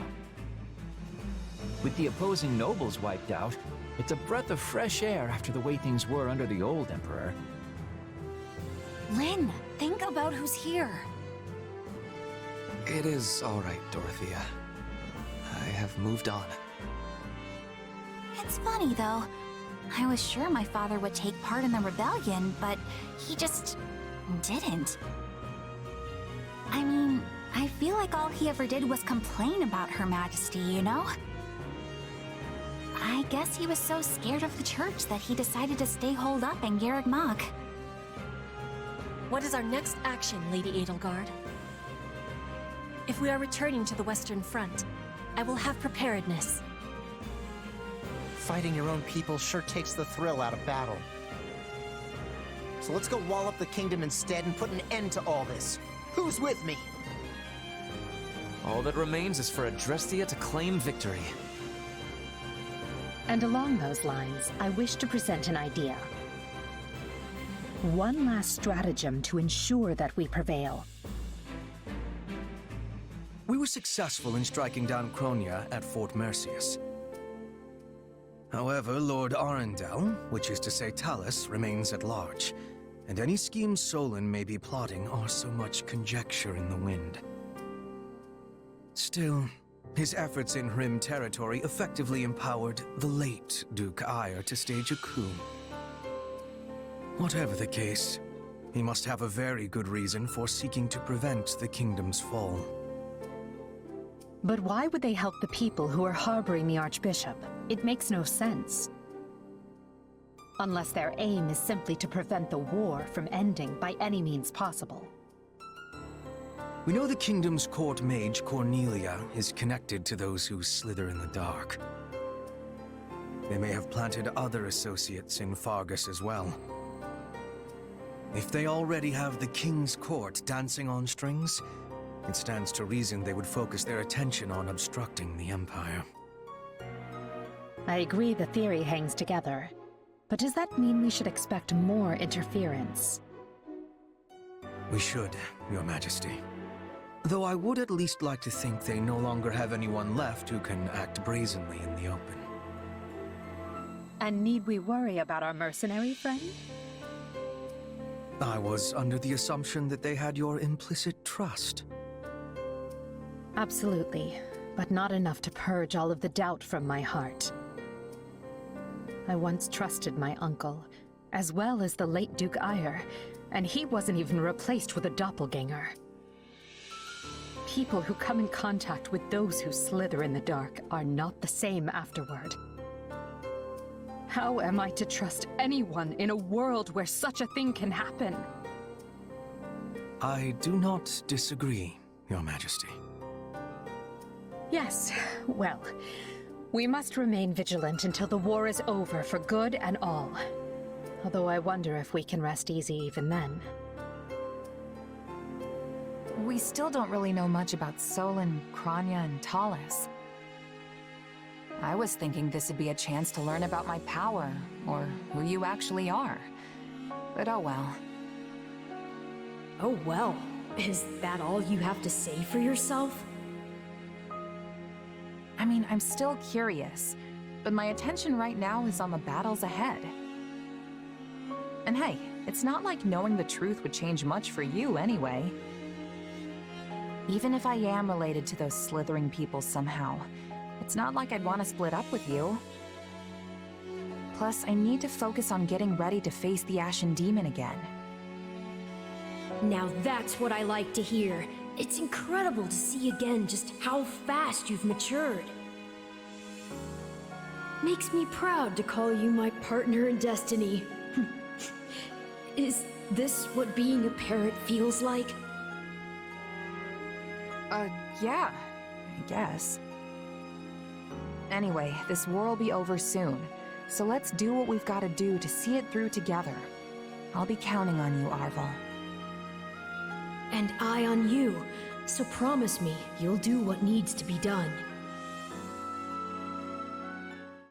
With the opposing nobles wiped out, it's a breath of fresh air after the way things were under the old Emperor. Lynn, think about who's here. It is all right, Dorothea. I have moved on. It's funny, though. I was sure my father would take part in the rebellion, but he just... didn't. I mean, I feel like all he ever did was complain about Her Majesty, you know? I guess he was so scared of the church that he decided to stay holed up in Garreg Mach. What is our next action, Lady Edelgard? If we are returning to the Western Front, I will have preparedness. Fighting your own people sure takes the thrill out of battle. So let's go wall up the kingdom instead and put an end to all this. Who's with me? All that remains is for Adrestia to claim victory. And along those lines, I wish to present an idea. One last stratagem to ensure that we prevail. We were successful in striking down Cronia at Fort Mercius. However, Lord Arundel, which is to say Talus, remains at large, and any schemes Solon may be plotting are so much conjecture in the wind. Still, his efforts in Rim territory effectively empowered the late Duke Ire to stage a coup. Whatever the case, he must have a very good reason for seeking to prevent the kingdom's fall. But why would they help the people who are harboring the Archbishop? It makes no sense. Unless their aim is simply to prevent the war from ending by any means possible. We know the kingdom's court mage, Cornelia, is connected to those who slither in the dark. They may have planted other associates in Fargus as well. If they already have the king's court dancing on strings, it stands to reason they would focus their attention on obstructing the Empire. I agree the theory hangs together, but does that mean we should expect more interference? We should, Your Majesty. Though I would at least like to think they no longer have anyone left who can act brazenly in the open. And need we worry about our mercenary friend? I was under the assumption that they had your implicit trust. Absolutely, but not enough to purge all of the doubt from my heart. I once trusted my uncle, as well as the late Duke Ire, and he wasn't even replaced with a doppelganger. People who come in contact with those who slither in the dark are not the same afterward. How am I to trust anyone in a world where such a thing can happen? I do not disagree, Your Majesty. Yes, well, we must remain vigilant until the war is over for good and all. Although I wonder if we can rest easy even then. We still don't really know much about Solon, Kranya, and Talus. I was thinking this would be a chance to learn about my power, or who you actually are. But oh well. Oh well. Is that all you have to say for yourself? I mean, I'm still curious, but my attention right now is on the battles ahead. And hey, it's not like knowing the truth would change much for you anyway. Even if I am related to those slithering people somehow, it's not like I'd want to split up with you. Plus, I need to focus on getting ready to face the Ashen Demon again. Now that's what I like to hear. It's incredible to see again just how fast you've matured. Makes me proud to call you my partner in destiny. Is this what being a parrot feels like? Yeah, I guess. Anyway, this war will be over soon, so let's do what we've got to do to see it through together. I'll be counting on you, Arvel. And I on you, so promise me you'll do what needs to be done.